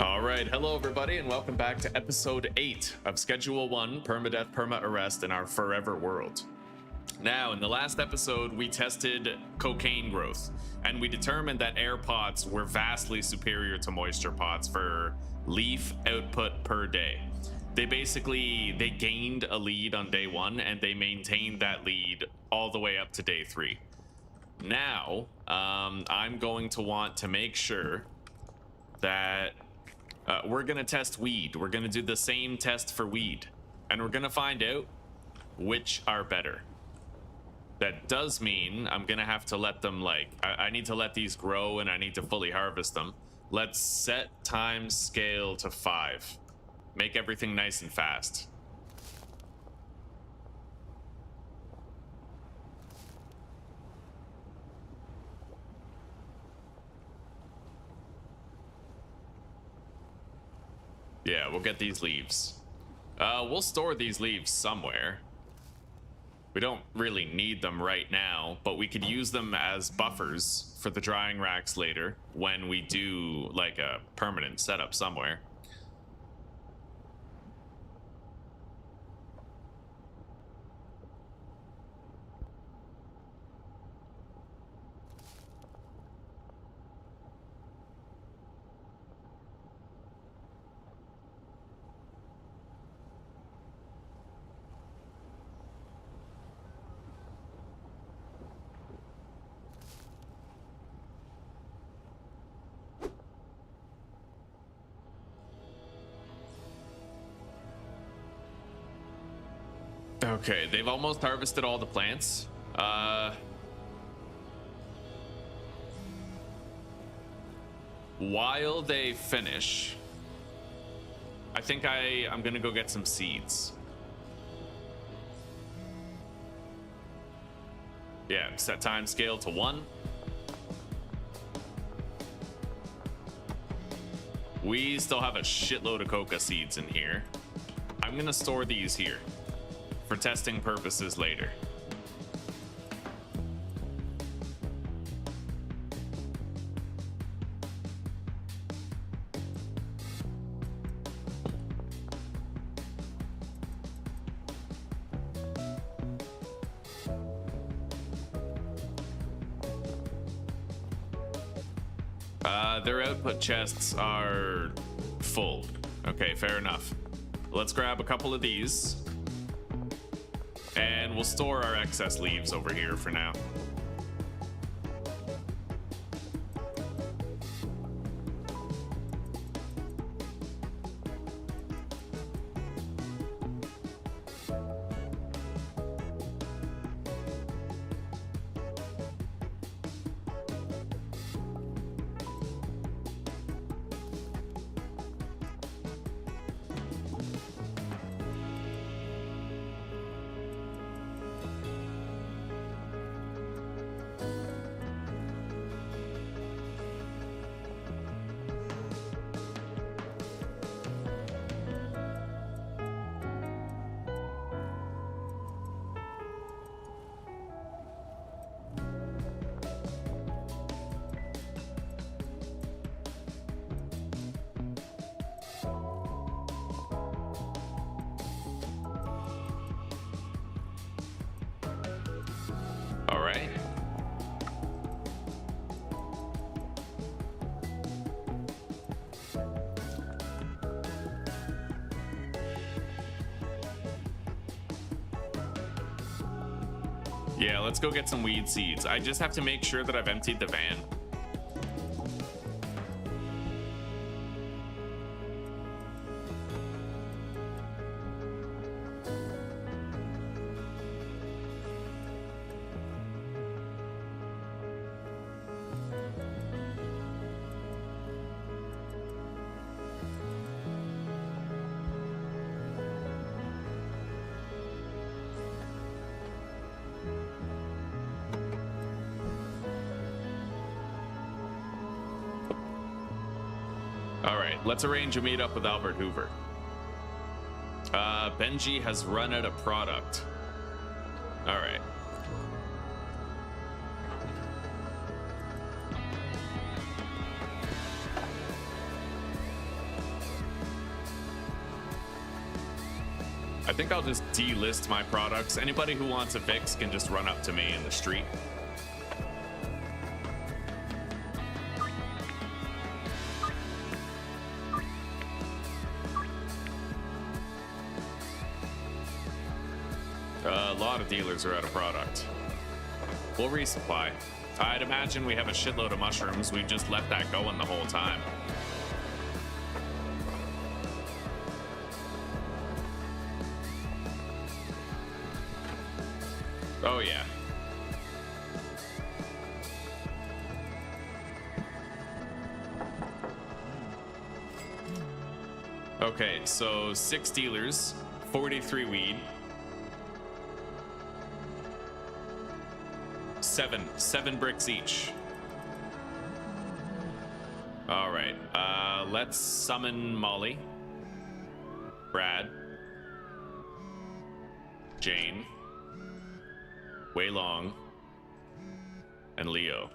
All right, hello everybody, and welcome back to episode 8 of Schedule 1, Permadeath, Perma-Arrest in our Forever World. Now, in the last episode, we tested cocaine growth, and we determined that air pots were vastly superior to moisture pots for leaf output per day. They gained a lead on day 1, and they maintained that lead all the way up to day 3. Now, I'm going to want to make sure that we're going to test weed. We're going to do the same test for weed, and we're going to find out which are better. That does mean I'm going to have to let them, I need to let these grow, and I need to fully harvest them. Let's set time scale to 5. Make everything nice and fast. Yeah, we'll get these leaves. We'll store these leaves somewhere. We don't really need them right now, but we could use them as buffers for the drying racks later when we do like a permanent setup somewhere. Okay, they've almost harvested all the plants. While they finish, I think I'm gonna go get some seeds. Yeah, set time scale to 1. We still have a shitload of Coca seeds in here. I'm gonna store these here for testing purposes later. Their output chests are full. Okay, fair enough. Let's grab a couple of these. And we'll store our excess leaves over here for now. All right. Yeah, let's go get some weed seeds. I just have to make sure that I've emptied the van. All right, let's arrange a meetup with Albert Hoover. Benji has run out of product. All right. I think I'll just delist my products. Anybody who wants a fix can just run up to me in the street. A lot of dealers are out of product. We'll resupply. I'd imagine we have a shitload of mushrooms. We've just left that going the whole time. Oh, yeah. Okay, so 6 dealers, 43 weed. 7 bricks each. All right, let's summon Molly, Brad, Jane, Wei Long, and Leo.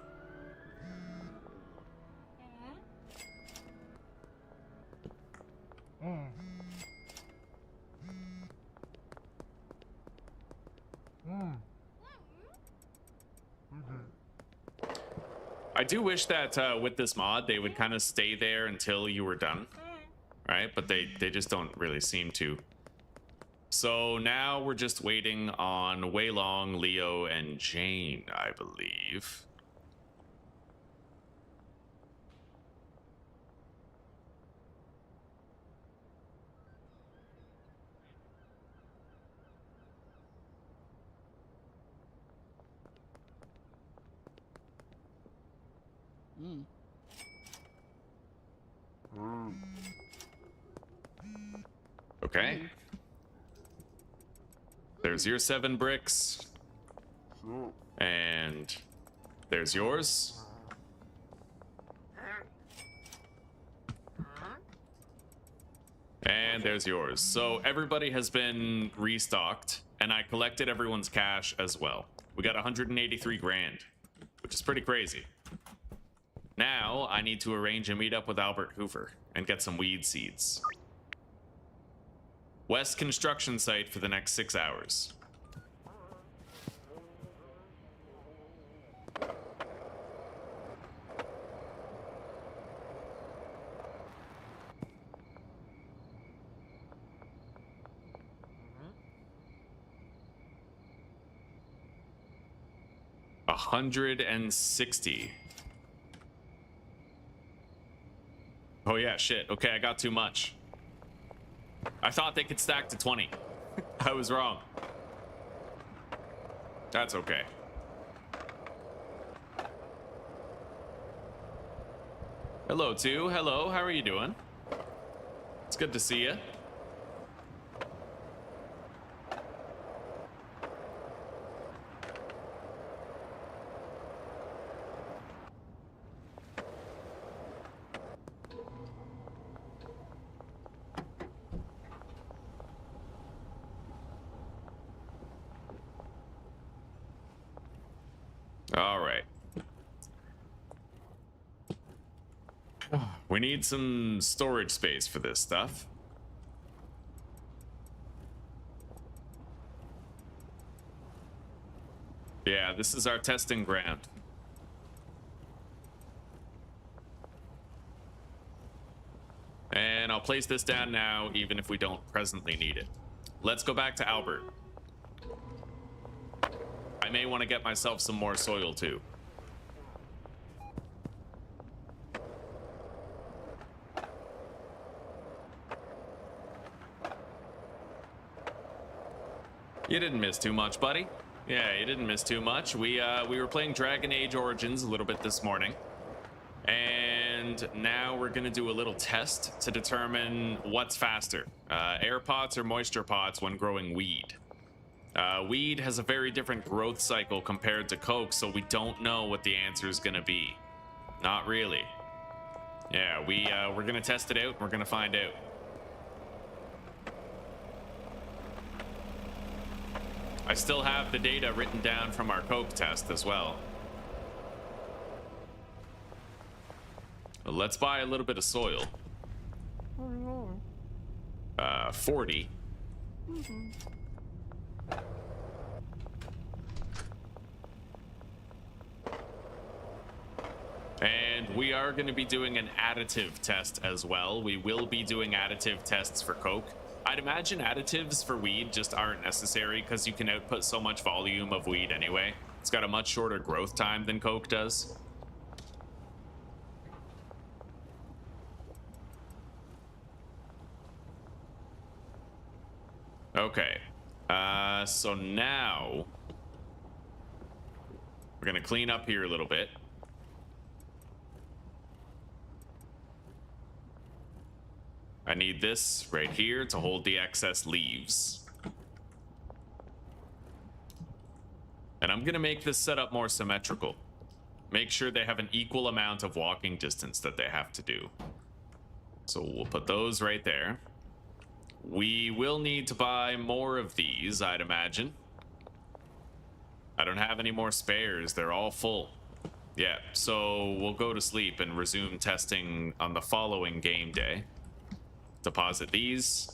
I do wish that with this mod they would kind of stay there until you were done, right? But they just don't really seem to. So now we're just waiting on Wei Long, Leo, and Jane, I believe. Okay. There's your 7 bricks. And there's yours. And there's yours. So everybody has been restocked, and I collected everyone's cash as well. We got 183 grand, which is pretty crazy. Now I need to arrange a meetup with Albert Hoover and get some weed seeds. West construction site for the next 6 hours. $160. Oh yeah, shit. Okay, I got too much. I thought they could stack to 20. I was wrong. That's okay. Hello, too. Hello, how are you doing? It's good to see you. All right. We need some storage space for this stuff. Yeah, this is our testing ground. And I'll place this down now, even if we don't presently need it. Let's go back to Albert. I may want to get myself some more soil too. You didn't miss too much, buddy. Yeah, you didn't miss too much. We were playing Dragon Age Origins a little bit this morning. And now we're gonna do a little test to determine what's faster, air pots or moisture pots when growing weed. Weed has a very different growth cycle compared to Coke, so we don't know what the answer is gonna be. Not really. Yeah, we're gonna test it out. We're gonna find out. I still have the data written down from our Coke test as well. Let's buy a little bit of soil. 40. And we are going to be doing an additive test as well. We will be doing additive tests for Coke. I'd imagine additives for weed just aren't necessary because you can output so much volume of weed anyway. It's got a much shorter growth time than Coke does. Okay. So now we're going to clean up here a little bit. I need this right here to hold the excess leaves. And I'm gonna make this setup more symmetrical. Make sure they have an equal amount of walking distance that they have to do. So we'll put those right there. We will need to buy more of these, I'd imagine. I don't have any more spares, they're all full. Yeah, so we'll go to sleep and resume testing on the following game day. Deposit these.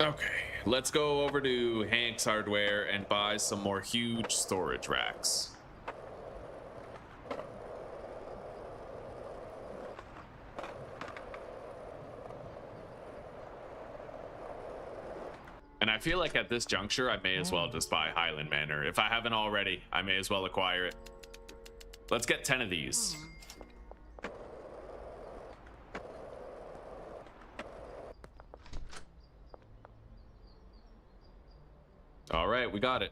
Okay, let's go over to Hank's Hardware and buy some more huge storage racks. And I feel like at this juncture, I may as well just buy Highland Manor. If I haven't already, I may as well acquire it. Let's get 10 of these. All right, we got it.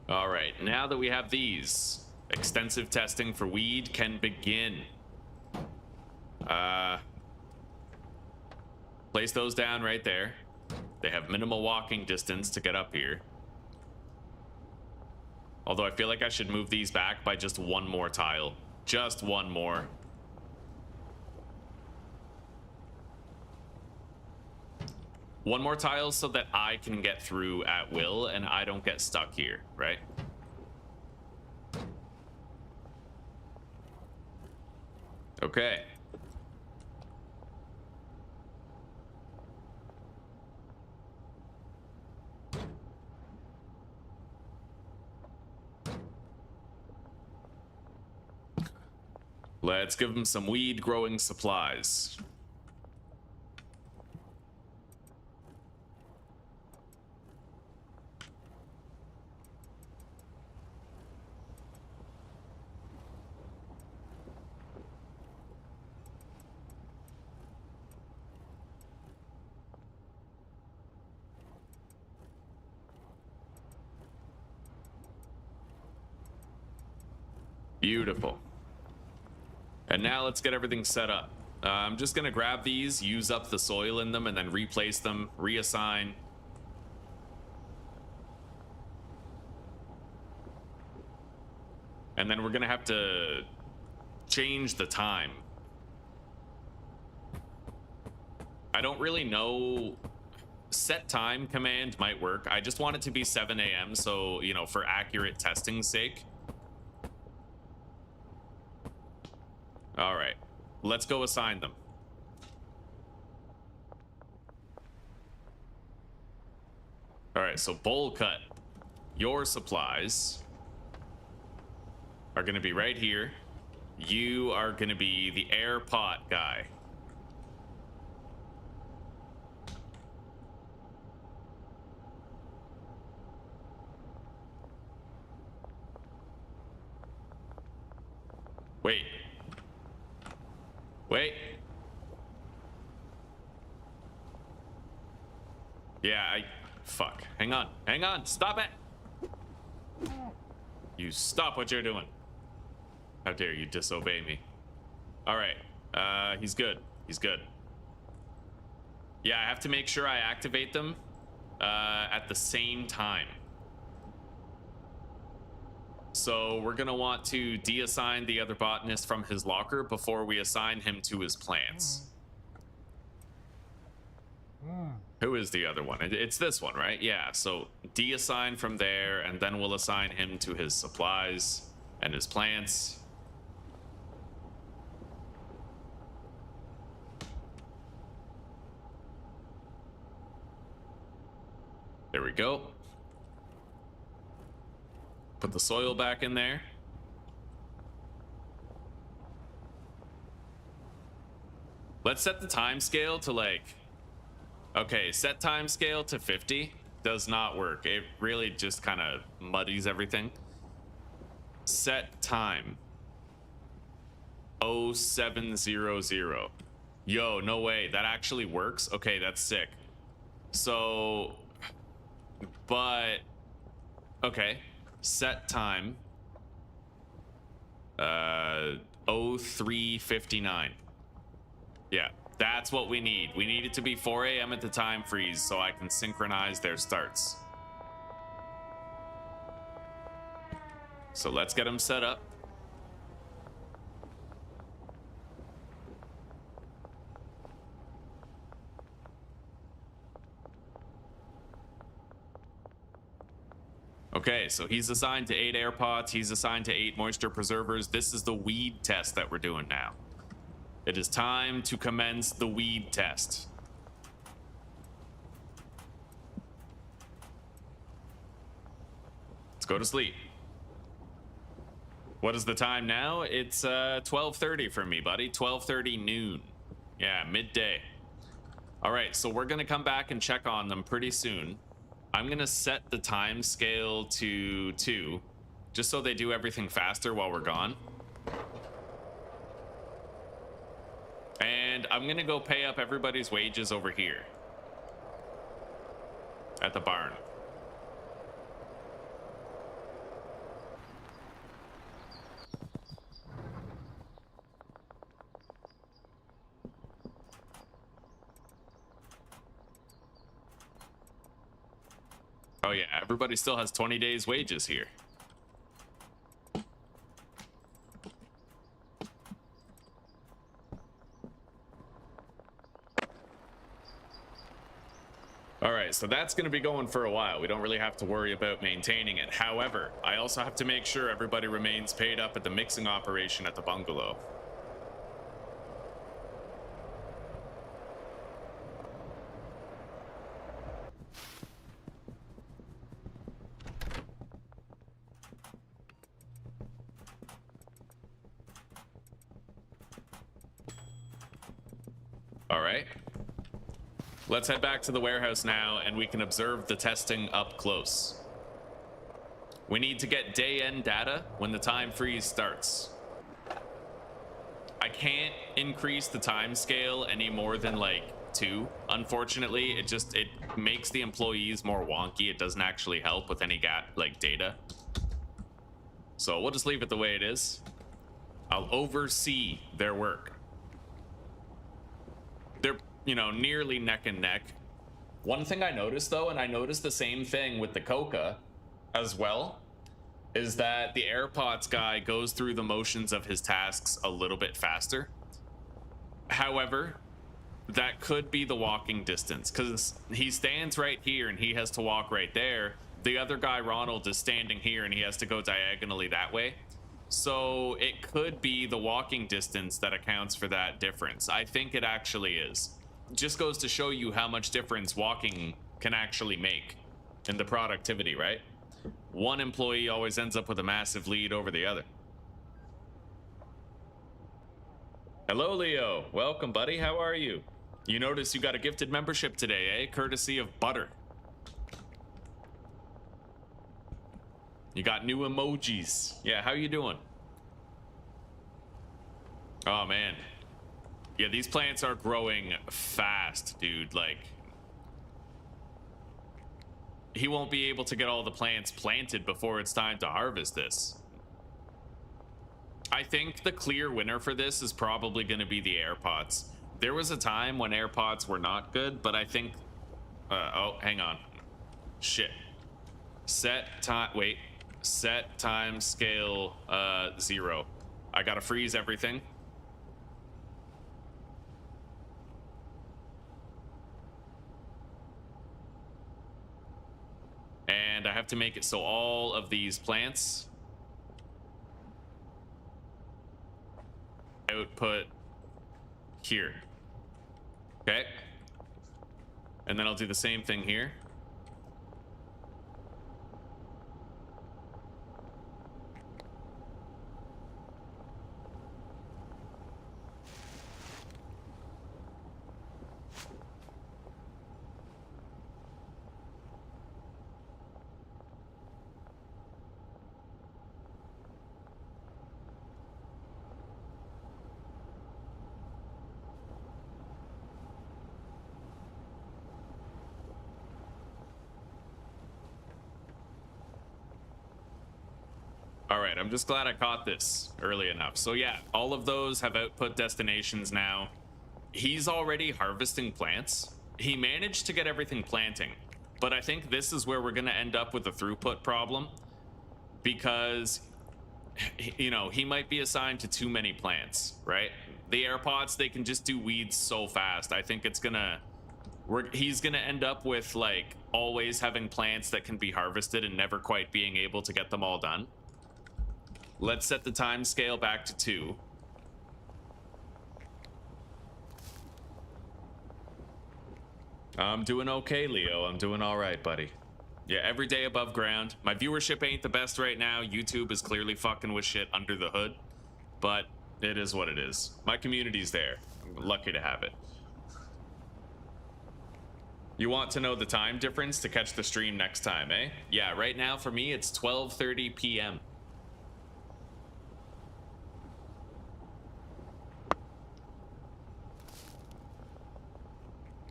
All right, now that we have these, extensive testing for weed can begin. Place those down right there. They have minimal walking distance to get up here. Although I feel like I should move these back by just one more tile. Just one more. One more tile so that I can get through at will and I don't get stuck here, right? Okay. Let's give them some weed growing supplies. Beautiful. And now let's get everything set up. I'm just gonna grab these, use up the soil in them, and then replace them, reassign. And then we're gonna have to change the time. I don't really know. Set time command might work. I just want it to be 7 a.m. so, you know, for accurate testing's sake. All right, let's go assign them. All right, so bowl cut, your supplies are gonna be right here. You are gonna be the air pot guy. Wait. Wait. Yeah, fuck. Hang on. Hang on. Stop it. You stop what you're doing. How dare you disobey me? All right. He's good. He's good. Yeah, I have to make sure I activate them at the same time. So we're gonna want to deassign the other botanist from his locker before we assign him to his plants. Who is the other one? It's this one, right? Yeah, so deassign from there, and then we'll assign him to his supplies and his plants. There we go. Put the soil back in there. Let's set the time scale to like, okay, set time scale to 50 does not work. It really just kind of muddies everything. Set time 0700. Yo, no way, that actually works. Okay, that's sick. So, but okay, set time 03:59. Yeah, that's what we need. We need it to be 4 a.m. at the time freeze so I can synchronize their starts. So let's get them set up. Okay, so he's assigned to 8 air pots. He's assigned to 8 moisture preservers. This is the weed test that we're doing now. It is time to commence the weed test. Let's go to sleep. What is the time now? It's 12:30 for me, buddy. 12:30 noon. Yeah, midday. All right, so we're gonna come back and check on them pretty soon. I'm gonna set the time scale to 2, just so they do everything faster while we're gone. And I'm gonna go pay up everybody's wages over here at the barn. Oh yeah, everybody still has 20 days wages here. All right, so that's going to be going for a while. We don't really have to worry about maintaining it. However, I also have to make sure everybody remains paid up at the mixing operation at the bungalow. All right. Let's head back to the warehouse now, and we can observe the testing up close. We need to get day end data when the time freeze starts. I can't increase the time scale any more than like 2. Unfortunately, it makes the employees more wonky. It doesn't actually help with any data. So we'll just leave it the way it is. I'll oversee their work. They're, nearly neck and neck. One thing I noticed though, and I noticed the same thing with the Coca as well, is that the AirPods guy goes through the motions of his tasks a little bit faster. However, that could be the walking distance, because he stands right here and he has to walk right there. The other guy, Ronald, is standing here and he has to go diagonally that way. So it could be the walking distance that accounts for that difference. I think it actually is. Just goes to show you how much difference walking can actually make in the productivity, right? One employee always ends up with a massive lead over the other. Hello, Leo. Welcome, buddy. How are you? You notice you got a gifted membership today, eh? Courtesy of Butter. You got new emojis. Yeah, how you doing? Oh, man. Yeah, these plants are growing fast, dude. Like, he won't be able to get all the plants planted before it's time to harvest this. I think the clear winner for this is probably going to be the air pots. There was a time when air pots were not good, but I think... oh, hang on. Shit. Set time... Wait. Set time scale 0. I gotta freeze everything. And I have to make it so all of these plants output here. Okay. And then I'll do the same thing here. All right, I'm just glad I caught this early enough. So yeah, all of those have output destinations now. He's already harvesting plants. He managed to get everything planting, but I think this is where we're gonna end up with a throughput problem because, you know, he might be assigned to too many plants, right? The air pots, they can just do weeds so fast. I think it's gonna, he's gonna end up with like always having plants that can be harvested and never quite being able to get them all done. Let's set the time scale back to 2. I'm doing okay, Leo. I'm doing all right, buddy. Yeah, every day above ground. My viewership ain't the best right now. YouTube is clearly fucking with shit under the hood, but it is what it is. My community's there. I'm lucky to have it. You want to know the time difference to catch the stream next time, eh? Yeah, right now for me, it's 12:30 p.m.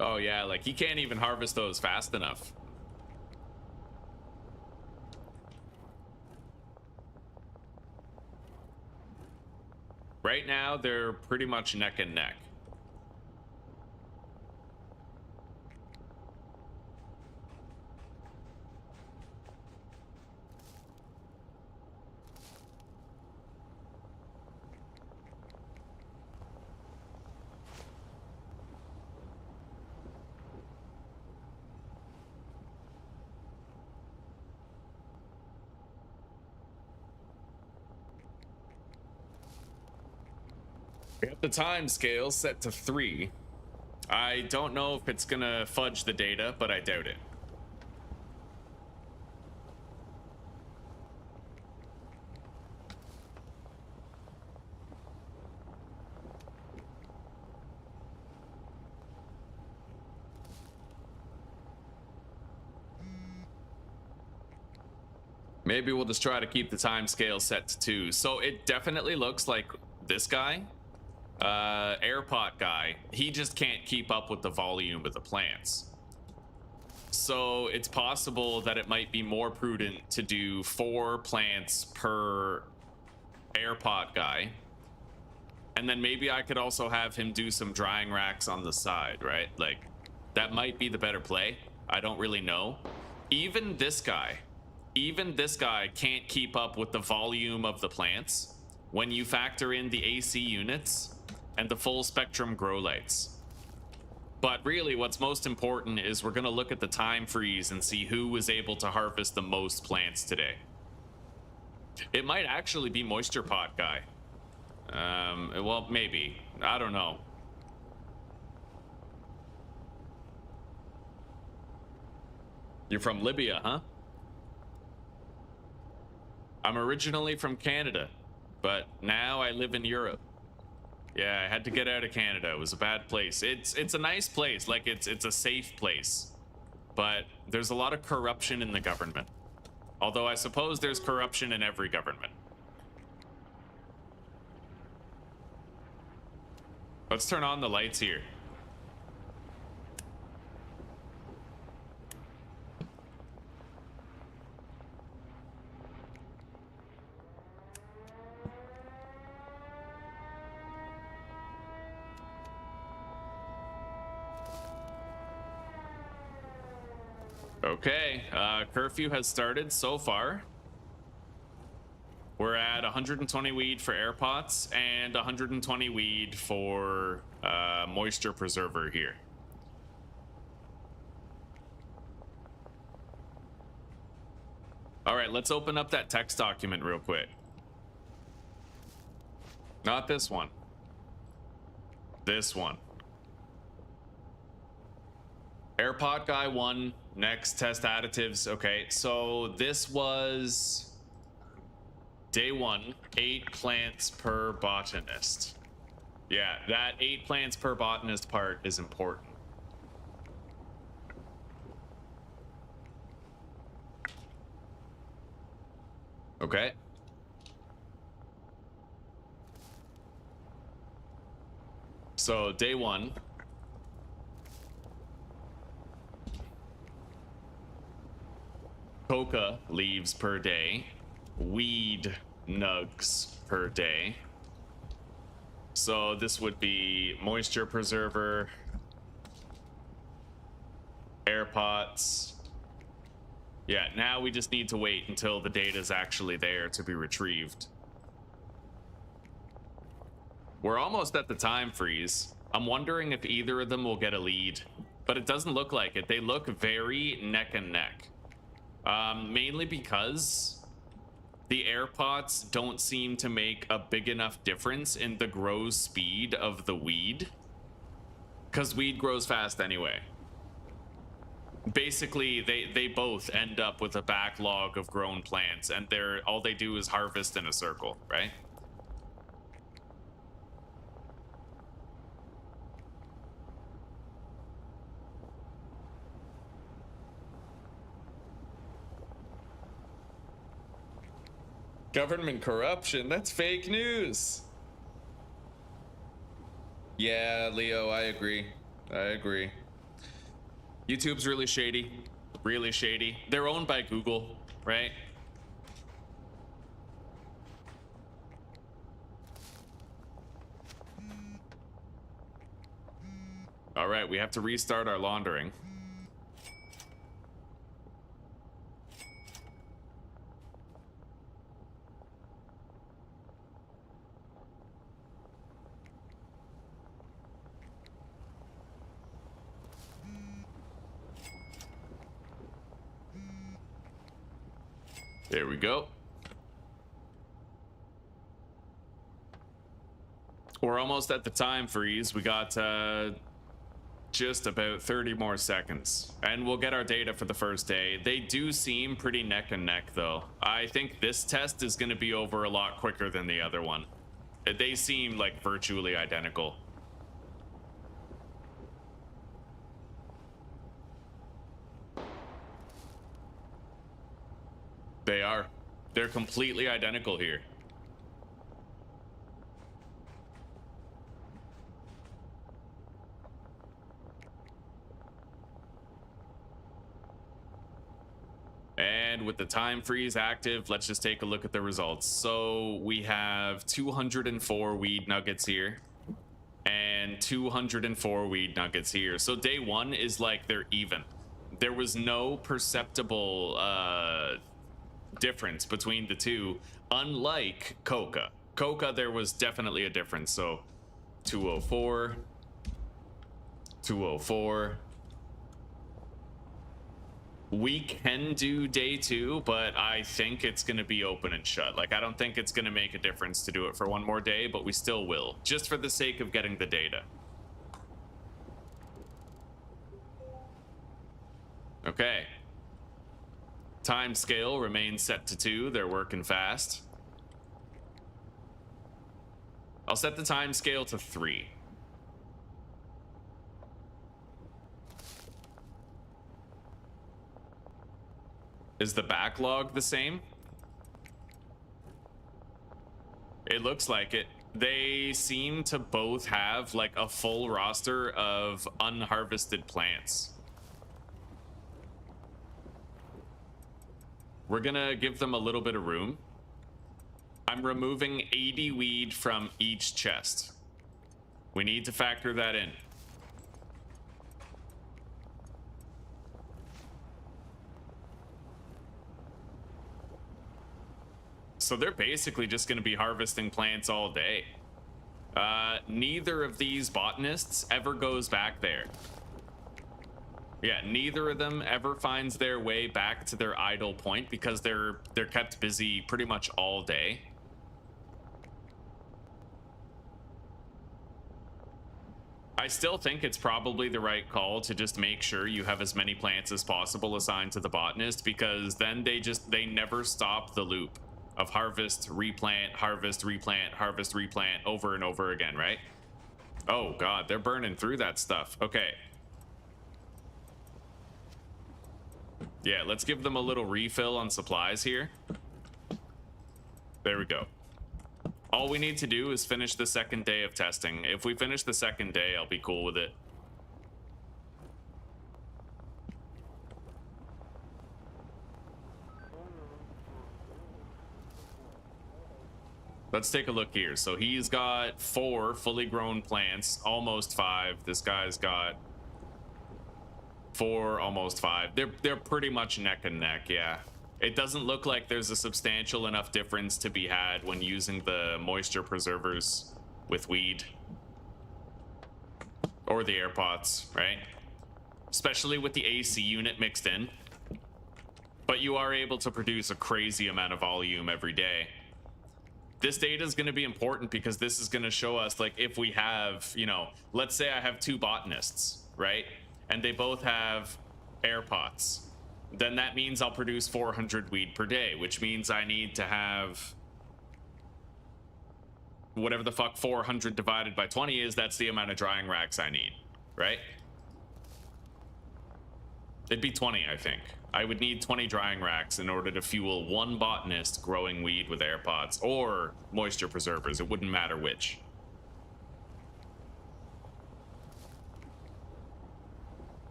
Oh yeah, like he can't even harvest those fast enough. Right now, they're pretty much neck and neck. We have the time scale set to 3. I don't know if it's gonna fudge the data, but I doubt it. Maybe we'll just try to keep the time scale set to 2. So it definitely looks like this guy, AirPot guy, he just can't keep up with the volume of the plants. So it's possible that it might be more prudent to do 4 plants per AirPot guy. And then maybe I could also have him do some drying racks on the side, right? Like, that might be the better play. I don't really know. Even this guy can't keep up with the volume of the plants when you factor in the AC units and the full spectrum grow lights. But really, what's most important is we're gonna look at the time freeze and see who was able to harvest the most plants today. It might actually be Moisture Pot guy. Well, maybe. I don't know. You're from Libya, huh? I'm originally from Canada, but now I live in Europe. Yeah, I had to get out of Canada. It was a bad place. It's a nice place, like it's a safe place, but there's a lot of corruption in the government. Although I suppose there's corruption in every government. Let's turn on the lights here. Okay, curfew has started so far. We're at 120 weed for air pots and 120 weed for moisture preserver here. All right, let's open up that text document real quick. Not this one. This one. AirPod guy 1, next test additives. Okay, so this was day 1, 8 plants per botanist. Yeah, that 8 plants per botanist part is important. Okay. So day 1. Coca leaves per day. Weed nugs per day. So this would be moisture preserver, air pots. Yeah, now we just need to wait until the data is actually there to be retrieved. We're almost at the time freeze. I'm wondering if either of them will get a lead, but it doesn't look like it. They look very neck and neck. Mainly because the air pots don't seem to make a big enough difference in the grow speed of the weed, because weed grows fast anyway. Basically, they both end up with a backlog of grown plants, and all they do is harvest in a circle, right? Government corruption, that's fake news. Yeah, Leo, I agree. YouTube's really shady. Really shady. They're owned by Google, right? All right, we have to restart our laundering. There we go. We're almost at the time freeze. We got just about 30 more seconds, and we'll get our data for the first day. They do seem pretty neck and neck, though. I think this test is going to be over a lot quicker than the other one. They seem like virtually identical. They are. They're completely identical here. And with the time freeze active, let's just take a look at the results. So we have 204 weed nuggets here and 204 weed nuggets here. So day 1 is like they're even. There was no perceptible difference between the two, unlike Coca. Coca, there was definitely a difference. So 204, 204. We can do day 2, but I think it's going to be open and shut. Like, I don't think it's going to make a difference to do it for one more day, but we still will, just for the sake of getting the data. Okay. Time scale remains set to 2. They're working fast. I'll set the time scale to 3. Is the backlog the same? It looks like it. They seem to both have like a full roster of unharvested plants. We're gonna give them a little bit of room. I'm removing 80 weed from each chest. We need to factor that in. So they're basically just going to be harvesting plants all day. Neither of these botanists ever goes back there. Yeah, neither of them ever finds their way back to their idle point because they're kept busy pretty much all day. I still think it's probably the right call to just make sure you have as many plants as possible assigned to the botanist, because then they never stop the loop of harvest, replant, harvest, replant, harvest, replant over and over again, right? Oh god, they're burning through that stuff. Okay. Yeah, let's give them a little refill on supplies here. There we go. All we need to do is finish the second day of testing. If we finish the second day, I'll be cool with it. Let's take a look here. So he's got 4 fully grown plants, almost 5. This guy's got 4, almost 5. They're pretty much neck and neck, yeah. It doesn't look like there's a substantial enough difference to be had when using the moisture preservers with weed. Or the air pots, right? Especially with the AC unit mixed in. But you are able to produce a crazy amount of volume every day. This data is going to be important because this is going to show us, like, if we have, you know, let's say I have 2 botanists, right? And they both have air pots. Then that means I'll produce 400 weed per day, which means I need to have whatever the fuck 400 divided by 20 is. That's the amount of drying racks I need, right? It'd be 20, I think. I would need 20 drying racks in order to fuel 1 botanist growing weed with air pots or moisture preservers. It wouldn't matter which.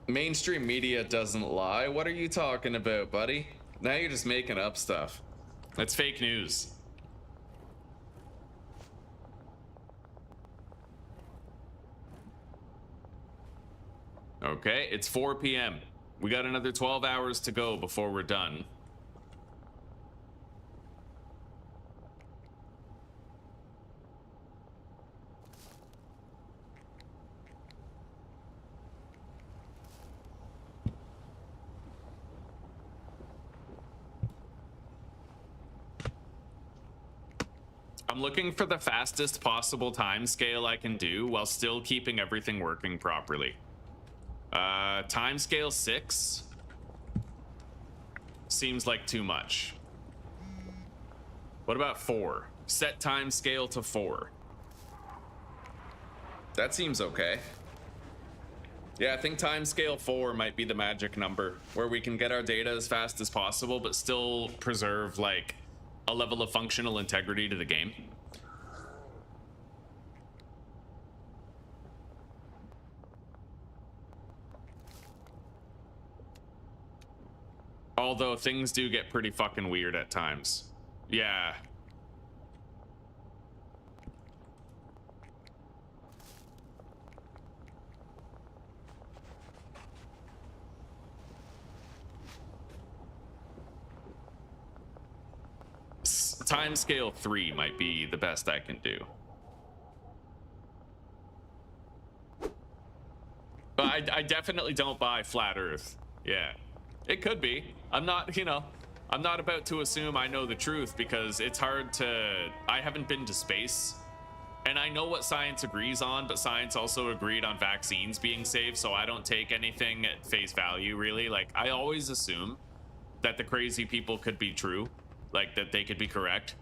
Mainstream media doesn't lie. What are you talking about, buddy? Now you're just making up stuff. That's fake news. Okay, it's 4 p.m. We got another 12 hours to go before we're done. I'm looking for the fastest possible time scale I can do while still keeping everything working properly. Time scale 6 seems like too much. What about 4? Set time scale to 4. That seems okay. Yeah, I think time scale 4 might be the magic number where we can get our data as fast as possible but still preserve, like, a level of functional integrity to the game. Although things do get pretty fucking weird at times. Yeah. Time scale 3 might be the best I can do. But I definitely don't buy flat Earth. Yeah. It could be. I'm not, you know, I'm not about to assume I know the truth because it's hard to... I haven't been to space. And I know what science agrees on, but science also agreed on vaccines being safe, so I don't take anything at face value, really. Like, I always assume that the crazy people could be true. Like, that they could be correct.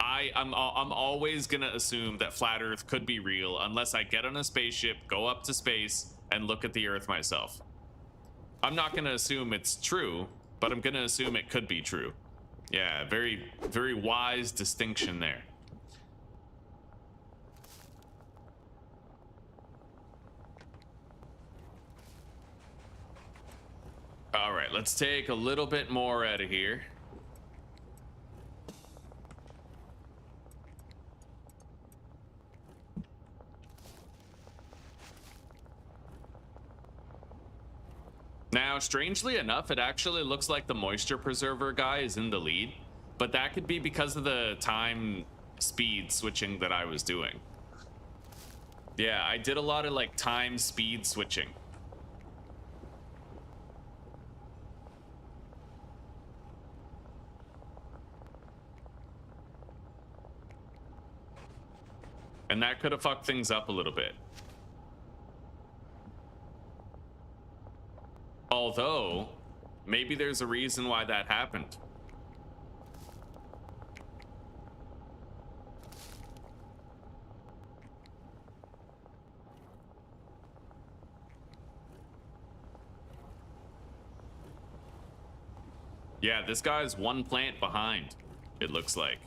I'm always gonna assume that flat Earth could be real unless I get on a spaceship, go up to space, and look at the Earth myself. I'm not gonna assume it's true, but I'm gonna assume it could be true. Yeah, very, very wise distinction there. All right, let's take a little bit more out of here. Now, strangely enough, it actually looks like the moisture preserver guy is in the lead but that could be because of the time speed switching that I was doing. Yeah, I did a lot of like time speed switching. And that could have fucked things up a little bit. Although, maybe there's a reason why that happened. Yeah, this guy's one plant behind, it looks like.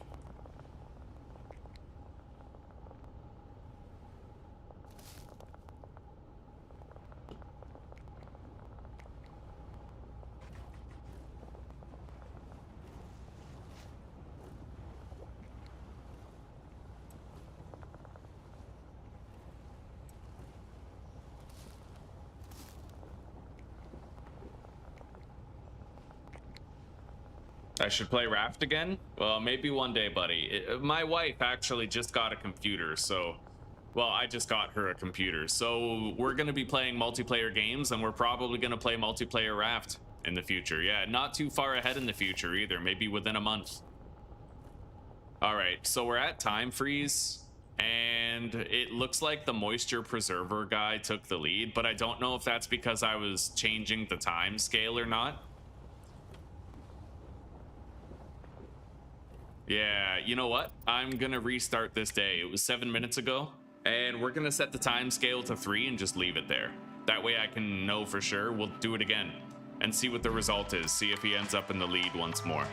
I should play Raft again? Well, maybe one day, buddy. My wife actually just got a computer, so... Well, I just got her a computer, so we're going to be playing multiplayer games, and we're probably going to play multiplayer Raft in the future. Yeah, not too far ahead in the future either, maybe within a month. Alright, so we're at time freeze, and it looks like the moisture preserver guy took the lead, but I don't know if that's because I was changing the time scale or not. Yeah, you know what? I'm gonna restart this day. It was 7 minutes ago, and we're gonna set the time scale to 3 and just leave it there. That way I can know for sure. We'll do it again and see what the result is. See if he ends up in the lead once more.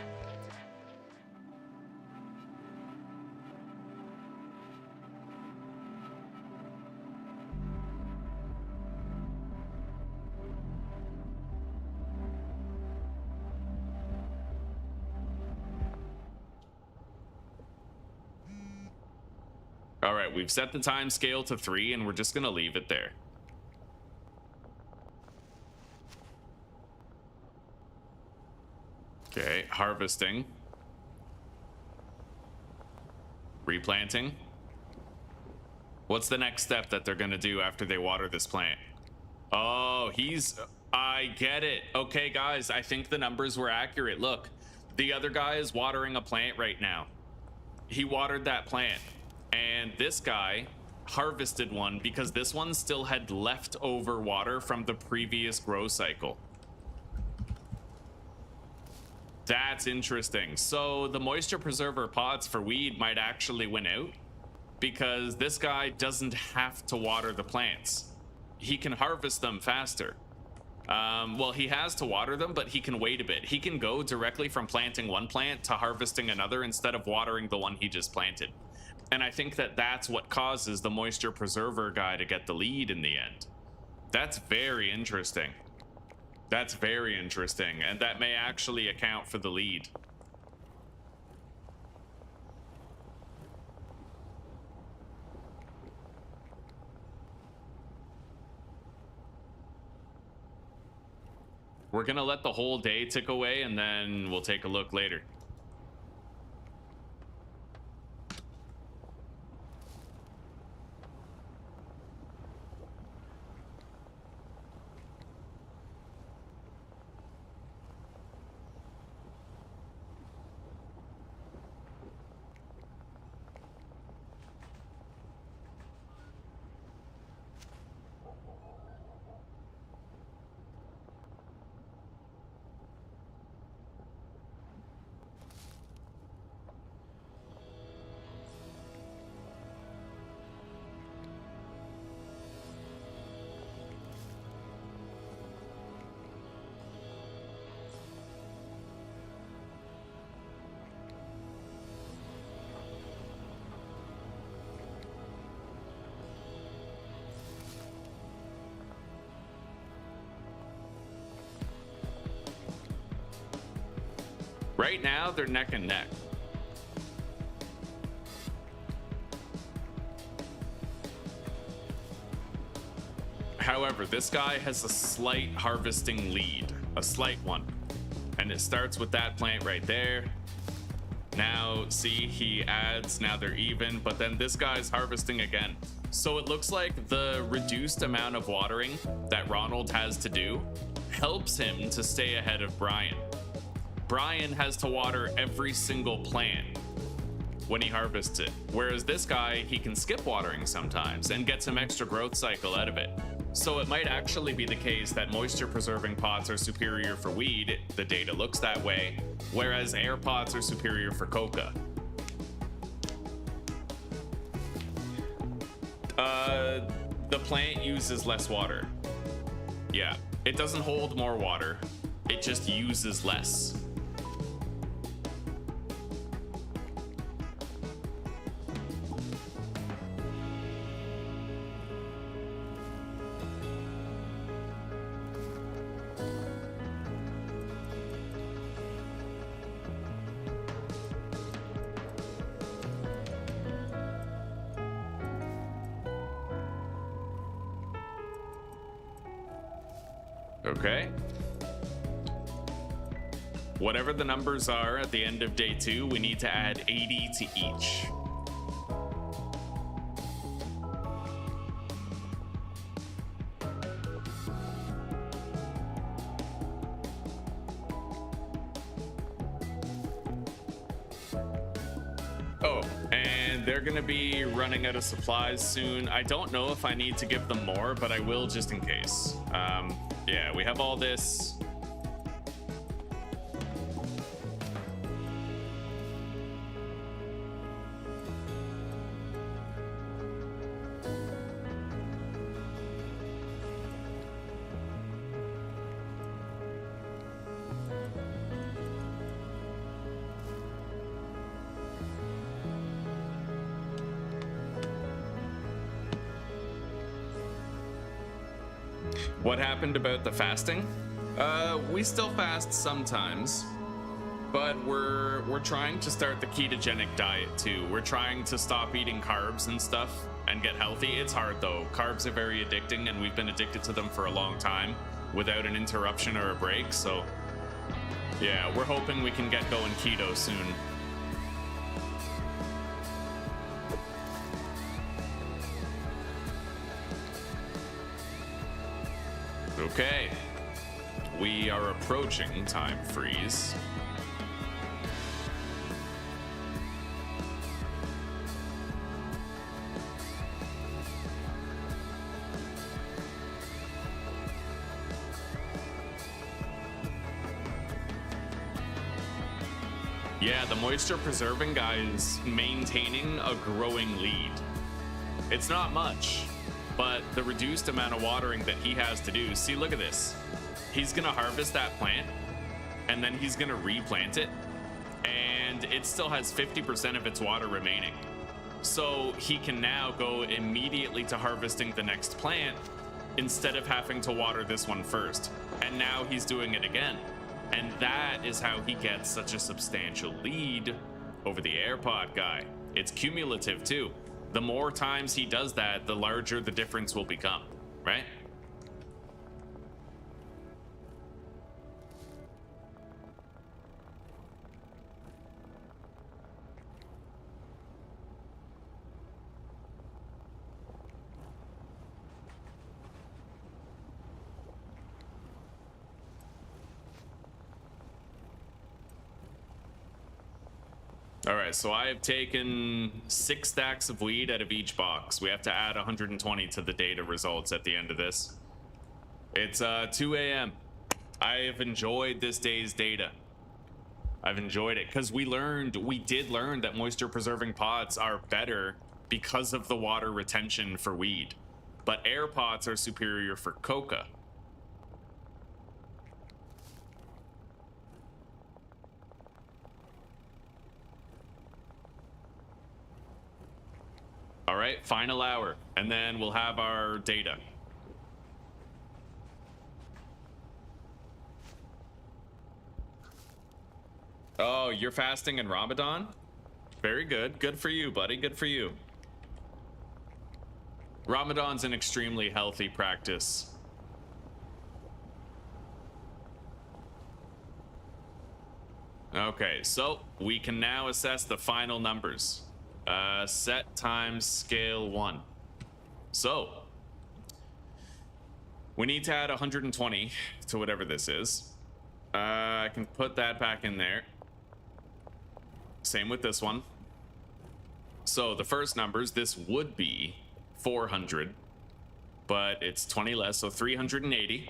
All right, we've set the time scale to 3 and we're just gonna leave it there. Okay, harvesting. Replanting. What's the next step that they're gonna do after they water this plant? Oh, I get it. Okay, guys, I think the numbers were accurate. Look, the other guy is watering a plant right now. He watered that plant. And this guy harvested one because this one still had leftover water from the previous grow cycle. That's interesting. So the moisture preserver pots for weed might actually win out because this guy doesn't have to water the plants. He can harvest them faster. Well, he has to water them, but he can wait a bit. He can go directly from planting one plant to harvesting another instead of watering the one he just planted. And I think that that's what causes the moisture preserver guy to get the lead in the end. That's very interesting. That's very interesting, and that may actually account for the lead. We're gonna let the whole day tick away, and then we'll take a look later. Right now, they're neck and neck. However, this guy has a slight harvesting lead, a slight one. And it starts with that plant right there. Now, see, he adds, now they're even, but then this guy's harvesting again. So it looks like the reduced amount of watering that Ronald has to do helps him to stay ahead of Brian. Brian has to water every single plant when he harvests it, whereas this guy, he can skip watering sometimes and get some extra growth cycle out of it. So it might actually be the case that moisture preserving pots are superior for weed, the data looks that way, whereas air pots are superior for coca. The plant uses less water. Yeah, it doesn't hold more water, it just uses less. Okay. Whatever the numbers are at the end of day 2, we need to add 80 to each. Oh, and they're gonna be running out of supplies soon. I don't know if I need to give them more, but I will just in case. Yeah, we have all this. What happened about the fasting? We still fast sometimes, but we're trying to start the ketogenic diet too. We're trying to stop eating carbs and stuff and get healthy. It's hard though. Carbs are very addicting, and we've been addicted to them for a long time without an interruption or a break. So yeah, we're hoping we can get going keto soon. Okay, we are approaching time freeze. Yeah, the moisture preserving guy is maintaining a growing lead. It's not much, but the reduced amount of watering that he has to do, see, look at this. He's gonna harvest that plant, and then he's gonna replant it, and it still has 50% of its water remaining. So he can now go immediately to harvesting the next plant instead of having to water this one first. And now he's doing it again. And that is how he gets such a substantial lead over the AirPod guy. It's cumulative too. The more times he does that, the larger the difference will become, right? All right, so I have taken 6 stacks of weed out of each box. We have to add 120 to the data results at the end of this. It's 2 a.m. I have enjoyed this day's data. I've enjoyed it because we did learn that moisture preserving pots are better because of the water retention for weed, but air pots are superior for coca. All right, final hour, and then we'll have our data. Oh, you're fasting in Ramadan? Very good. Good for you, buddy. Good for you. Ramadan's an extremely healthy practice. Okay, so we can now assess the final numbers. Set times scale 1. So we need to add 120 to whatever this is. I can put that back in there. Same with this one. So the first numbers, this would be 400, but it's 20 less, so 380.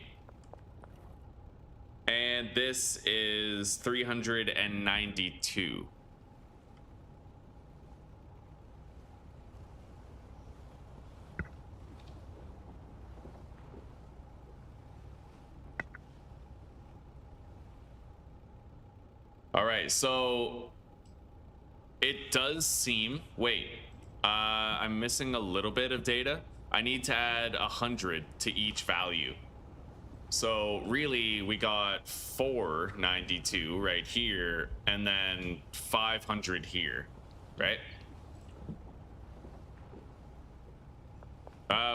And this is 392. All right, so it does seem, wait, I'm missing a little bit of data. I need to add 100 to each value. So really we got 492 right here and then 500 here, right?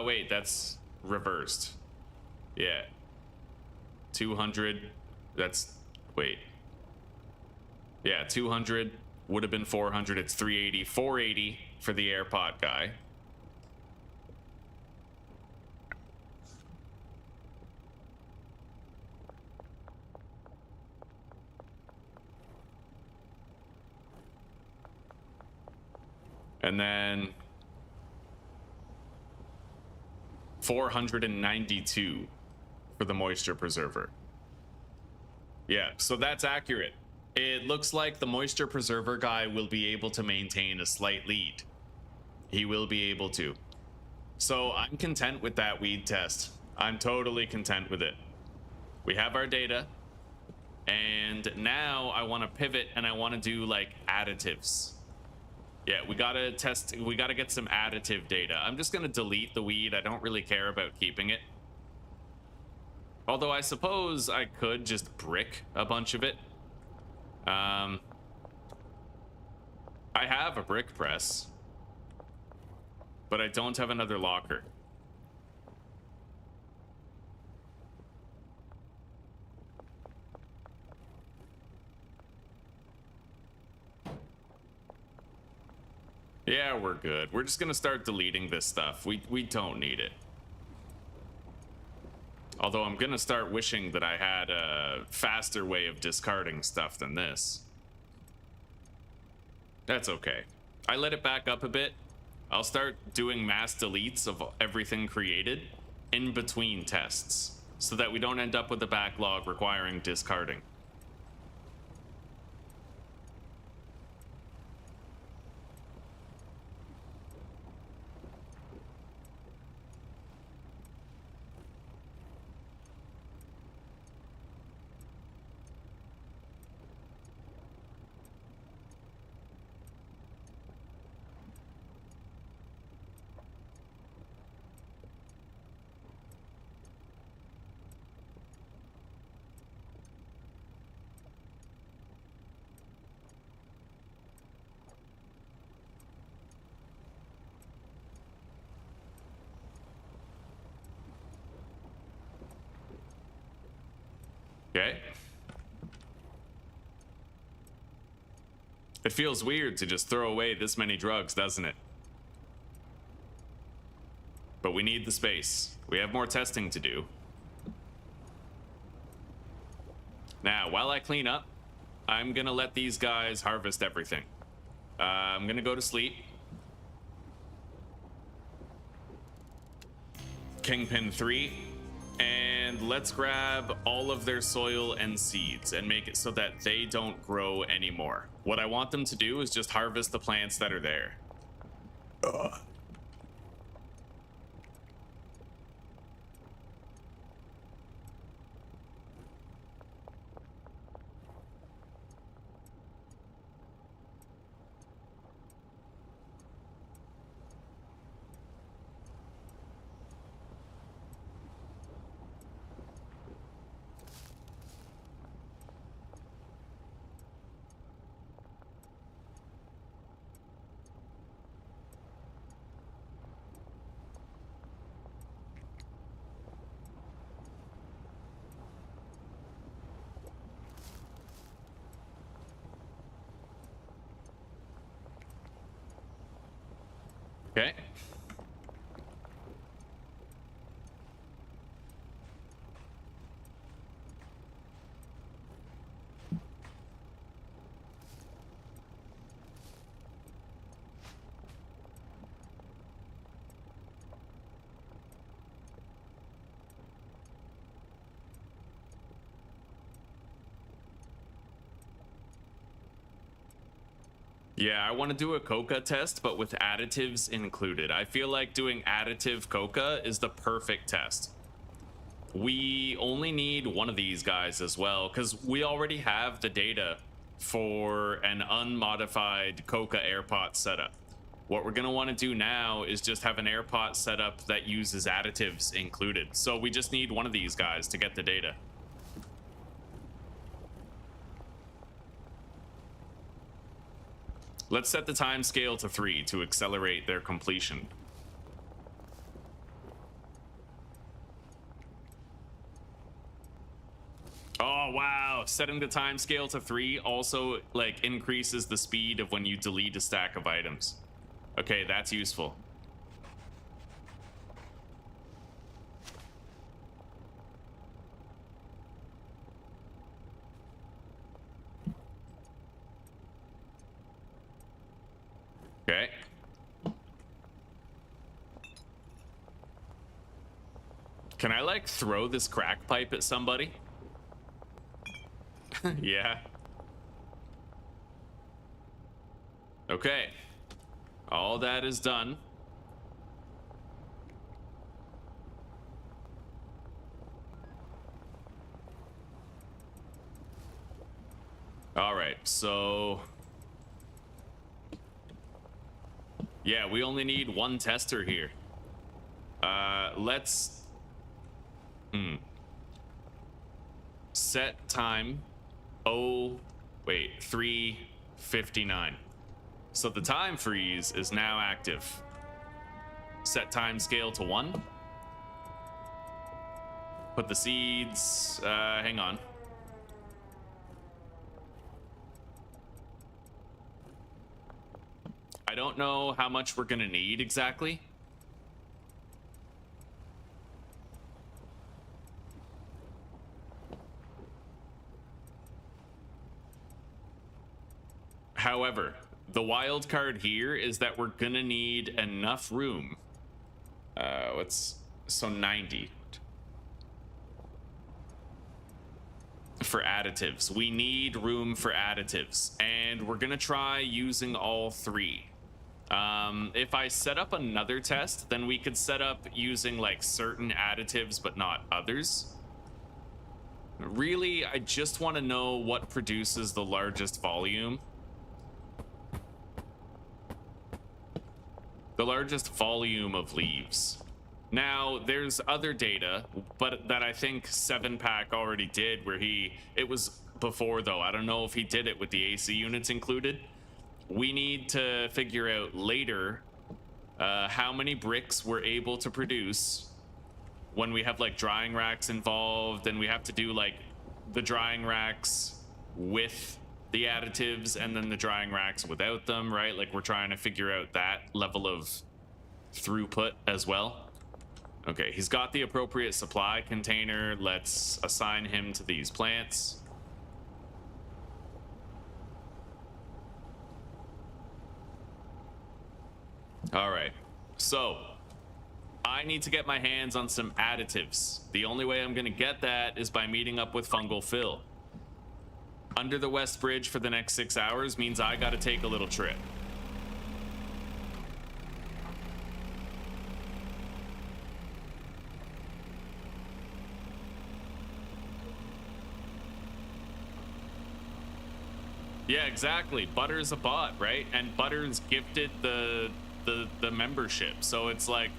Wait, that's reversed. Yeah. 200, that's, wait. Yeah, 200 would have been 400. It's 380, 480 for the AirPod guy. And then 492 for the moisture preserver. Yeah, so that's accurate. It looks like the moisture preserver guy will be able to maintain a slight lead. He will be able to. So I'm content with that weed test. I'm totally content with it. We have our data. And now I want to pivot and I want to do like additives. Yeah, we gotta test, we gotta get some additive data. I'm just gonna delete the weed. I don't really care about keeping it. Although I suppose I could just brick a bunch of it. I have a brick press, but I don't have another locker. Yeah, we're good. We're just gonna start deleting this stuff. We don't need it. Although I'm gonna start wishing that I had a faster way of discarding stuff than this. That's okay. I let it back up a bit. I'll start doing mass deletes of everything created in between tests so that we don't end up with a backlog requiring discarding. Okay. It feels weird to just throw away this many drugs, doesn't it? But we need the space. We have more testing to do. Now, while I clean up, I'm gonna let these guys harvest everything. I'm gonna go to sleep. Kingpin 3. And let's grab all of their soil and seeds and make it so that they don't grow anymore. What I want them to do is just harvest the plants that are there. Ugh. Okay. Yeah, I want to do a Coca test, but with additives included. I feel like doing additive Coca is the perfect test. We only need one of these guys as well, because we already have the data for an unmodified Coca airpot setup. What we're going to want to do now is just have an airpot setup that uses additives included. So we just need one of these guys to get the data. Let's set the time scale to 3 to accelerate their completion. Oh, wow. Setting the time scale to 3 also like increases the speed of when you delete a stack of items. Okay, that's useful. Okay. Can I like throw this crack pipe at somebody? Yeah. Okay. All that is done. All right, so yeah, we only need one tester here. Let's set time. Oh, wait, 3:59. So the time freeze is now active. Set time scale to 1. Put the seeds, hang on. I don't know how much we're gonna need exactly. However, the wild card here is that we're gonna need enough room. So 90 for additives. We need room for additives, and we're gonna try using all 3. If I set up another test, then we could set up using like certain additives but not others. Really, I just want to know what produces the largest volume. The largest volume of leaves. Now, there's other data, but that I think 7-Pack already did, where it was before though. I don't know if he did it with the AC units included. We need to figure out later how many bricks we're able to produce when we have like drying racks involved, and we have to do like the drying racks with the additives and then the drying racks without them, right? Like we're trying to figure out that level of throughput as well. Okay, he's got the appropriate supply container. Let's assign him to these plants. All right, so I need to get my hands on some additives. The only way I'm gonna get that is by meeting up with Fungal Phil. Under the West Bridge for the next 6 hours means I gotta take a little trip. Yeah, exactly. Butter's a bot, right? And Butter's gifted the membership. So it's like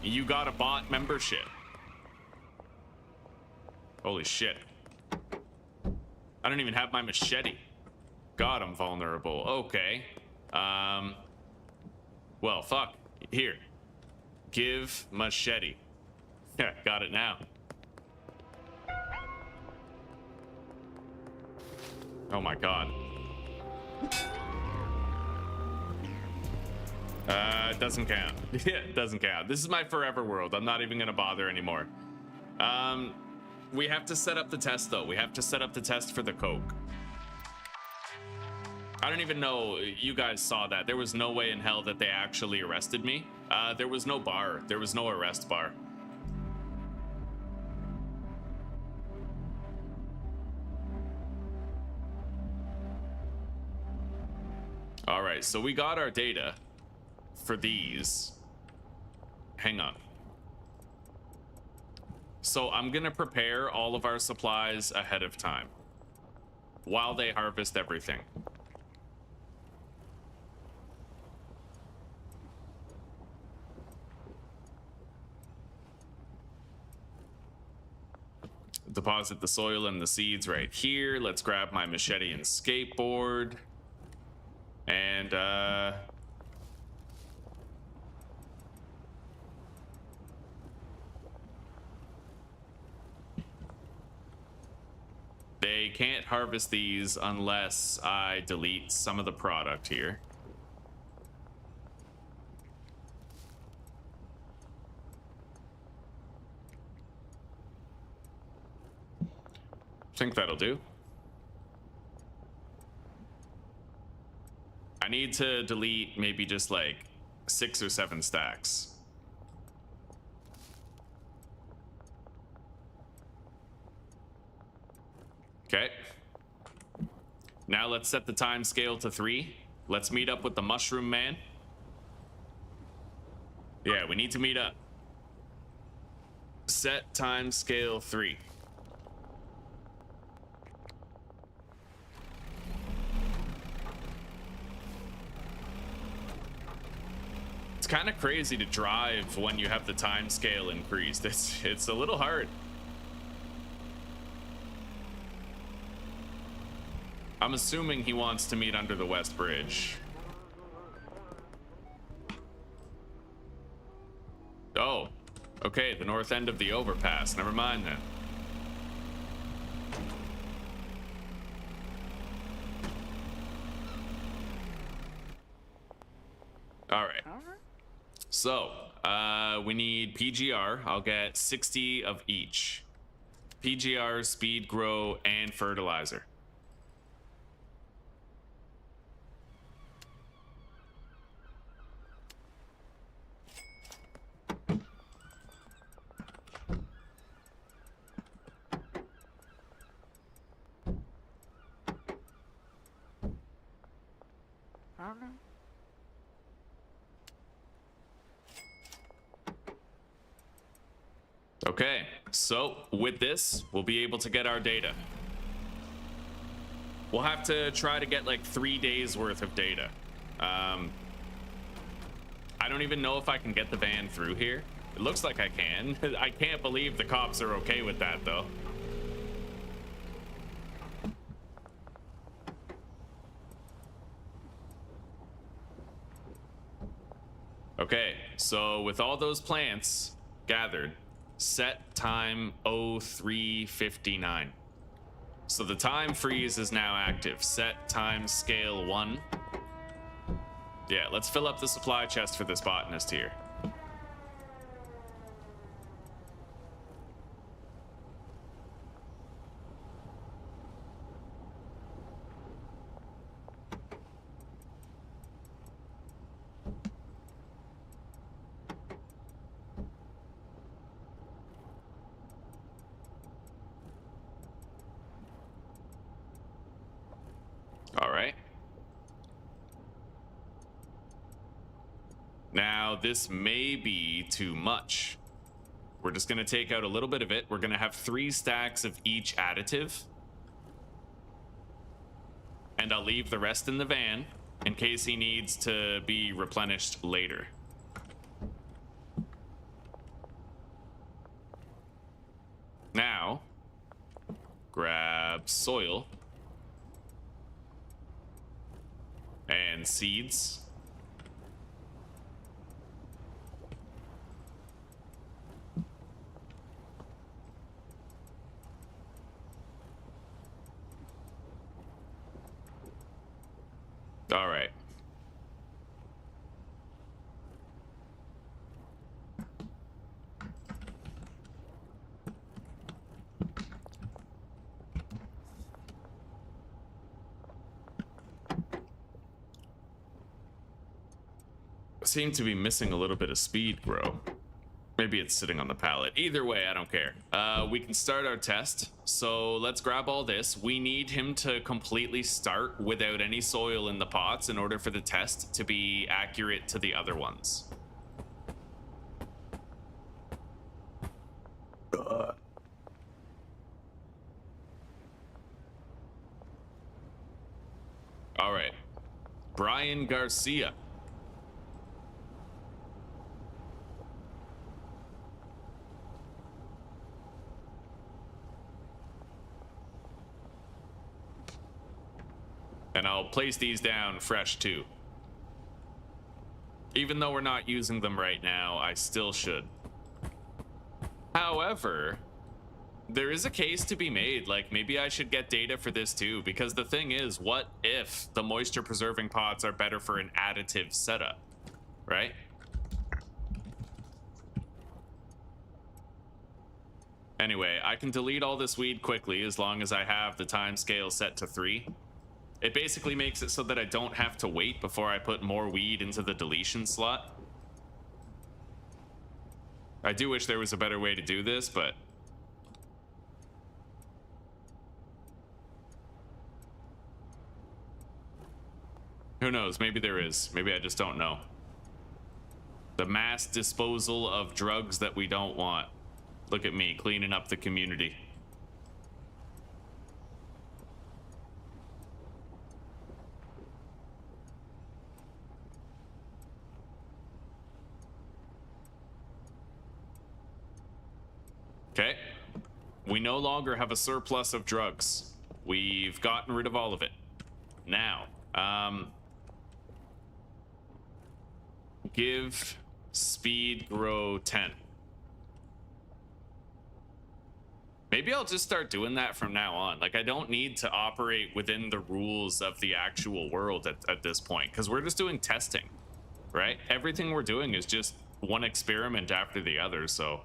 you got a bot membership. Holy shit. I don't even have my machete. God, I'm vulnerable. Okay. Well, fuck. Here. Give machete. Yeah, got it now. Oh my god. It doesn't count. Yeah, it doesn't count. This is my forever world. I'm not even gonna bother anymore. We have to set up the test though. We have to set up the test for the Coke. I don't even know you guys saw that. There was no way in hell that they actually arrested me. There was no bar. There was no arrest bar. All right, so we got our data for these. Hang on. So I'm gonna prepare all of our supplies ahead of time while they harvest everything. Deposit the soil and the seeds right here. Let's grab my machete and skateboard. And they can't harvest these unless I delete some of the product here. I think that'll do. I need to delete maybe just like 6 or 7 stacks. Okay. Now let's set the time scale to 3. Let's meet up with the mushroom man. Yeah, we need to meet up. Set time scale 3. It's kind of crazy to drive when you have the time scale increased. It's a little hard. I'm assuming he wants to meet under the West Bridge. Oh, okay, the north end of the overpass. Never mind then. All right. So, we need PGR. I'll get 60 of each. PGR, speed, grow, and fertilizer. Okay, so with this, we'll be able to get our data. We'll have to try to get like 3 days worth of data. I don't even know if I can get the van through here. It looks like I can. I can't believe the cops are okay with that though. Okay, so with all those plants gathered, set time 03:59. So the time freeze is now active. Set time scale 1. Yeah, let's fill up the supply chest for this botanist here. All right. Now, this may be too much. We're just going to take out a little bit of it. We're going to have 3 stacks of each additive. And I'll leave the rest in the van in case he needs to be replenished later. Now, grab soil and seeds. All right. Seem to be missing a little bit of speed grow. Maybe it's sitting on the pallet. Either way, I don't care. We can start our test. So let's grab all this. We need him to completely start without any soil in the pots in order for the test to be accurate to the other ones. All right. Brian Garcia. And I'll place these down fresh too. Even though we're not using them right now, I still should. However, there is a case to be made, like maybe I should get data for this too, because the thing is, what if the moisture preserving pots are better for an additive setup, right? Anyway, I can delete all this weed quickly as long as I have the time scale set to 3. It basically makes it so that I don't have to wait before I put more weed into the deletion slot. I do wish there was a better way to do this, but who knows? Maybe there is. Maybe I just don't know. The mass disposal of drugs that we don't want. Look at me cleaning up the community. Okay. We no longer have a surplus of drugs. We've gotten rid of all of it. Now, give speed grow 10. Maybe I'll just start doing that from now on. Like, I don't need to operate within the rules of the actual world at this point, because we're just doing testing, right? Everything we're doing is just one experiment after the other, so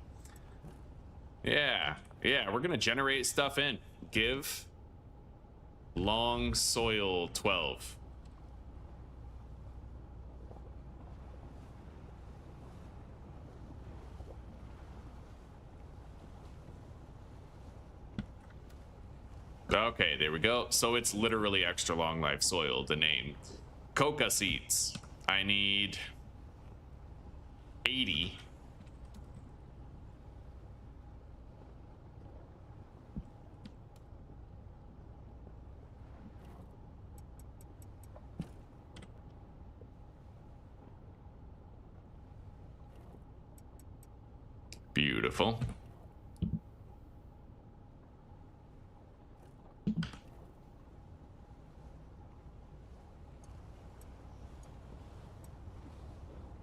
yeah, we're gonna generate stuff in. Give long soil 12. Okay, there we go. So it's literally extra long life soil, the name. Coca seeds. I need 80. Beautiful.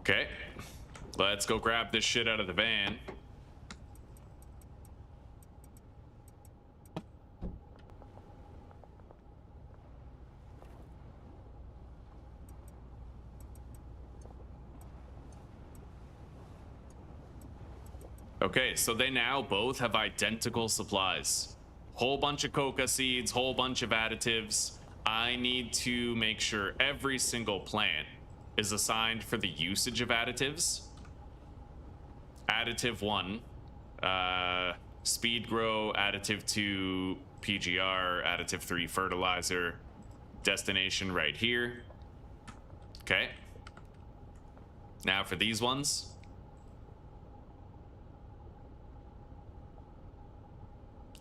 Okay, let's go grab this shit out of the van. Okay, so they now both have identical supplies. Whole bunch of coca seeds, whole bunch of additives. I need to make sure every single plant is assigned for the usage of additives. Additive 1, speed grow, additive 2, PGR, additive 3, fertilizer, destination right here. Okay. Now for these ones.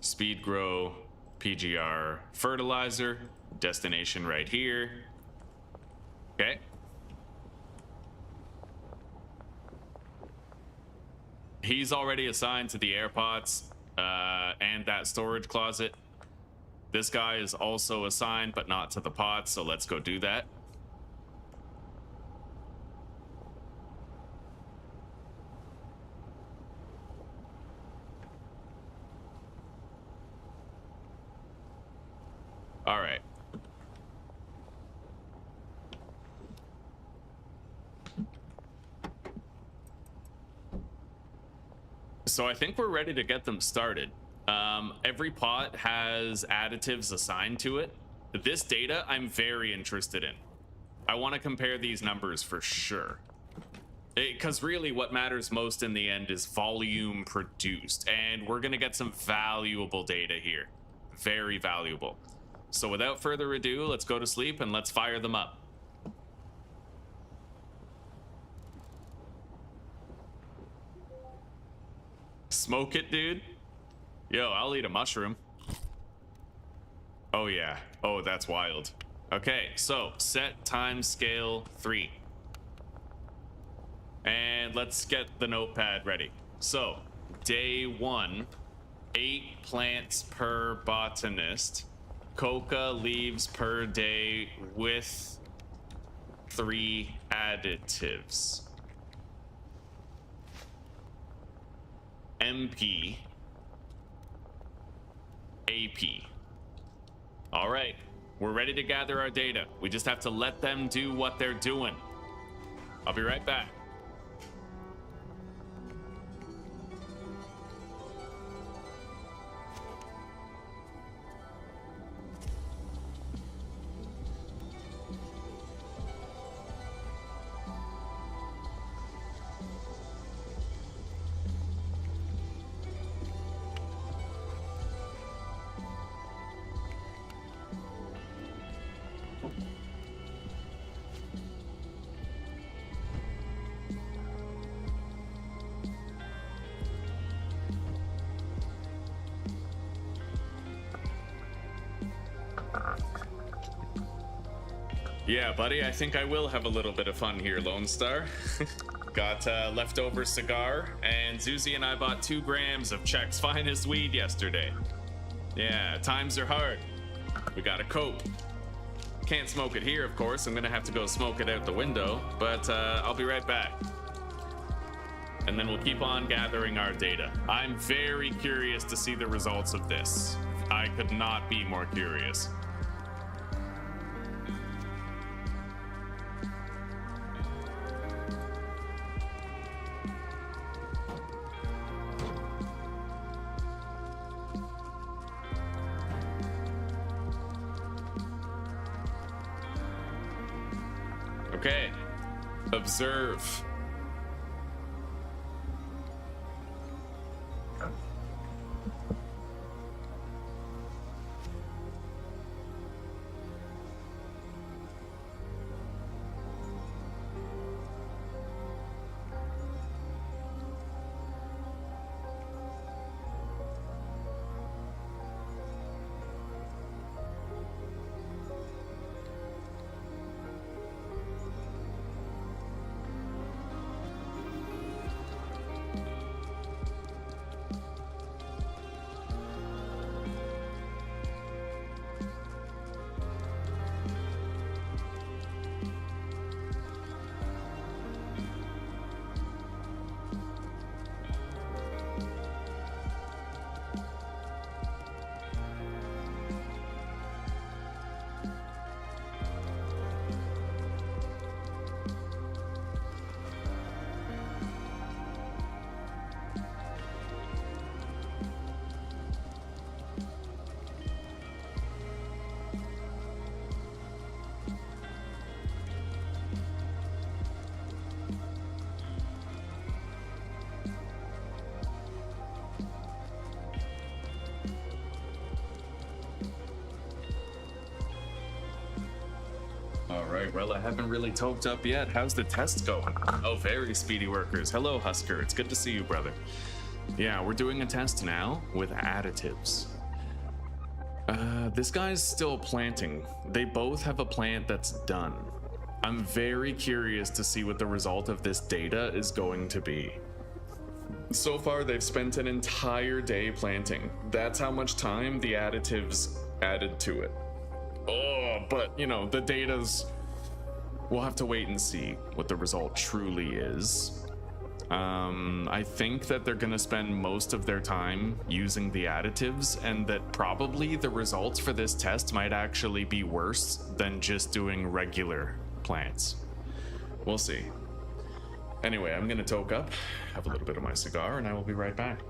Speed grow, PGR, fertilizer, destination right here. Okay. He's already assigned to the air pots and that storage closet. This guy is also assigned, but not to the pots, so let's go do that. All right. So I think we're ready to get them started. Every pot has additives assigned to it. This data I'm very interested in. I want to compare these numbers for sure. Because really what matters most in the end is volume produced, and we're going to get some valuable data here. Very valuable. So without further ado, let's go to sleep and let's fire them up. Smoke it, dude? Yo, I'll eat a mushroom. Oh yeah. Oh, that's wild. Okay, so set time scale 3. And let's get the notepad ready. So, day 1, 8 plants per botanist. Coca leaves per day with 3 additives. MP. AP. All right, we're ready to gather our data. We just have to let them do what they're doing. I'll be right back. Yeah, buddy, I think I will have a little bit of fun here, Lone Star. Got leftover cigar, and Zuzi and I bought 2 grams of Czech's finest weed yesterday. Yeah, times are hard. We gotta cope. Can't smoke it here, of course. I'm gonna have to go smoke it out the window, but I'll be right back. And then we'll keep on gathering our data. I'm very curious to see the results of this. I could not be more curious. Okay, observe. Alright, well, I haven't really toked up yet. How's the test going? Oh, very speedy workers. Hello, Husker. It's good to see you, brother. Yeah, we're doing a test now with additives. This guy's still planting. They both have a plant that's done. I'm very curious to see what the result of this data is going to be. So far, they've spent an entire day planting. That's how much time the additives added to it. Oh, but, you know, the data's... We'll have to wait and see what the result truly is. I think that they're gonna spend most of their time using the additives, and that probably the results for this test might actually be worse than just doing regular plants. We'll see. Anyway, I'm gonna toke up, have a little bit of my cigar, and I will be right back.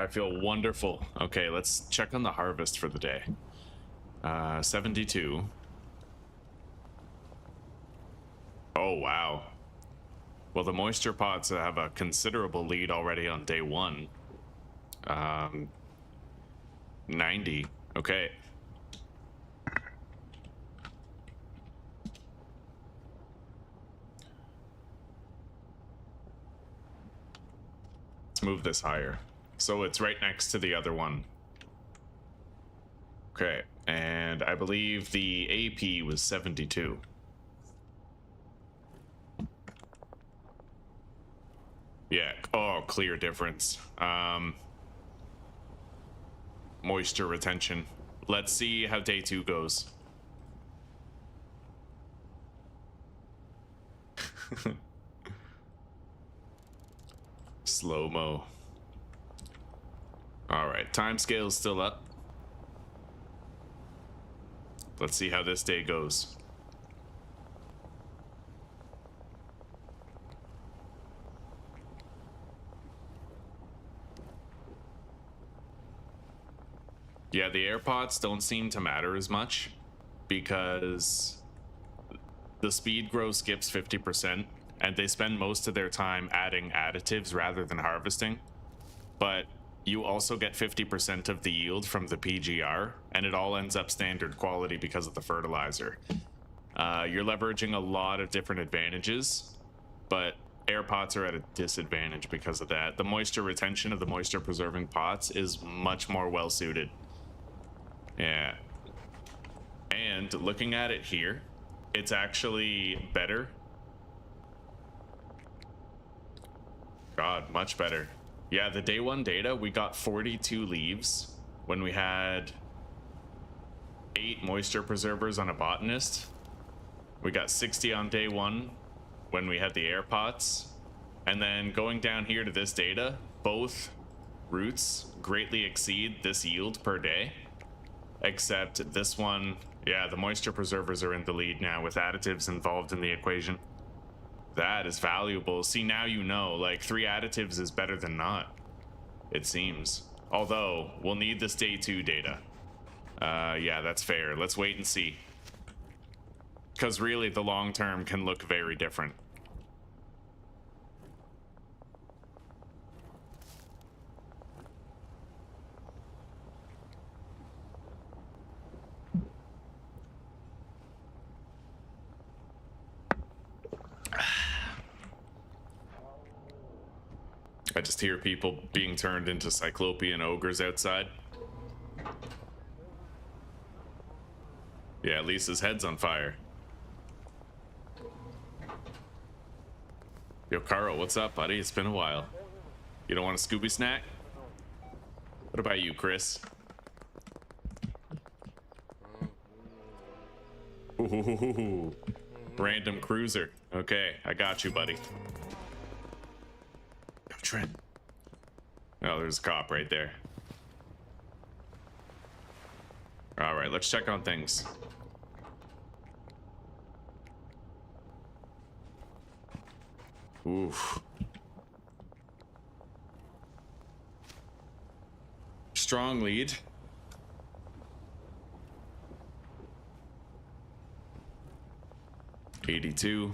I feel wonderful. Okay, let's check on the harvest for the day. 72. Oh, wow. Well, the moisture pots have a considerable lead already on day 1. 90. Okay. Let's move this higher. So it's right next to the other one. Okay, and I believe the AP was 72. Yeah, oh, clear difference. Moisture retention. Let's see how day 2 goes. Slow-mo. All right, time scale's still up. Let's see how this day goes. Yeah, the air pots don't seem to matter as much because the speed grow skips 50% and they spend most of their time adding additives rather than harvesting. But you also get 50% of the yield from the PGR, and it all ends up standard quality because of the fertilizer. You're leveraging a lot of different advantages, but air pots are at a disadvantage because of that. The moisture retention of the moisture preserving pots is much more well suited. Yeah. And looking at it here, it's actually better. God, much better. Yeah, the day 1 data, we got 42 leaves when we had 8 moisture preservers on a botanist. We got 60 on day 1 when we had the air pots. And then going down here to this data, both routes greatly exceed this yield per day. Except this one, yeah, the moisture preservers are in the lead now with additives involved in the equation. That is valuable. See, now you know, like 3 additives is better than not, it seems. Although, we'll need this day 2 data. Yeah, that's fair. Let's wait and see. Because really, the long term can look very different. I just hear people being turned into cyclopean ogres outside. Yeah, Lisa's head's on fire. Yo, Carl, what's up, buddy? It's been a while. You don't want a Scooby snack? What about you, Chris? Ooh, random cruiser. Okay, I got you, buddy. Yo, Trent. Oh, there's a cop right there. All right, let's check on things. Oof. Strong lead. $82.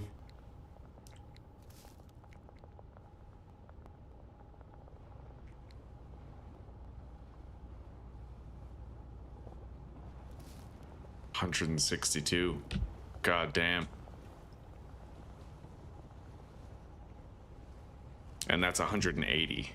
$162. God damn. And that's 180.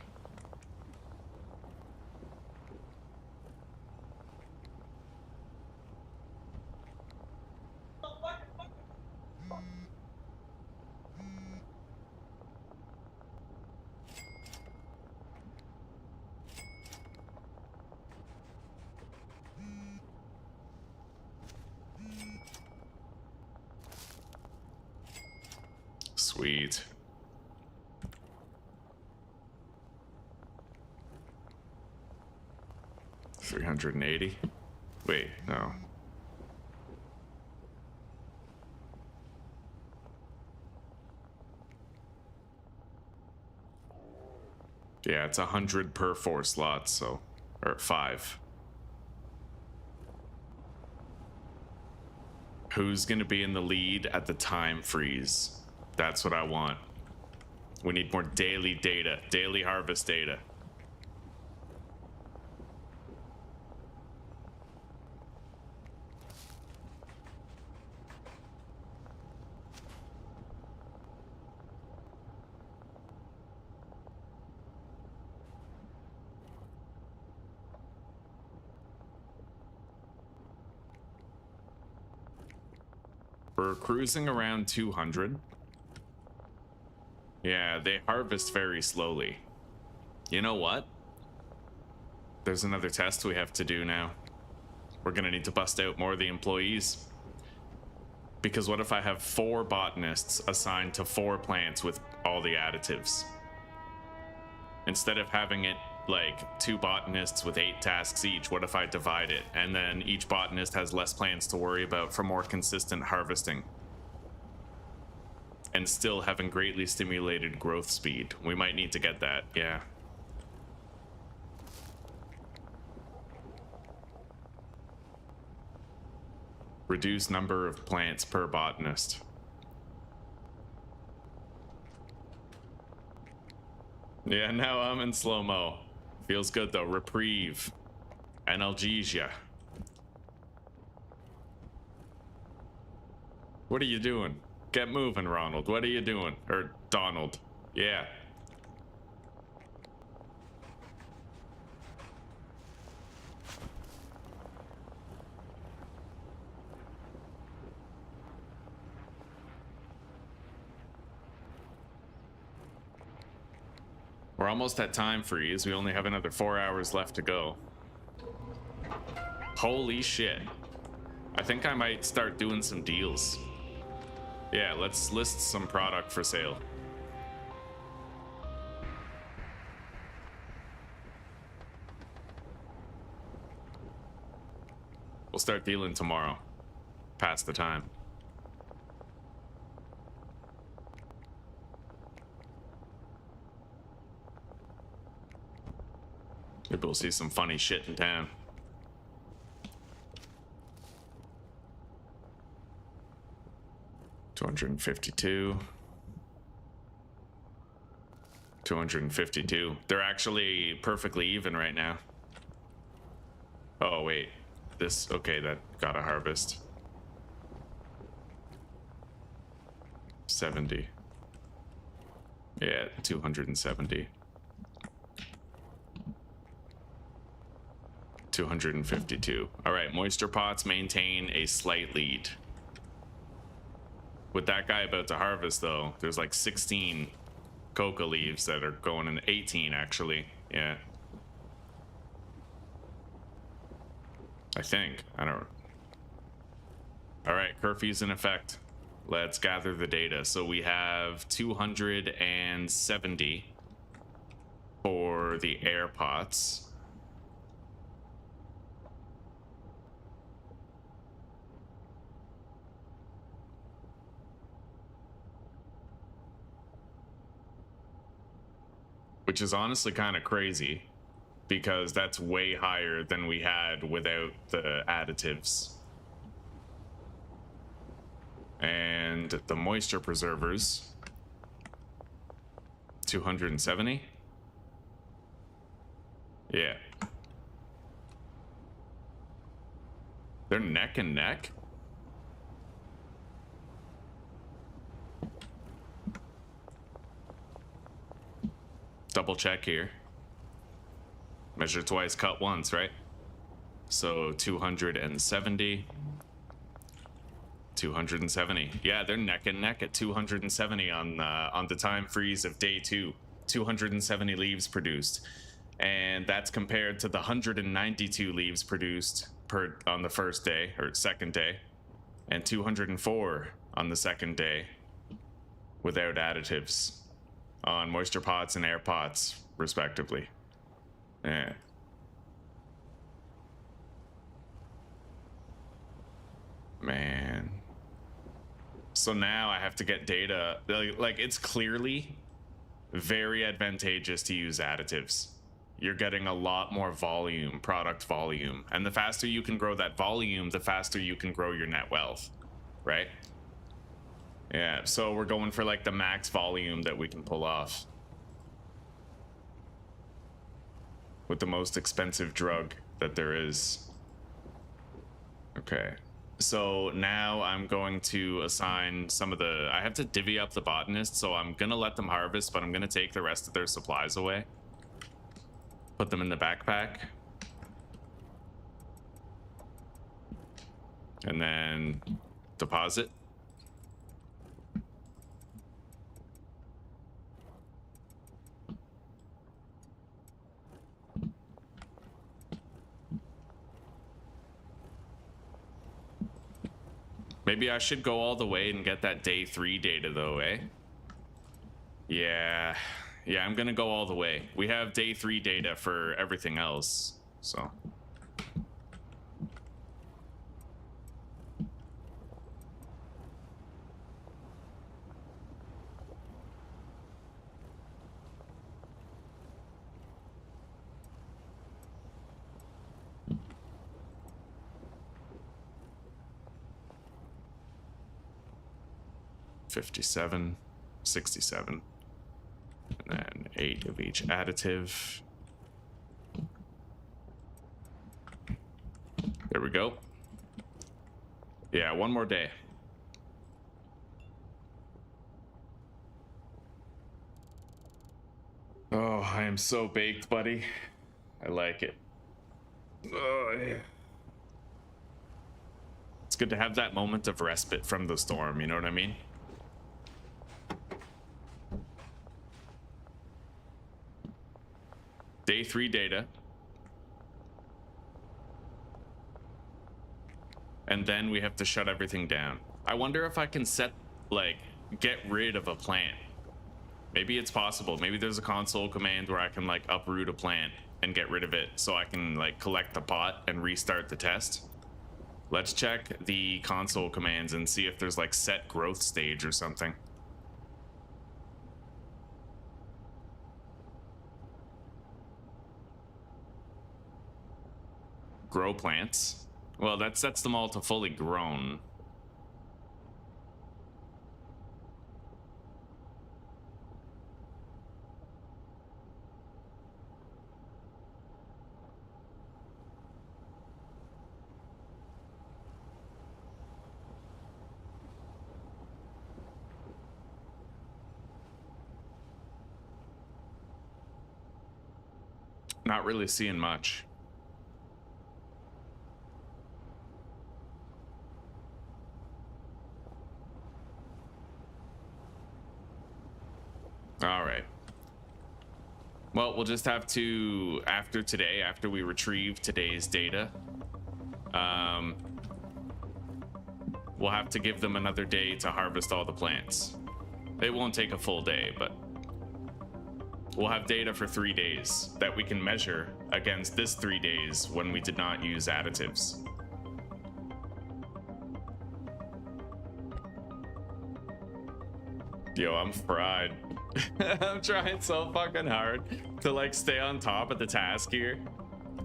Sweet. $380. Wait, no. Yeah, it's 100 per 4 slots, so, or 5. Who's gonna be in the lead at the time freeze? That's what I want. We need more daily data, daily harvest data. We're cruising around 200. Yeah, they harvest very slowly. You know what? There's another test we have to do now. We're gonna need to bust out more of the employees. Because what if I have 4 botanists assigned to 4 plants with all the additives? Instead of having it like 2 botanists with 8 tasks each, what if I divide it and then each botanist has less plants to worry about for more consistent harvesting? And still having greatly stimulated growth speed. We might need to get that, yeah. Reduce number of plants per botanist. Yeah, now I'm in slow-mo. Feels good though. Reprieve. Analgesia. What are you doing? Get moving, Ronald. What are you doing? Or Donald. Yeah. We're almost at time freeze. We only have another 4 hours left to go. Holy shit. I think I might start doing some deals. Yeah, let's list some product for sale. We'll start dealing tomorrow. Past the time. Maybe we'll see some funny shit in town. $252. $252. They're actually perfectly even right now. Oh, wait. This, okay, that got a harvest. 70. Yeah, 270. 252. All right, moisture pots maintain a slight lead. With that guy about to harvest, though, there's like 16 Coca leaves that are going in, 18 actually. Yeah. I think. I don't. All right, curfew's in effect. Let's gather the data. So we have 270 for the air pots. Which is honestly kind of crazy because that's way higher than we had without the additives. And the moisture preservers, 270. Yeah. They're neck and neck. Double check here. Measure twice, cut once, right? So 270. 270. Yeah, they're neck and neck at 270 on the time freeze of day 2. 270 leaves produced, and that's compared to the 192 leaves produced on the first day or second day, and 204 on the second day without additives on moisture pots and air pots, respectively. Yeah. Man. So now I have to get data. Like it's clearly very advantageous to use additives. You're getting a lot more volume, product volume, and the faster you can grow that volume, the faster you can grow your net wealth, right? Yeah, so we're going for like the max volume that we can pull off with the most expensive drug that there is. Okay, so now I'm going to assign some of the, I have to divvy up the botanists, so I'm gonna let them harvest, but I'm gonna take the rest of their supplies away. Put them in the backpack. And then deposit. Maybe I should go all the way and get that day 3 data though, eh? Yeah, I'm gonna go all the way. We have day 3 data for everything else, so. $57, $67, and then 8 of each additive. There we go. Yeah, one more day. Oh, I am so baked, buddy. I like it. Oh, yeah. It's good to have that moment of respite from the storm, you know what I mean? Day 3 data. And then we have to shut everything down. I wonder if I can set, like, get rid of a plant. Maybe it's possible. Maybe there's a console command where I can, like, uproot a plant and get rid of it so I can, like, collect the pot and restart the test. Let's check the console commands and see if there's, like, set growth stage or something. Grow plants. Well, that sets them all to fully grown. Not really seeing much. All right. Well, we'll just have to, after today, after we retrieve today's data, we'll have to give them another day to harvest all the plants. It won't take a full day, but we'll have data for 3 days that we can measure against this 3 days when we did not use additives. Yo, I'm fried. I'm trying so fucking hard to like stay on top of the task here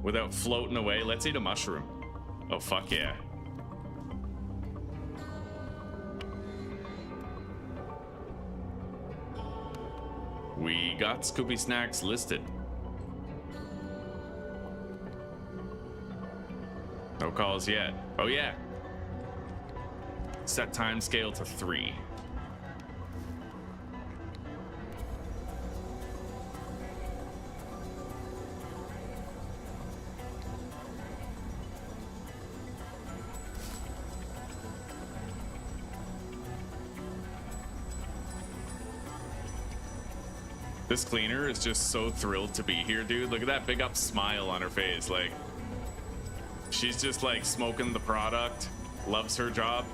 without floating away. Let's eat a mushroom. Oh, fuck yeah. We got Scooby Snacks listed. No calls yet. Oh yeah. Set time scale to 3. This cleaner is just so thrilled to be here, dude. Look at that big up smile on her face. Like, she's just like smoking the product, loves her job.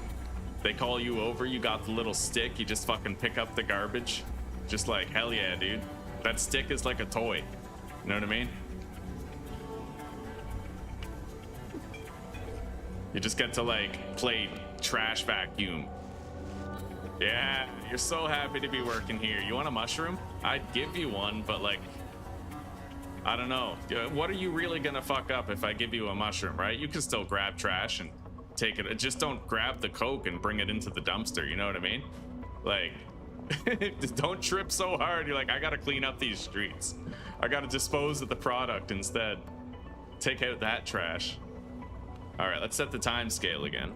They call you over, you got the little stick, you just fucking pick up the garbage. Just like, hell yeah, dude. That stick is like a toy. You know what I mean? You just get to like play trash vacuum. Yeah, you're so happy to be working here. You want a mushroom? I'd give you one, but like, I don't know. What are you really gonna fuck up if I give you a mushroom, right? You can still grab trash and take it. Just don't grab the Coke and bring it into the dumpster, you know what I mean? Like, don't trip so hard. You're like, I gotta clean up these streets. I gotta dispose of the product instead. Take out that trash. All right, let's set the time scale again.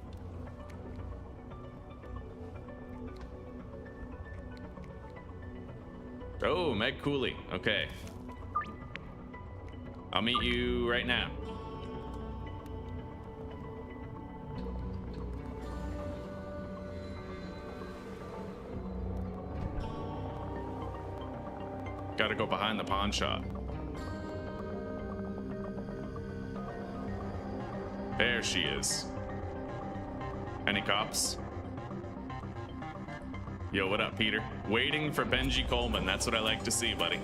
Oh, Meg Cooley. Okay. I'll meet you right now. Gotta go behind the pawn shop. There she is. Any cops? Yo, what up, Peter? Waiting for Benji Coleman. That's what I like to see, buddy.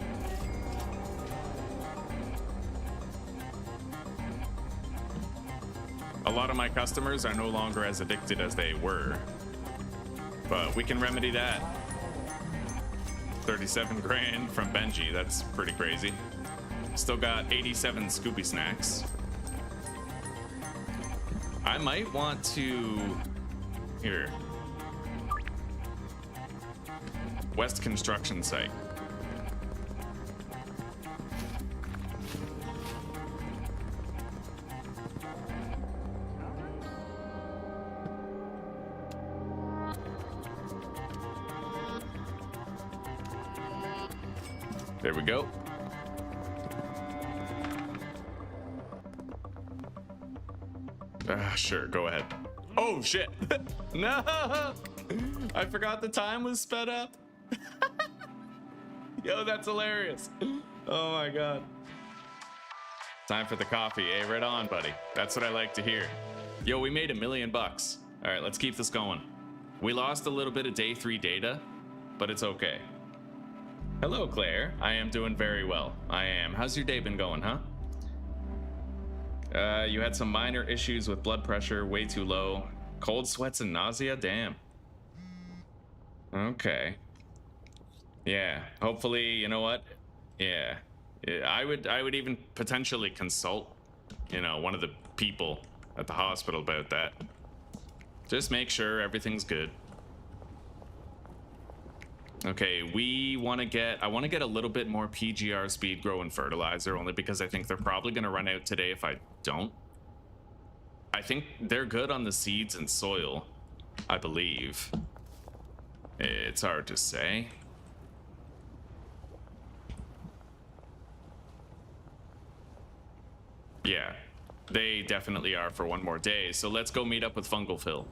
A lot of my customers are no longer as addicted as they were, but we can remedy that. 37 grand from Benji. That's pretty crazy. Still got 87 Scooby snacks. I might want to... Here. West construction site. There we go. Sure, go ahead. Oh shit. No, I forgot the time was sped up. Yo, that's hilarious. Oh my god. Time for the coffee. Hey, right on, buddy. That's what I like to hear. Yo, we made $1 million. All right, let's keep this going. We lost a little bit of day 3 data, but it's okay. Hello, Claire. I am doing very well. I am. How's your day been going, huh? You had some minor issues with blood pressure, way too low. Cold sweats and nausea? Damn. Okay. Yeah, hopefully, you know what? Yeah. I would even potentially consult, you know, one of the people at the hospital about that. Just make sure everything's good. Okay, I want to get a little bit more PGR speed grow and fertilizer, only because I think they're probably going to run out today if I don't. I think they're good on the seeds and soil, I believe. It's hard to say. Yeah, they definitely are for one more day, so let's go meet up with Fungal Phil.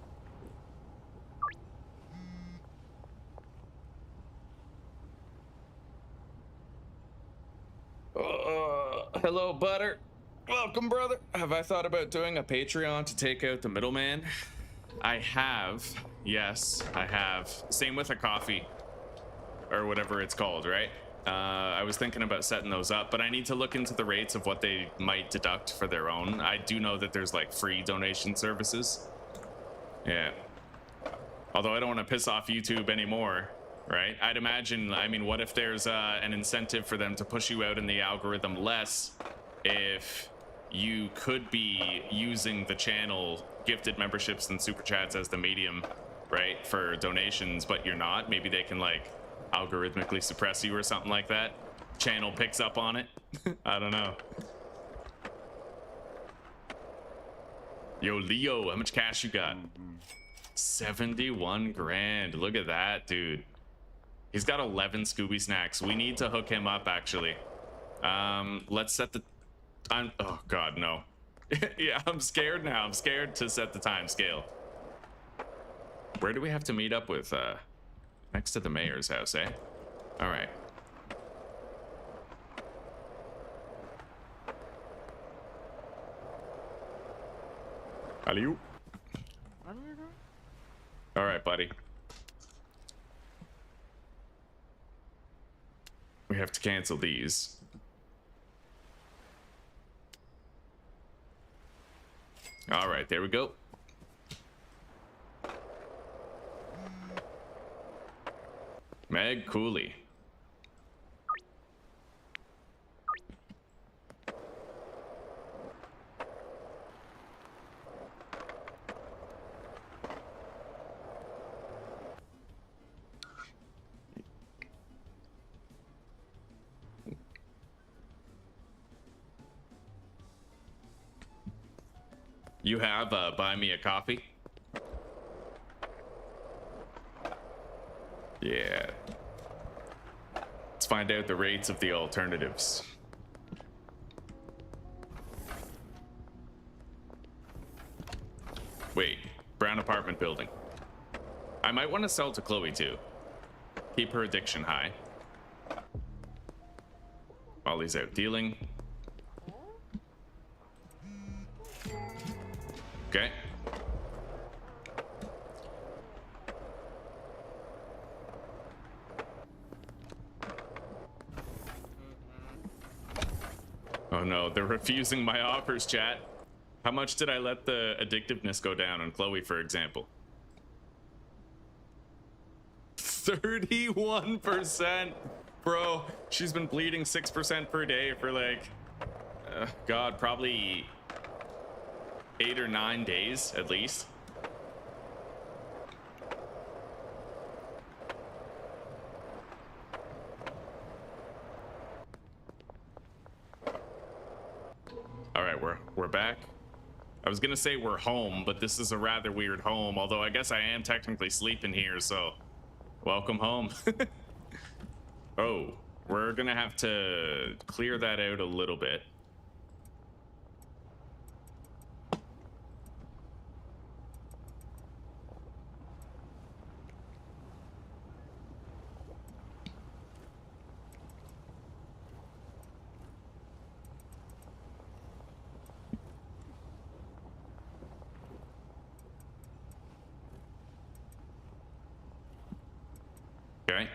Hello, Butter. Welcome, brother. Have I thought about doing a Patreon to take out the middleman? I have. Yes, I have. Same with a coffee, or whatever it's called, right? I was thinking about setting those up, but I need to look into the rates of what they might deduct for their own. I do know that there's like free donation services. Yeah. Although I don't want to piss off YouTube anymore, right? I'd imagine, I mean, what if there's an incentive for them to push you out in the algorithm less if you could be using the channel gifted memberships and super chats as the medium, right, for donations, but you're not? Maybe they can like algorithmically suppress you or something like that. Channel picks up on it. I don't know. Yo, Leo, how much cash you got? 71 grand. Look at that, dude. He's got 11 Scooby snacks. We need to hook him up, actually. Let's set the... oh, God, no. Yeah, I'm scared now. I'm scared to set the time scale. Where do we have to meet up with? Next to the mayor's house, eh? All right. Alley-oop. All right, buddy. We have to cancel these. All right, there we go. Meg Cooley. You have buy me a coffee? Yeah. Let's find out the rates of the alternatives. Wait, brown apartment building. I might want to sell to Chloe too. Keep her addiction high. While he's out dealing. Okay. Oh no, they're refusing my offers, chat. How much did I let the addictiveness go down on Chloe, for example? 31%. Bro, she's been bleeding 6% per day for like, God, probably 8 or 9 days at least. All right, we're back. I was gonna say we're home, but this is a rather weird home, although I guess I am technically sleeping here, so welcome home. Oh, we're gonna have to clear that out a little bit. Okay.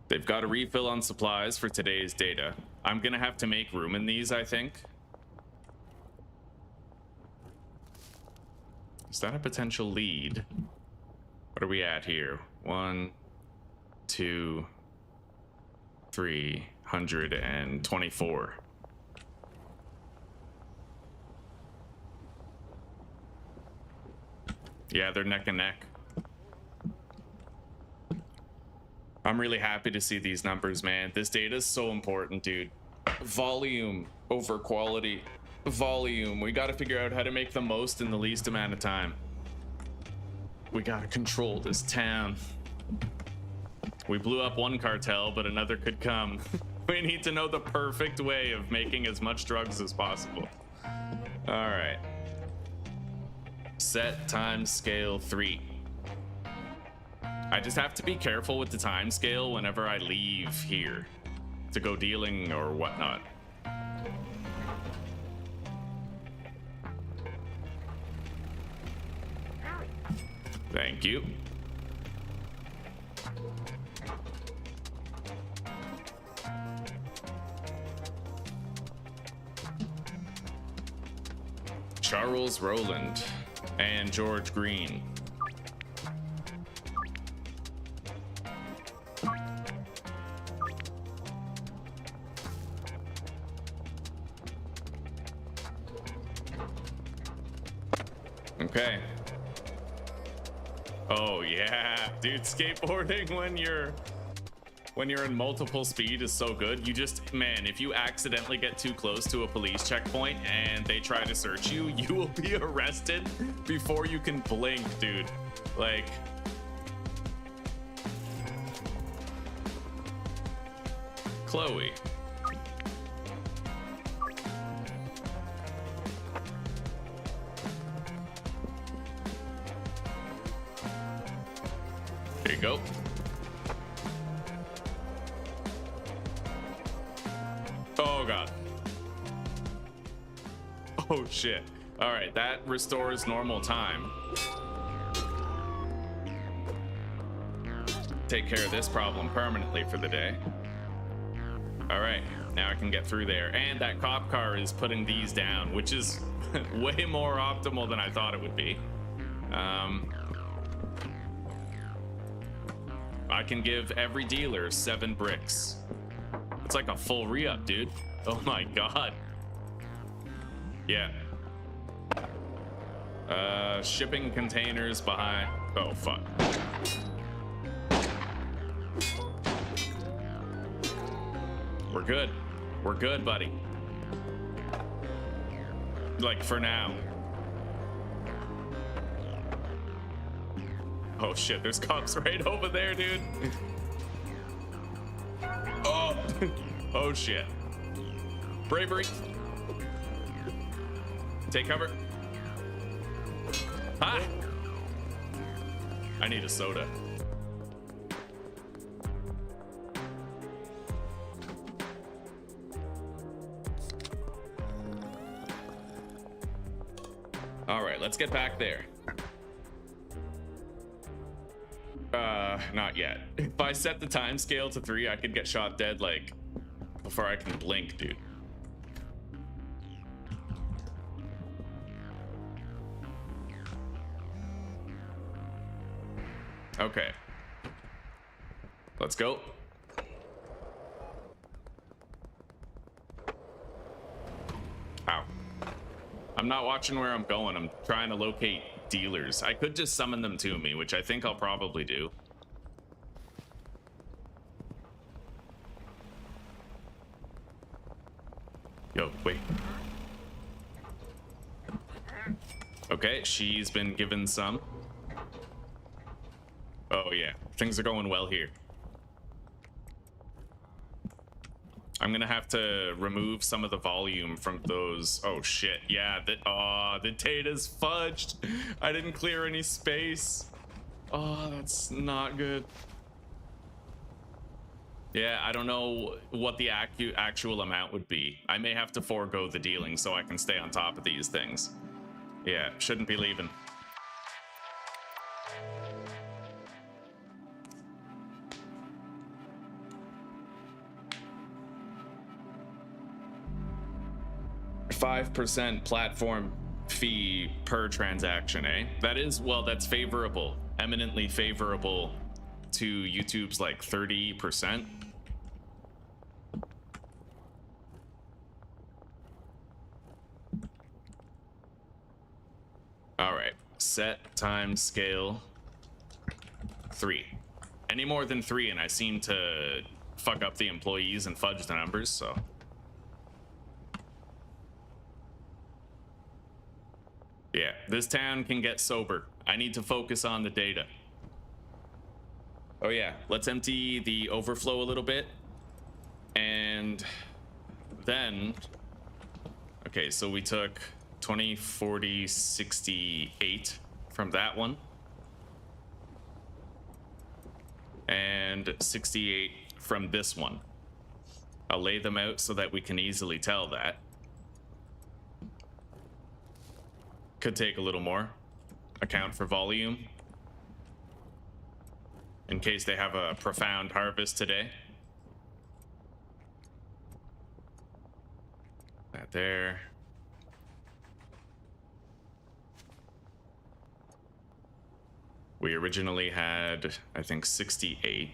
They've got a refill on supplies for today's data. I'm gonna have to make room in these, I think. Is that a potential lead? What are we at here? 1, 2, 324. Yeah, they're neck and neck. I'm really happy to see these numbers, man. This data is so important, dude. Volume over quality. Volume. We got to figure out how to make the most in the least amount of time. We got to control this town. We blew up one cartel, but another could come. We need to know the perfect way of making as much drugs as possible. All right. Set time scale 3. I just have to be careful with the time scale whenever I leave here to go dealing or whatnot. Thank you. Charles Rowland and George Green. Okay. Oh yeah, dude, skateboarding when you're in multiple speed is so good. You just, man, if you accidentally get too close to a police checkpoint and they try to search you, you will be arrested before you can blink, dude. Like, Chloe. There you go. Oh god. Oh shit. All right, that restores normal time. Take care of this problem permanently for the day. All right, now I can get through there. And that cop car is putting these down, which is way more optimal than I thought it would be. I can give every dealer 7 bricks. It's like a full re-up, dude. Oh my god. Yeah. Shipping containers behind. Oh, fuck. We're good. We're good, buddy. Like, for now. Oh, shit. There's cops right over there, dude. Oh. Oh, shit. Bravery. Take cover. Ah! I need a soda. All right, let's get back there. Not yet. If I set the time scale to 3, I could get shot dead, like, before I can blink, dude. Okay. Let's go. Ow. I'm not watching where I'm going. I'm trying to locate dealers. I could just summon them to me, which I think I'll probably do. Yo, wait. Okay, she's been given some. Oh yeah, things are going well here. I'm gonna have to remove some of the volume from those. Oh shit, yeah, the data's fudged. I didn't clear any space. Oh, that's not good. Yeah, I don't know what the actual amount would be. I may have to forego the dealing so I can stay on top of these things. Yeah, shouldn't be leaving. $5% platform fee per transaction, eh? That is, well, that's favorable, eminently favorable to YouTube's like 30%. All right, set time scale 3. Any more than 3 and I seem to fuck up the employees and fudge the numbers, so. Yeah, this town can get sober. I need to focus on the data. Oh yeah, let's empty the overflow a little bit. And then, okay, so we took 20, 40, 68 from that one. And 68 from this one. I'll lay them out so that we can easily tell that. Could take a little more. Account for volume. In case they have a profound harvest today. That there. We originally had, I think, 68.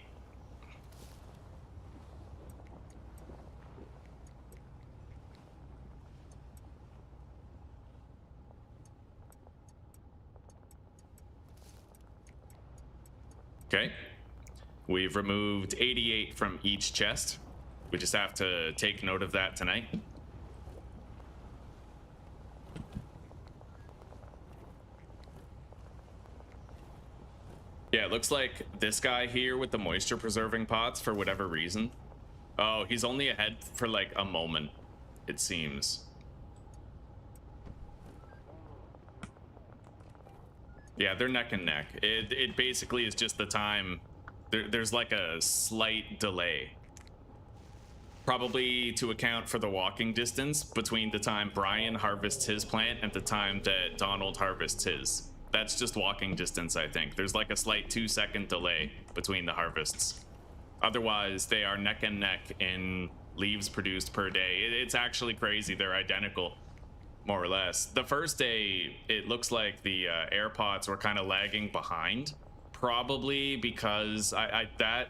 Okay. We've removed 88 from each chest. We just have to take note of that tonight. Yeah, it looks like this guy here with the moisture preserving pots, for whatever reason. Oh, he's only ahead for like a moment, it seems. Yeah, they're neck and neck. It basically is just the time. There's like a slight delay. Probably to account for the walking distance between the time Brian harvests his plant and the time that Donald harvests his. That's just walking distance, I think. There's like a slight 2-second delay between the harvests. Otherwise, they are neck and neck in leaves produced per day. It's actually crazy. They're identical, more or less. The first day, it looks like the air pots were kind of lagging behind probably because that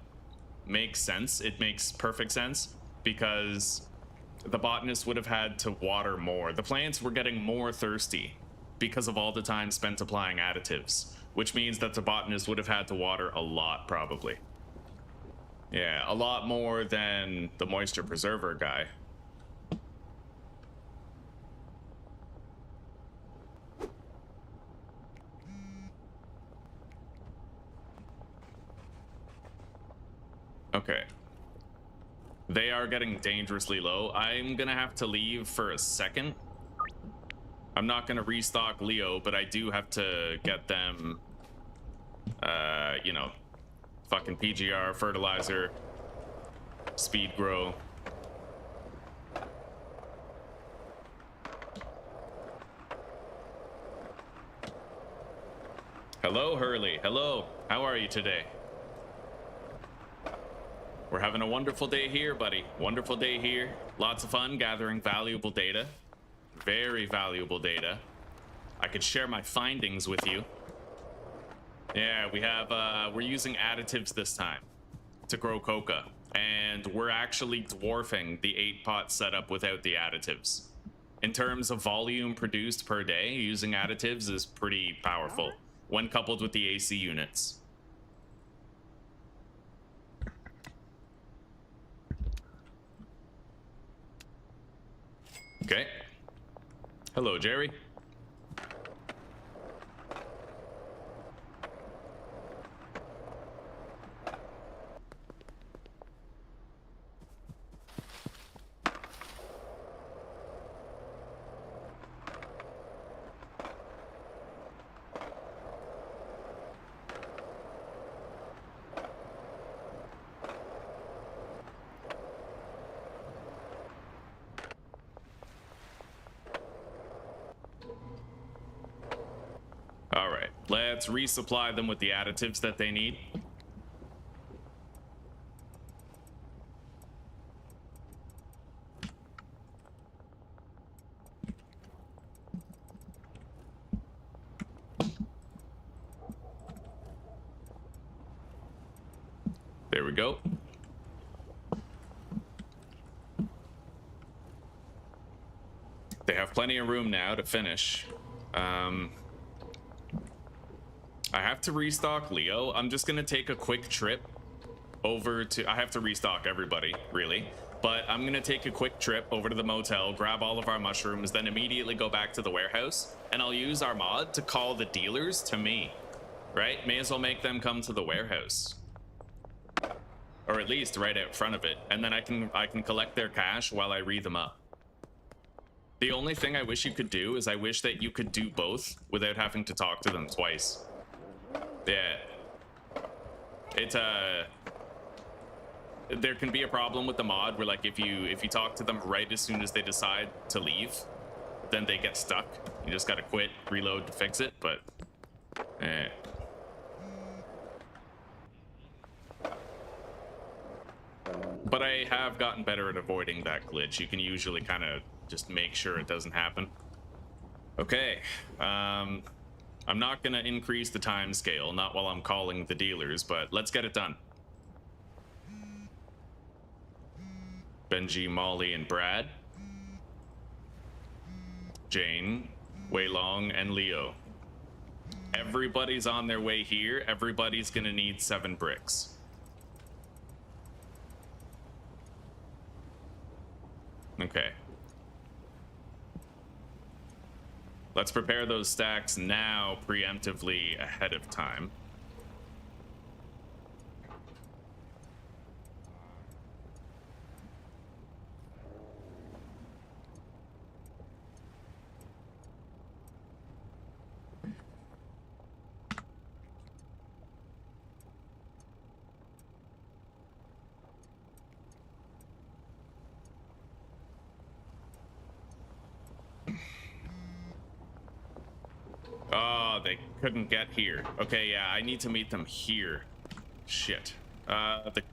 makes sense. It makes perfect sense because the botanists would have had to water more. The plants were getting more thirsty because of all the time spent applying additives, which means that the botanist would have had to water a lot, probably. Yeah, a lot more than the moisture preserver guy. Okay. They are getting dangerously low. I'm gonna have to leave for a second. I'm not gonna restock Leo, but I do have to get them, you know, fucking PGR, fertilizer, speed grow. Hello, Hurley. Hello. How are you today? We're having a wonderful day here, buddy. Wonderful day here. Lots of fun gathering valuable data. Very valuable data. I could share my findings with you. Yeah, we're using additives this time to grow Coca. And we're actually dwarfing the 8-pot setup without the additives. In terms of volume produced per day, using additives is pretty powerful when coupled with the AC units. Okay. Hello, Jerry. All right, let's resupply them with the additives that they need. There we go. They have plenty of room now to finish. I have to restock Leo. I'm just gonna take a quick trip over to... I have to restock everybody, really. But I'm gonna take a quick trip over to the motel, grab all of our mushrooms, then immediately go back to the warehouse. And I'll use our mod to call the dealers to me. Right? May as well make them come to the warehouse. Or at least right out front of it. And then I can collect their cash while I read them up. The only thing I wish you could do is I wish that you could do both without having to talk to them twice. Yeah. It's there can be a problem with the mod where, like, if you talk to them right as soon as they decide to leave, then they get stuck. You just gotta quit, reload to fix it, but But I have gotten better at avoiding that glitch. You can usually kind of just make sure it doesn't happen. Okay. I'm not gonna increase the time scale, not while I'm calling the dealers, but let's get it done. Benji, Molly, and Brad. Jane, Weilong, and Leo. Everybody's on their way here. Everybody's gonna need 7 bricks. Okay. Let's prepare those stacks now, preemptively, ahead of time. Oh, they couldn't get here. Okay, yeah, I need to meet them here. Shit. The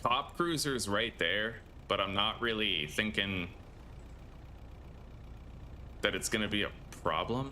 cop cruiser's right there, but I'm not really thinking that it's gonna be a problem.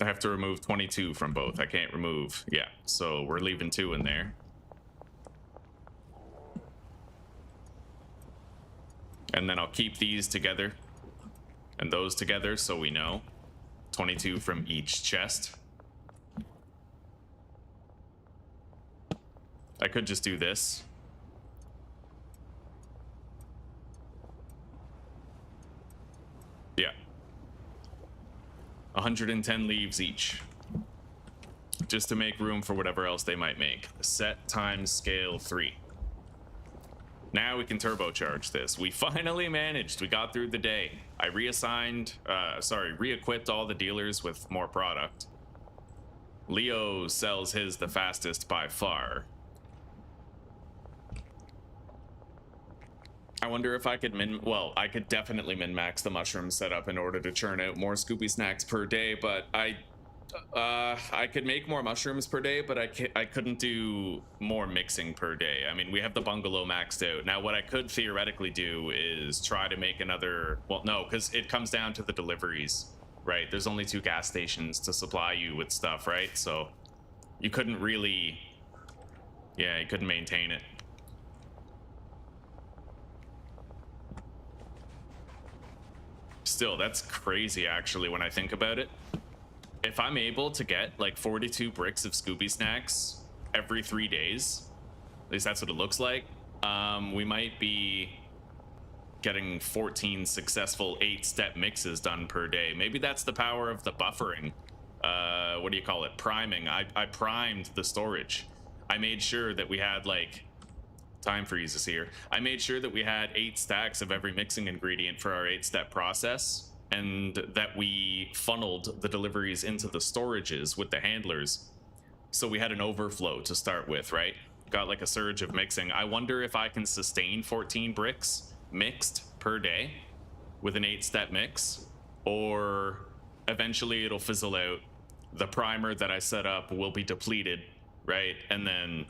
I have to remove 22 from both. I can't remove. Yeah, so we're leaving 2 in there. And then I'll keep these together and those together so we know. 22 from each chest. I could just do this. Yeah. 110 leaves each. Just to make room for whatever else they might make. Set times scale 3. Now we can turbocharge this. We finally managed. We got through the day. I re-equipped all the dealers with more product. Leo sells his the fastest by far. I wonder if I could I could definitely min-max the mushroom setup in order to churn out more Scooby snacks per day, but I could make more mushrooms per day, but I couldn't do more mixing per day. I mean, we have the bungalow maxed out. Now, what I could theoretically do is try to make another, well, no, because it comes down to the deliveries, right? There's only 2 gas stations to supply you with stuff, right? So you couldn't really, yeah, you couldn't maintain it. Still, that's crazy, actually, when I think about it. If I'm able to get like 42 bricks of Scooby snacks every 3 days, at least that's what it looks like, we might be getting 14 successful 8-step mixes done per day. Maybe that's the power of the buffering. What do you call it? Priming. I primed the storage. I made sure that we had like, time freezes here. I made sure that we had 8 stacks of every mixing ingredient for our 8-step process, and that we funneled the deliveries into the storages with the handlers. So we had an overflow to start with, right? Got like a surge of mixing. I wonder if I can sustain 14 bricks mixed per day with an 8-step mix, or eventually it'll fizzle out. The primer that I set up will be depleted, right? And then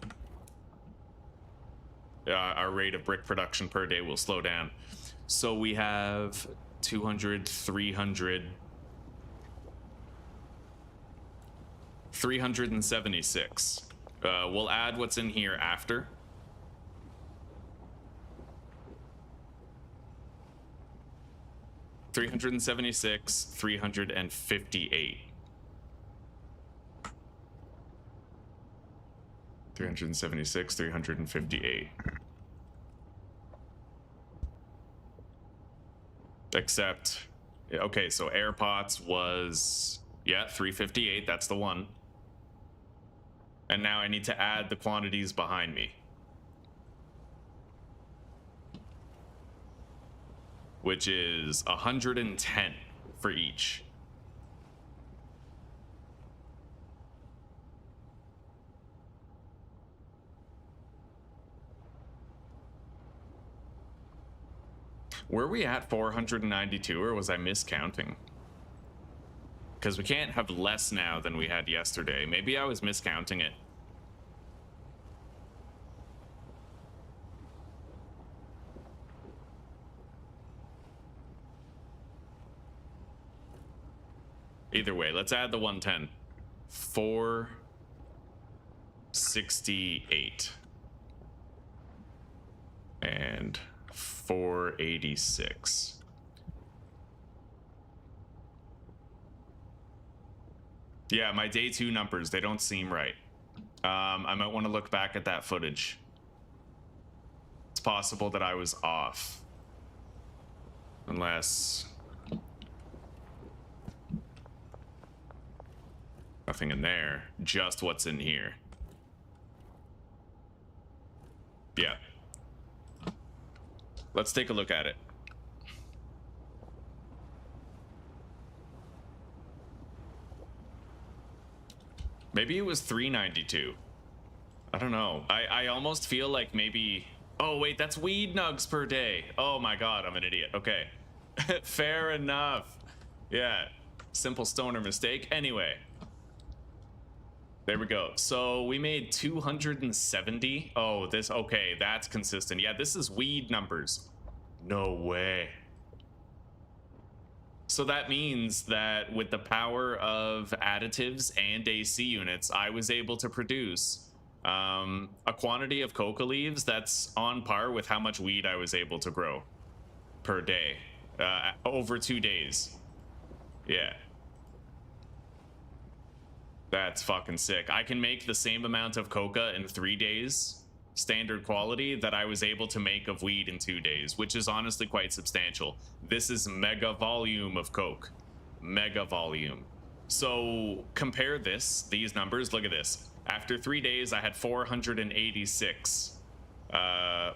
our rate of brick production per day will slow down. So we have 200, 300, 376. We'll add what's in here after. $376, 358. 376, 358. Except, okay, so air pots was, yeah, 358, that's the one. And now I need to add the quantities behind me, which is 110 for each. Were we at 492, or was I miscounting? Because we can't have less now than we had yesterday. Maybe I was miscounting it. Either way, let's add the 110. 468. And 486. Yeah, my day 2 numbers, they don't seem right. I might want to look back at that footage. It's possible that I was off. Unless... nothing in there, just what's in here. Yeah. Let's take a look at it. Maybe it was 392. I don't know. I almost feel like maybe... oh, wait, that's weed nugs per day. Oh my god, I'm an idiot. Okay. Fair enough. Yeah. Simple stoner mistake. Anyway. There we go. So we made 270. Oh, this, okay, that's consistent. Yeah, this is weed numbers. No way. So that means that with the power of additives and AC units, I was able to produce a quantity of coca leaves that's on par with how much weed I was able to grow per day over 2 days. Yeah. That's fucking sick. I can make the same amount of coca in 3 days, standard quality, that I was able to make of weed in 2 days, which is honestly quite substantial. This is mega volume of coke. Mega volume. So compare these numbers. Look at this. After 3 days, I had 486.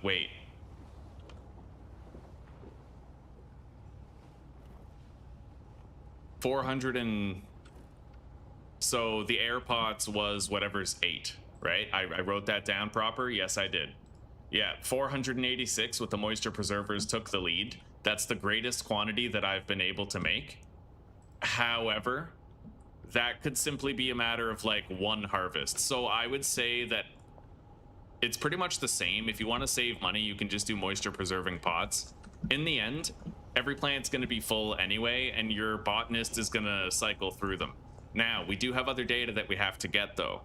Wait. So the air pots was whatever's 8, right? I wrote that down proper. Yes, I did. Yeah, 486 with the moisture preservers took the lead. That's the greatest quantity that I've been able to make. However, that could simply be a matter of like one harvest. So I would say that it's pretty much the same. If you want to save money, you can just do moisture preserving pots. In the end, every plant's going to be full anyway, and your botanist is going to cycle through them. Now, we do have other data that we have to get, though.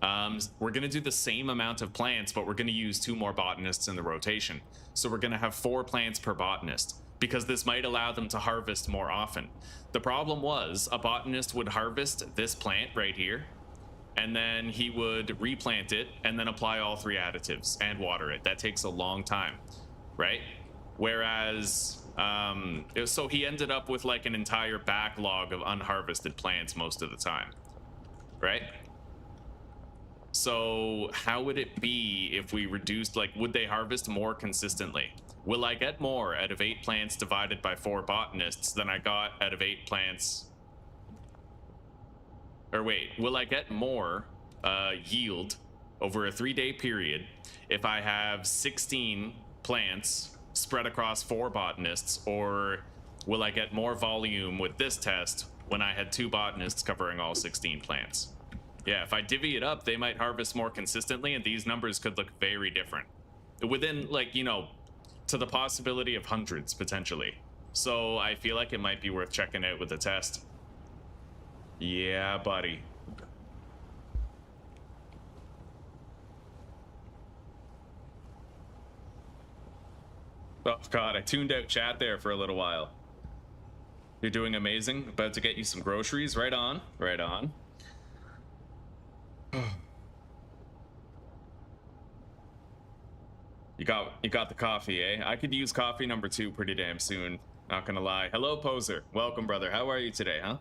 We're going to do the same amount of plants, but we're going to use 2 more botanists in the rotation. So we're going to have 4 plants per botanist, because this might allow them to harvest more often. The problem was, a botanist would harvest this plant right here, and then he would replant it, and then apply all 3 additives and water it. That takes a long time, right? Whereas... so he ended up with like an entire backlog of unharvested plants most of the time, right? So how would it be if we reduced, like, would they harvest more consistently? Will I get more out of 8 plants divided by 4 botanists than I got out of 8 plants? Or wait, will I get more yield over a 3-day period if I have 16 plants spread across 4 botanists, or will I get more volume with this test when I had 2 botanists covering all 16 plants? Yeah, if I divvy it up, they might harvest more consistently, and these numbers could look very different. Within, like, you know, to the possibility of hundreds, potentially. So I feel like it might be worth checking out with the test. Yeah, buddy. Oh god, I tuned out chat there for a little while. You're doing amazing. About to get you some groceries. Right on, right on. You got the coffee, eh? I could use coffee number 2 pretty damn soon. Not gonna lie. Hello, Poser. Welcome, brother. How are you today, huh?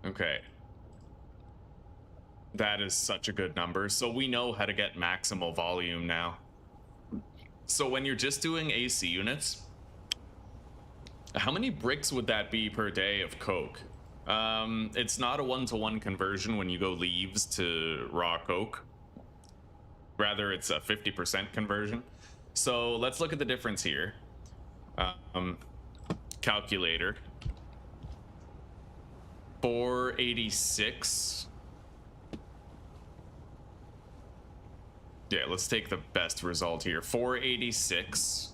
Okay. That is such a good number. So we know how to get maximal volume now. So when you're just doing AC units, how many bricks would that be per day of coke? It's not a 1-to-1 conversion when you go leaves to raw coke. Rather, it's a 50% conversion. So let's look at the difference here. Calculator. 486. Yeah, let's take the best result here. 486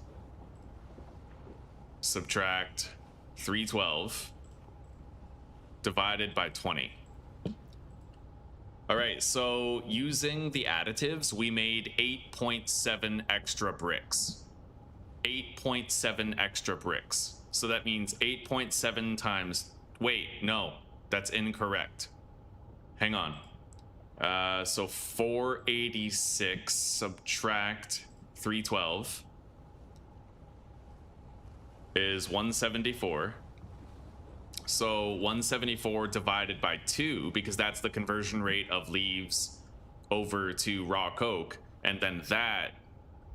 subtract 312 divided by 20. All right, so using the additives, we made 8.7 extra bricks. 8.7 extra bricks. So that means 8.7 times... Wait, no, that's incorrect. Hang on. So 486 subtract 312 is 174. So 174 divided by 2, because that's the conversion rate of leaves over to raw coke, and then that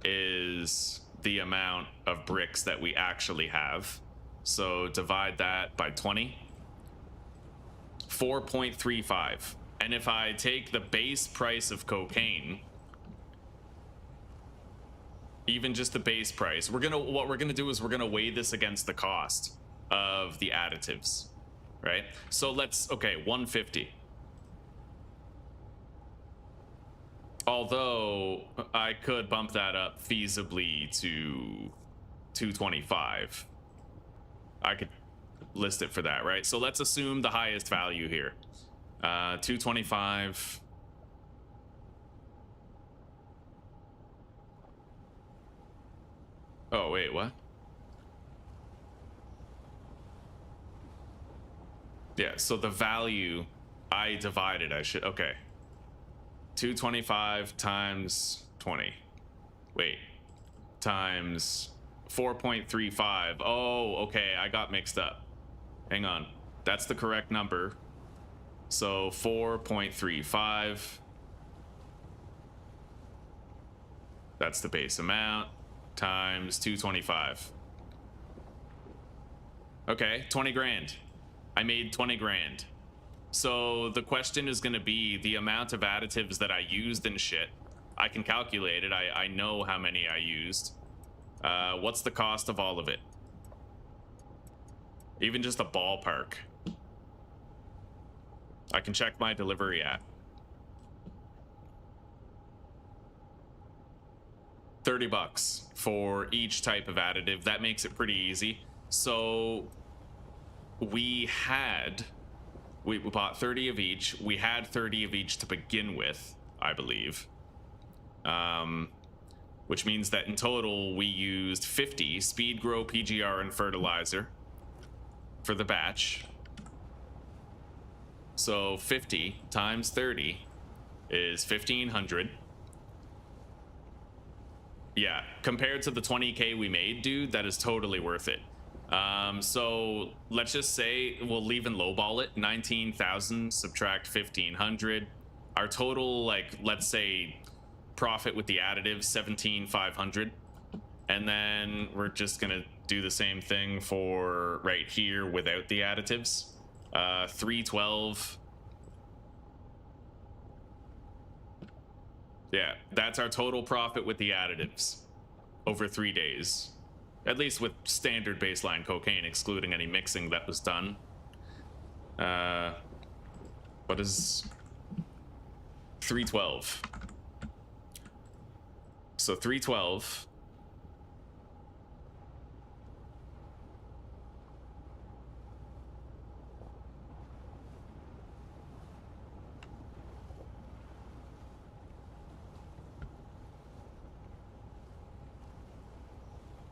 is the amount of bricks that we actually have. So divide that by 20. 4.35. And if I take the base price of cocaine, even just the base price, what we're gonna do is we're gonna weigh this against the cost of the additives, right? So okay, 150. Although I could bump that up feasibly to 225. I could list it for that, right? So let's assume the highest value here. 225. Oh, wait, what? Yeah, so the value I divided, okay. 225 times 20. Wait, times 4.35. Oh, okay, I got mixed up. Hang on. That's the correct number. So 4.35. That's the base amount times 225. Okay, 20 grand. I made 20 grand. So the question is going to be the amount of additives that I used and shit. I can calculate it. I know how many I used. What's the cost of all of it? Even just a ballpark. I can check my delivery app. 30 bucks for each type of additive. That makes it pretty easy. So we bought 30 of each. We had 30 of each to begin with, I believe. Which means that in total we used 50 speed, grow, PGR, and fertilizer for the batch. So 50 times 30 is 1,500. Yeah, compared to the 20K we made, dude, that is totally worth it. So let's just say we'll leave and lowball it. 19,000 subtract 1,500. Our total, like, let's say profit with the additives, 17,500. And then we're just gonna do the same thing for right here without the additives. 312. Yeah, that's our total profit with the additives over 3 days. At least with standard baseline cocaine, excluding any mixing that was done. What is 312? So 312.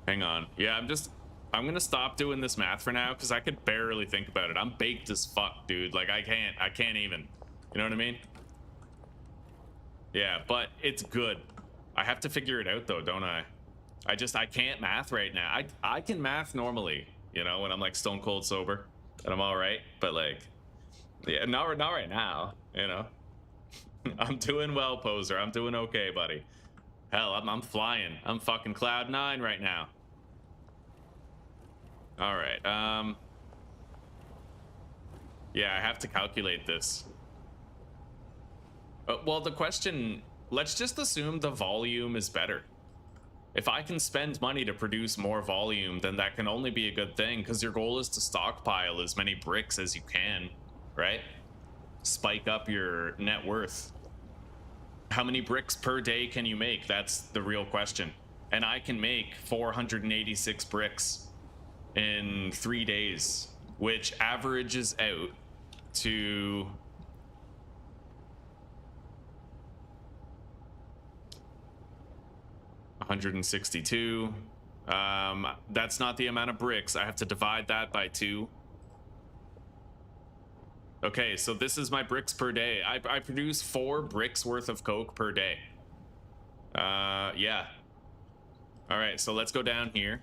Hang on. Yeah, I'm gonna stop doing this math for now because I could barely think about it. I'm baked as fuck, dude. Like I can't even. You know what I mean? Yeah, but it's good. I have to figure it out though, don't I? I can't math right now. I can math normally, you know, when I'm like stone cold sober and I'm all right. But like, yeah, not right now, you know. I'm doing well, poser. I'm doing okay, buddy. Hell, I'm flying. I'm fucking cloud 9 right now. All right. Yeah, I have to calculate this. Well, the question, let's just assume the volume is better. If I can spend money to produce more volume, then that can only be a good thing, because your goal is to stockpile as many bricks as you can, right? Spike up your net worth. How many bricks per day can you make? That's the real question. And I can make 486 bricks in 3 days, which averages out to $162. That's not the amount of bricks. I have to divide that by 2. Okay, so this is my bricks per day. I produce 4 bricks worth of coke per day. Yeah. All right, so let's go down here.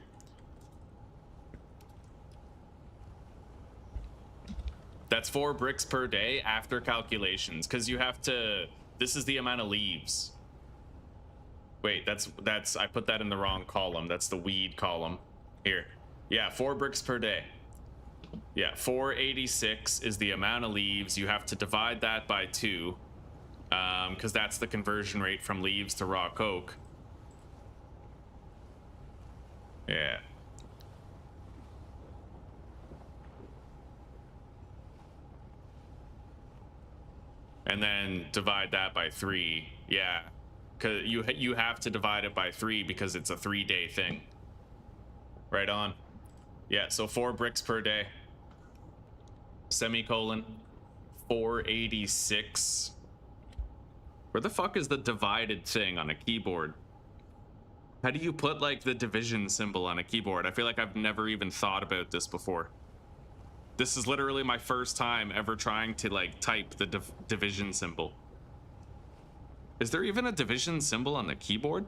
That's 4 bricks per day after calculations, because you have to, this is the amount of leaves. Wait, that's I put that in the wrong column. That's the weed column. Here. Yeah, 4 bricks per day. Yeah, 486 is the amount of leaves. You have to divide that by 2, because that's the conversion rate from leaves to raw coke. Yeah. And then divide that by 3. Yeah, because you have to divide it by 3 because it's a 3-day thing. Right on. Yeah, so 4 bricks per day. Semicolon. 486. Where the fuck is the divided thing on a keyboard? How do you put like the division symbol on a keyboard? I feel like I've never even thought about this before. This is literally my first time ever trying to like type the division symbol. Is there even a division symbol on the keyboard?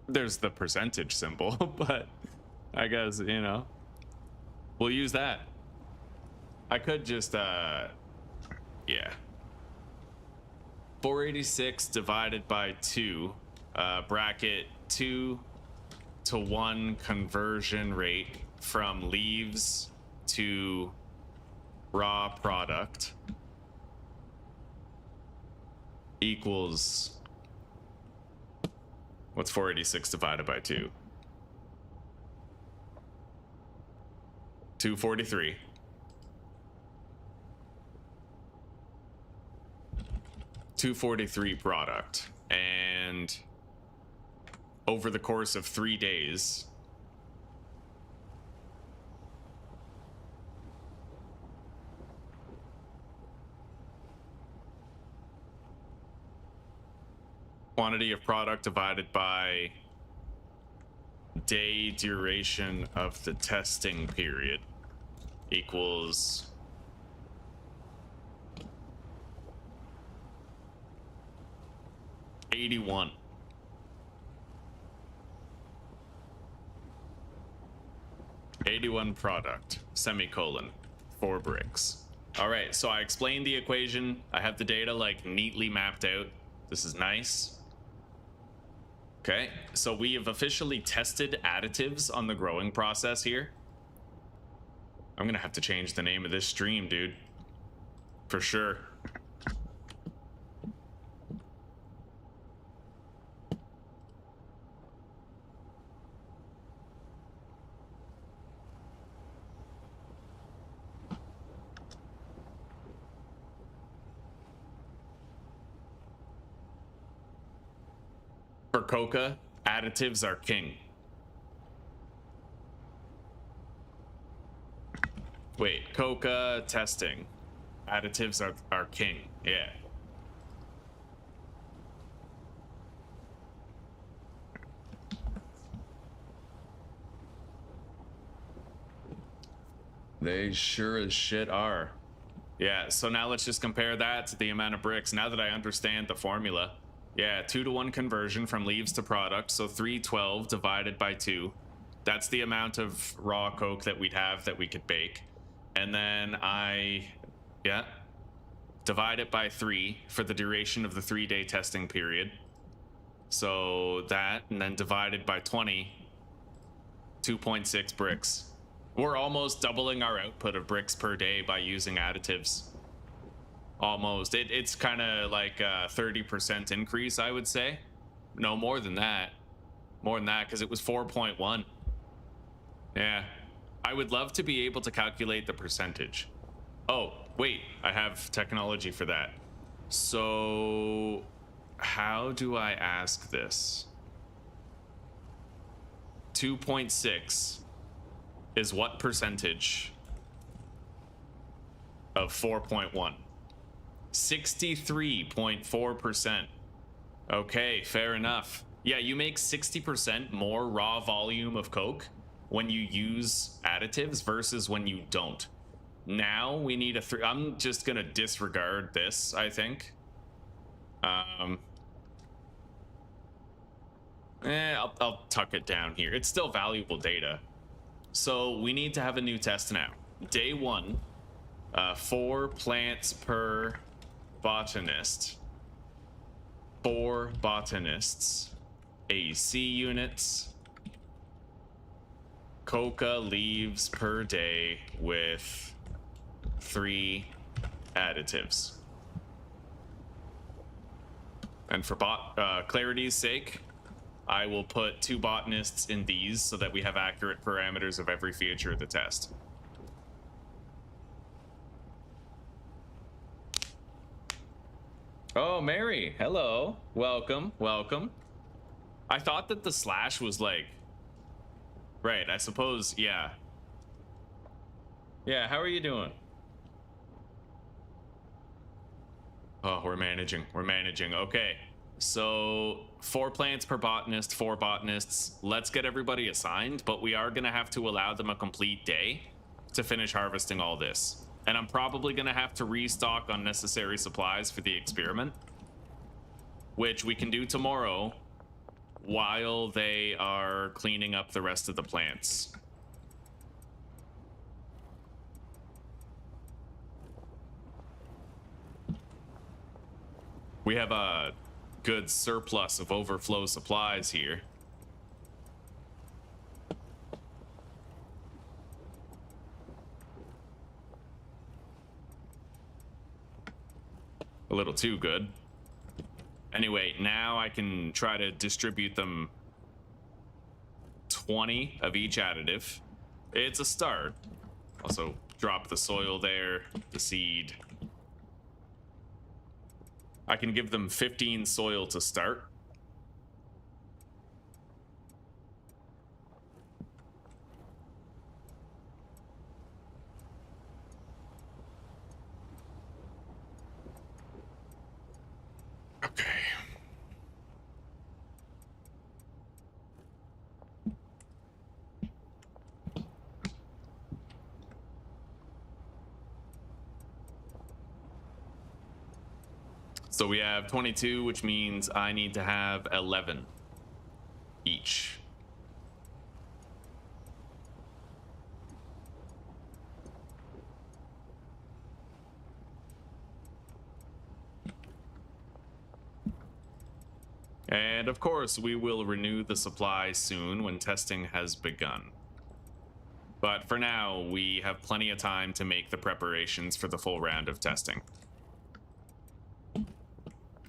There's the percentage symbol, but I guess, you know, we'll use that. I could just, yeah. 486 divided by 2, bracket 2 to 1 conversion rate from leaves to raw product equals, what's 486 divided by 2? 243. 243 product, and over the course of 3 days, quantity of product divided by day duration of the testing period equals 81. Product, semicolon, 4 bricks. All right, so I explained the equation. I have the data like neatly mapped out. This is nice. Okay, so we have officially tested additives on the growing process here. I'm gonna have to change the name of this stream, dude. For sure. For Coca, additives are king. Wait, Coca testing. Additives are king. Yeah. They sure as shit are. Yeah, so now let's just compare that to the amount of bricks. Now that I understand the formula. Yeah, 2 to 1 conversion from leaves to product. So 312 divided by 2. That's the amount of raw Coke that we'd have that we could bake. And then divide it by 3 for the duration of the 3-day testing period. So that, and then divided by 20, 2.6 bricks. We're almost doubling our output of bricks per day by using additives. Almost. It's kind of like a 30% increase, I would say. No, more than that. More than that, because it was 4.1. Yeah. I would love to be able to calculate the percentage. Oh, wait. I have technology for that. So, how do I ask this? 2.6 is what percentage of 4.1? 63.4%. Okay, fair enough. Yeah, you make 60% more raw volume of Coke when you use additives versus when you don't. Now we need a I'm just gonna disregard this, I think. I'll tuck it down here. It's still valuable data. So we need to have a new test now. Day 1, 4 plants per botanist. 4 botanists. AC units. Coca leaves per day with 3 additives. And for clarity's sake, I will put 2 botanists in these so that we have accurate parameters of every feature of the test. Oh, Mary, hello. Welcome, welcome. I thought that the slash was like Right, I suppose, yeah. Yeah, how are you doing? Oh, we're managing. We're managing. Okay. So 4 plants per botanist, 4 botanists. Let's get everybody assigned, but we are going to have to allow them a complete day to finish harvesting all this. And I'm probably going to have to restock unnecessary supplies for the experiment, which we can do tomorrow while they are cleaning up the rest of the plants. We have a good surplus of overflow supplies here. A little too good. Anyway, now I can try to distribute them 20 of each additive. It's a start. Also, drop the soil there, the seed. I can give them 15 soil to start. Okay. So we have 22, which means I need to have 11 each. And of course, we will renew the supply soon when testing has begun. But for now, we have plenty of time to make the preparations for the full round of testing.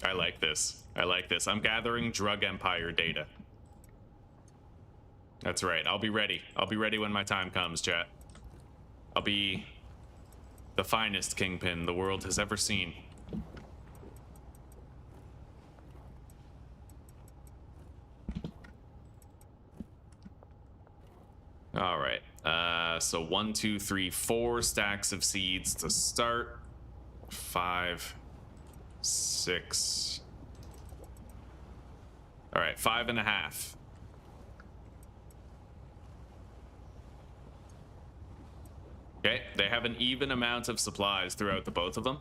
I like this. I like this. I'm gathering Drug Empire data. That's right. I'll be ready. I'll be ready when my time comes, chat. I'll be the finest kingpin the world has ever seen. All right. So 1, 2, 3, 4 stacks of seeds to start. 5, 6. All right, 5.5. Okay, they have an even amount of supplies throughout the both of them.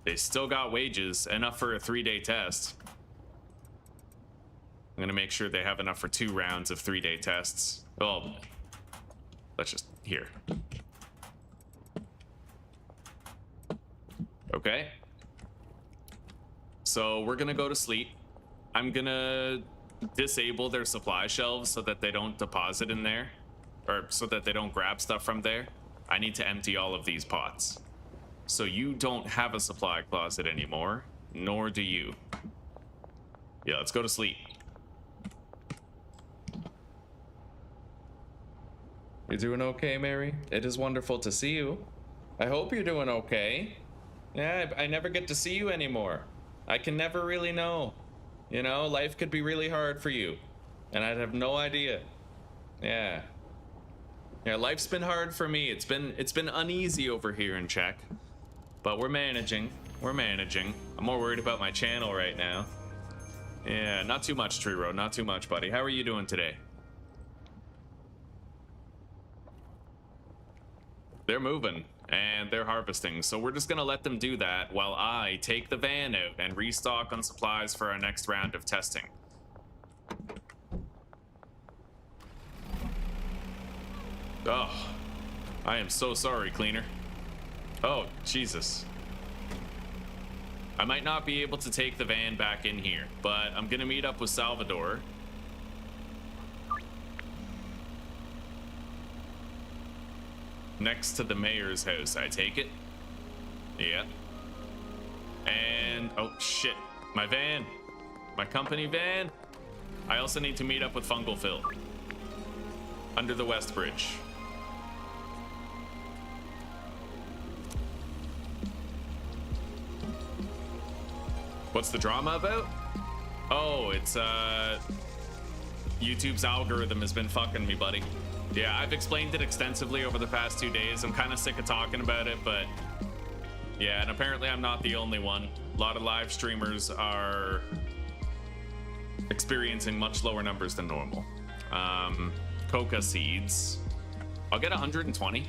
They still got wages, enough for a 3-day test. I'm gonna make sure they have enough for 2 rounds of 3-day tests. Well, let's just, here. Okay. So we're gonna go to sleep. I'm gonna disable their supply shelves so that they don't deposit in there, or so that they don't grab stuff from there. I need to empty all of these pots. So you don't have a supply closet anymore, nor do you. Yeah, let's go to sleep. You're doing okay, Mary? It is wonderful to see you. I hope you're doing okay. Yeah, I never get to see you anymore. I can never really know. You know, life could be really hard for you, and I'd have no idea. Yeah. Yeah, life's been hard for me. It's been uneasy over here in Czech, but we're managing. We're managing. I'm more worried about my channel right now. Yeah, not too much, Tree Road. Not too much, buddy. How are you doing today? They're moving and they're harvesting, so we're just gonna let them do that while I take the van out and restock on supplies for our next round of testing. Oh, I am so sorry, cleaner. Oh, Jesus. I might not be able to take the van back in here, but I'm gonna meet up with Salvador. Next to the mayor's house, I take it. Yeah. And, oh shit, my van. My company van. I also need to meet up with Fungal Phil. Under the West Bridge. What's the drama about? Oh, it's YouTube's algorithm has been fucking me, buddy. Yeah, I've explained it extensively over the past 2 days. I'm kind of sick of talking about it, but yeah, and apparently I'm not the only one. A lot of live streamers are experiencing much lower numbers than normal. Coca seeds. I'll get 120.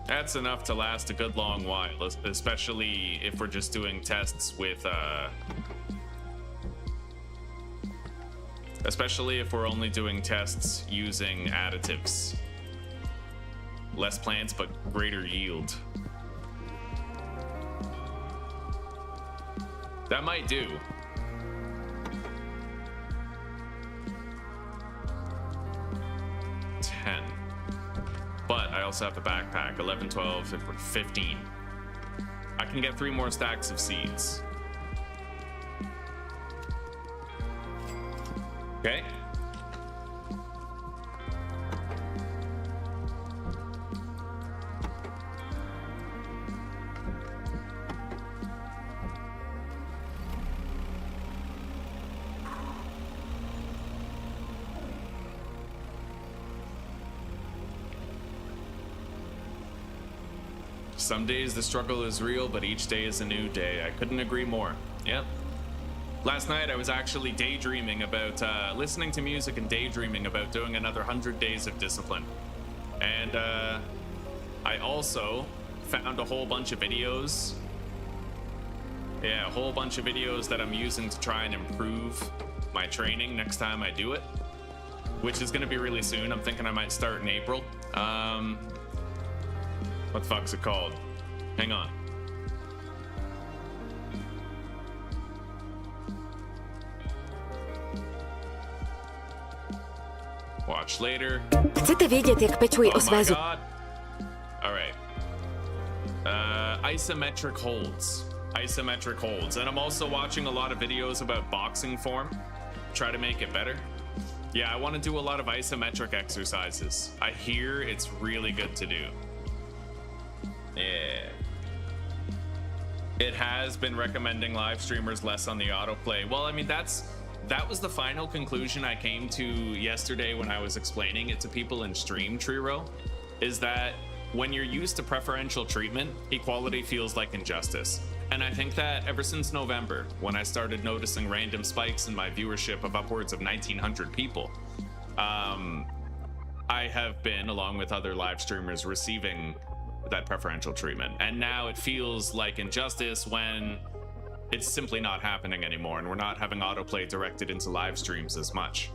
That's enough to last a good long while, especially if we're just doing tests with, especially if we're only doing tests using additives. Less plants, but greater yield. That might do. But I also have a backpack. 11, 12, 15. I can get 3 more stacks of seeds. Okay. Some days the struggle is real, but each day is a new day. I couldn't agree more. Yep. Last night I was actually daydreaming about listening to music and daydreaming about doing another 100 days of discipline. And I also found a whole bunch of videos. Yeah, a whole bunch of videos that I'm using to try and improve my training next time I do it, which is going to be really soon. I'm thinking I might start in April. What the fuck's it called? Hang on. Watch later. Chcete vědět, jak pečuji o své zuby? All right. Isometric holds. Isometric holds. And I'm also watching a lot of videos about boxing form. Try to make it better. Yeah, I want to do a lot of isometric exercises. I hear it's really good to do. Yeah. It has been recommending live streamers less on the autoplay. Well, I mean, that was the final conclusion I came to yesterday when I was explaining it to people in stream, Triro, is that when you're used to preferential treatment, equality feels like injustice. And I think that ever since November, when I started noticing random spikes in my viewership of upwards of 1,900 people, I have been, along with other live streamers, receiving that preferential treatment. And now it feels like injustice when it's simply not happening anymore and we're not having autoplay directed into live streams as much.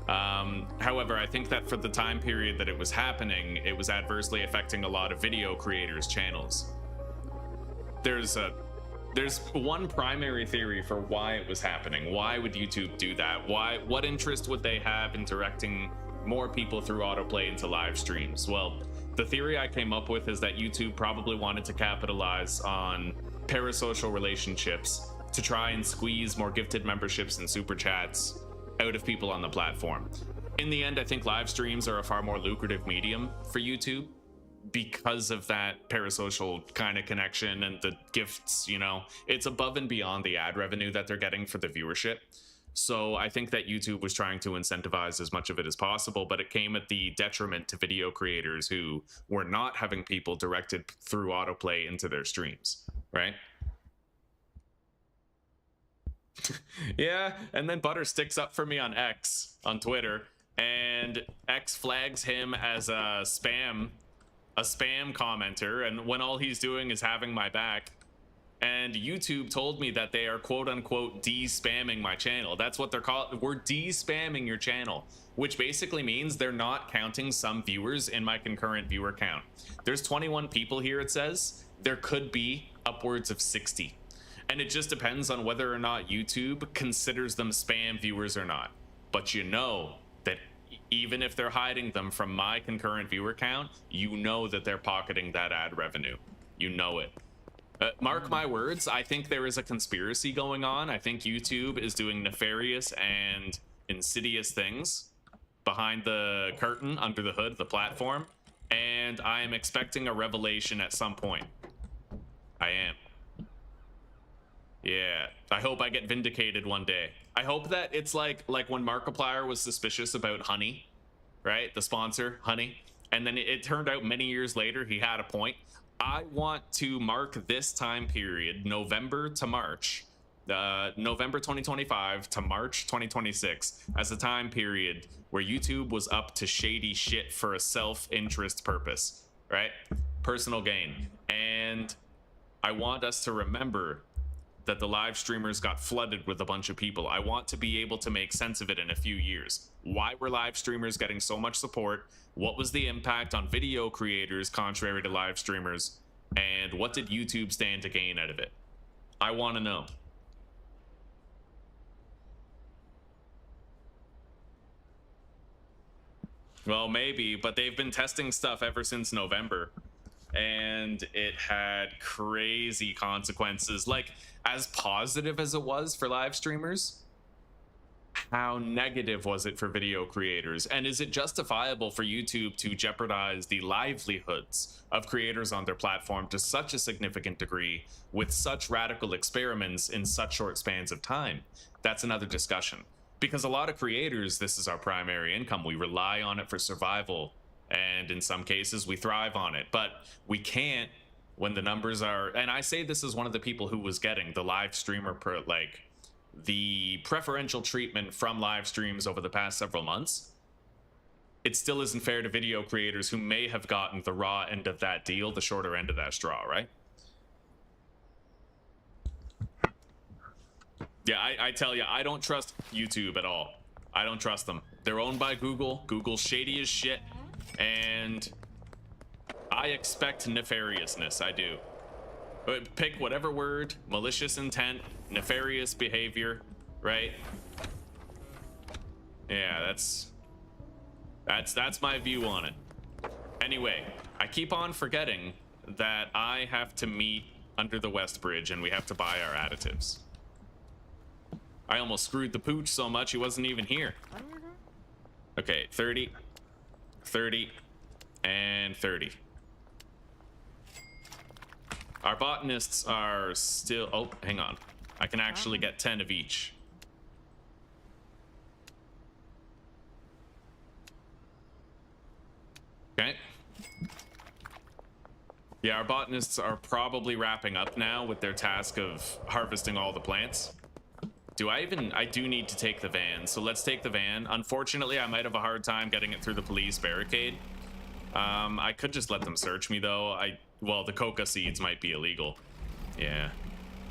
However, I think that for the time period that it was happening, it was adversely affecting a lot of video creators' channels. There's one primary theory for why it was happening. Why would YouTube do that? What interest would they have in directing more people through autoplay into live streams? Well, the theory I came up with is that YouTube probably wanted to capitalize on parasocial relationships to try and squeeze more gifted memberships and super chats out of people on the platform. In the end, I think live streams are a far more lucrative medium for YouTube because of that parasocial kind of connection and the gifts, you know. It's above and beyond the ad revenue that they're getting for the viewership. So I think that YouTube was trying to incentivize as much of it as possible, but it came at the detriment to video creators who were not having people directed through autoplay into their streams, right? Yeah, and then Butter sticks up for me on X, on Twitter, and X flags him as a spam commenter, and when all he's doing is having my back. And YouTube told me that they are quote-unquote de-spamming my channel. That's what they're called. We're de-spamming your channel, which basically means they're not counting some viewers in my concurrent viewer count. There's 21 people here, it says. There could be upwards of 60. And it just depends on whether or not YouTube considers them spam viewers or not. But you know that even if they're hiding them from my concurrent viewer count, you know that they're pocketing that ad revenue. You know it. Mark my words, I think there is a conspiracy going on. I think YouTube is doing nefarious and insidious things behind the curtain, under the hood of the platform, and I am expecting a revelation at some point. I am. Yeah, I hope I get vindicated one day. I hope that it's like when Markiplier was suspicious about Honey, right? The sponsor, Honey. And then it turned out many years later he had a point. I want to mark this time period, November to March, November 2025 to March 2026, as a time period where YouTube was up to shady shit for a self-interest purpose, right? Personal gain. And I want us to remember that the live streamers got flooded with a bunch of people. I want to be able to make sense of it in a few years. Why were live streamers getting so much support? What was the impact on video creators contrary to live streamers? And what did YouTube stand to gain out of it? I want to know. Well, maybe, but they've been testing stuff ever since November. And it had crazy consequences. Like, as positive as it was for live streamers, how negative was it for video creators? And is it justifiable for YouTube to jeopardize the livelihoods of creators on their platform to such a significant degree with such radical experiments in such short spans of time? That's another discussion. Because a lot of creators, this is our primary income. We rely on it for survival. And in some cases, we thrive on it. But we can't when the numbers are... And I say this as one of the people who was getting the live streamer, the preferential treatment from live streams over the past several months. It still isn't fair to video creators who may have gotten the raw end of that deal, the shorter end of that straw, right? Yeah, I tell you, I don't trust YouTube at all. I don't trust them. They're owned by Google. Google's shady as shit. And I expect nefariousness, I do. Pick whatever word, malicious intent, nefarious behavior, right? Yeah, that's my view on it. Anyway, I keep on forgetting that I have to meet under the West Bridge and we have to buy our additives. I almost screwed the pooch so much he wasn't even here. Okay, 30, 30, and 30. Our botanists are still... Oh, hang on. I can actually get 10 of each. Okay. Yeah, our botanists are probably wrapping up now with their task of harvesting all the plants. I do need to take the van, so let's take the van. Unfortunately, I might have a hard time getting it through the police barricade. I could just let them search me, though. Well, the Coca seeds might be illegal. Yeah,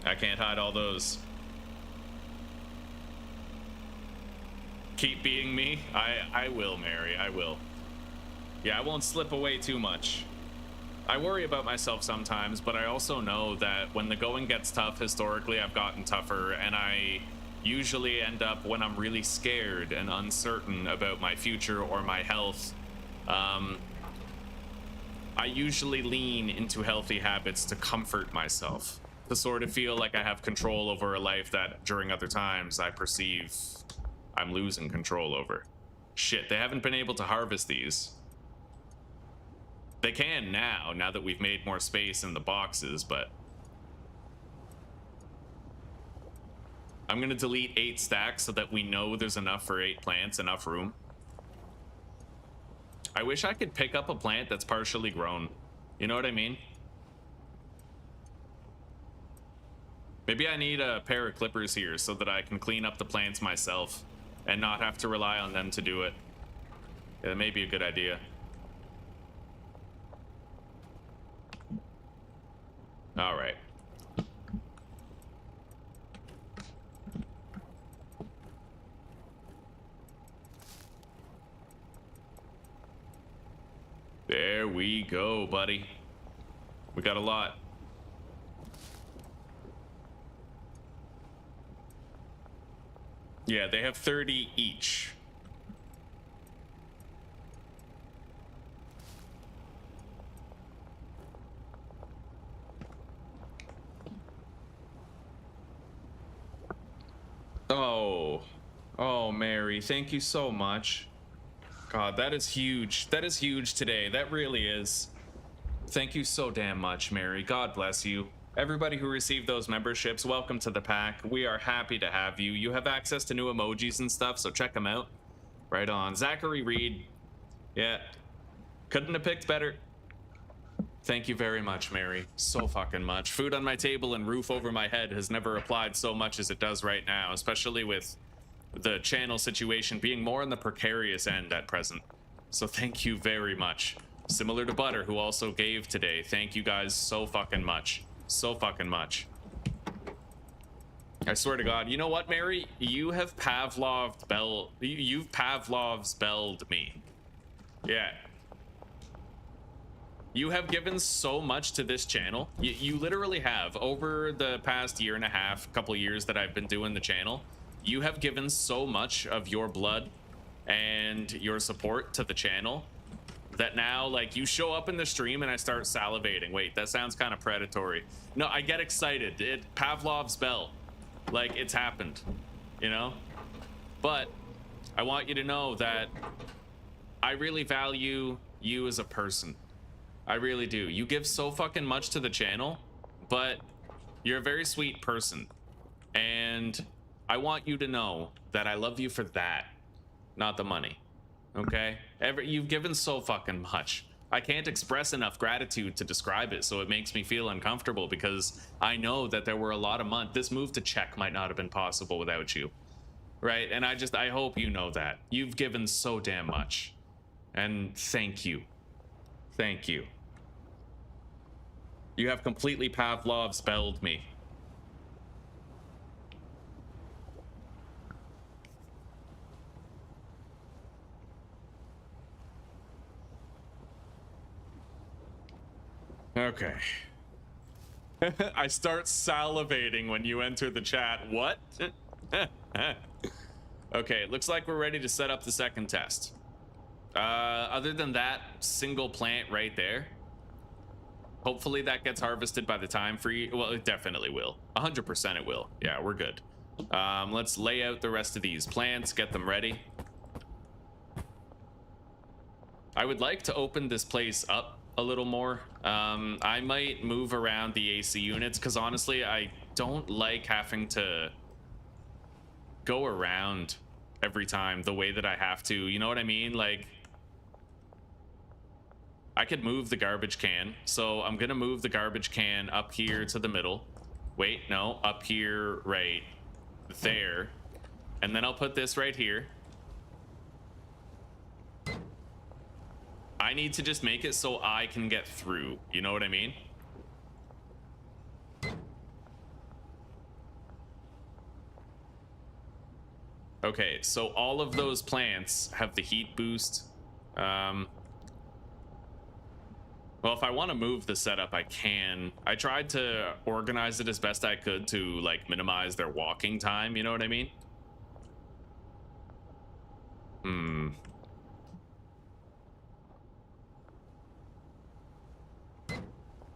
I can't hide all those. Keep being me? I will, Mary, I will. Yeah, I won't slip away too much. I worry about myself sometimes, but I also know that when the going gets tough, historically, I've gotten tougher, and I usually end up, when I'm really scared and uncertain about my future or my health, I usually lean into healthy habits to comfort myself, to sort of feel like I have control over a life that during other times I perceive I'm losing control over. Shit, they haven't been able to harvest these. They can now that we've made more space in the boxes, but I'm gonna delete 8 stacks so that we know there's enough for 8 plants, enough room. I wish I could pick up a plant that's partially grown. You know what I mean? Maybe I need a pair of clippers here so that I can clean up the plants myself and not have to rely on them to do it. Yeah, that may be a good idea. All right. There we go, buddy. We got a lot. Yeah, they have 30 each. Oh, Mary, thank you so much. God, that is huge. That is huge today. That really is. Thank you so damn much, Mary. God bless you. Everybody who received those memberships, welcome to the pack. We are happy to have you. You have access to new emojis and stuff, so check them out. Right on. Zachary Reed. Yeah. Couldn't have picked better. Thank you very much, Mary. So fucking much. Food on my table and roof over my head has never applied so much as it does right now, especially with the channel situation being more on the precarious end at present. So thank you very much. Similar to Butter, who also gave today. Thank you guys so fucking much. So fucking much. I swear to God. You know what, Mary? You have you've Pavlov's belled me. Yeah. You have given so much to this channel. You literally have. Over the past year and a half, couple years that I've been doing the channel, you have given so much of your blood and your support to the channel that now, like, you show up in the stream and I start salivating. Wait, that sounds kind of predatory. No, I get excited. Pavlov's bell. Like, it's happened, you know? But I want you to know that I really value you as a person. I really do. You give so fucking much to the channel, but you're a very sweet person. And I want you to know that I love you for that, not the money. Okay? You've given so fucking much. I can't express enough gratitude to describe it, so it makes me feel uncomfortable because I know that there were a lot of months. This move to Czech might not have been possible without you. Right? And I hope you know that. You've given so damn much. And thank you. Thank you. You have completely Pavlov's belled me. Okay. I start salivating when you enter the chat. What? Okay, looks like we're ready to set up the second test. Other than that single plant right there, hopefully that gets harvested by the time for you. Well, it definitely will. 100% it will. Yeah, we're good. Let's lay out the rest of these plants, get them ready. I would like to open this place up a little more. I might move around the AC units because honestly, I don't like having to go around every time the way that I have to. You know what I mean? Like, I could move the garbage can. So I'm gonna move the garbage can up here to the middle. Wait, no, up here right there. And then I'll put this right here. I need to just make it so I can get through. You know what I mean? Okay, so all of those plants have the heat boost. Well, if I want to move the setup, I can. I tried to organize it as best I could to, like, minimize their walking time. You know what I mean?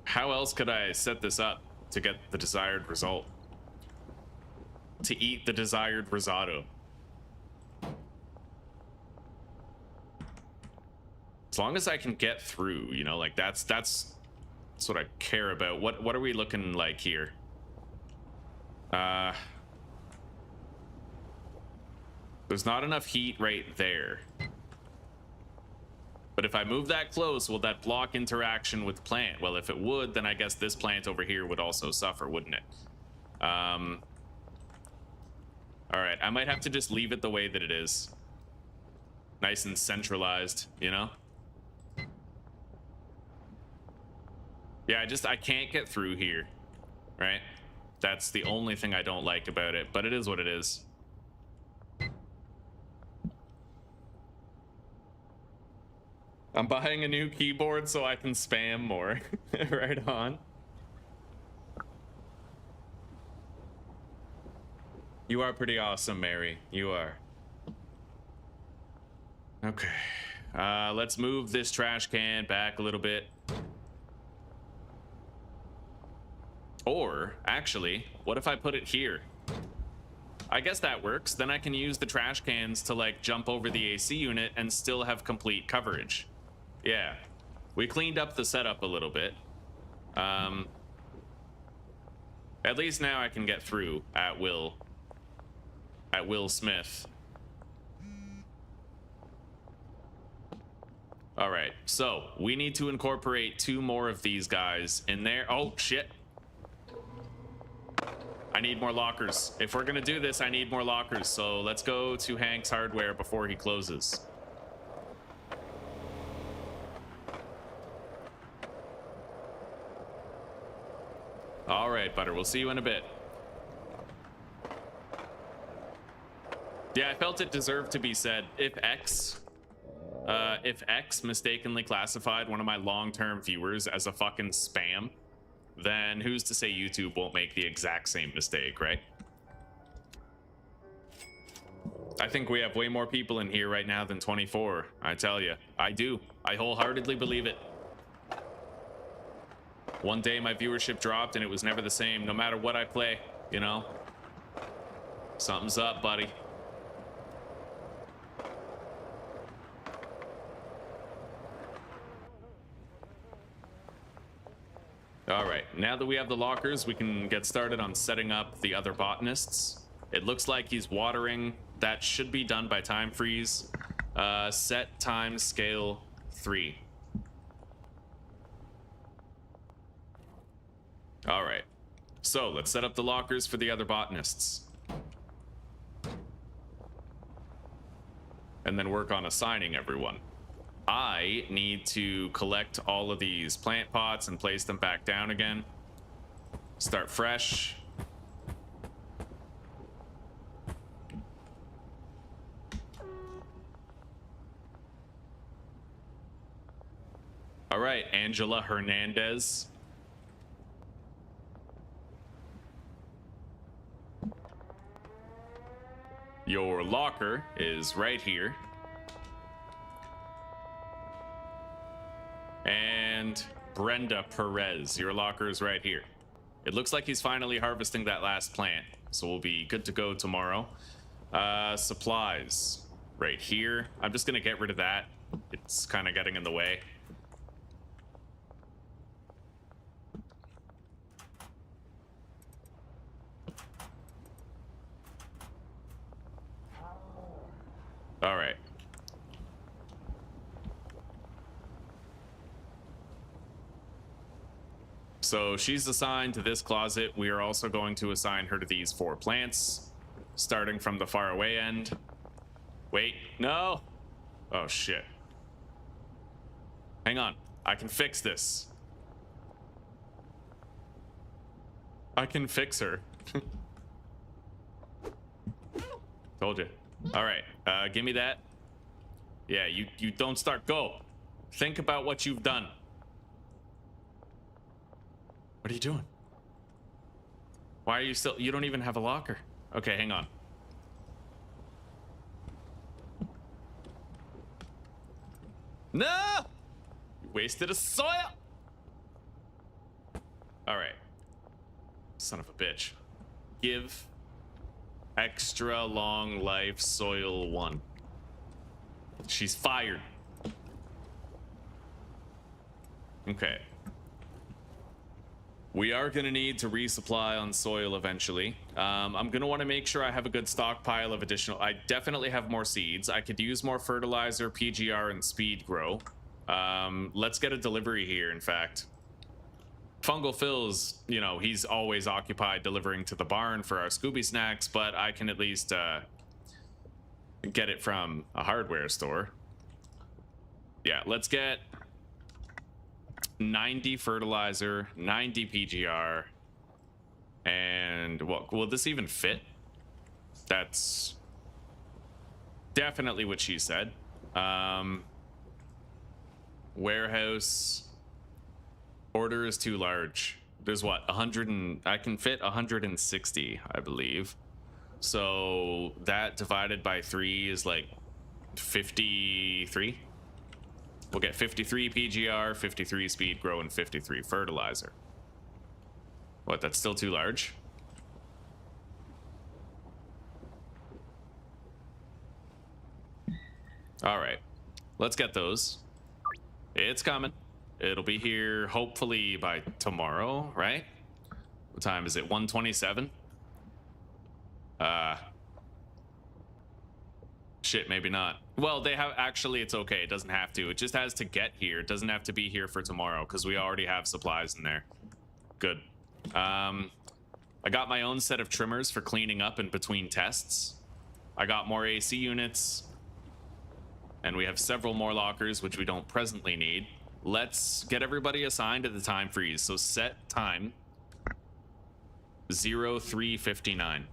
How else could I set this up to get the desired result? To eat the desired risotto. As long as I can get through, you know, like that's what I care about. What are we looking like here? There's not enough heat right there. But if I move that close, will that block interaction with plant? Well, if it would, then I guess this plant over here would also suffer, wouldn't it? All right, I might have to just leave it the way that it is. Nice and centralized, you know? Yeah, I can't get through here, right? That's the only thing I don't like about it, but it is what it is. I'm buying a new keyboard so I can spam more. Right on. You are pretty awesome, Mary. You are. Okay. Let's move this trash can back a little bit. Or, actually, what if I put it here? I guess that works. Then I can use the trash cans to, like, jump over the AC unit and still have complete coverage. Yeah. We cleaned up the setup a little bit. At least now I can get through at will. At Will Smith. All right, so we need to incorporate 2 more of these guys in there. Oh, shit. I need more lockers. If we're gonna do this, I need more lockers. So let's go to Hank's Hardware before he closes. All right, Butter, we'll see you in a bit. Yeah, I felt it deserved to be said. If X mistakenly classified one of my long-term viewers as a fucking spam, then who's to say YouTube won't make the exact same mistake, right? I think we have way more people in here right now than 24. I tell you, I do. I wholeheartedly believe it. One day my viewership dropped and it was never the same, no matter what I play, you know? Something's up, buddy. All right, now that we have the lockers, we can get started on setting up the other botanists. It looks like he's watering. That should be done by time freeze. Set time scale 3. All right, so let's set up the lockers for the other botanists. And then work on assigning everyone. I need to collect all of these plant pots and place them back down again. Start fresh. All right, Angela Hernandez. Your locker is right here. And Brenda Perez, your locker is right here. It looks like he's finally harvesting that last plant, so we'll be good to go tomorrow. Supplies right here. I'm just gonna get rid of that. It's kind of getting in the way. All right. So she's assigned to this closet. We are also going to assign her to these 4 plants, starting from the far away end. Wait, no. Oh, shit. Hang on. I can fix this. I can fix her. Told you. All right, give me that. Yeah, you don't start. Go. Think about what you've done. What are you doing? Why are you still... You don't even have a locker. Okay, hang on. No! You wasted a soil! All right. Son of a bitch. Give extra long life soil 1. She's fired. Okay. We are going to need to resupply on soil eventually. I'm going to want to make sure I have a good stockpile of additional... I definitely have more seeds. I could use more fertilizer, PGR, and speed grow. Let's get a delivery here, in fact. Fungal Phil's, you know, he's always occupied delivering to the barn for our Scooby snacks, but I can at least get it from a hardware store. Yeah, let's get 90 fertilizer, 90 PGR, and what will this even fit? That's definitely what she said. Warehouse order is too large. There's what, 100 and I can fit 160, I believe. So that divided by 3 is like 53. We'll get 53 PGR, 53 speed grow, and 53 fertilizer. What, that's still too large? All right, let's get those. It's coming. It'll be here hopefully by tomorrow, right? What time is it? 1:27? Shit, maybe not. Well, they have, actually, it's okay. It doesn't have to. It just has to get here. It doesn't have to be here for tomorrow because we already have supplies in there. Good. I got my own set of trimmers for cleaning up in between tests. I got more AC units. And we have several more lockers, which we don't presently need. Let's get everybody assigned to the time freeze. So set time 03:59.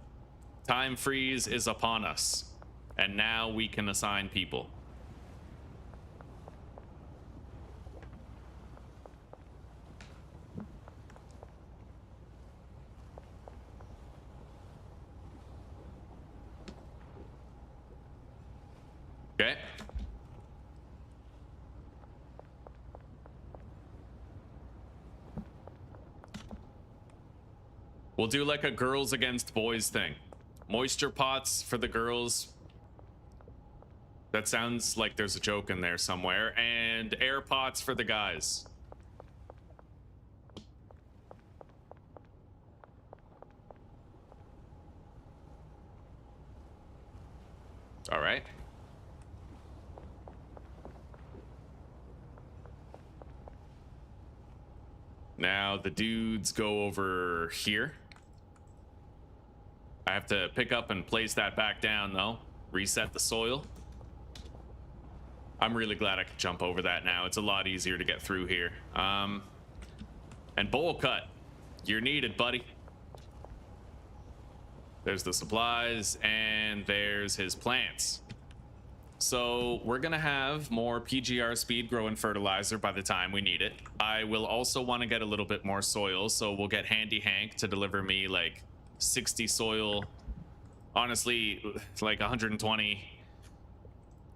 Time freeze is upon us. And now we can assign people. Okay. We'll do like a girls against boys thing. Moisture pots for the girls. That sounds like there's a joke in there somewhere. And air pots for the guys. All right. Now the dudes go over here. I have to pick up and place that back down though. Reset the soil. I'm really glad I could jump over that now. It's a lot easier to get through here. And bowl cut. You're needed, buddy. There's the supplies and there's his plants. So we're gonna have more PGR speed grow and fertilizer by the time we need it. I will also want to get a little bit more soil, so we'll get Handy Hank to deliver me like 60 soil, honestly like 120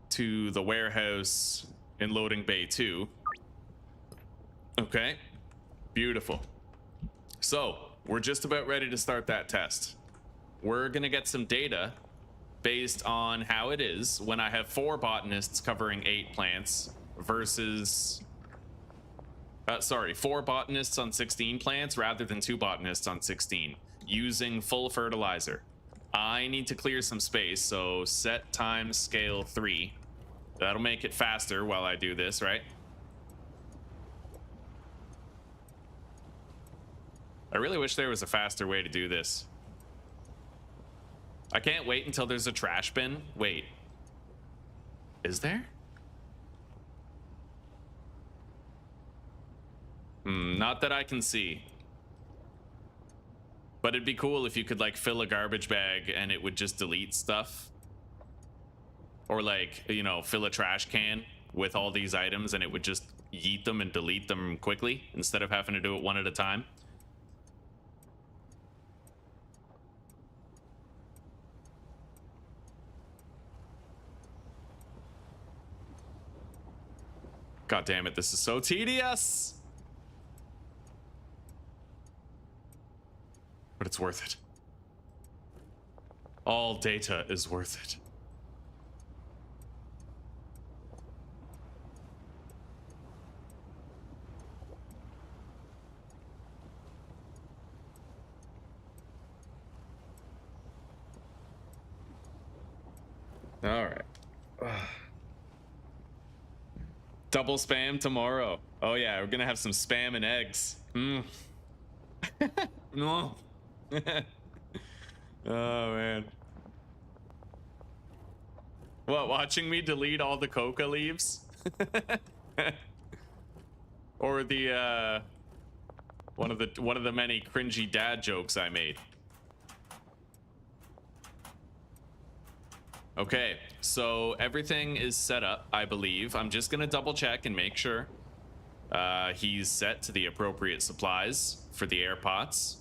to the warehouse in loading bay 2. Okay, beautiful. So we're just about ready to start that test. We're gonna get some data based on how it is when I have 4 botanists covering 8 plants versus 4 botanists on 16 plants rather than 2 botanists on 16 using full fertilizer. I need to clear some space, so set time scale 3. That'll make it faster while I do this, right? I really wish there was a faster way to do this. I can't wait until there's a trash bin. Wait. Is there? Not that I can see. But it'd be cool if you could like fill a garbage bag and it would just delete stuff. Or like, you know, fill a trash can with all these items and it would just yeet them and delete them quickly instead of having to do it one at a time. God damn it, this is so tedious. But it's worth it. All data is worth it. All right. Double spam tomorrow. Oh yeah, we're gonna have some spam and eggs. No. Oh man. What, watching me delete all the coca leaves? Or the one of the many cringy dad jokes I made. Okay, so everything is set up, I believe. I'm just gonna double check and make sure he's set to the appropriate supplies for the air pots.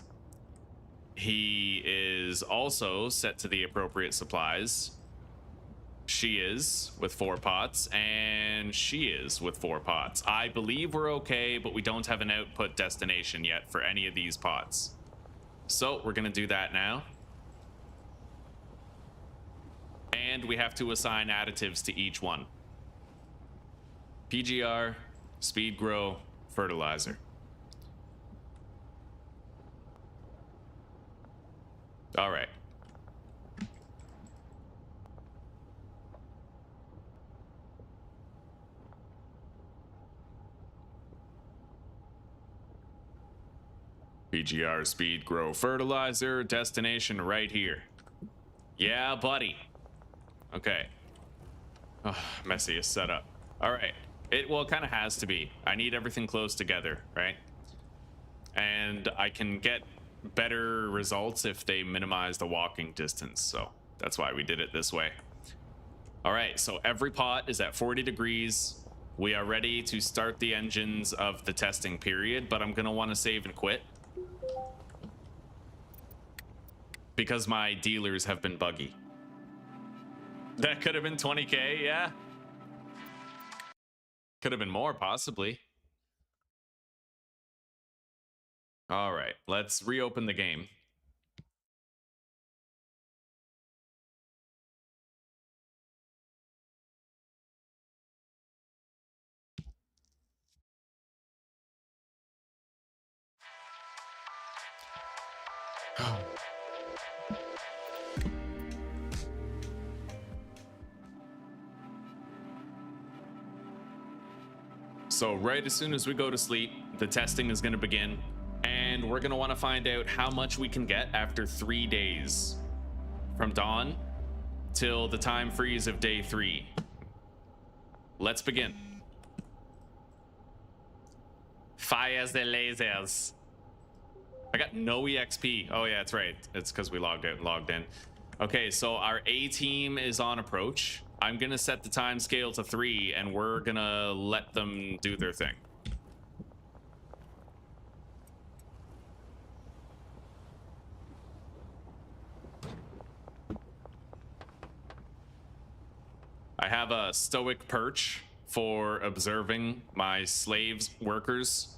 He is also set to the appropriate supplies. She is with 4 pots, and she is with 4 pots. I believe we're okay, but we don't have an output destination yet for any of these pots. So we're gonna do that now. And we have to assign additives to each one. PGR, speed grow, fertilizer. All right. PGR speed grow fertilizer destination right here. Yeah, buddy. Okay. Oh, messiest setup. All right. It kind of has to be. I need everything close together, right? And I can get better results if they minimize the walking distance. So that's why we did it this way. All right. So every pot is at 40 degrees. We are ready to start the engines of the testing period, but I'm going to want to save and quit because my dealers have been buggy. That could have been 20K, yeah. Could have been more, possibly. All right, let's reopen the game. So right as soon as we go to sleep, the testing is going to begin, and we're going to want to find out how much we can get after 3 days from dawn till the time freeze of day 3. Let's begin. Fires the lasers. I got no EXP. Oh yeah, that's right. It's because we logged out and logged in. Okay, so our A team is on approach. I'm gonna set the time scale to 3 and we're gonna let them do their thing. I have a stoic perch for observing my slaves workers.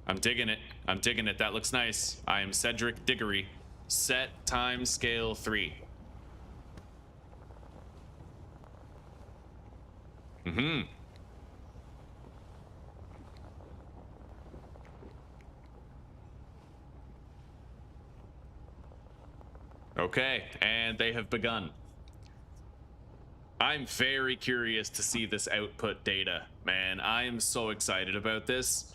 I'm digging it. I'm digging it. That looks nice. I am Cedric Diggory. Set time scale 3. Okay, and they have begun. I'm very curious to see this output data, man. I am so excited about this.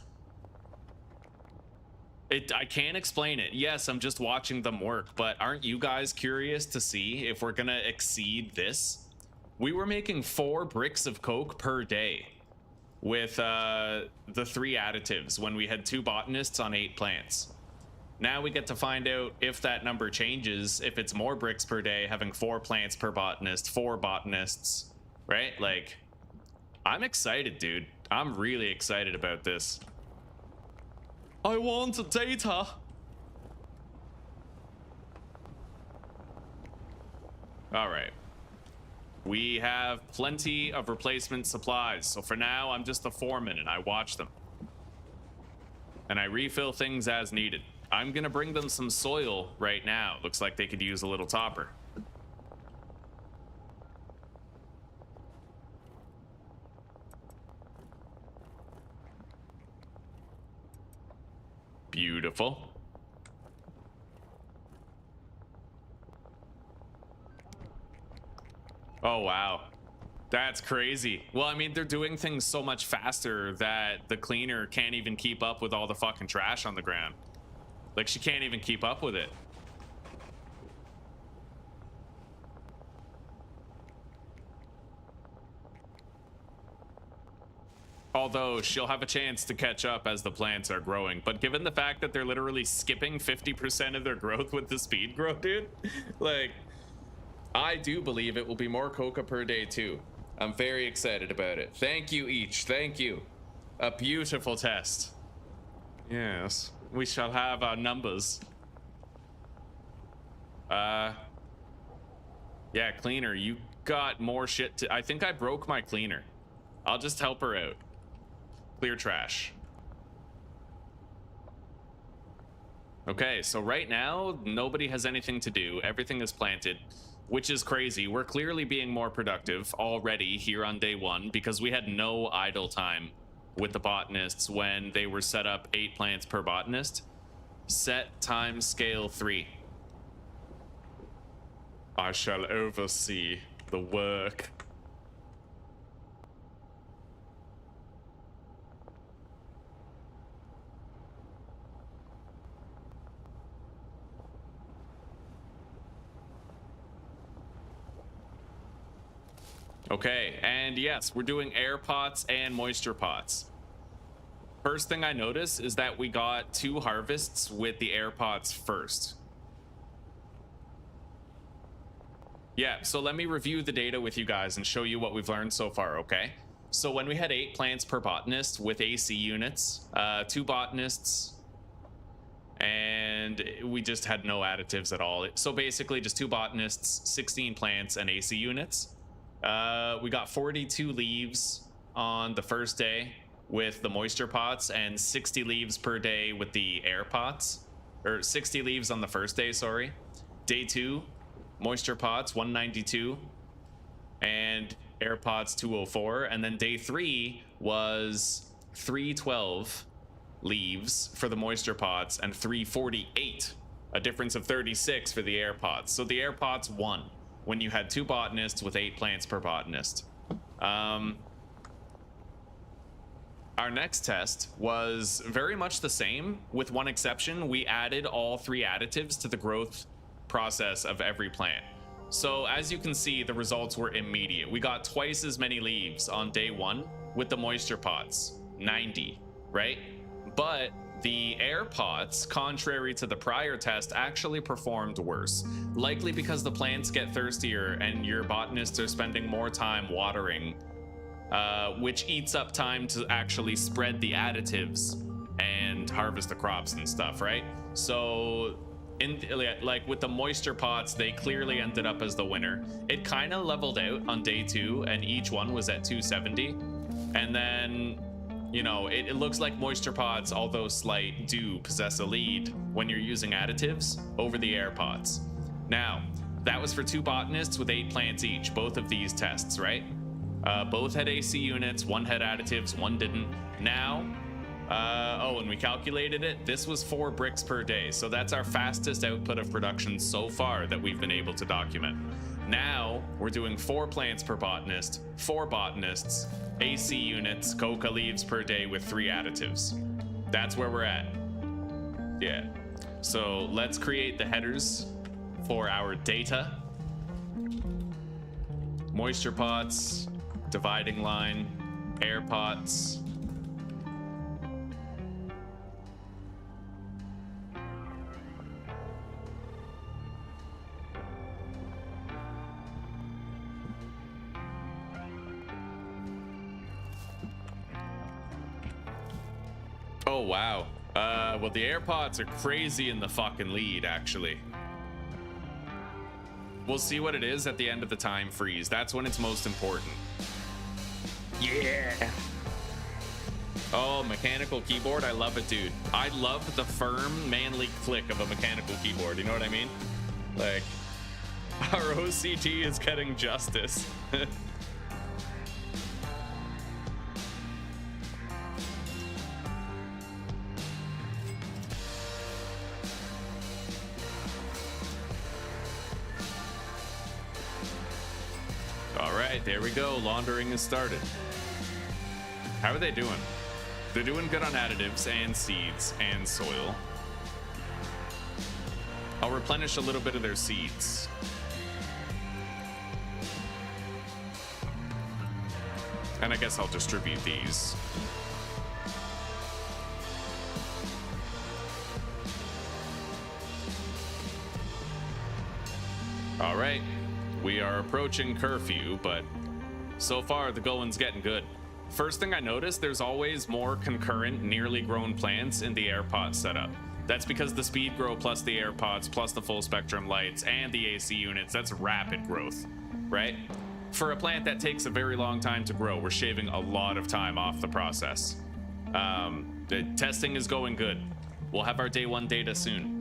I can't explain it. Yes, I'm just watching them work, but aren't you guys curious to see if we're gonna exceed this? We were making 4 bricks of coke per day with the 3 additives when we had 2 botanists on 8 plants. Now we get to find out if that number changes, if it's more bricks per day, having 4 plants per botanist, 4 botanists, right? Like, I'm excited, dude. I'm really excited about this. I want data. All right. We have plenty of replacement supplies. So for now, I'm just the foreman and I watch them. And I refill things as needed. I'm gonna bring them some soil right now. Looks like they could use a little topper. Beautiful. Oh, wow. That's crazy. Well, I mean, they're doing things so much faster that the cleaner can't even keep up with all the fucking trash on the ground. Like, she can't even keep up with it. Although she'll have a chance to catch up as the plants are growing. But given the fact that they're literally skipping 50% of their growth with the speed growth, dude, like, I do believe it will be more Coca per day too. I'm very excited about it. Thank you each. Thank you. A beautiful test. Yes, we shall have our numbers. Yeah, cleaner, you got more shit to... I think I broke my cleaner. I'll just help her out. Clear trash. Okay, so right now, nobody has anything to do. Everything is planted, which is crazy. We're clearly being more productive already here on day 1 because we had no idle time with the botanists when they were set up 8 plants per botanist. Set time scale 3. I shall oversee the work. Okay, and yes, we're doing air pots and moisture pots. First thing I notice is that we got 2 harvests with the air pots first. Yeah, so let me review the data with you guys and show you what we've learned so far, okay? So when we had 8 plants per botanist with AC units, 2 botanists, and we just had no additives at all. So basically just 2 botanists, 16 plants, and AC units. We got 42 leaves on the first day with the moisture pots and 60 leaves per day with the air pots, or 60 leaves on the first day, sorry. Day 2, moisture pots 192 and air pots 204, and then day 3 was 312 leaves for the moisture pots and 348, a difference of 36 for the air pots. So the air pots won when you had 2 botanists with 8 plants per botanist. Our next test was very much the same, with one exception. We added all 3 additives to the growth process of every plant. So as you can see, the results were immediate. We got twice as many leaves on day 1 with the moisture pots, 90, right? But the air pots, contrary to the prior test, actually performed worse, likely because the plants get thirstier and your botanists are spending more time watering, which eats up time to actually spread the additives and harvest the crops and stuff, right? So like with the moisture pots, they clearly ended up as the winner. It kind of leveled out on day 2 and each one was at 270. And then, you know, it looks like moisture pots, although slight, do possess a lead when you're using additives over the air pots. Now, that was for 2 botanists with 8 plants each, both of these tests, right? Both had AC units, one had additives, one didn't. Now, oh, and we calculated it. This was 4 bricks per day. So that's our fastest output of production so far that we've been able to document. Now we're doing 4 plants per botanist, 4 botanists, AC units, Coca leaves per day with 3 additives. That's where we're at. Yeah. So let's create the headers for our data. Moisture pots, dividing line, air pots. Oh, wow. Well, the air pots are crazy in the fucking lead, actually. We'll see what it is at the end of the time freeze. That's when it's most important. Yeah. Oh, mechanical keyboard. I love it, dude. I love the firm, manly click of a mechanical keyboard. You know what I mean? Like, our OCT is getting justice. There we go. Laundering is started. How are they doing? They're doing good on additives and seeds and soil. I'll replenish a little bit of their seeds. And I guess I'll distribute these. All right. We are approaching curfew, but so far the going's getting good. First thing I noticed, there's always more concurrent, nearly grown plants in the air pot setup. That's because the speed grow plus the air pots plus the full spectrum lights and the AC units, that's rapid growth, right? For a plant that takes a very long time to grow, we're shaving a lot of time off the process. The testing is going good. We'll have our day 1 data soon.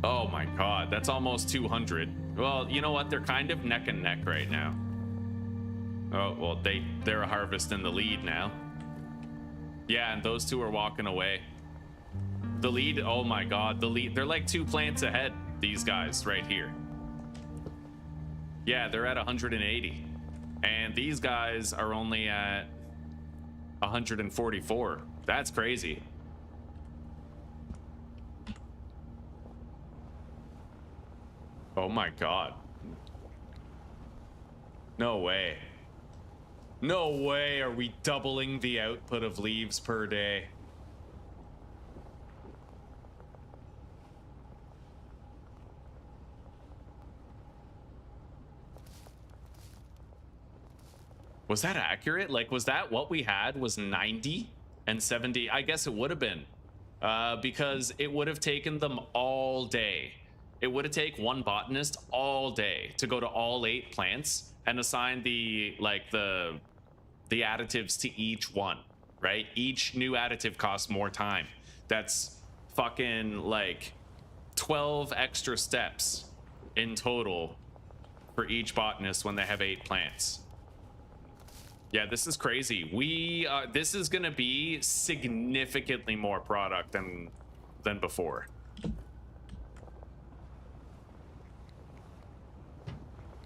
Oh my god, that's almost 200. Well, you know what? They're kind of neck and neck right now. Oh, well, they're a harvest in the lead now. Yeah, and those two are walking away. The lead, oh my god, the lead, they're like 2 plants ahead, these guys right here. Yeah, they're at 180. And these guys are only at 144. That's crazy. Oh my god. No way. No way are we doubling the output of leaves per day. Was that accurate? Like, was that what we had was 90 and 70? I guess it would have been, because it would have taken them all day. It would have taken one botanist all day to go to all 8 plants and assign the additives to each one, right? Each new additive costs more time. That's fucking like 12 extra steps in total for each botanist when they have 8 plants. Yeah, this is crazy. This is gonna be significantly more product than before.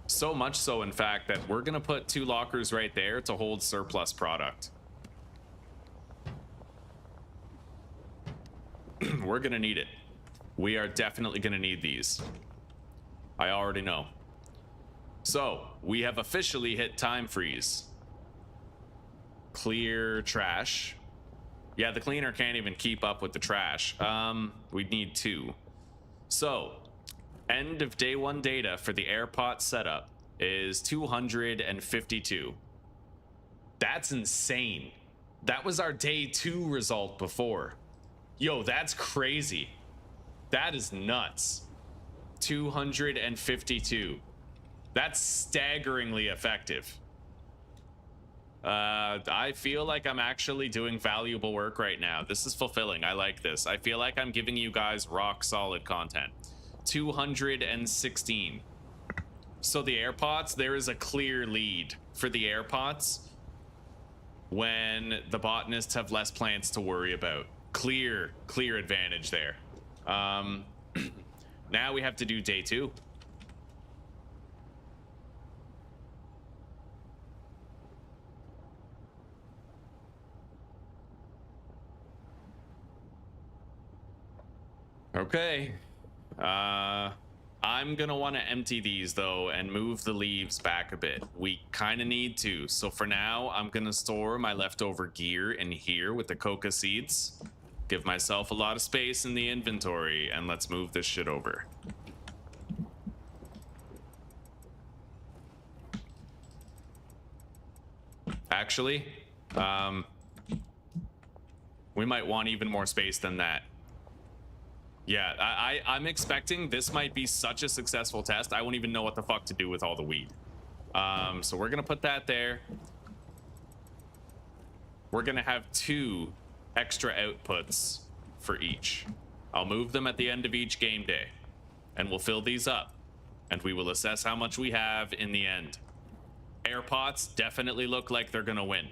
So much so, in fact, that we're gonna put 2 lockers right there to hold surplus product. We're gonna need it. We are definitely gonna need these. I already know. So, we have officially hit time freeze. Clear trash. Yeah, the cleaner can't even keep up with the trash. We'd need 2. So, end of day 1 data for the air pot setup is 252. That's insane. That was our day 2 result before. Yo, that's crazy. That is nuts. 252. That's staggeringly effective. I feel like I'm actually doing valuable work right now. This is fulfilling. I like this. I feel like I'm giving you guys rock solid content. 216. So the air pots, there is a clear lead for the air pots when the botanists have less plants to worry about. Clear advantage there. Now we have to do day 2. Okay. I'm gonna want to empty these though and move the leaves back a bit. We kind of need to. So for now, I'm gonna store my leftover gear in here with the Coca seeds. Give myself a lot of space in the inventory, and let's move this shit over. Actually, we might want even more space than that. Yeah, I'm expecting this might be such a successful test, I won't even know what the fuck to do with all the weed. So we're gonna put that there. We're gonna have 2 extra outputs for each. I'll move them at the end of each game day, and we'll fill these up, and we will assess how much we have in the end. Air pots definitely look like they're gonna win.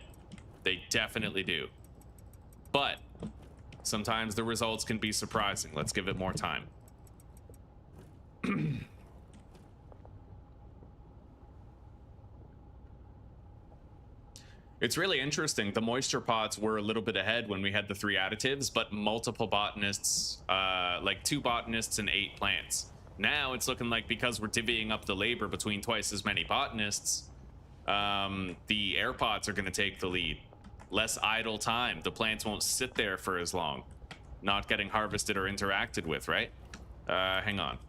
They definitely do. But sometimes the results can be surprising. Let's give it more time. It's really interesting. The moisture pots were a little bit ahead when we had the 3 additives, but multiple botanists, like 2 botanists and 8 plants. Now it's looking like because we're divvying up the labor between twice as many botanists, the air pots are going to take the lead. Less idle time. The plants won't sit there for as long, not getting harvested or interacted with, right? Hang on.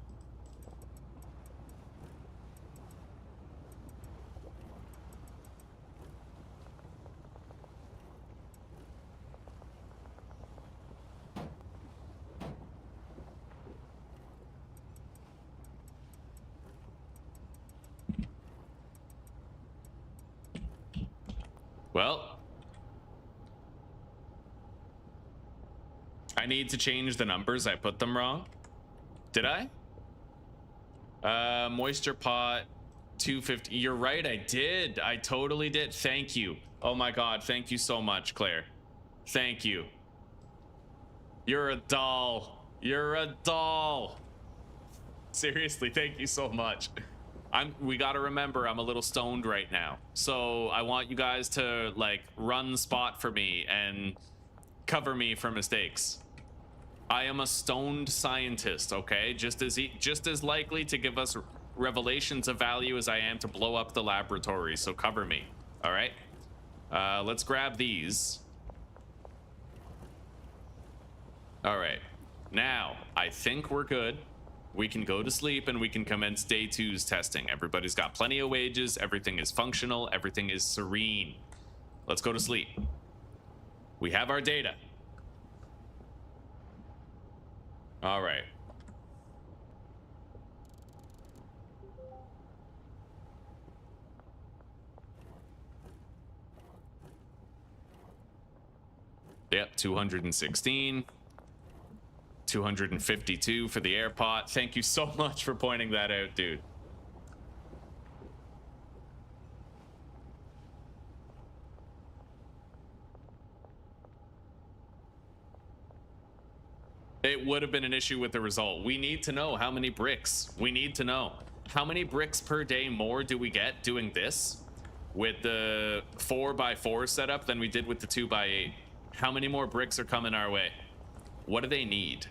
Well, I need to change the numbers. I put them wrong. Did I? Moisture pot 250. You're right, I did. I totally did. Thank you. Oh my god, thank you so much, Claire. Thank you. You're a doll. You're a doll. Seriously, thank you so much. We gotta remember I'm a little stoned right now. So I want you guys to like run spot for me and cover me for mistakes. I am a stoned scientist, okay? Just as likely to give us revelations of value as I am to blow up the laboratory, so cover me. All right? Let's grab these. All right. Now, I think we're good. We can go to sleep and we can commence day 2's testing. Everybody's got plenty of wages. Everything is functional. Everything is serene. Let's go to sleep. We have our data. All right. Yep, 216. 252 for the air pot. Thank you so much for pointing that out, dude. It would have been an issue with the result. We need to know how many bricks. We need to know how many bricks per day more do we get doing this with the 4x4 setup than we did with the 2x8. How many more bricks are coming our way? What do they need?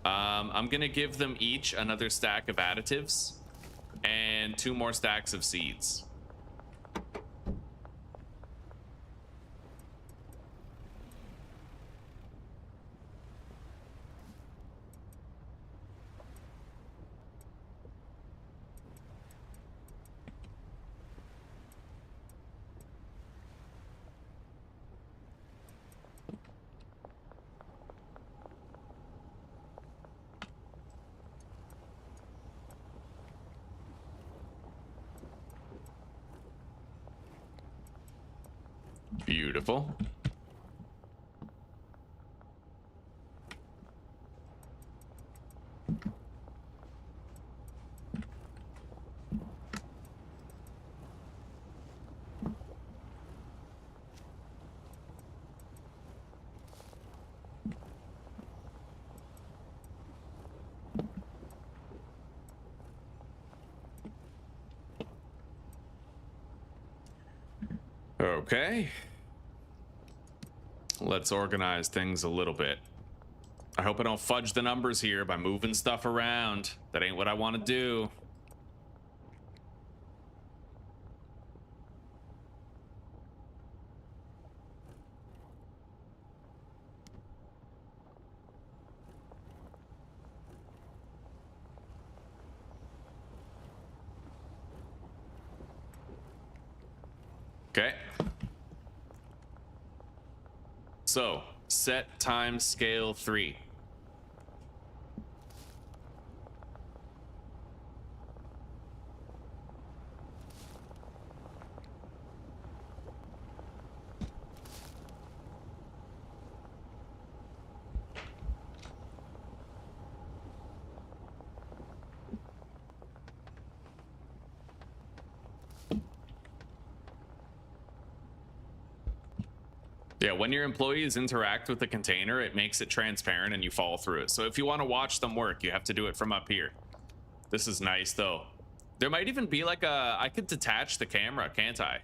I'm gonna give them each another stack of additives and 2 more stacks of seeds. Beautiful. Okay. Let's organize things a little bit. I hope I don't fudge the numbers here by moving stuff around. That ain't what I want to do. Okay. So, set time scale 3. Yeah, when your employees interact with the container, it makes it transparent and you follow through it. So if you want to watch them work, you have to do it from up here. This is nice, though. There might even be like I could detach the camera, can't I?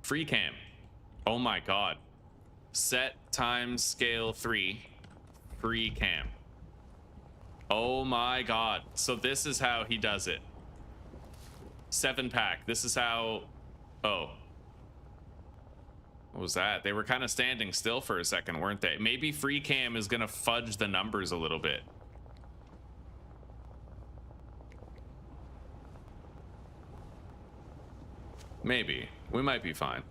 Free cam. Oh my God. Set time scale 3. Free cam. Oh my God. So this is how he does it. 7-pack. This is how... Oh. What was that? They were kind of standing still for a second, weren't they? Maybe free cam is gonna fudge the numbers a little bit. Maybe. We might be fine.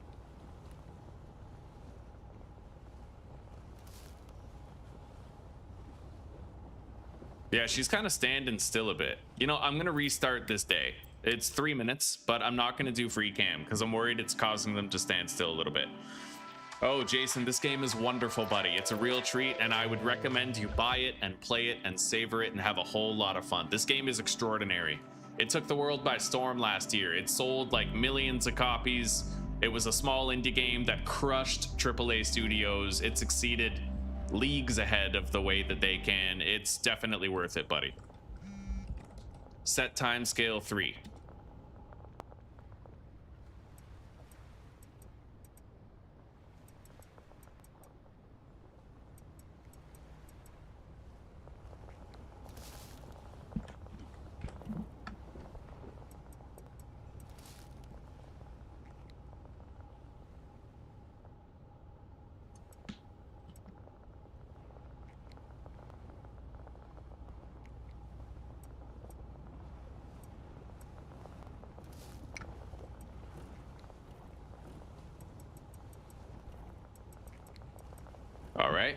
Yeah, she's kind of standing still a bit. You know, I'm gonna restart this day. It's 3 minutes, but I'm not gonna do free cam because I'm worried it's causing them to stand still a little bit. Oh, Jason, this game is wonderful, buddy. It's a real treat, and I would recommend you buy it and play it and savor it and have a whole lot of fun. This game is extraordinary. It took the world by storm last year. It sold like millions of copies. It was a small indie game that crushed AAA studios. It succeeded leagues ahead of the way that they can. It's definitely worth it, buddy. Set time scale 3. All right.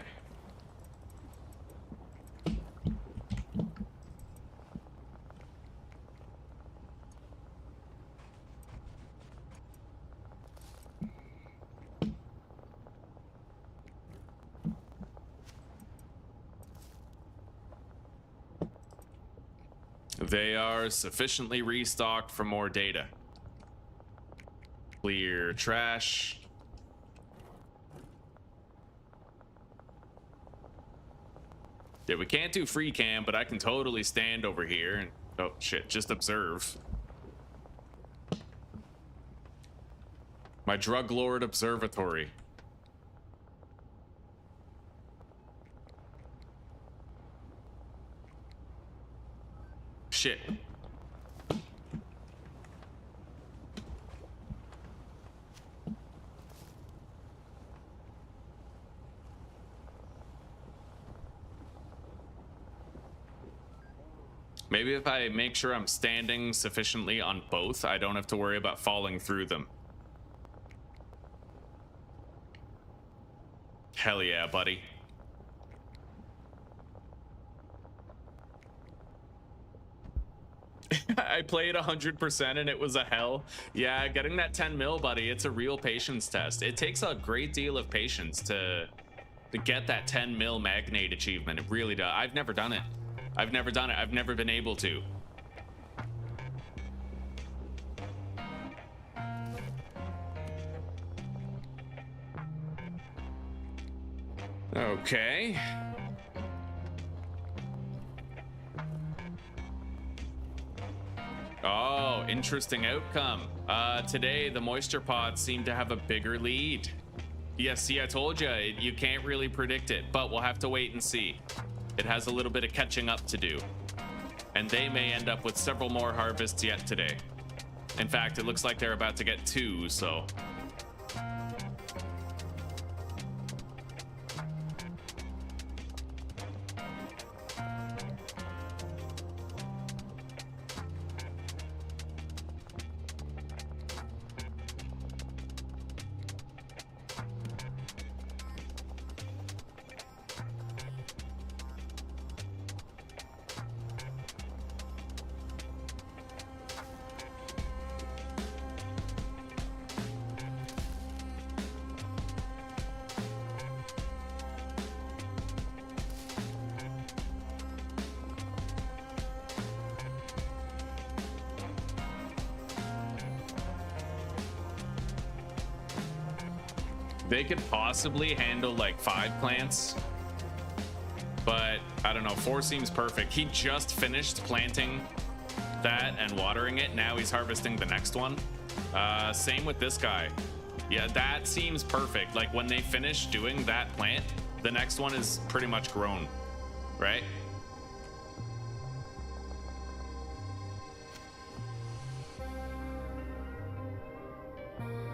They are sufficiently restocked for more data. Clear trash. Yeah, we can't do free cam, but I can totally stand over here and, oh shit, just observe. My drug lord observatory. Shit. Maybe if I make sure I'm standing sufficiently on both, I don't have to worry about falling through them. Hell yeah, buddy. I played 100% and it was a hell. Yeah, getting that 10 mil, buddy, it's a real patience test. It takes a great deal of patience to get that 10 mil magnate achievement. It really does. I've never done it. I've never done it. I've never been able to. Okay. Oh, interesting outcome. Today, the moisture pods seem to have a bigger lead. Yeah, see, I told you, you can't really predict it, but we'll have to wait and see. It has a little bit of catching up to do. And they may end up with several more harvests yet today. In fact, it looks like they're about to get 2, so... They could possibly handle like 5 plants, but I don't know, 4 seems perfect. He just finished planting that and watering it. Now he's harvesting the next one. Same with this guy. Yeah, that seems perfect. Like when they finish doing that plant, the next one is pretty much grown, right?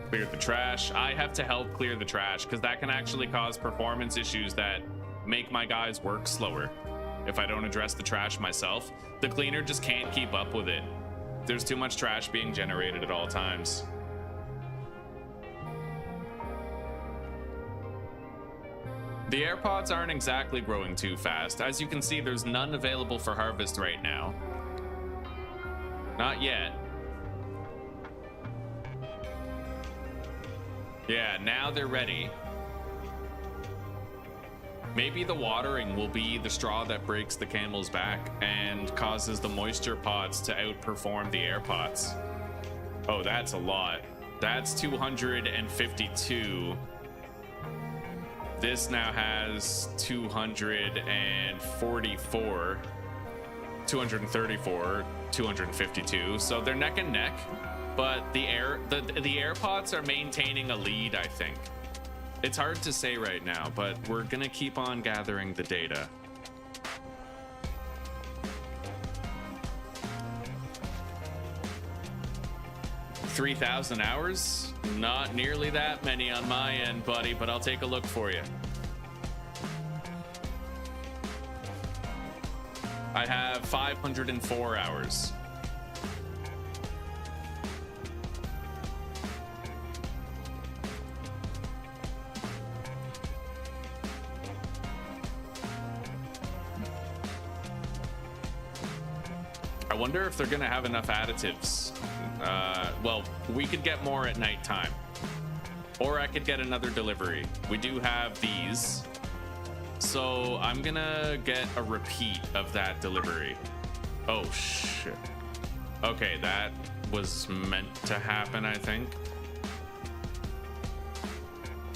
Clear the trash. I have to help clear the trash because that can actually cause performance issues that make my guys work slower. If I don't address the trash myself, the cleaner just can't keep up with it. There's too much trash being generated at all times. The AirPods aren't exactly growing too fast. As you can see, there's none available for harvest right now. Not yet. Yeah, now they're ready. Maybe the watering will be the straw that breaks the camel's back and causes the moisture pods to outperform the air pods. Oh, that's a lot. That's 252. This now has 244, 234, 252. So they're neck and neck, but the AirPods are maintaining a lead, I think. It's hard to say right now, but we're gonna keep on gathering the data. $3,000 hours? Not nearly that many on my end, buddy, but I'll take a look for you. I have 504 hours. I wonder if they're gonna have enough additives. Well, we could get more at nighttime, or I could get another delivery. We do have these, so I'm gonna get a repeat of that delivery. Oh shit. Okay, that was meant to happen, I think.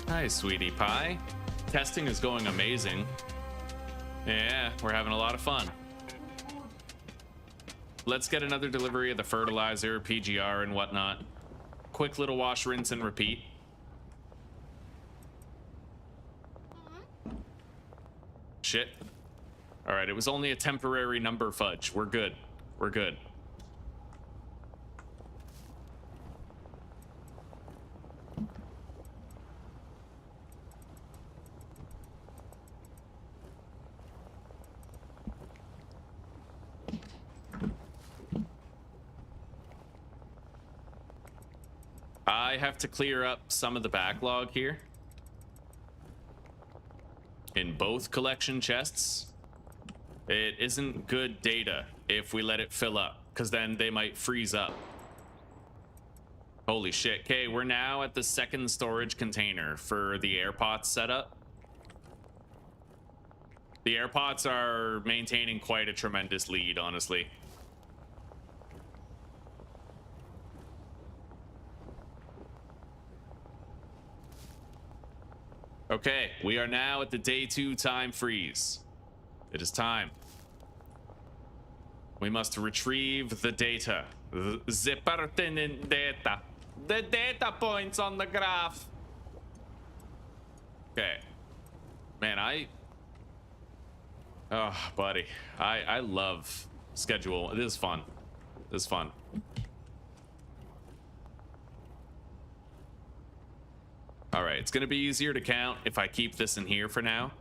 Hi, sweetie pie. Testing is going amazing. Yeah, we're having a lot of fun. Let's get another delivery of the fertilizer, PGR, and whatnot. Quick little wash, rinse, and repeat. Shit. All right, it was only a temporary number fudge. We're good. We're good. I have to clear up some of the backlog here in both collection chests. It isn't good data if we let it fill up, because then they might freeze up. Holy shit. Okay, we're now at the second storage container for the AirPods setup. The AirPods are maintaining quite a tremendous lead, honestly. Okay, we are now at the day 2 time freeze. It is time. We must retrieve the data. The pertinent data. The data points on the graph. Okay. Man, oh, buddy. I love schedule. This is fun. This is fun. All right, it's gonna be easier to count if I keep this in here for now.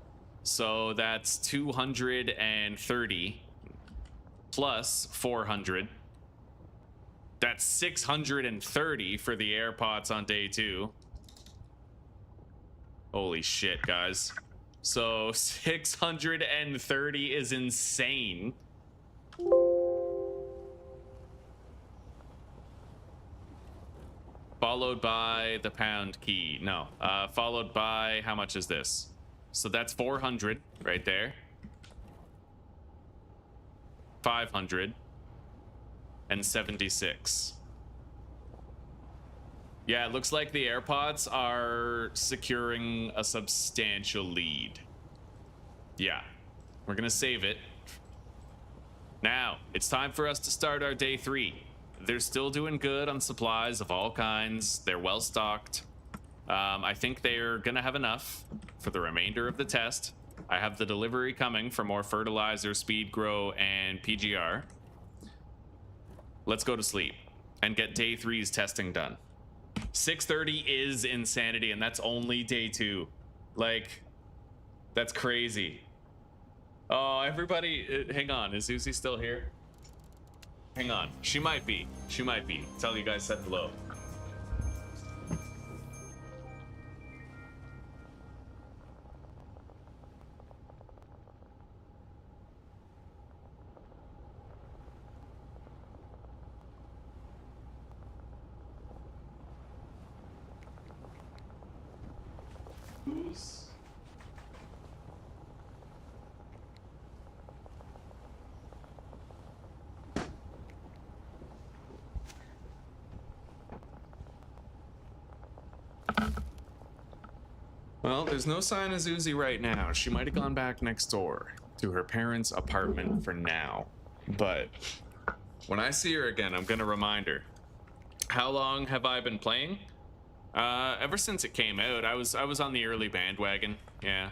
So that's 230 plus 400. That's 630 for the AirPods on day 2. Holy shit, guys. So 630 is insane. Followed by the pound key. No, followed by, how much is this? So that's 400 right there. 576. Yeah, it looks like the AirPods are securing a substantial lead. Yeah, we're gonna save it. Now, it's time for us to start our day 3. They're still doing good on supplies of all kinds. They're well stocked. I think they're gonna have enough for the remainder of the test. I have the delivery coming for more fertilizer, speed grow, and PGR. Let's go to sleep and get day 3's testing done. 630 is insanity, and that's only day 2. Like, that's crazy. Oh, everybody, hang on. Is Uzi still here? Hang on. She might be. She might be. Tell you guys said hello. Who's? Well, there's no sign of Zuzi right now. She might have gone back next door to her parents' apartment for now. But when I see her again, I'm gonna remind her. How long have I been playing? Ever since it came out. I was on the early bandwagon. Yeah.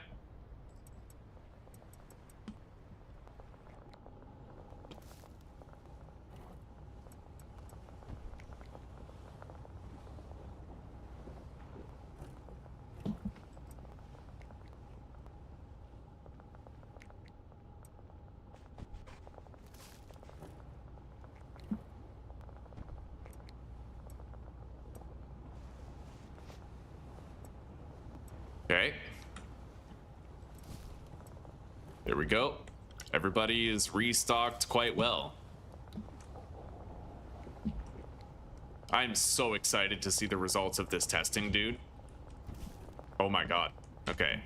Okay. There we go. Everybody is restocked quite well. I'm so excited to see the results of this testing, dude. Oh my god. Okay.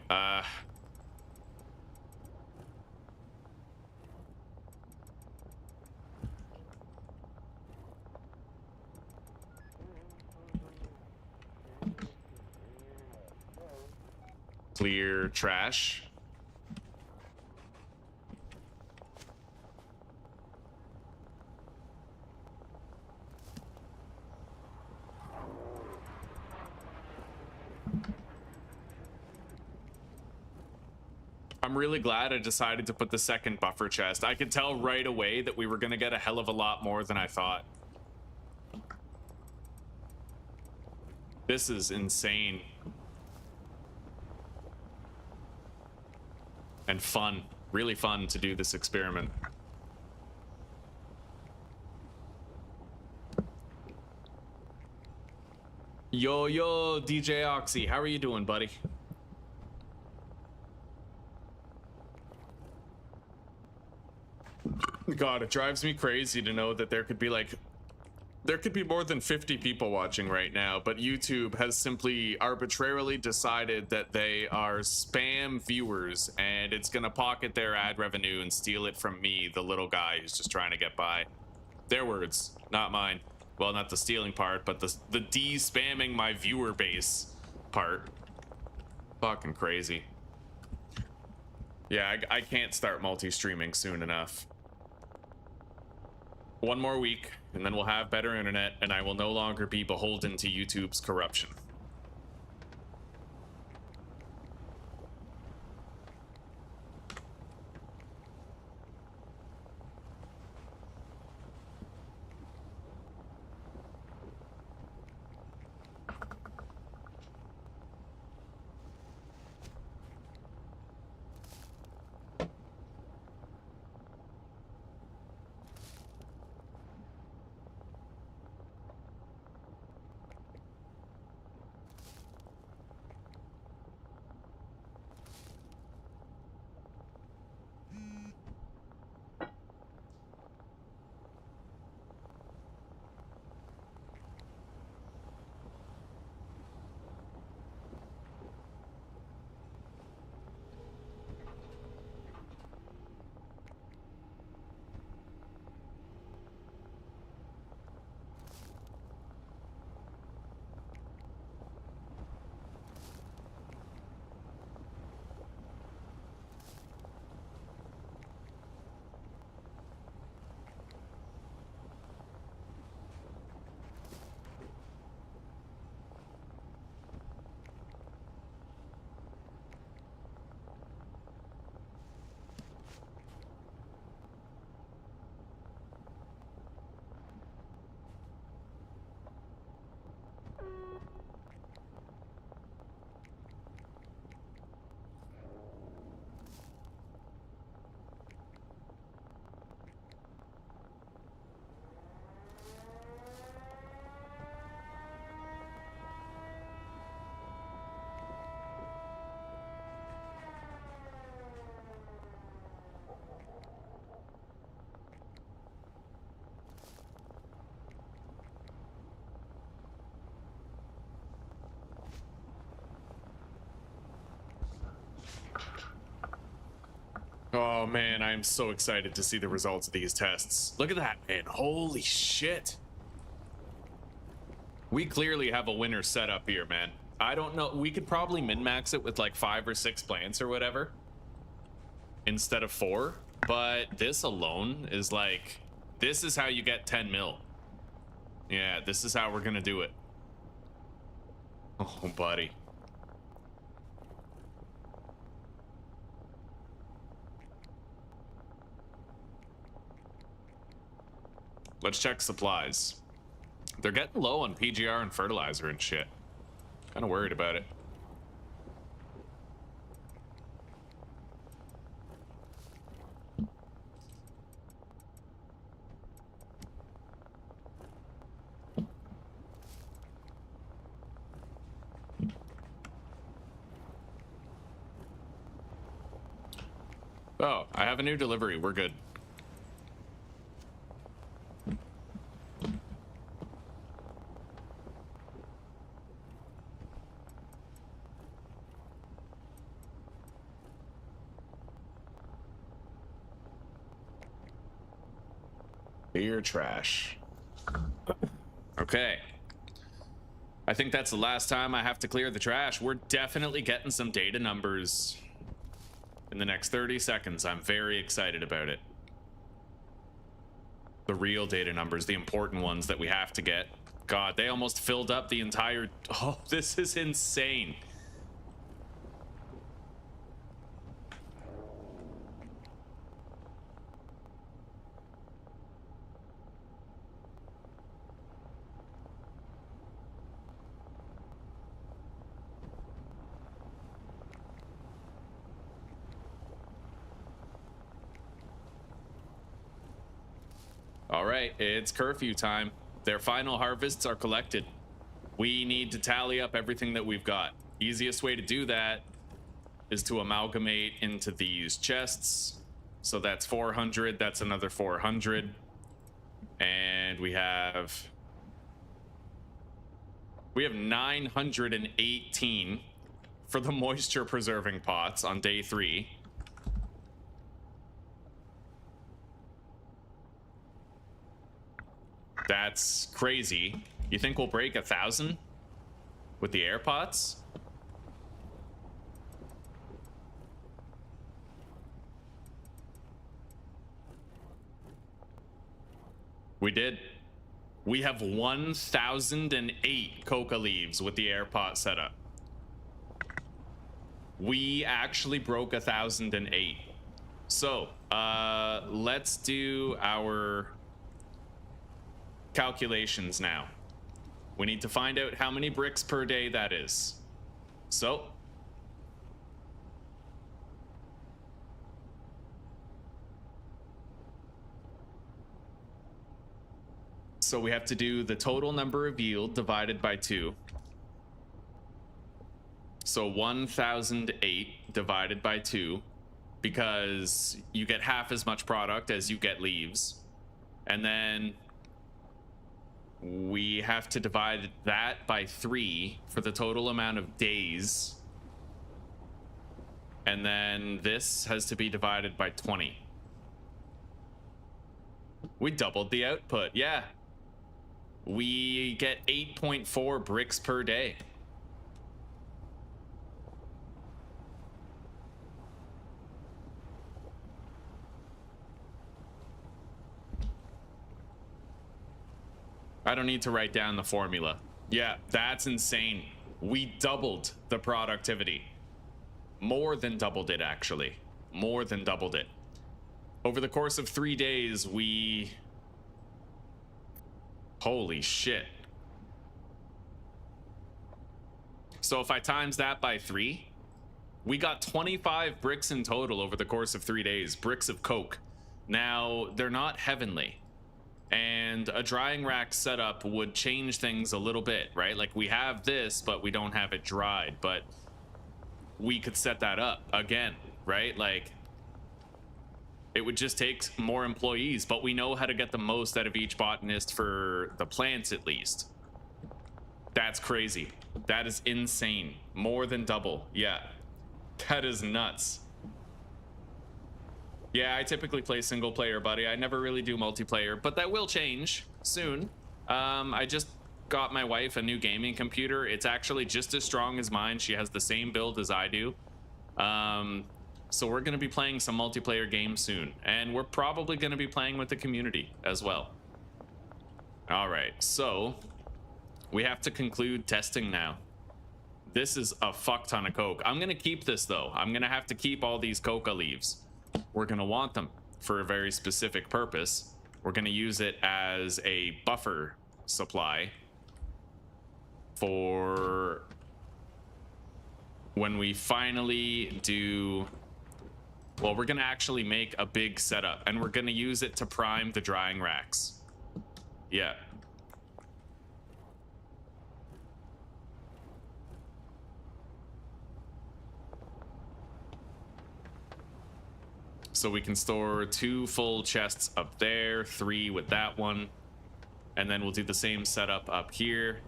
Clear trash. I'm really glad I decided to put the second buffer chest. I could tell right away that we were gonna get a hell of a lot more than I thought. This is insane. And fun. Really fun to do this experiment. Yo, DJ Oxy, how are you doing, buddy? God, it drives me crazy to know that there could be more than 50 people watching right now, but YouTube has simply arbitrarily decided that they are spam viewers and it's gonna pocket their ad revenue and steal it from me, the little guy who's just trying to get by. Their words, not mine. Well, not the stealing part, but the de-spamming my viewer base part. Fucking crazy. Yeah, I can't start multi-streaming soon enough. One more week, and then we'll have better internet, and I will no longer be beholden to YouTube's corruption. Oh man, I'm so excited to see the results of these tests. Look at that, man. Holy shit. We clearly have a winner set up here, man. I don't know. We could probably min-max it with like 5 or 6 plants or whatever instead of 4. But this alone is like, this is how you get 10 mil. Yeah, this is how we're gonna do it. Oh, buddy. Let's check supplies. They're getting low on PGR and fertilizer and shit. Kind of worried about it. Oh, I have a new delivery. We're good. Beer trash. Okay. I think that's the last time I have to clear the trash. We're definitely getting some data numbers in the next 30 seconds. I'm very excited about it. The real data numbers, the important ones that we have to get. God, they almost filled up the entire... Oh, this is insane. All right, it's curfew time. Their final harvests are collected. We need to tally up everything that we've got. Easiest way to do that is to amalgamate into these chests. So that's 400, that's another 400. And we have 918 for the moisture preserving pots on day 3. That's crazy. You think we'll break 1,000 with the air pots? We did. We have 1,008 Coca leaves with the air pot setup. We actually broke 1,008. So, let's do our calculations now. We need to find out how many bricks per day that is. So we have to do the total number of yield divided by 2. So 1,008 divided by 2, because you get half as much product as you get leaves. And then we have to divide that by 3 for the total amount of days. And then this has to be divided by 20. We doubled the output, yeah. We get 8.4 bricks per day. I don't need to write down the formula. Yeah, that's insane. We doubled the productivity. More than doubled it, actually. More than doubled it. Over the course of 3 days, we... Holy shit. So if I times that by 3, we got 25 bricks in total over the course of 3 days. Bricks of coke. Now, they're not heavenly. And a drying rack setup would change things a little bit, right? Like, we have this, but we don't have it dried. But we could set that up again, right? Like, it would just take more employees, but we know how to get the most out of each botanist for the plants, at least. That's crazy. That is insane. More than double. Yeah. That is nuts. Yeah, I typically play single player, buddy. I never really do multiplayer, but that will change soon. I just got my wife a new gaming computer. It's actually just as strong as mine. She has the same build as I do. So we're going to be playing some multiplayer games soon, and we're probably going to be playing with the community as well. All right, so we have to conclude testing now. This is a fuck ton of Coke. I'm going to keep this, though. I'm going to have to keep all these Coca leaves. We're going to want them for a very specific purpose. We're going to use it as a buffer supply for when we finally do... Well, we're going to actually make a big setup, and we're going to use it to prime the drying racks. Yeah. So we can store 2 full chests up there, 3 with that one, and then we'll do the same setup up here.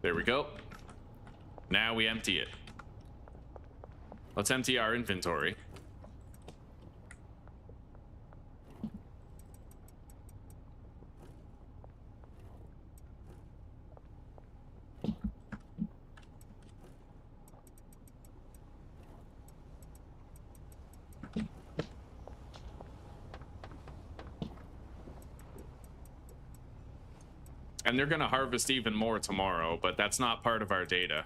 There we go. Now we empty it. Let's empty our inventory. And they're going to harvest even more tomorrow, but that's not part of our data.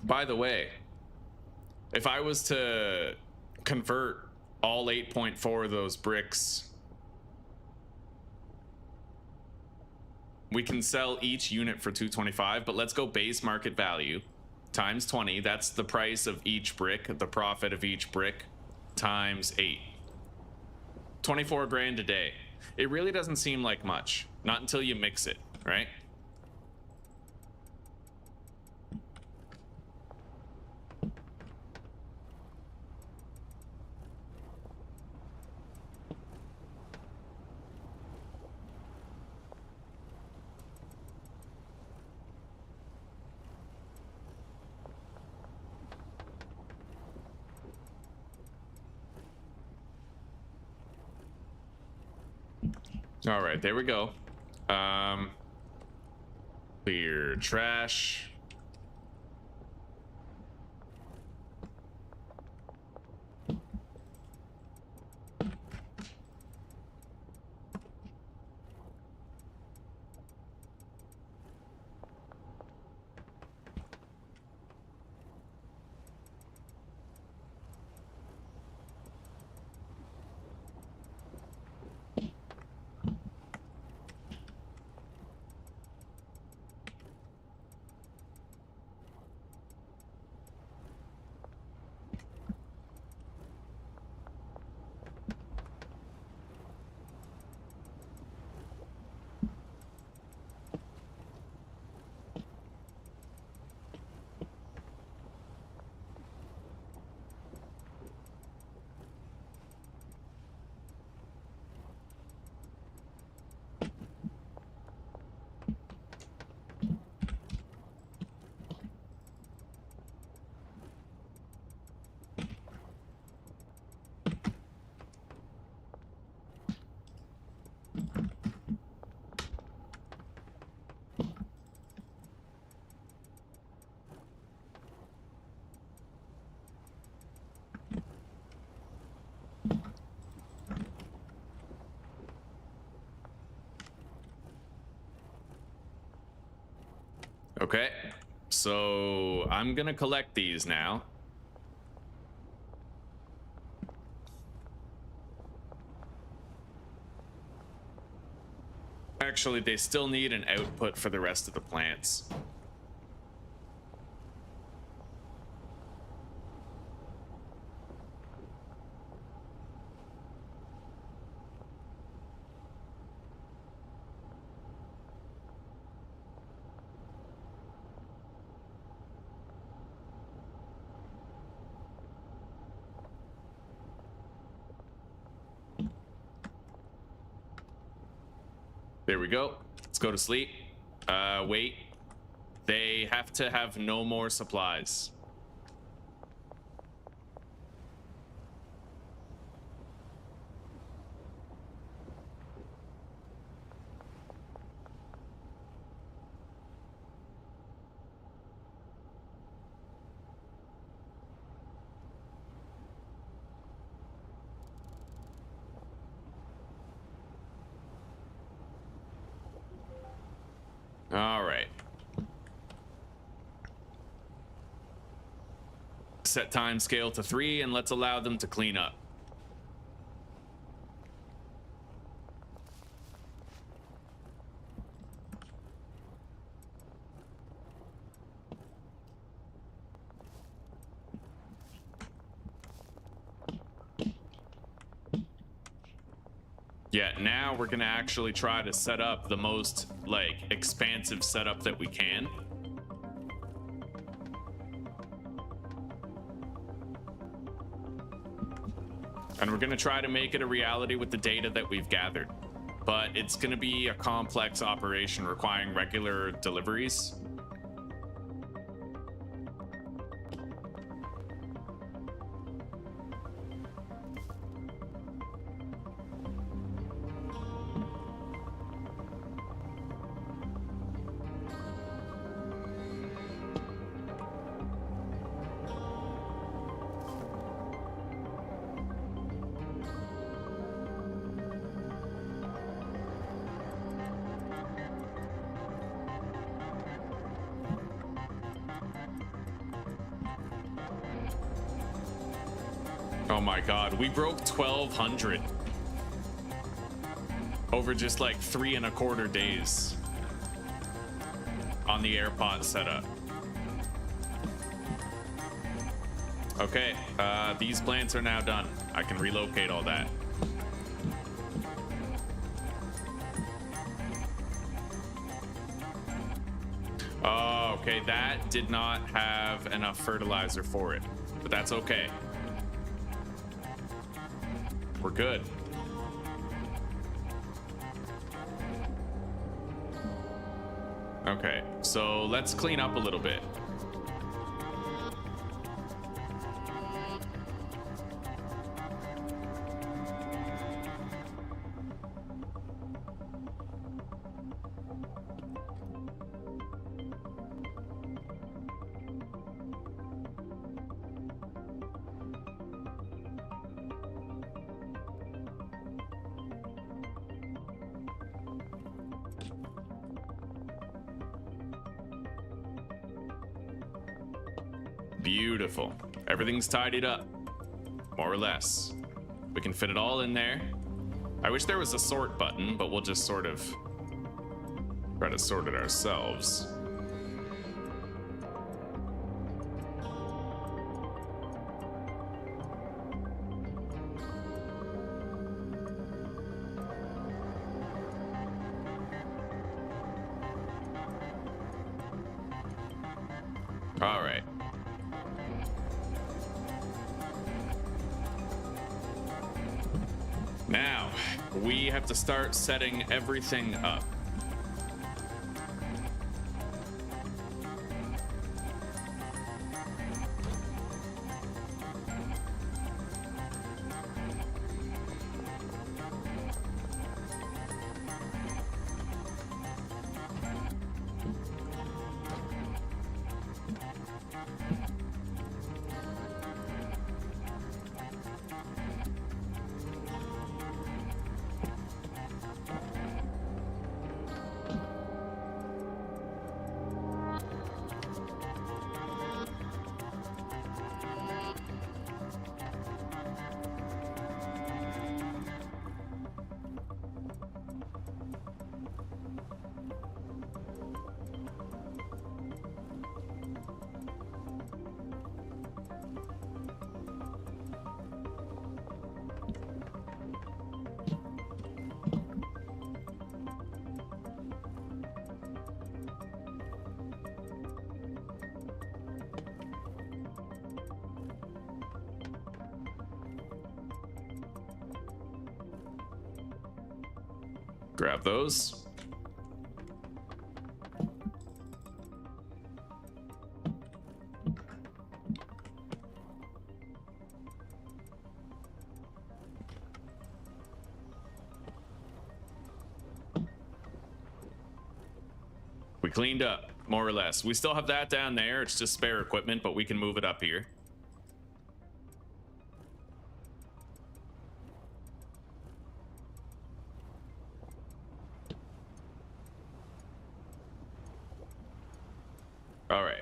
By the way, if I was to convert all 8.4 of those bricks, we can sell each unit for 225, but let's go base market value times 20. That's the price of each brick, the profit of each brick, times 8. 24 grand a day. It really doesn't seem like much, not until you mix it, right? All right, there we go. Clear trash. Okay, so I'm gonna collect these now. Actually, they still need an output for the rest of the plants. There we go. Let's go to sleep. Wait. They have to have no more supplies. All right. Set time scale to 3 and let's allow them to clean up. Yeah, now we're gonna actually try to set up the most, like, expansive setup that we can. And we're gonna try to make it a reality with the data that we've gathered. But it's gonna be a complex operation requiring regular deliveries. Oh my god, we broke 1,200 over just like 3¼ days on the AirPod setup. Okay, these plants are now done. I can relocate all that. Oh, okay, that did not have enough fertilizer for it, but that's okay. We're good. Okay, so let's clean up a little bit. Beautiful. Everything's tidied up, more or less. We can fit it all in there. I wish there was a sort button, but we'll just sort of try to sort it ourselves. All right. Now, we have to start setting everything up. Grab those. We cleaned up, more or less. We still have that down there. It's just spare equipment, but we can move it up here. All right.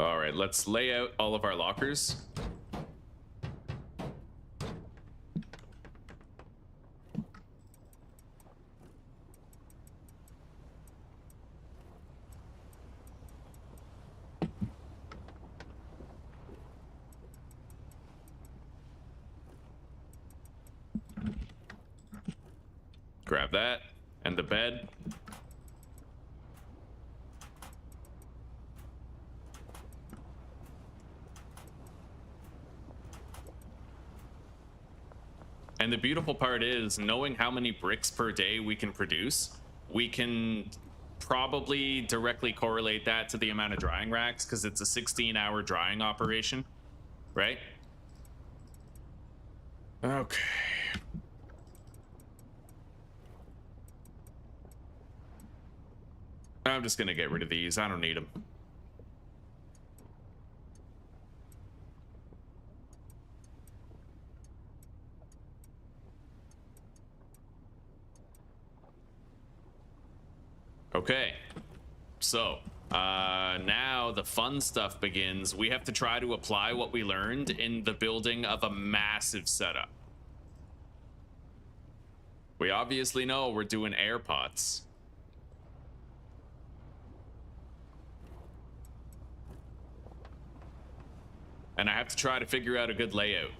All right, let's lay out all of our lockers. Grab that and the bed. And the beautiful part is, knowing how many bricks per day we can produce, we can probably directly correlate that to the amount of drying racks, because it's a 16-hour drying operation, right? Okay. I'm just gonna get rid of these. I don't need them. Okay, so now the fun stuff begins. We have to try to apply what we learned in the building of a massive setup. We obviously know we're doing air pots. And I have to try to figure out a good layout.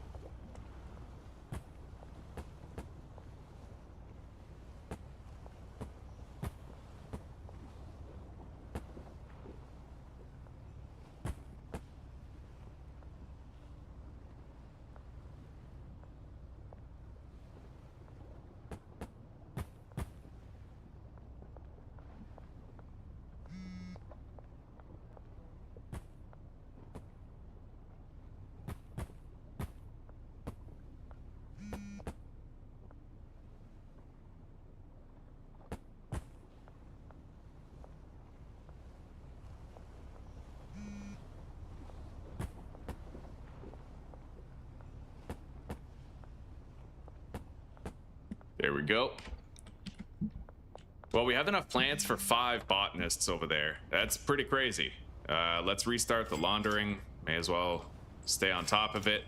There we go. Well, we have enough plants for 5 botanists over there. That's pretty crazy. Let's restart the laundering. May as well stay on top of it.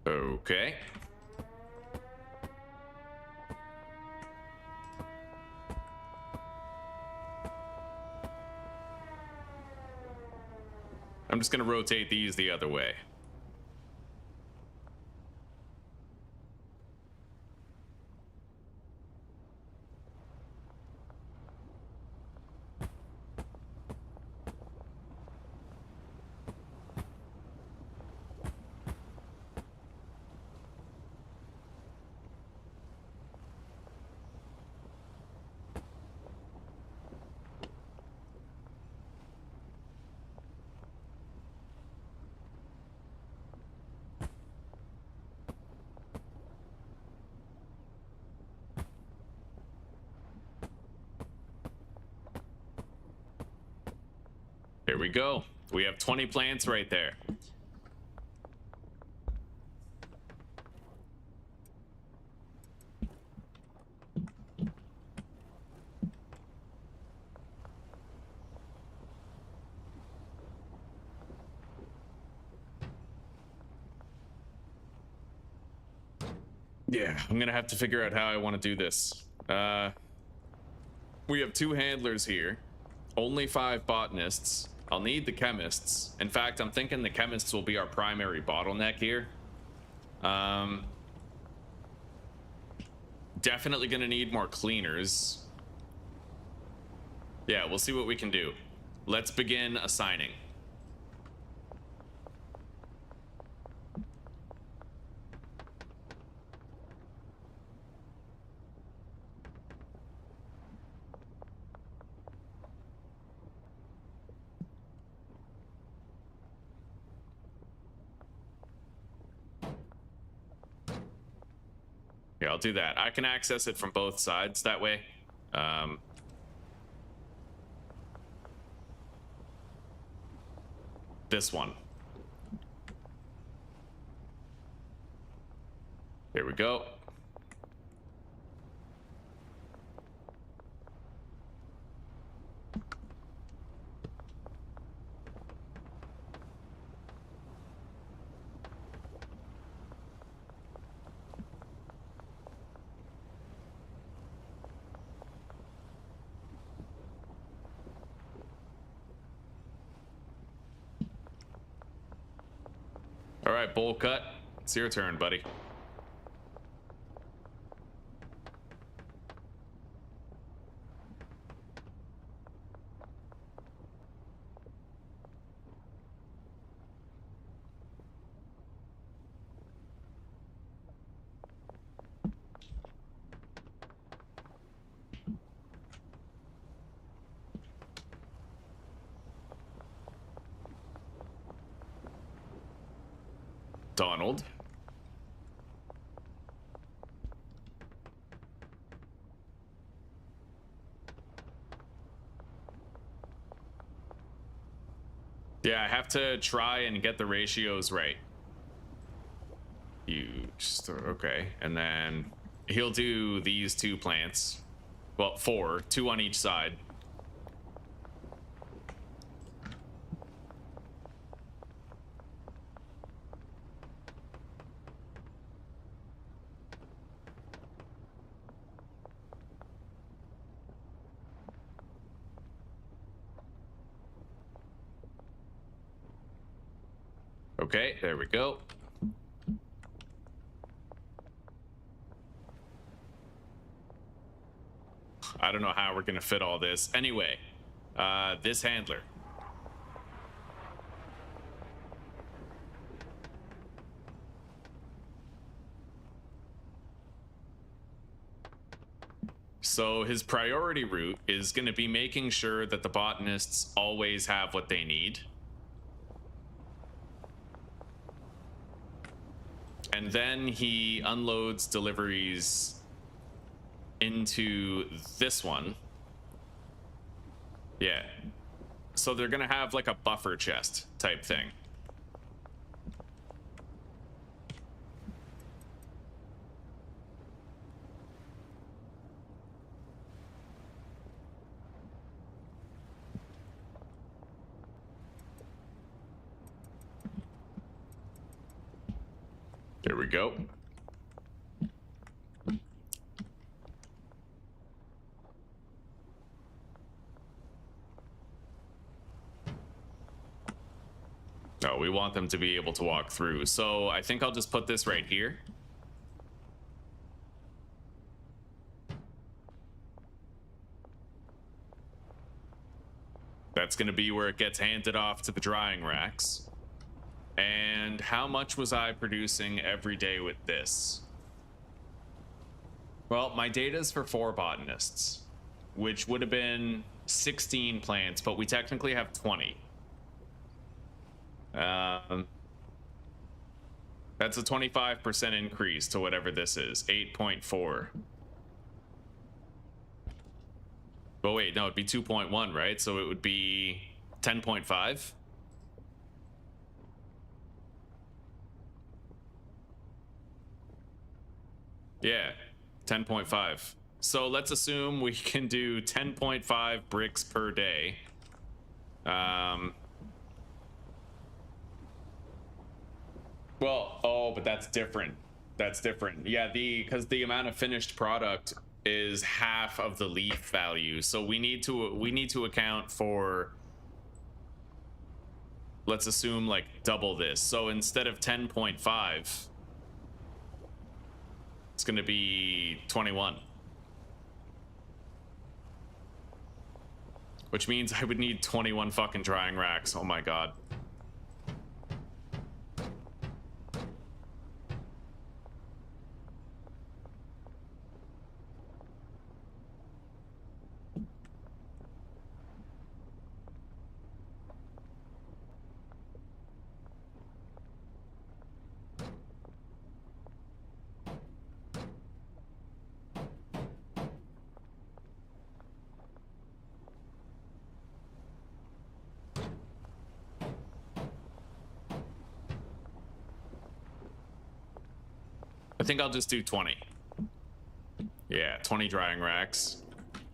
Okay. I'm just gonna rotate these the other way. Here we go. We have 20 plants right there. Yeah, I'm gonna have to figure out how I want to do this. We have 2 handlers here, only 5 botanists. I'll need the chemists. In fact, I'm thinking the chemists will be our primary bottleneck here. Definitely gonna need more cleaners. Yeah, we'll see what we can do. Let's begin assigning. Yeah, I'll do that. I can access it from both sides that way. This one. There we go. All right, bowl cut. It's your turn, buddy. Donald. Yeah, I have to try and get the ratios right. You just, okay. And then he'll do these 2 plants. Well, 4, 2 on each side. Okay, there we go. I don't know how we're gonna fit all this. Anyway, this handler. So his priority route is gonna be making sure that the botanists always have what they need. And then he unloads deliveries into this one. Yeah. So they're gonna have like a buffer chest type thing. There we go. No, we want them to be able to walk through. So I think I'll just put this right here. That's going to be where it gets handed off to the drying racks. And how much was I producing every day with this? Well, my data's for 4 botanists, which would have been 16 plants, but we technically have 20. That's a 25% increase to whatever this is, 8.4. But wait, no, it'd be 2.1, right? So it would be 10.5. Yeah, 10.5. So let's assume we can do 10.5 bricks per day. Well, oh, but that's different. That's different. Yeah, because the amount of finished product is half of the leaf value. So we need to account for, let's assume, like double this. So instead of 10.5, it's going to be 21. Which means I would need 21 fucking drying racks. Oh my god. I think I'll just do 20. Yeah, 20 drying racks.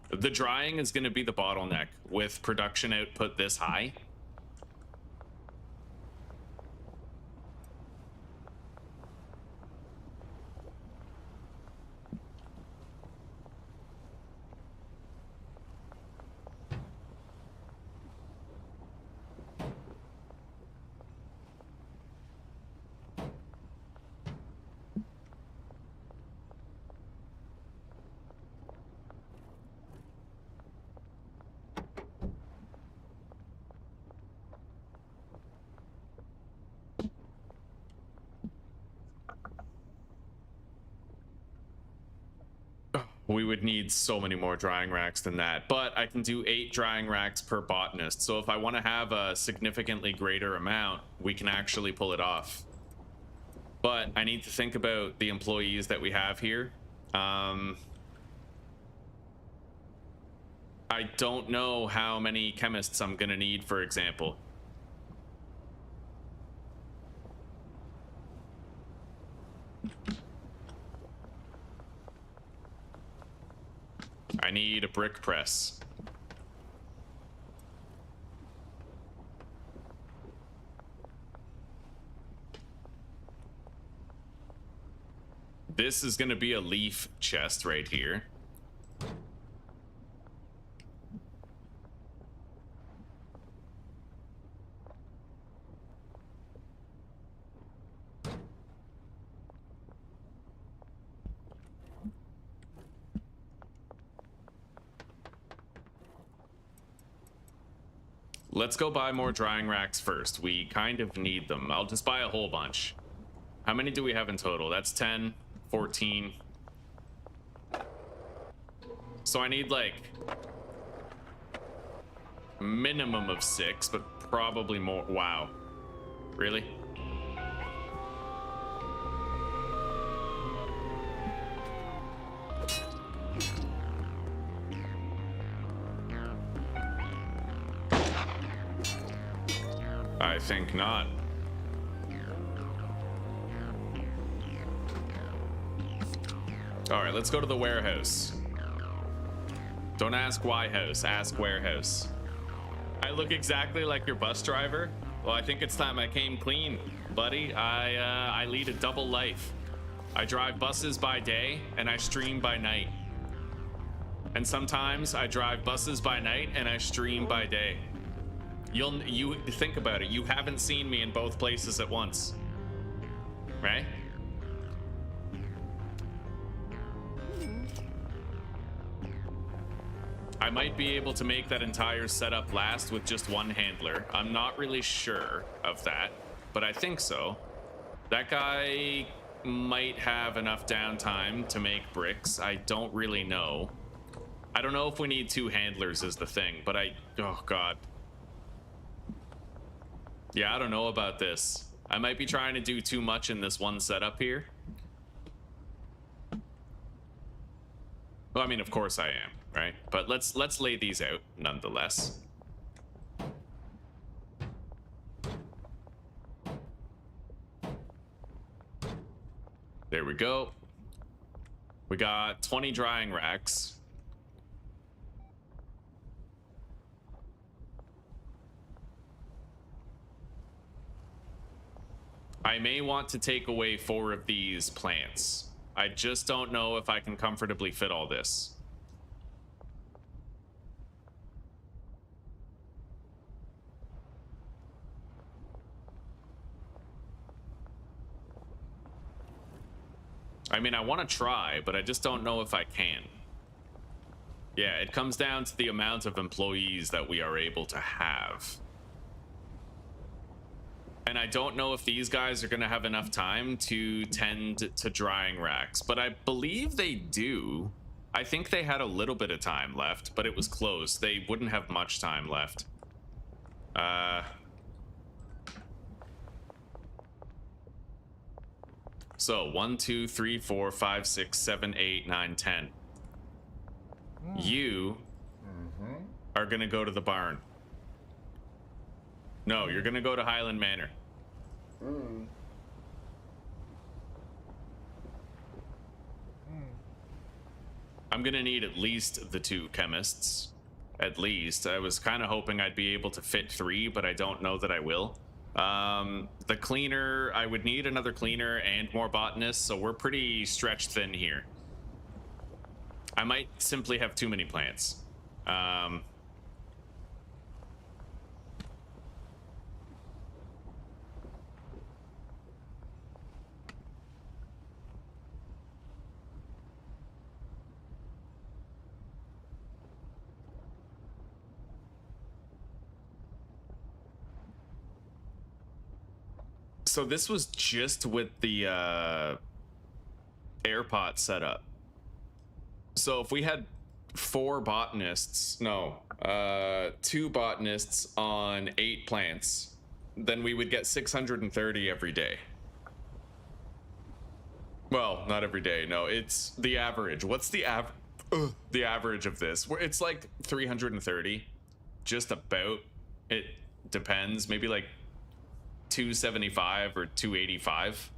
The drying is going to be the bottleneck with production output this high. We would need so many more drying racks than that, but I can do 8 drying racks per botanist. So if I want to have a significantly greater amount, we can actually pull it off. But I need to think about the employees that we have here. I don't know how many chemists I'm gonna need, for example. I need a brick press. This is going to be a leaf chest right here. Let's go buy more drying racks first. We kind of need them. I'll just buy a whole bunch. How many do we have in total? That's 10, 14. So I need like minimum of 6, but probably more. Wow. Really? I think not. All right, let's go to the warehouse. Don't ask why house, ask warehouse. I look exactly like your bus driver. Well, I think it's time I came clean, buddy. I lead a double life. I drive buses by day and I stream by night. And sometimes I drive buses by night and I stream by day. You think about it. You haven't seen me in both places at once, right? I might be able to make that entire setup last with just one handler. I'm not really sure of that, but I think so. That guy might have enough downtime to make bricks. I don't really know. I don't know if we need 2 handlers is the thing, but oh God. Yeah, I don't know about this. I might be trying to do too much in this one setup here. Well, I mean, of course I am, right? But let's lay these out nonetheless. There we go. We got 20 drying racks. I may want to take away 4 of these plants. I just don't know if I can comfortably fit all this. I mean, I want to try, but I just don't know if I can. Yeah, it comes down to the amount of employees that we are able to have. And I don't know if these guys are going to have enough time to tend to drying racks, but I believe they do. I think they had a little bit of time left, but it was close. They wouldn't have much time left. So 1, 2, 3, 4, 5, 6, 7, 8, 9, 10. You are gonna go to the barn. No, you're gonna go to Highland Manor. I'm gonna need at least the 2 chemists. At least. I was kind of hoping I'd be able to fit 3, but I don't know that I will. The cleaner, I would need another cleaner and more botanists, so we're pretty stretched thin here. I might simply have too many plants. So this was just with the airpot setup. So if we had 4 botanists, no, 2 botanists on 8 plants, then we would get 630 every day. Well, not every day. No, it's the average. What's the average of this? It's like 330, just about. It depends. Maybe like 275 or 285.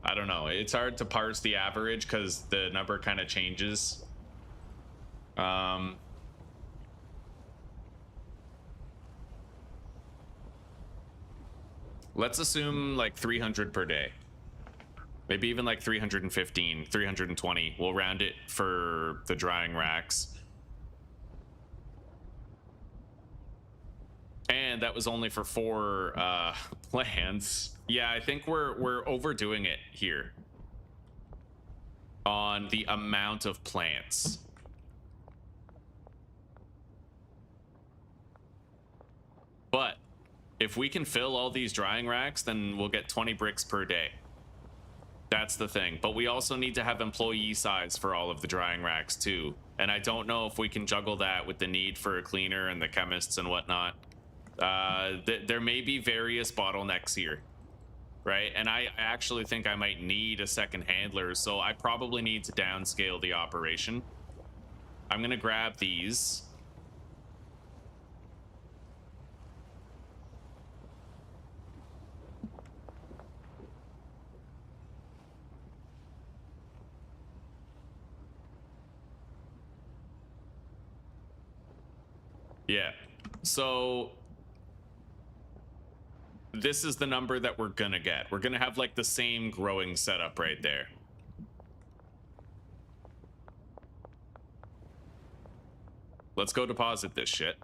I don't know. It's hard to parse the average because the number kind of changes. Let's assume like 300 per day. Maybe even like 315, 320. We'll round it for the drying racks. And that was only for 4 plants. Yeah, I think we're overdoing it here on the amount of plants. But if we can fill all these drying racks, then we'll get 20 bricks per day. That's the thing. But we also need to have employee size for all of the drying racks too. And I don't know if we can juggle that with the need for a cleaner and the chemists and whatnot. There may be various bottlenecks here, right? And I actually think I might need a second handler, so I probably need to downscale the operation. I'm gonna grab these. Yeah, so this is the number that we're gonna get. We're gonna have like the same growing setup right there. Let's go deposit this shit.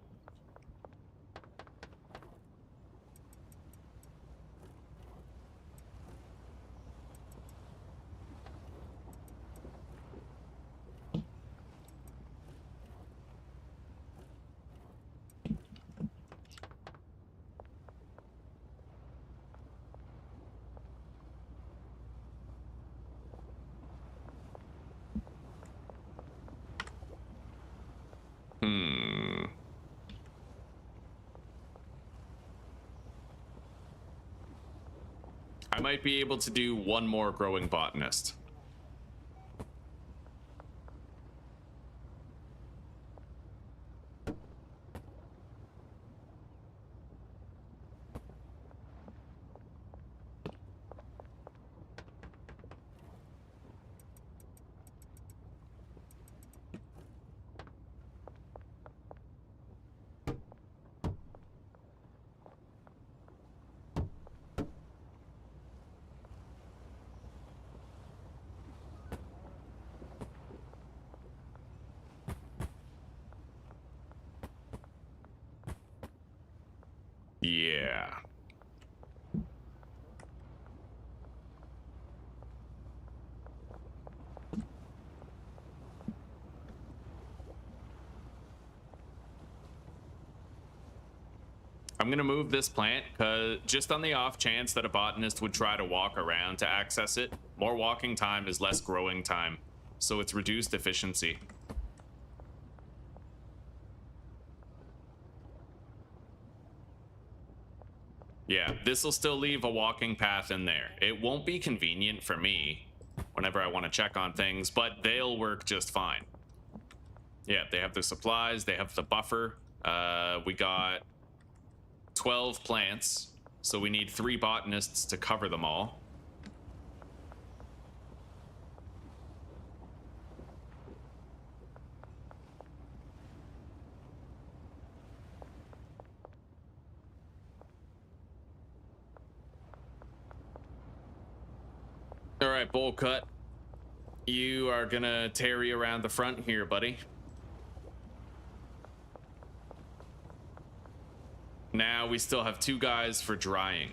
I might be able to do 1 more growing botanist. Yeah. I'm gonna move this plant because just on the off chance that a botanist would try to walk around to access it, more walking time is less growing time, so it's reduced efficiency. Yeah, this will still leave a walking path in there. It won't be convenient for me whenever I want to check on things, but they'll work just fine. Yeah, they have the supplies, they have the buffer. We got 12 plants, so we need 3 botanists to cover them all. All right, bowl cut. You are gonna tarry around the front here, buddy. Now we still have 2 guys for drying.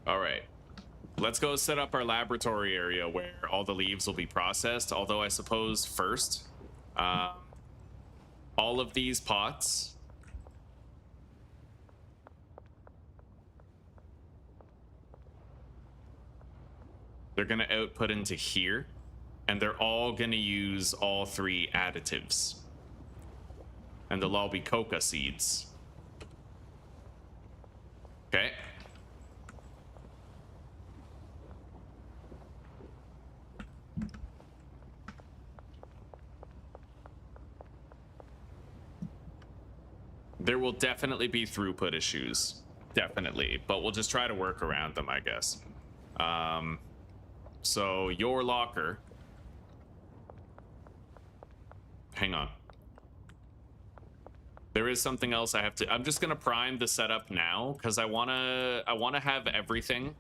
All right. Let's go set up our laboratory area where all the leaves will be processed. Although I suppose first, all of these pots they're going to output into here, and they're all going to use all 3 additives. And they'll all be Coca seeds. Okay. There will definitely be throughput issues. Definitely. But we'll just try to work around them, I guess. So your locker. Hang on. There is something else I have to. I'm just gonna prime the setup now because I wanna have everything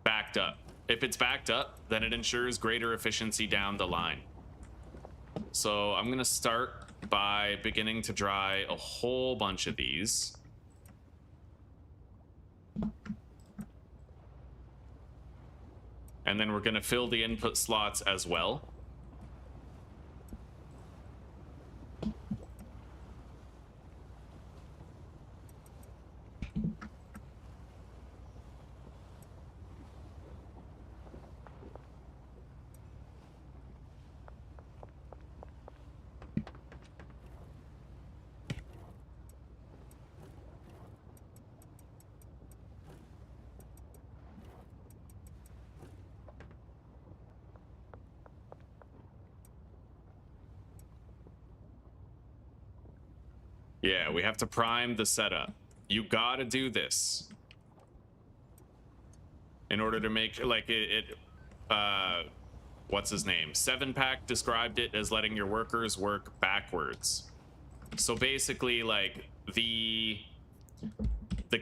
backed up. If it's backed up, then it ensures greater efficiency down the line. So I'm gonna start by beginning to dry a whole bunch of these. And then we're gonna fill the input slots as well. Yeah, we have to prime the setup. You gotta do this in order to make like what's his name? 7-Pack described it as letting your workers work backwards. So basically, like the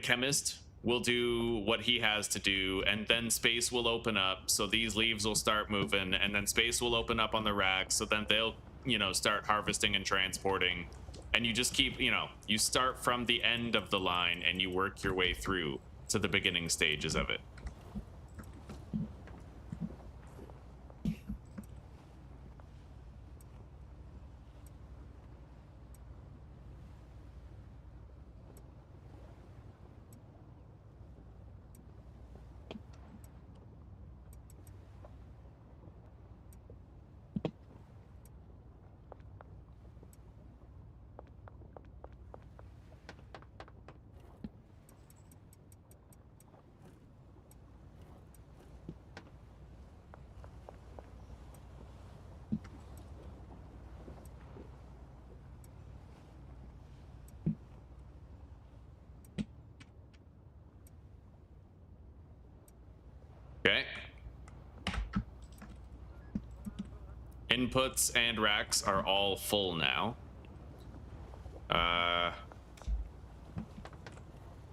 chemist will do what he has to do, and then space will open up, so these leaves will start moving, and then space will open up on the rack, so then they'll, you know, start harvesting and transporting. And you just keep, you know, you start from the end of the line and you work your way through to the beginning stages of it. inputs and racks are all full now.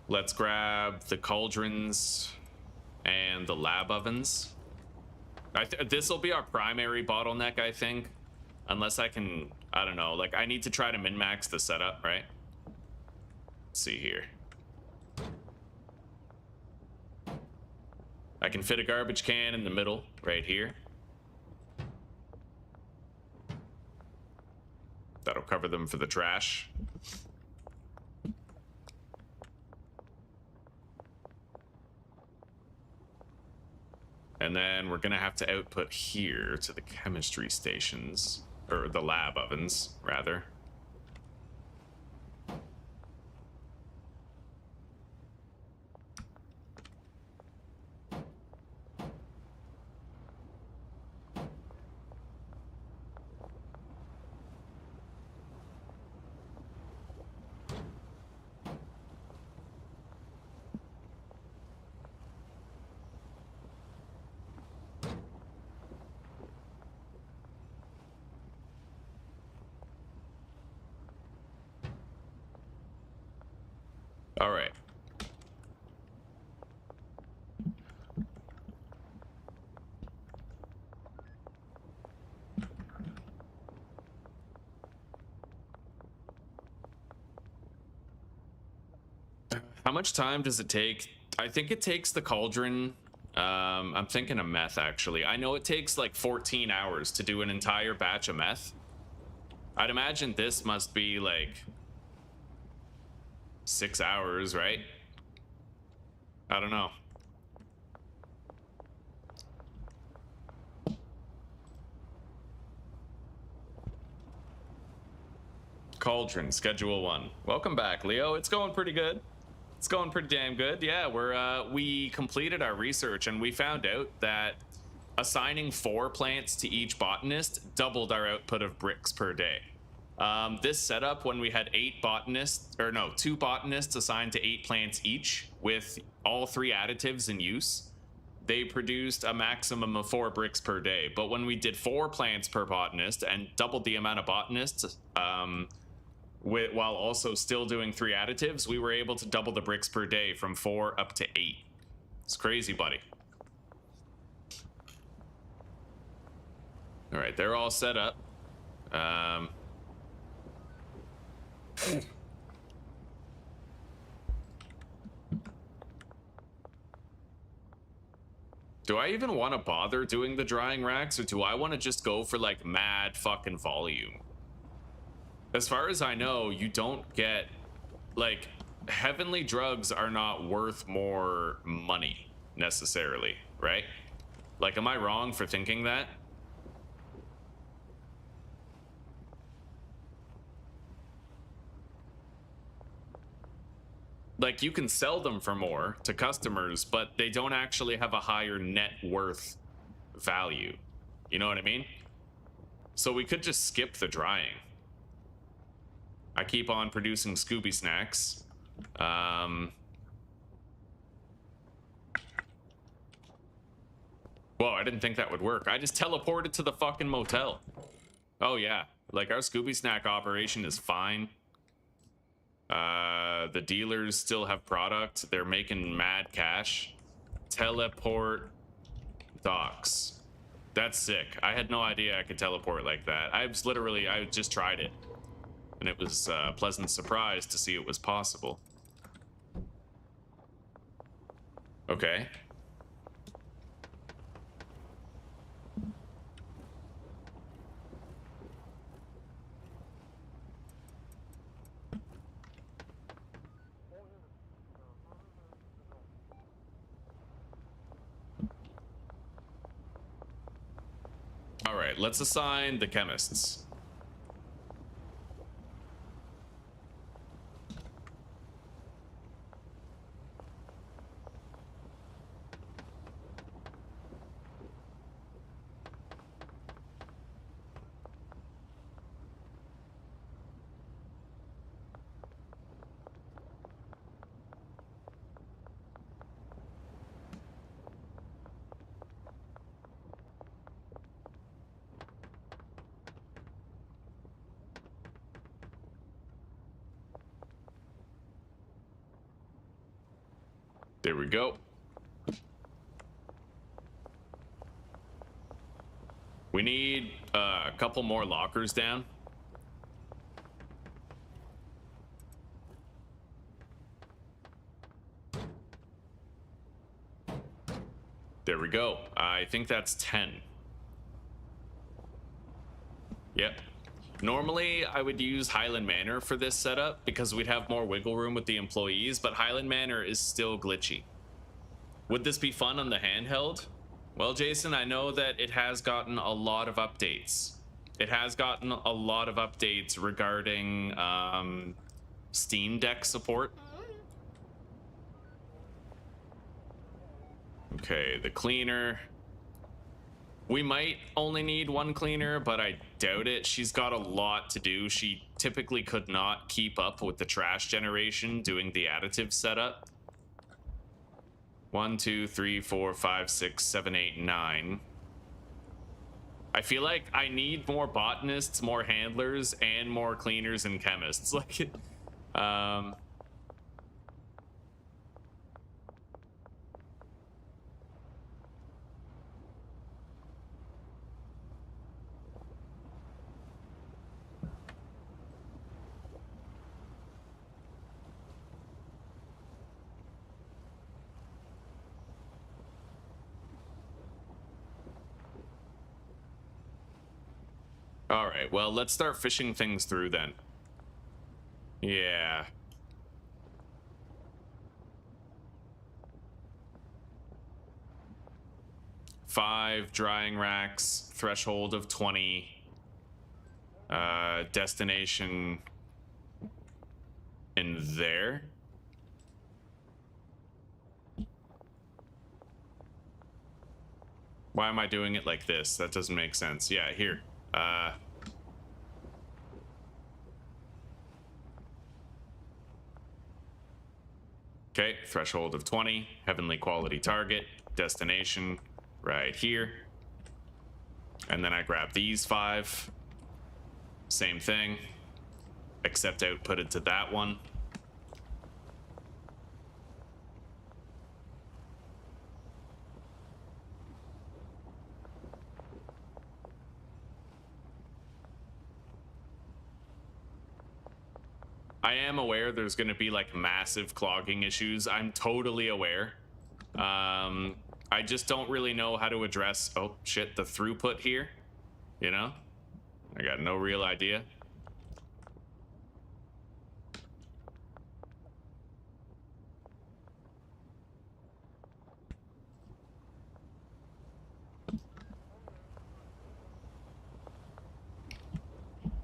Let's grab the cauldrons and the lab ovens. This will be our primary bottleneck, I think. Unless I can, I don't know, like I need to try to min-max the setup, right? Let's see here. I can fit a garbage can in the middle, right here. That'll cover them for the trash. And then we're gonna have to output here to the chemistry stations, or the lab ovens, rather. All right. How much time does it take? I think it takes the cauldron. I'm thinking of meth, actually. I know it takes like 14 hours to do an entire batch of meth. I'd imagine this must be like 6 hours, right? I don't know. Cauldron, schedule 1. Welcome back, Leo. It's going pretty good. It's going pretty damn good. Yeah, we completed our research and we found out that assigning 4 plants to each botanist doubled our output of bricks per day. This setup, when we had 2 botanists assigned to 8 plants each with all 3 additives in use, they produced a maximum of 4 bricks per day. But when we did 4 plants per botanist and doubled the amount of botanists, while also still doing 3 additives, we were able to double the bricks per day from 4 up to 8. It's crazy, buddy. All right, they're all set up. Do I even want to bother doing the drying racks, or do I want to just go for like mad fucking volume? As far as I know, you don't get, like, heavenly drugs are not worth more money necessarily, right? Like, am I wrong for thinking that? Like, you can sell them for more to customers, but they don't actually have a higher net worth value. You know what I mean? So we could just skip the drying. I keep on producing Scooby snacks. Whoa, I didn't think that would work. I just teleported to the fucking motel. Oh yeah, like our Scooby snack operation is fine. The dealers still have product. They're making mad cash. Teleport docks. That's sick. I had no idea I could teleport like that. I just tried it. And it was a pleasant surprise to see it was possible. Okay. All right, let's assign the chemists. There we go. We need a couple more lockers down. There we go. I think that's 10. Yep. Normally, I would use Highland Manor for this setup because we'd have more wiggle room with the employees, but Highland Manor is still glitchy. Would this be fun on the handheld? Well, Jason, I know that it has gotten a lot of updates. It has gotten a lot of updates regarding Steam Deck support. Okay, the cleaner. We might only need one cleaner, but I doubt it. She's got a lot to do. She typically could not keep up with the trash generation doing the additive setup. 1, 2, 3, 4, 5, 6, 7, 8, 9. I feel like I need more botanists, more handlers, and more cleaners and chemists. Like, all right, well, let's start fishing things through then. Yeah. Five drying racks, threshold of 20. Destination in there. Why am I doing it like this? That doesn't make sense. Yeah, here. Okay, threshold of 20, heavenly quality target, destination right here. And then I grab these 5. Same thing, except output it to that one. I am aware there's going to be like massive clogging issues. I'm totally aware. I just don't really know how to address, oh shit, the throughput here. You know? I got no real idea.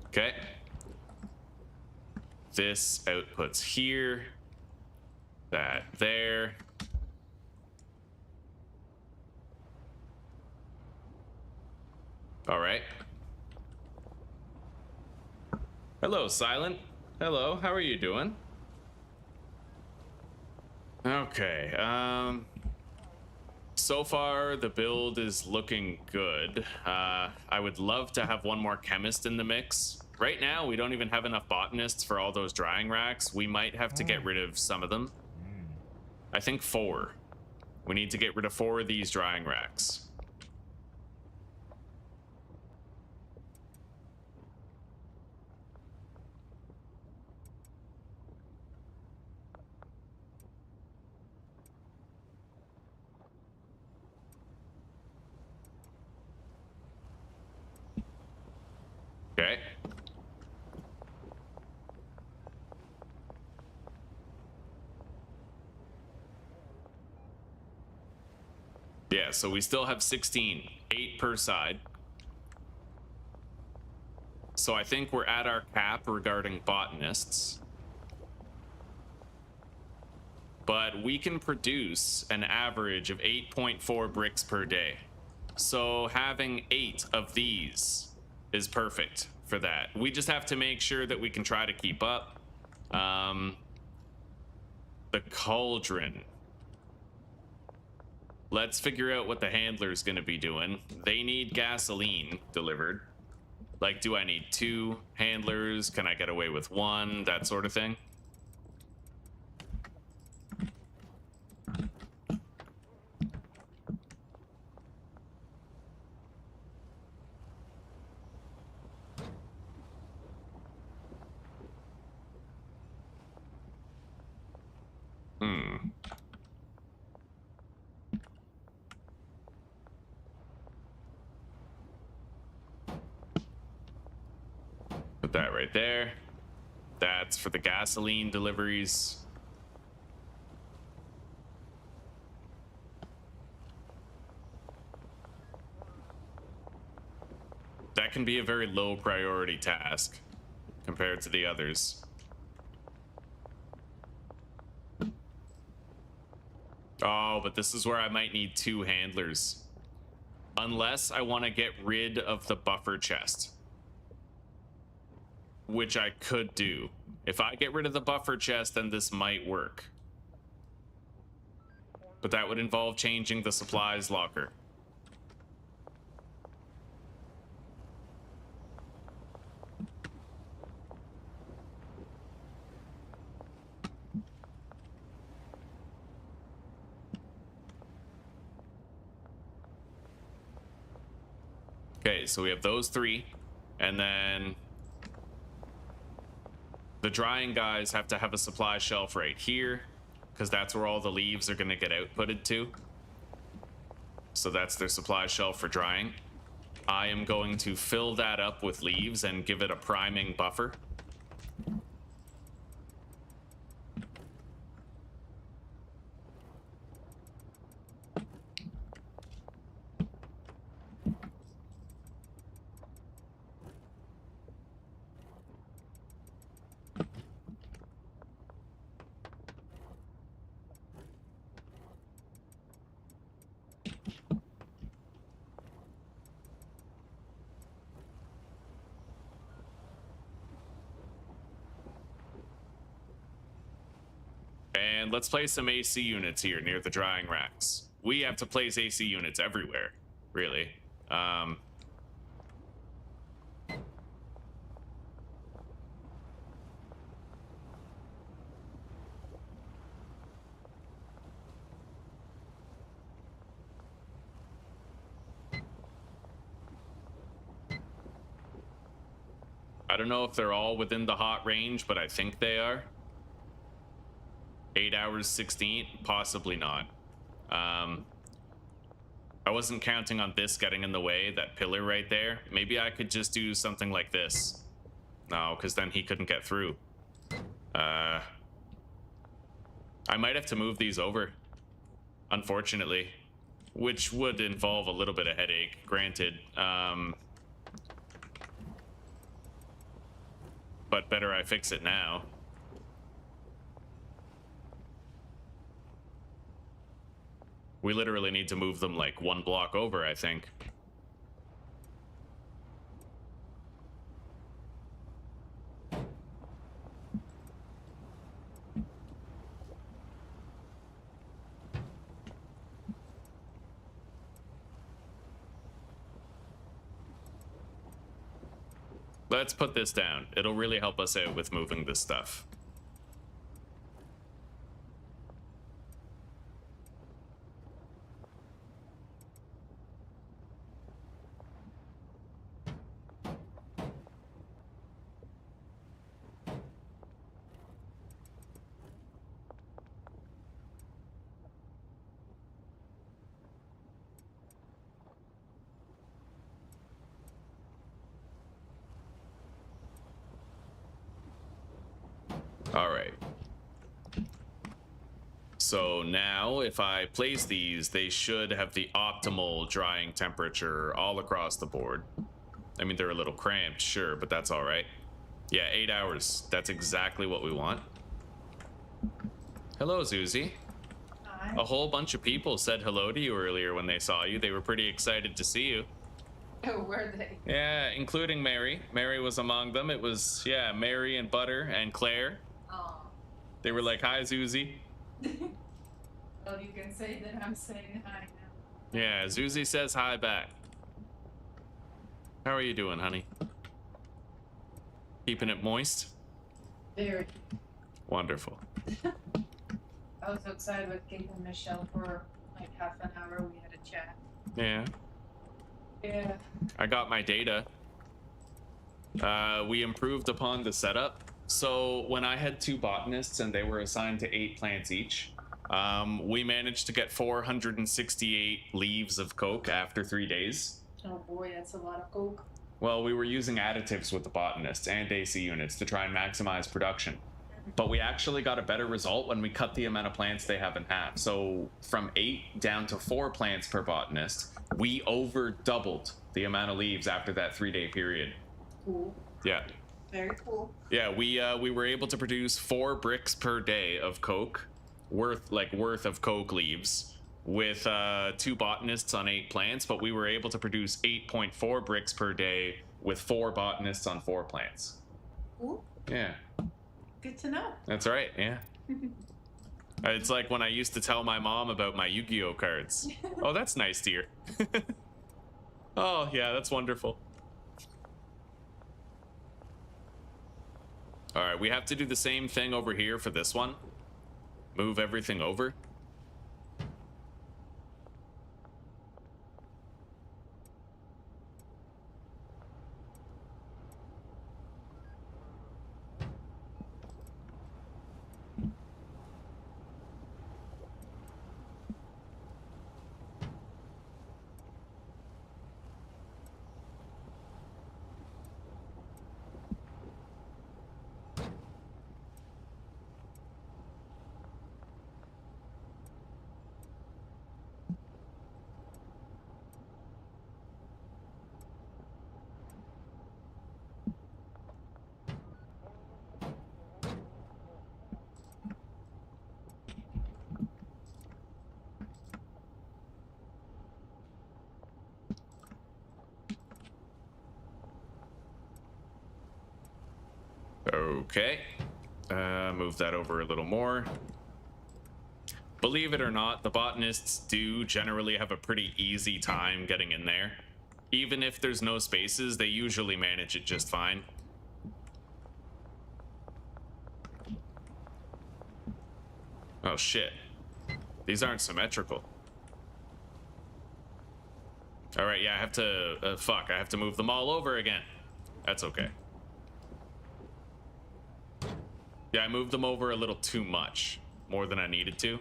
Okay. This outputs here, that there. All right. Hello, Silent. Hello, how are you doing? Okay, so far the build is looking good. I would love to have one more chemist in the mix. Right now, we don't even have enough botanists for all those drying racks. We might have to get rid of some of them. I think 4. We need to get rid of 4 of these drying racks. Okay. Yeah, so we still have 16, 8 per side. So I think we're at our cap regarding botanists. But we can produce an average of 8.4 bricks per day. So having 8 of these is perfect for that. We just have to make sure that we can try to keep up. The cauldron. Let's figure out what the handler's gonna be doing. They need gasoline delivered. Like, do I need 2 handlers? Can I get away with 1? That sort of thing. Put that right there. That's for the gasoline deliveries. That can be a very low priority task compared to the others. Oh, but this is where I might need 2 handlers. Unless I want to get rid of the buffer chest. Which I could do. If I get rid of the buffer chest, then this might work. But that would involve changing the supplies locker. Okay, so we have those 3, and then the drying guys have to have a supply shelf right here, because that's where all the leaves are going to get outputted to. So that's their supply shelf for drying. I am going to fill that up with leaves and give it a priming buffer. And let's place some AC units here near the drying racks. We have to place AC units everywhere, really. I don't know if they're all within the hot range, but I think they are. 8 hours, 16, possibly not. I wasn't counting on this getting in the way, that pillar right there. Maybe I could just do something like this. No, because then he couldn't get through. I might have to move these over, unfortunately, which would involve a little bit of headache, granted. But better I fix it now. We literally need to move them like 1 block over, I think. Let's put this down. It'll really help us out with moving this stuff. All right. So now if I place these, they should have the optimal drying temperature all across the board. I mean, they're a little cramped, sure, but that's all right. Yeah, 8 hours. That's exactly what we want. Hello, Zuzi. Hi. A whole bunch of people said hello to you earlier when they saw you. They were pretty excited to see you. Oh, were they? Yeah, including Mary. Mary was among them. It was, yeah, Mary and Butter and Claire. Oh. They were like, hi, Zuzi. Well, you can say that I'm saying hi now. Yeah, Zuzi says hi back. How are you doing, honey? Keeping it moist? Very. Wonderful. I was outside with Kate and Michelle for like half an hour. We had a chat. Yeah, Yeah. I got my data. We improved upon the setup. So when I had 2 botanists and they were assigned to 8 plants each, We managed to get 468 leaves of Coke after 3 days. Oh boy, that's a lot of Coke. Well, we were using additives with the botanists and AC units to try and maximize production. But we actually got a better result when we cut the amount of plants they have in half. So from 8 down to 4 plants per botanist, we over doubled the amount of leaves after that 3-day period. Cool. Yeah. Very cool. Yeah, we were able to produce 4 bricks per day of Coke, worth of Coke leaves, with 2 botanists on 8 plants, but we were able to produce 8.4 bricks per day with 4 botanists on 4 plants. Cool. Yeah. Good to know. That's right, yeah. It's like when I used to tell my mom about my Yu-Gi-Oh cards. Oh, that's nice, dear. Oh, yeah, that's wonderful. All right, we have to do the same thing over here for this one. Move everything over. Okay. Move that over a little more. Believe it or not, the botanists do generally have a pretty easy time getting in there. Even if there's no spaces, they usually manage it just fine. Oh shit. These aren't symmetrical. Alright, yeah, I have to... fuck, I have to move them all over again. That's okay. Yeah, I moved them over a little too much. More than I needed to.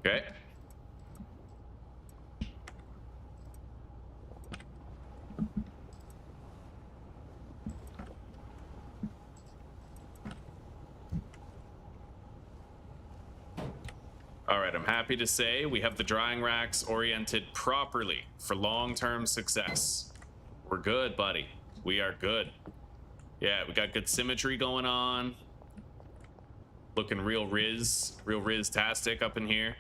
Okay. All right, I'm happy to say we have the drying racks oriented properly for long-term success. We're good, buddy. We are good. Yeah, we got good symmetry going on. Looking real Riz-tastic up in here.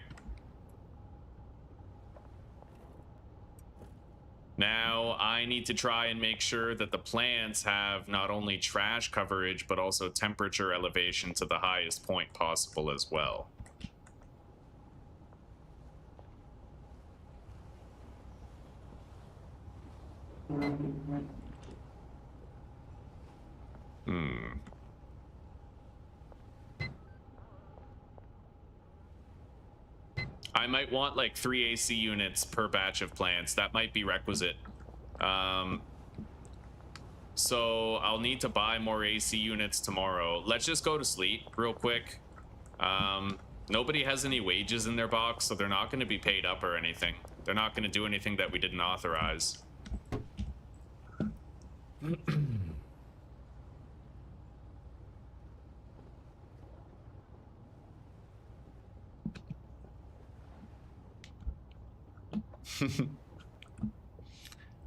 Now, I need to try and make sure that the plants have not only trash coverage, but also temperature elevation to the highest point possible as well. I might want like 3 AC units per batch of plants. That might be requisite. So I'll need to buy more AC units tomorrow. Let's just go to sleep real quick. Nobody has any wages in their box, so they're not going to be paid up or anything. They're not going to do anything that we didn't authorize.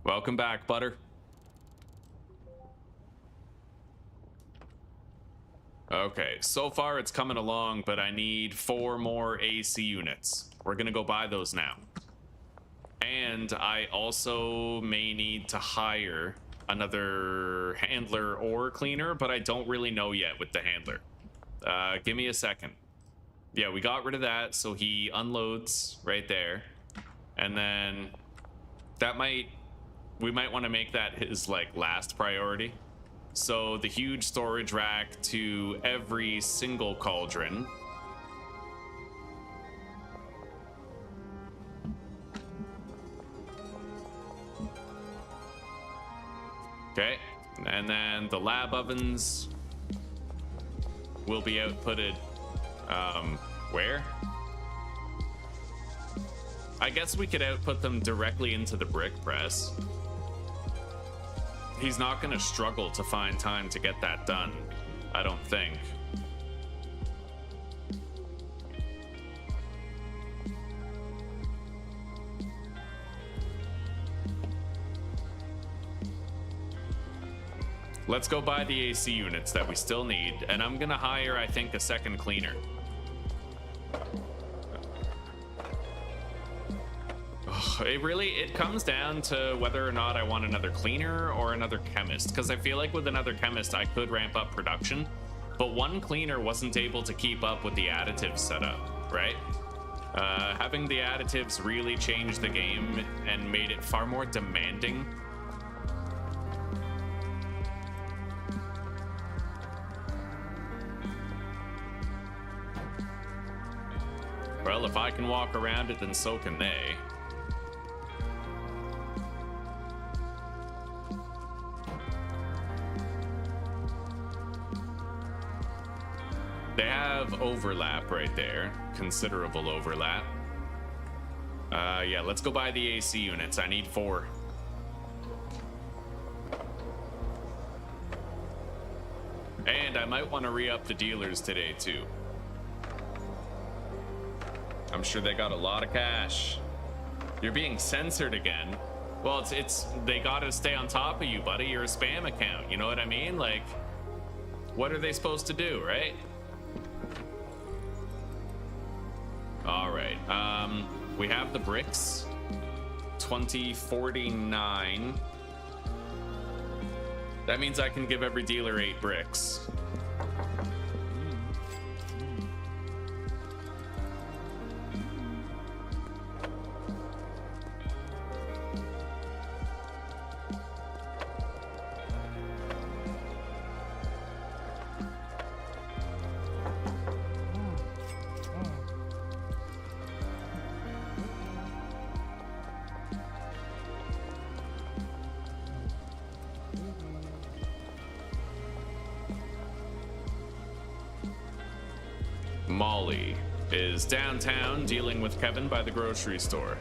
Welcome back, Butter. Okay, so far it's coming along, but I need 4 more AC units. We're gonna go buy those now. And I also may need to hire another handler or cleaner, but I don't really know yet with the handler. Give me a second. Yeah, we got rid of that, so he unloads right there. And then we might want to make that his like last priority. So the huge storage rack to every single cauldron. Okay, and then the lab ovens will be outputted, where? I guess we could output them directly into the brick press. He's not gonna struggle to find time to get that done, I don't think. Let's go buy the AC units that we still need, and I'm gonna hire, I think, a second cleaner. It comes down to whether or not I want another cleaner or another chemist, because I feel like with another chemist I could ramp up production, but one cleaner wasn't able to keep up with the additives setup, right? Having the additives really changed the game and made it far more demanding. Well, if I can walk around it, then so can they. They have overlap right there. Considerable overlap. Yeah, let's go buy the AC units. I need 4. And I might want to re-up the dealers today, too. I'm sure they got a lot of cash. You're being censored again. Well, it's they gotta stay on top of you, buddy. You're a spam account. You know what I mean? Like, what are they supposed to do, right? All right. We have the bricks. 2049. That means I can give every dealer 8 bricks. Molly is downtown dealing with Kevin by the grocery store.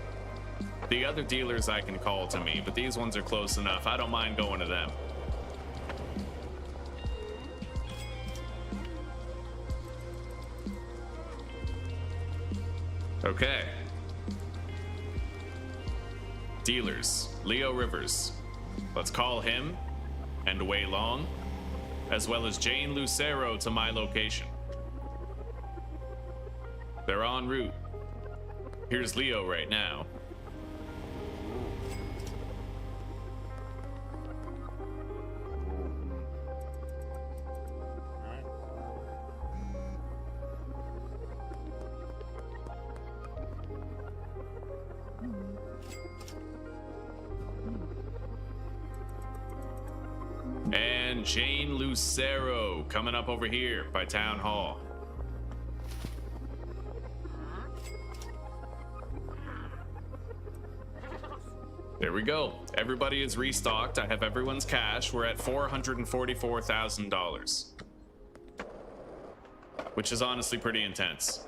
The other dealers I can call to me, but these ones are close enough. I don't mind going to them. Okay. Dealers, Leo Rivers. Let's call him and Wei Long, as well as Jane Lucero to my location. They're en route. Here's Leo right now. And Jane Lucero coming up over here by Town Hall. There we go. Everybody is restocked. I have everyone's cash. We're at $444,000. Which is honestly pretty intense.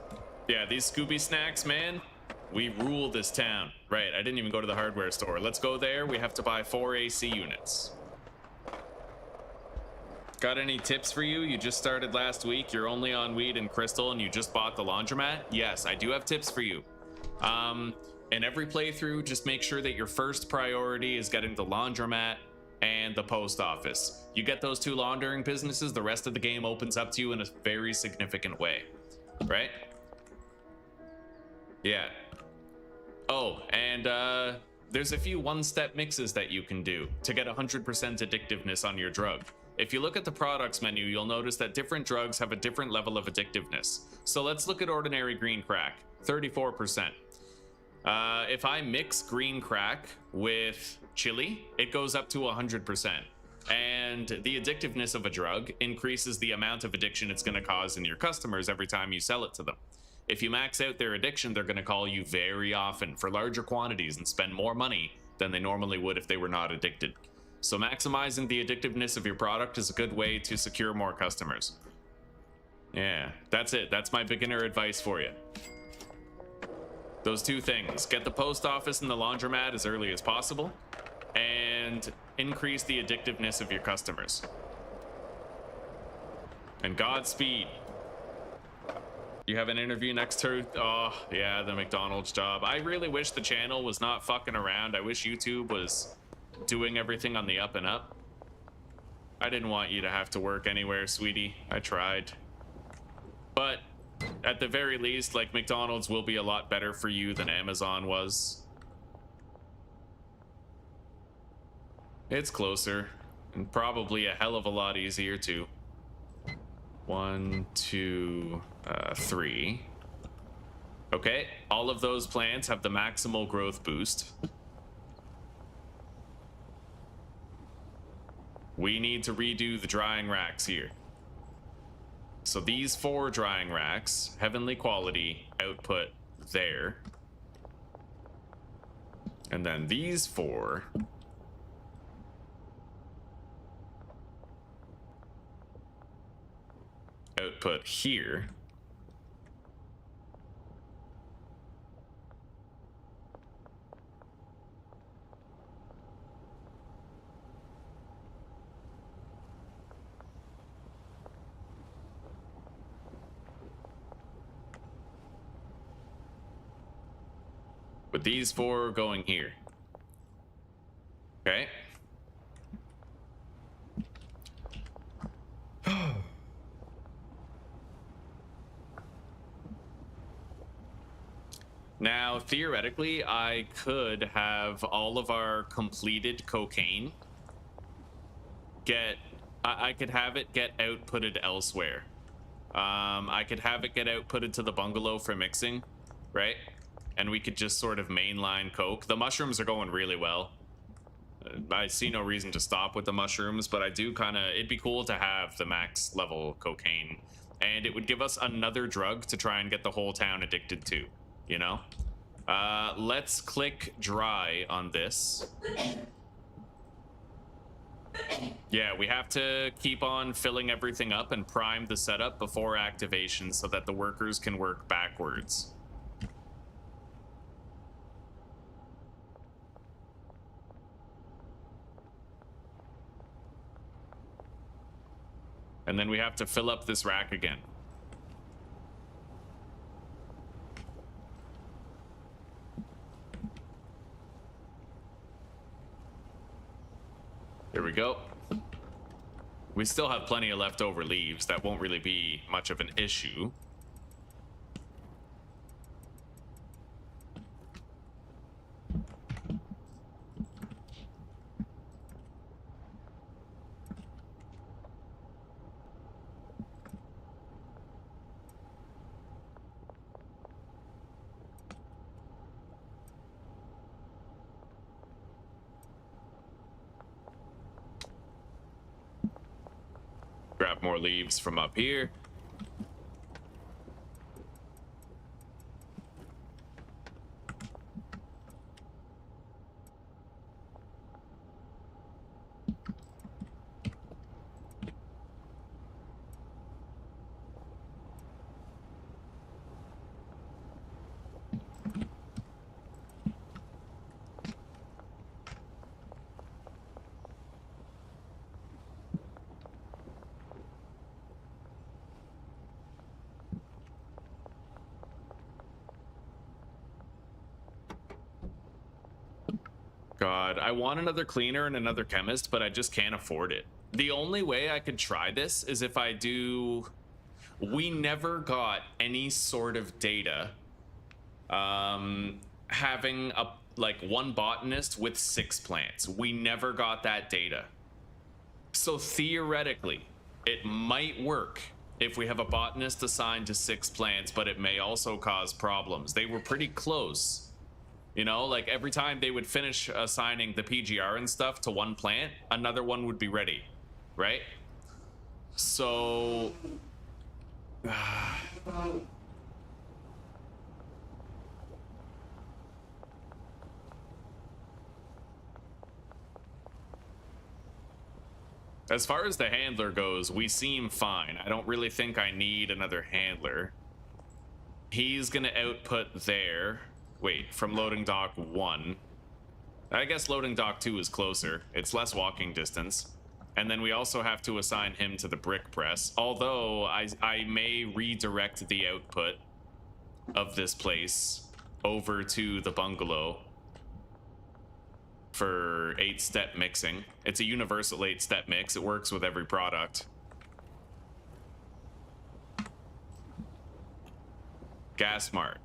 Yeah, these Scooby snacks, man, we rule this town. Right, I didn't even go to the hardware store. Let's go there. We have to buy 4 AC units. Got any tips for you? You just started last week. You're only on weed and crystal and you just bought the laundromat? Yes, I do have tips for you. In every playthrough, just make sure that your first priority is getting the laundromat and the post office. You get those 2 laundering businesses, the rest of the game opens up to you in a very significant way, right? Yeah. Oh, and there's a few one-step mixes that you can do to get 100% addictiveness on your drug. If you look at the products menu, you'll notice that different drugs have a different level of addictiveness. So let's look at ordinary green crack, 34%. If I mix green crack with chili, it goes up to 100%. And the addictiveness of a drug increases the amount of addiction it's going to cause in your customers every time you sell it to them. If you max out their addiction, they're going to call you very often for larger quantities and spend more money than they normally would if they were not addicted. So maximizing the addictiveness of your product is a good way to secure more customers. Yeah, that's it. That's my beginner advice for you. Those two things. Get the post office and the laundromat as early as possible, and increase the addictiveness of your customers. And Godspeed. You have an interview next to, oh yeah, the McDonald's job. I really wish the channel was not fucking around. I wish YouTube was doing everything on the up and up. I didn't want you to have to work anywhere, sweetie. I tried. But at the very least, like, McDonald's will be a lot better for you than Amazon was. It's closer and probably a hell of a lot easier too. 1, 2, 3. Okay, all of those plants have the maximal growth boost. We need to redo the drying racks here. So these 4 drying racks, heavenly quality, output there. And then these 4. Output here. With these 4 going here. Okay. Now, theoretically, I could have all of our completed cocaine I could have it get outputted elsewhere. I could have it get outputted to the bungalow for mixing, right? And we could just sort of mainline coke. The mushrooms are going really well. I see no reason to stop with the mushrooms, but I do kind of, it'd be cool to have the max level cocaine. And it would give us another drug to try and get the whole town addicted to, you know? Let's click dry on this. Yeah, we have to keep on filling everything up and prime the setup before activation so that the workers can work backwards. And then we have to fill up this rack again. Here we go. We still have plenty of leftover leaves. That won't really be much of an issue. Grab more leaves from up here. God, I want another cleaner and another chemist, but I just can't afford it. The only way I could try this is if I do... We never got any sort of data having like one botanist with 6 plants. We never got that data. So theoretically, it might work if we have a botanist assigned to 6 plants, but it may also cause problems. They were pretty close. You know, like every time they would finish assigning the PGR and stuff to one plant, another one would be ready, right? So... As far as the handler goes, we seem fine. I don't really think I need another handler. He's gonna output there. Wait, from loading dock 1. I guess loading dock 2 is closer. It's less walking distance. And then we also have to assign him to the brick press. Although I may redirect the output of this place over to the bungalow for 8-step mixing. It's a universal 8-step mix. It works with every product. Gas Mart.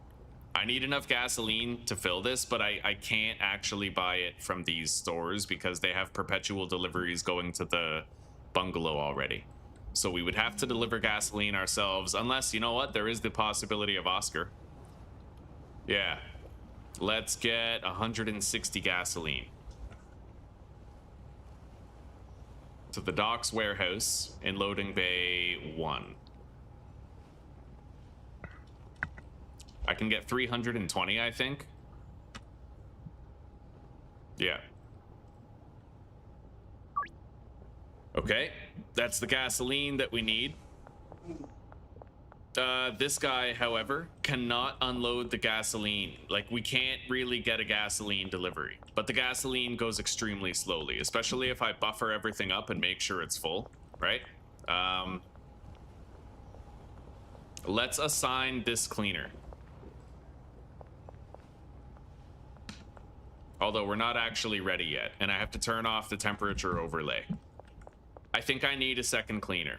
I need enough gasoline to fill this, but I can't actually buy it from these stores because they have perpetual deliveries going to the bungalow already. So we would have to deliver gasoline ourselves, unless, you know what, there is the possibility of Oscar. Yeah. Let's get 160 gasoline. To the docks warehouse in loading bay 1. I can get 320, I think. Yeah. Okay, that's the gasoline that we need. This guy, however, cannot unload the gasoline. Like, we can't really get a gasoline delivery. But the gasoline goes extremely slowly, especially if I buffer everything up and make sure it's full, right? Let's assign this cleaner. Although we're not actually ready yet, and I have to turn off the temperature overlay. I think I need a second cleaner.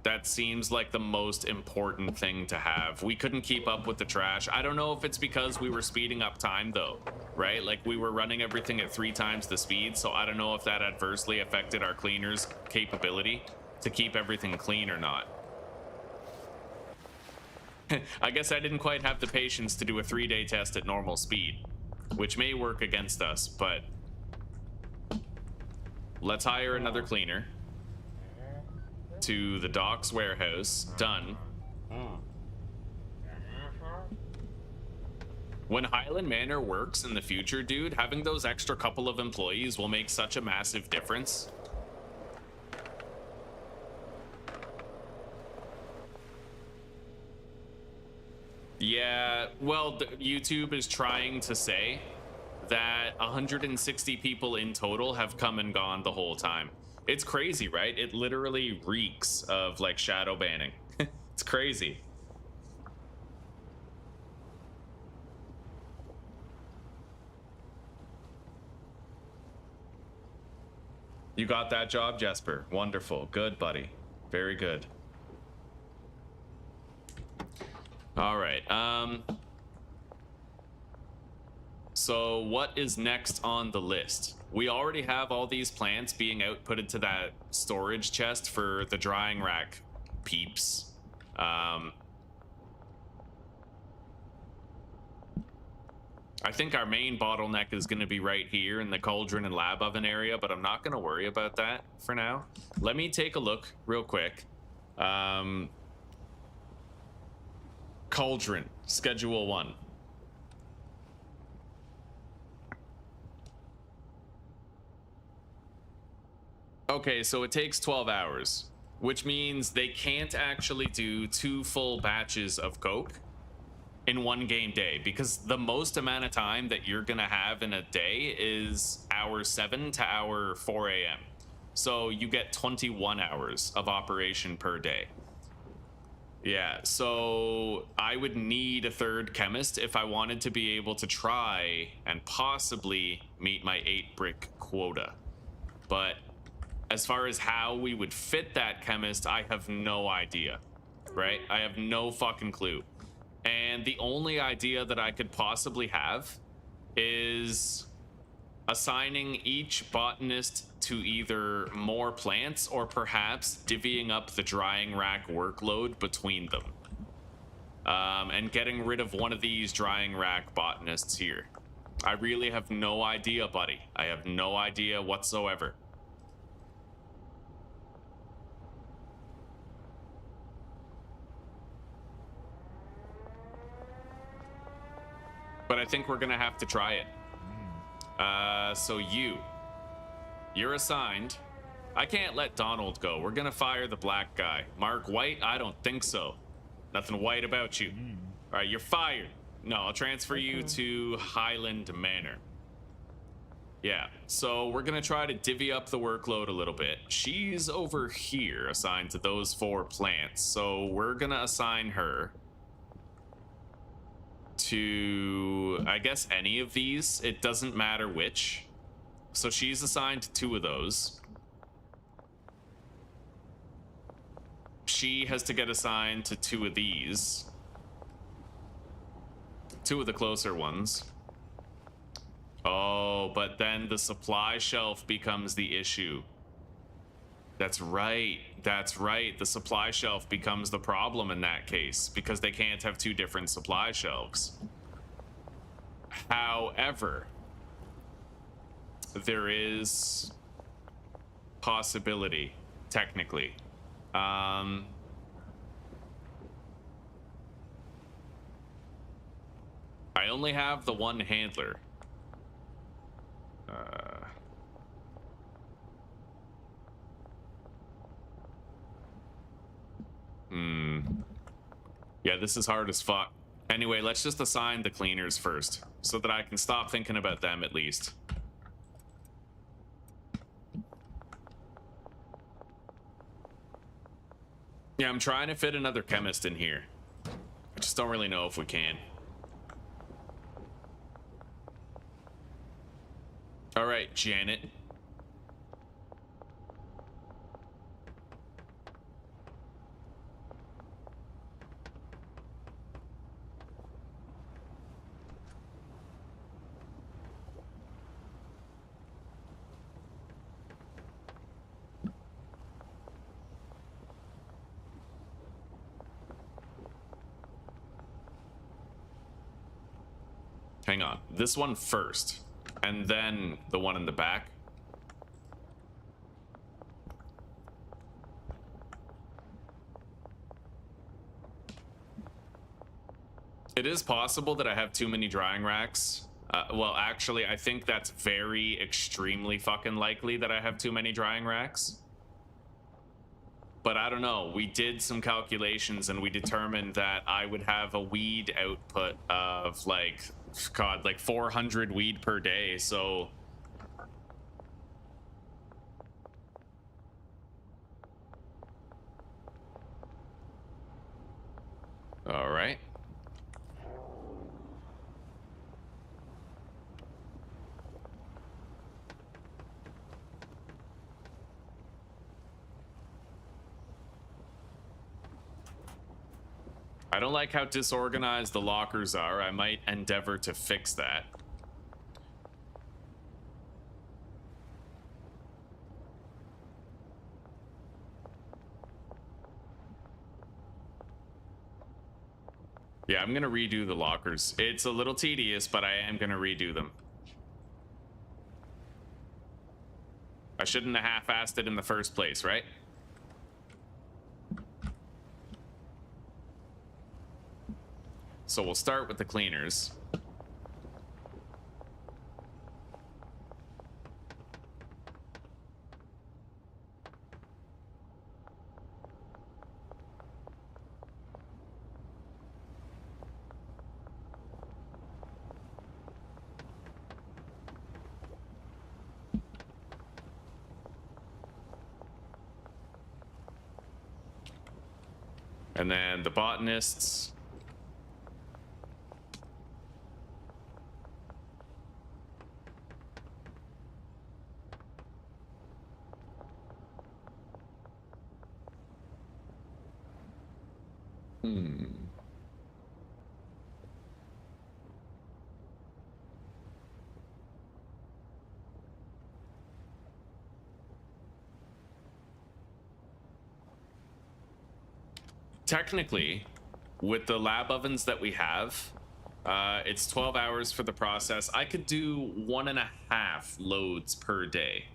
That seems like the most important thing to have. We couldn't keep up with the trash. I don't know if it's because we were speeding up time though, right? Like we were running everything at 3 times the speed, so I don't know if that adversely affected our cleaner's capability to keep everything clean or not. I guess I didn't quite have the patience to do a 3-day test at normal speed, which may work against us, but let's hire another cleaner to the docks warehouse. Done. When Highland Manor works in the future, dude, having those extra couple of employees will make such a massive difference. Yeah, well, YouTube is trying to say that 160 people in total have come and gone the whole time. It's crazy, right? It literally reeks of like shadow banning. It's crazy. You got that job, Jesper. Wonderful. Good, buddy. Very good. All right. So what is next on the list? We already have all these plants being outputted to that storage chest for the drying rack peeps. I think our main bottleneck is going to be right here in the cauldron and lab oven area, but I'm not going to worry about that for now. Let me take a look real quick. Cauldron, schedule 1. Okay, so it takes 12 hours, which means they can't actually do 2 full batches of Coke in 1 game day, because the most amount of time that you're gonna have in a day is hour 7 to hour 4 a.m. So you get 21 hours of operation per day. Yeah, so I would need a 3rd chemist if I wanted to be able to try and possibly meet my 8 brick quota. But as far as how we would fit that chemist, I have no idea, right? I have no fucking clue. And the only idea that I could possibly have is assigning each botanist to either more plants or perhaps divvying up the drying rack workload between them. And getting rid of one of these drying rack botanists here. I really have no idea, buddy. I have no idea whatsoever. But I think we're gonna have to try it. So you're assigned. I can't let Donald go. We're gonna fire the black guy. Mark White? I don't think so. Nothing white about you. All right, you're fired. No, I'll transfer you to Highland Manor. Yeah, so we're gonna try to divvy up the workload a little bit. She's over here assigned to those 4 plants, so we're gonna assign her to, I guess, any of these. It doesn't matter which. So she's assigned to 2 of those. She has to get assigned to 2 of these. 2 of the closer ones. Oh, but then the supply shelf becomes the issue. That's right. That's right. The supply shelf becomes the problem in that case because they can't have 2 different supply shelves. However, there is possibility, technically. I only have the 1 handler. Yeah, this is hard as fuck. Anyway, let's just assign the cleaners first, so that I can stop thinking about them at least. Yeah, I'm trying to fit another chemist in here. I just don't really know if we can. All right, Janet. Hang on. This one first, and then the one in the back. It is possible that I have too many drying racks. Well, actually, I think that's very extremely fucking likely that I have too many drying racks. But I don't know. We did some calculations and we determined that I would have a weed output of like 400 weed per day. So all right. I don't like how disorganized the lockers are. I might endeavor to fix that. Yeah, I'm gonna redo the lockers. It's a little tedious, but I am gonna redo them. I shouldn't have half-assed it in the first place, right? So we'll start with the cleaners. And then the botanists. technically, with the lab ovens that we have, it's 12 hours for the process. I could do 1.5 loads per day.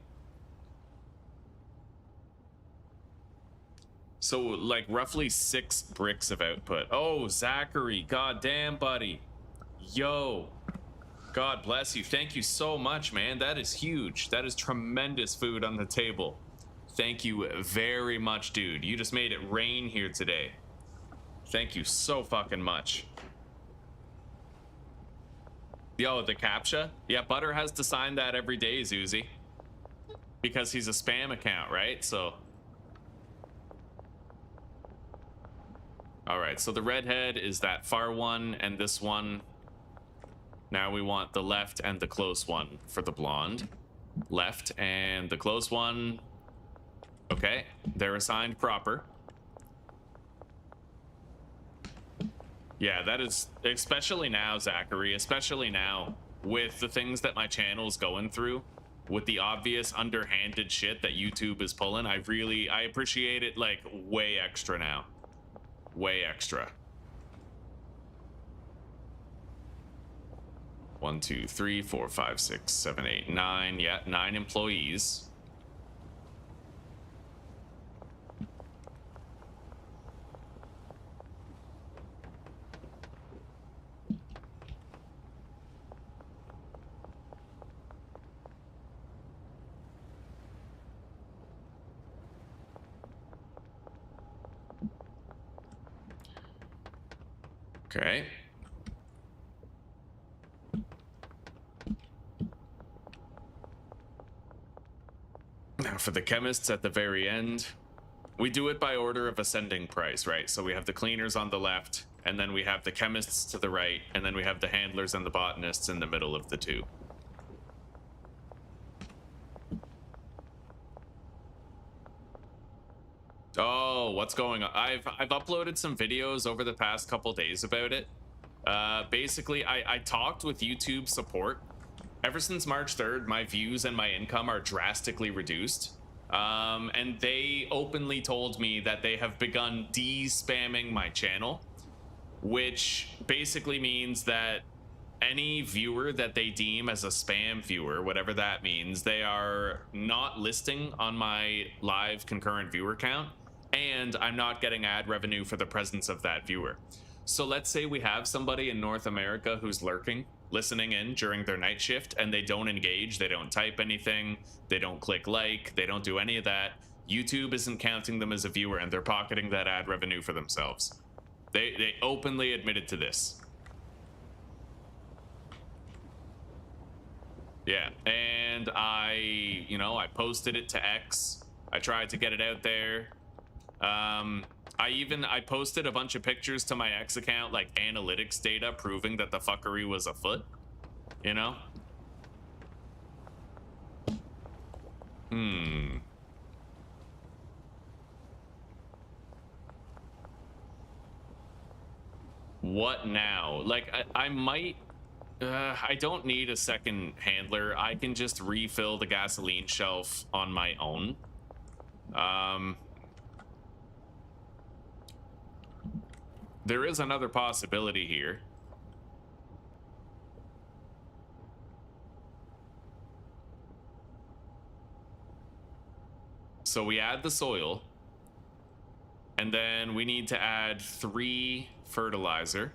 So, like, roughly 6 bricks of output. Oh, Zachary, goddamn, buddy. Yo. God bless you. Thank you so much, man. That is huge. That is tremendous food on the table. Thank you very much, dude. You just made it rain here today. Thank you so fucking much. Yo, the CAPTCHA? Yeah, Butter has to sign that every day, Zuzi. Because he's a spam account, right? So... Alright, so the redhead is that far one and this one. Now we want the left and the close one for the blonde. Left and the close one. Okay, they're assigned proper. Yeah, that is, especially now, Zachary, especially now, with the things that my channel's going through, with the obvious underhanded shit that YouTube is pulling, I appreciate it, like, way extra now. Way extra. 1, 2, 3, 4, 5, 6, 7, 8, 9. Yeah, 9 employees. Okay. Now for the chemists at the very end, we do it by order of ascending price, right? So we have the cleaners on the left, and then we have the chemists to the right, and then we have the handlers and the botanists in the middle of the two. Oh, what's going on? I've uploaded some videos over the past couple days about it. Basically, I talked with YouTube support. Ever since March 3rd, my views and my income are drastically reduced. And they openly told me that they have begun de-spamming my channel, which basically means that any viewer that they deem as a spam viewer, whatever that means, they are not listing on my live concurrent viewer count, and I'm not getting ad revenue for the presence of that viewer. So let's say we have somebody in North America who's lurking, listening in during their night shift, and they don't engage, they don't type anything, they don't click like, they don't do any of that. YouTube isn't counting them as a viewer, and they're pocketing that ad revenue for themselves. They openly admitted to this. Yeah, and I posted it to X. I tried to get it out there. I posted a bunch of pictures to my X account, like analytics data proving that the fuckery was afoot, you know? What now? Like, I might... I don't need a second handler. I can just refill the gasoline shelf on my own. There is another possibility here. So we add the soil, and then we need to add 3 fertilizer.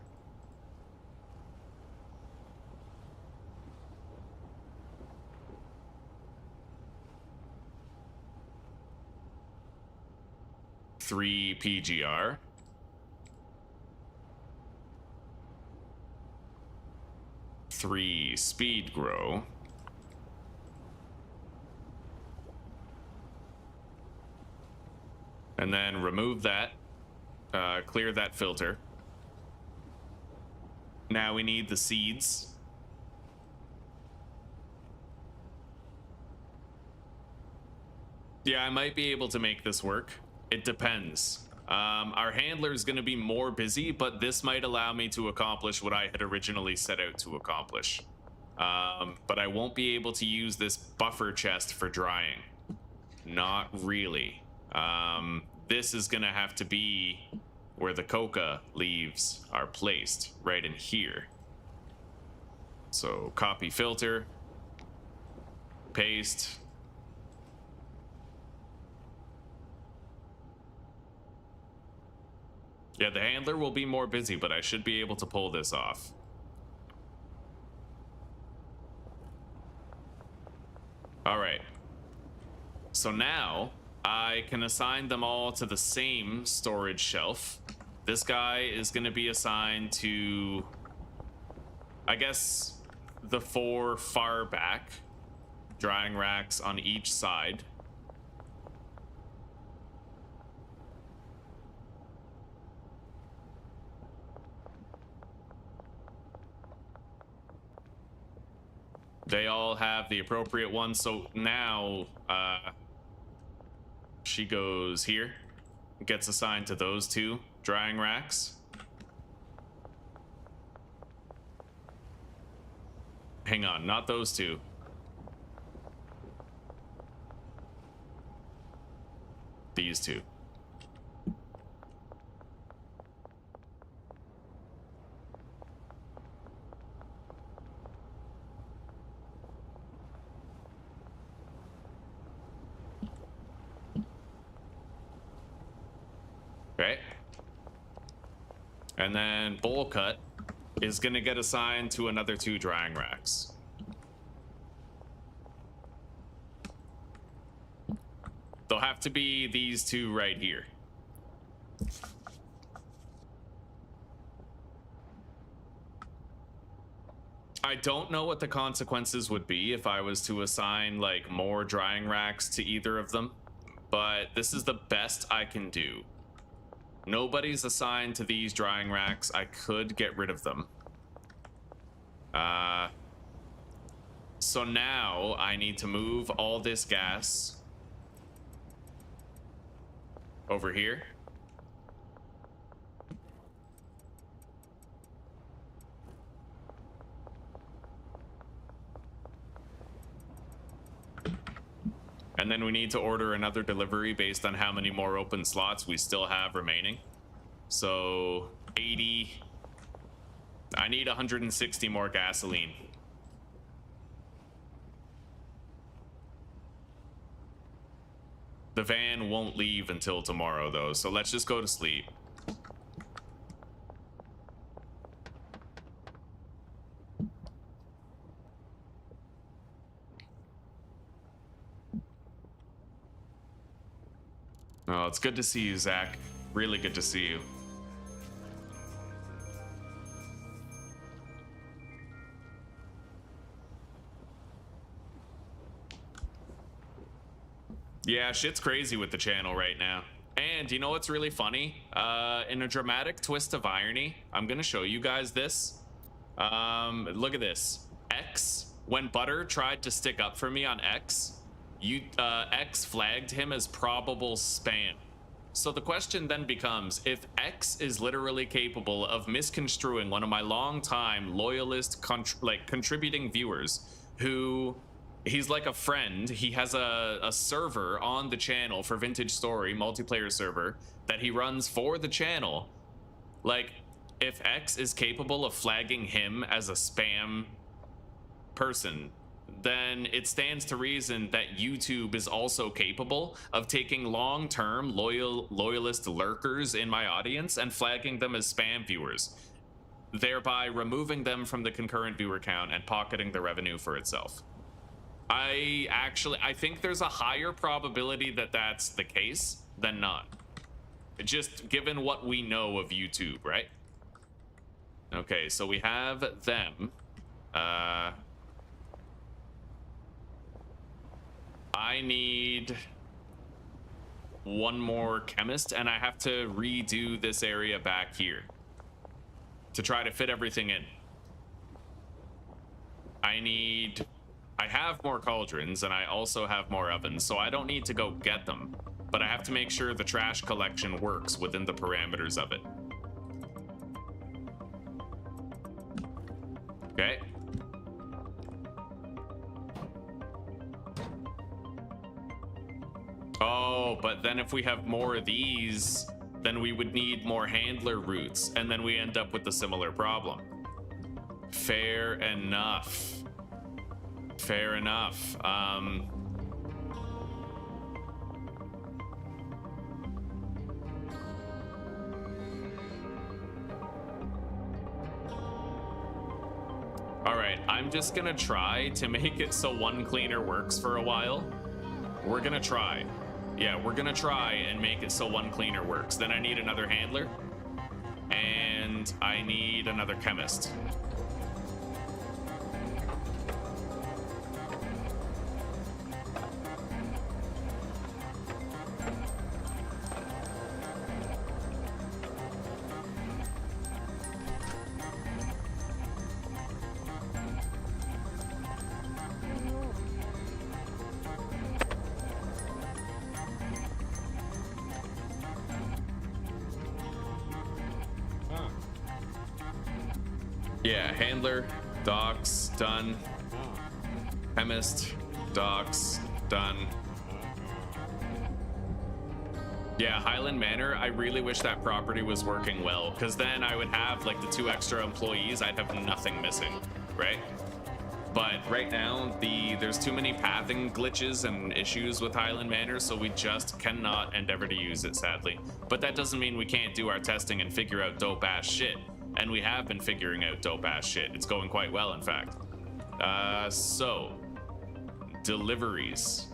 Three PGR. Three speed grow. And then remove that, clear that filter. Now we need the seeds. Yeah, I might be able to make this work. It depends. Our handler is going to be more busy, but this might allow me to accomplish what I had originally set out to accomplish. But I won't be able to use this buffer chest for drying. Not really. This is going to have to be where the Coca leaves are placed, right in here. So copy filter, paste. Yeah, the handler will be more busy, but I should be able to pull this off. All right. So now I can assign them all to the same storage shelf. This guy is going to be assigned to, I guess, the 4 far back drying racks on each side. They all have the appropriate ones. So now she goes here, gets assigned to those 2 drying racks. Hang on, not those 2. These 2. Okay. And then bowl cut is going to get assigned to another 2 drying racks. They'll have to be these 2 right here. I don't know what the consequences would be if I was to assign like more drying racks to either of them, but this is the best I can do. Nobody's assigned to these drying racks. I could get rid of them. So now I need to move all this gas over here. And then we need to order another delivery based on how many more open slots we still have remaining. So 80. I need 160 more gasoline. The van won't leave until tomorrow though, so let's just go to sleep. Oh, it's good to see you, Zach. Really good to see you. Yeah, shit's crazy with the channel right now. And you know what's really funny? In a dramatic twist of irony, I'm gonna show you guys this. Look at this. X, when Butter tried to stick up for me on X, X flagged him as probable spam. So the question then becomes, if X is literally capable of misconstruing one of my longtime loyalist contributing viewers, who he's like a friend, he has a server on the channel for Vintage Story, multiplayer server, that he runs for the channel. Like, if X is capable of flagging him as a spam person, then it stands to reason that YouTube is also capable of taking long-term loyalist lurkers in my audience and flagging them as spam viewers, thereby removing them from the concurrent viewer count and pocketing the revenue for itself. I think there's a higher probability that that's the case than not, just given what we know of YouTube, right? Okay, so we have them. I need one more chemist, and I have to redo this area back here to try to fit everything in. I have more cauldrons, and I also have more ovens, so I don't need to go get them, but I have to make sure the trash collection works within the parameters of it. Okay. Oh, but then if we have more of these, then we would need more handler routes, and then we end up with a similar problem. Fair enough. Fair enough. All right, I'm just gonna try to make it so one cleaner works for a while. We're gonna try. Yeah, we're gonna try and make it so one cleaner works. Then I need another handler, and I need another chemist. Yeah, handler, docks, done. Chemist, docks, done. Yeah, Highland Manor, I really wish that property was working well, because then I would have like the 2 extra employees, I'd have nothing missing, right? But right now, there's too many pathing glitches and issues with Highland Manor, so we just cannot endeavor to use it, sadly. But that doesn't mean we can't do our testing and figure out dope-ass shit. And we have been figuring out dope-ass shit. It's going quite well, in fact. So, deliveries.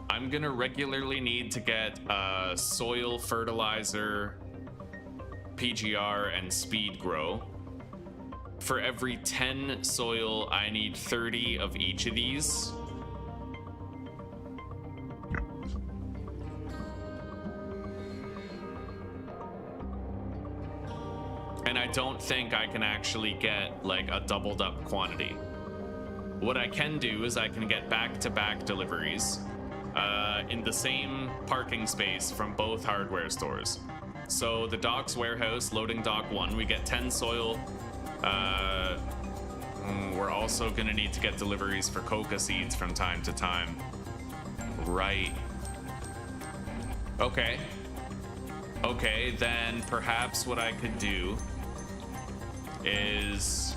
I'm gonna regularly need to get soil, fertilizer, PGR, and speed grow. For every 10 soil, I need 30 of each of these. And I don't think I can actually get like a doubled up quantity. What I can do is I can get back-to-back deliveries in the same parking space from both hardware stores. So the docks warehouse, loading dock 1, we get 10 soil. We're also gonna need to get deliveries for Coca seeds from time to time. Right. Okay. Okay, then perhaps what I could do is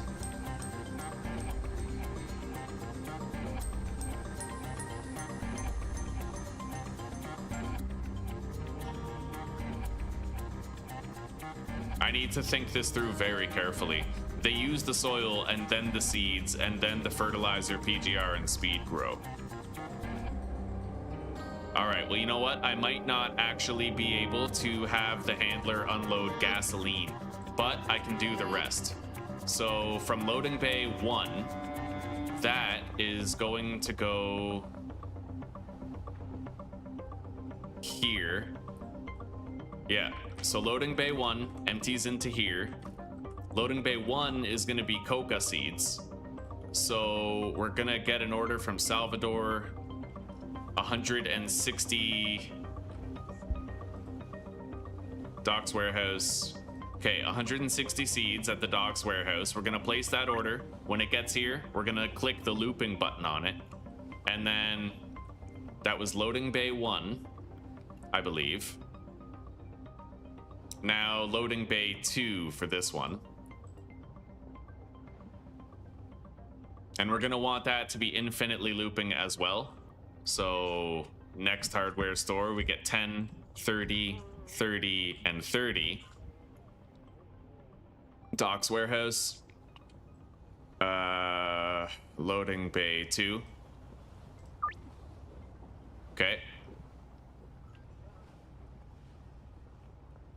I need to think this through very carefully. They use the soil and then the seeds and then the fertilizer, PGR, and speed grow. All right, well, you know what? I might not actually be able to have the handler unload gasoline, but I can do the rest. So from loading bay 1, that is going to go here. Yeah, so loading bay 1 empties into here. Loading bay 1 is going to be Coca seeds. So we're going to get an order from Salvador. 160 docks warehouse. Okay, 160 seeds at the docks warehouse. We're gonna place that order. When it gets here, we're gonna click the looping button on it. And then that was loading bay 1, I believe. Now loading bay 2 for this one. And we're gonna want that to be infinitely looping as well. So next hardware store, we get 10, 30, 30, and 30. Docks warehouse. Loading bay 2. Okay.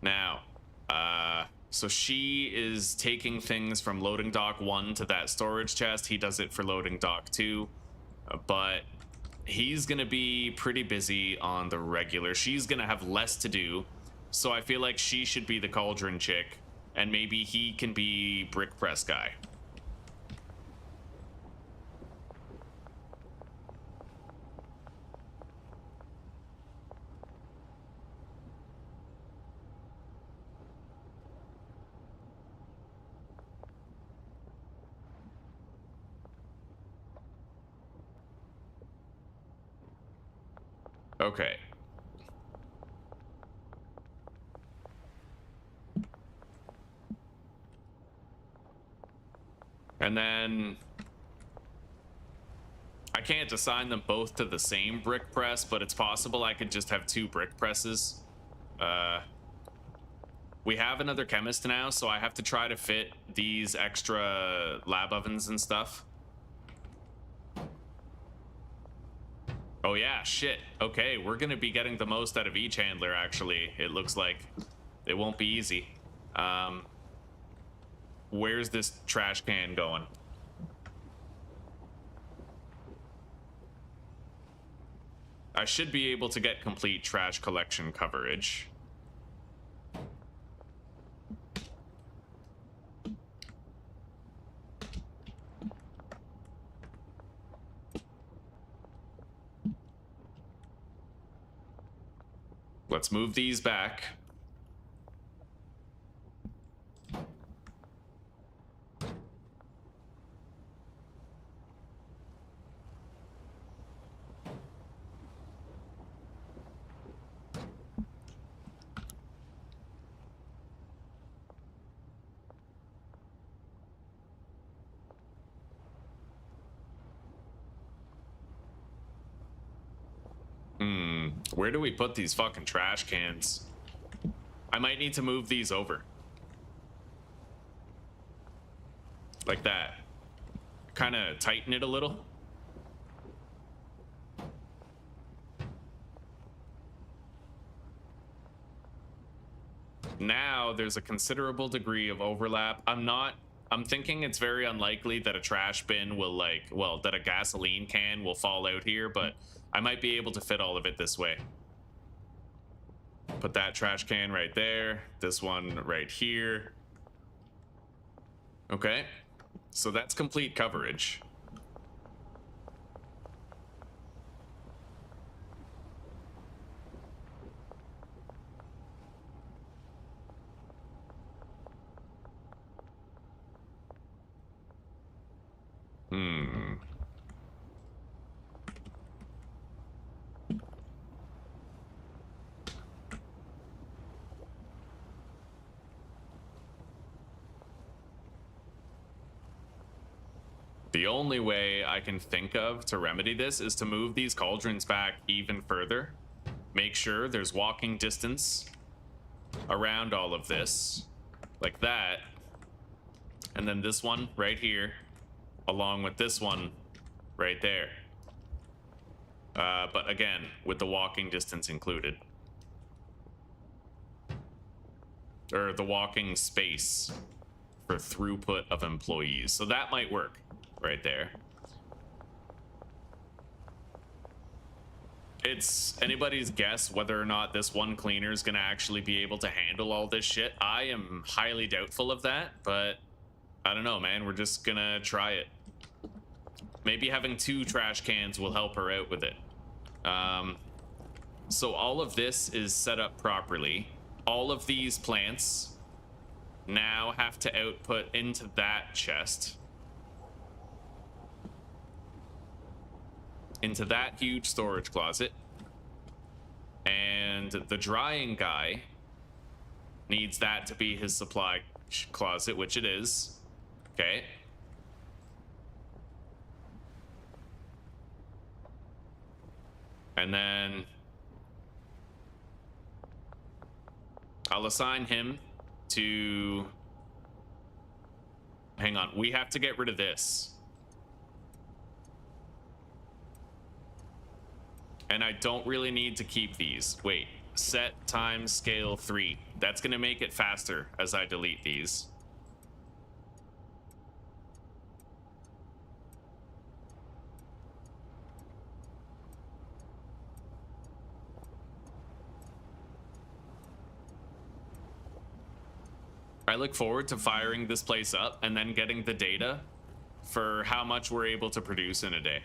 Now, so she is taking things from loading dock 1 to that storage chest. He does it for loading dock 2, but he's gonna be pretty busy on the regular. She's gonna have less to do, so I feel like she should be the cauldron chick, and maybe he can be brick press guy. Okay. And then I can't assign them both to the same brick press, but it's possible I could just have 2 brick presses. We have another chemist now, so I have to try to fit these extra lab ovens and stuff. Oh yeah, shit. Okay, we're gonna be getting the most out of each handler, actually. It looks like it won't be easy. Where's this trash can going? I should be able to get complete trash collection coverage. Let's move these back. Where do we put these fucking trash cans? I might need to move these over. Like that. Kind of tighten it a little. Now there's a considerable degree of overlap. I'm thinking it's very unlikely that a trash bin will that a gasoline can will fall out here, but I might be able to fit all of it this way. Put that trash can right there, this one right here. Okay, so that's complete coverage. The only way I can think of to remedy this is to move these cauldrons back even further. Make sure there's walking distance around all of this, like that. And then this one right here, along with this one right there. But again, with the walking distance included. Or the walking space for throughput of employees. So that might work. Right there. It's anybody's guess whether or not this one cleaner is going to actually be able to handle all this shit. I am highly doubtful of that, but I don't know, man. We're just going to try it. Maybe having 2 trash cans will help her out with it. So all of this is set up properly. All of these plants now have to output into that chest. Into that huge storage closet. And the drying guy needs that to be his supply closet, which it is. Okay. And then I'll assign him to... Hang on, we have to get rid of this. And I don't really need to keep these. Wait, set time scale 3. That's gonna make it faster as I delete these. I look forward to firing this place up and then getting the data for how much we're able to produce in a day.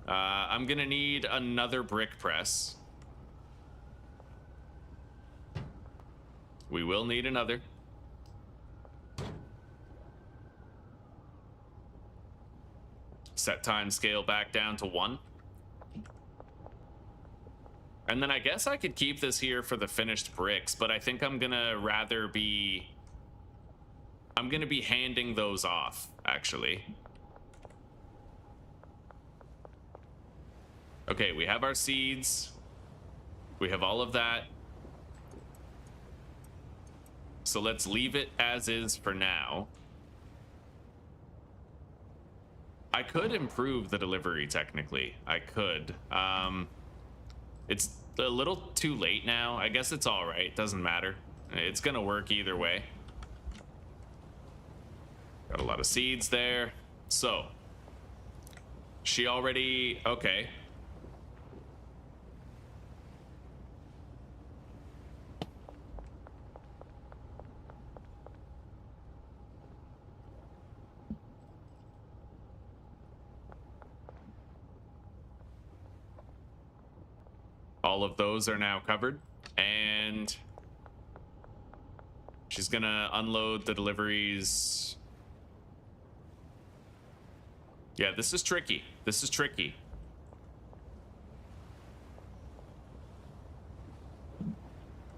I'm gonna need another brick press. We will need another. Set time scale back down to 1. And then I guess I could keep this here for the finished bricks, but I think I'm gonna rather be I'm gonna be handing those off, actually. Okay, we have our seeds. We have all of that. So let's leave it as is for now. I could improve the delivery, technically. I could. It's a little too late now. I guess it's all right. Doesn't matter. It's gonna work either way. Got a lot of seeds there. So, she already... Okay. All of those are now covered, and she's gonna unload the deliveries. Yeah, this is tricky. This is tricky.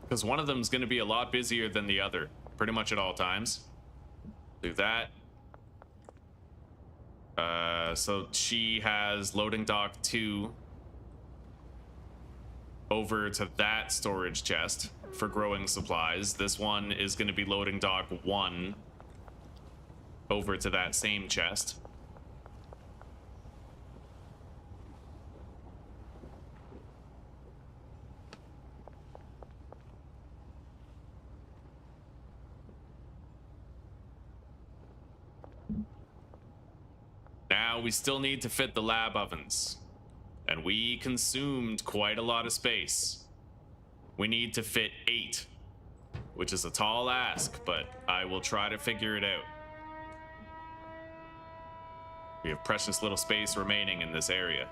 Because one of them is gonna be a lot busier than the other, pretty much at all times. Do that. So she has loading dock 2 over to that storage chest for growing supplies. This one is going to be loading dock 1 over to that same chest. Now we still need to fit the lab ovens. And we consumed quite a lot of space. We need to fit 8, which is a tall ask, but I will try to figure it out. We have precious little space remaining in this area.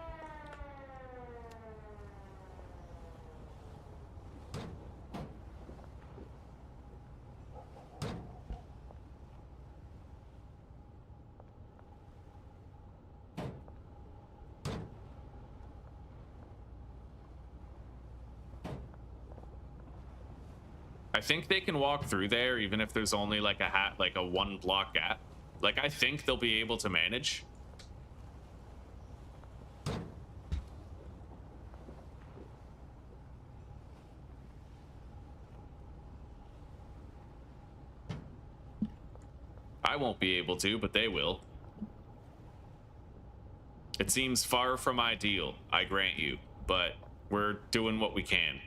I think they can walk through there even if there's only like a 1 block gap. Like, I think they'll be able to manage. I won't be able to, but they will. It seems far from ideal, I grant you, but we're doing what we can.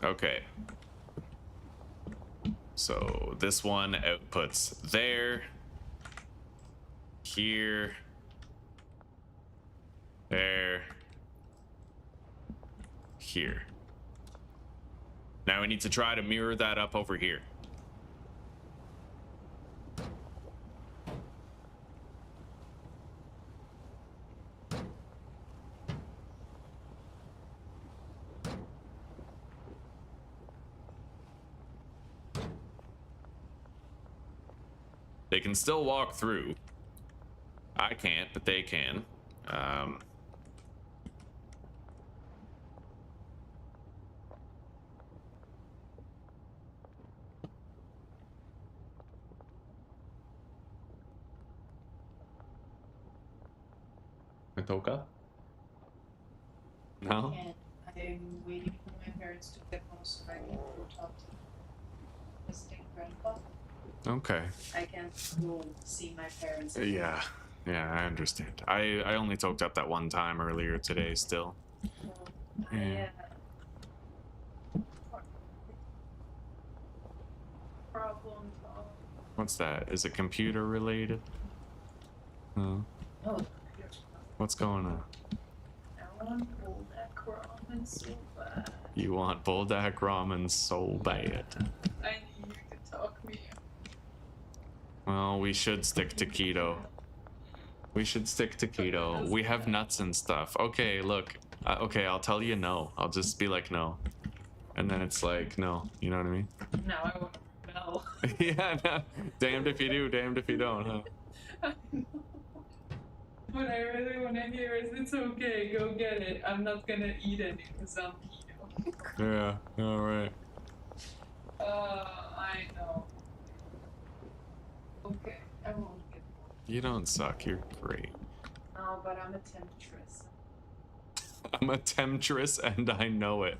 Okay. So this one outputs there, here, there, here. Now we need to try to mirror that up over here. They can still walk through. I can't, but they can. Coca? No? And I'm waiting for my parents to get home so I can go talk to my stink grandpa. Okay. I can't go see my parents. Yeah, I understand. I only talked up that one time earlier today still. Yeah. Problem. What's that? Is it computer related? Oh. No. What's going on? I want Buldak ramen so bad. You want Buldak ramen so bad. I need you to talk me. Well, we should stick to keto. We should stick to keto. We have nuts and stuff. Okay, look. Okay, I'll tell you no. I'll just be like no. And then it's like no. You know what I mean? Now I want to rebel. Yeah, no. Damned if you do, damned if you don't, huh? I know. What I really want to hear is it's okay, go get it. I'm not gonna eat any because I'm keto. Yeah, all right. I know. Okay, I won't get more. You don't suck. You're great. No, but I'm a temptress. I'm a temptress and I know it.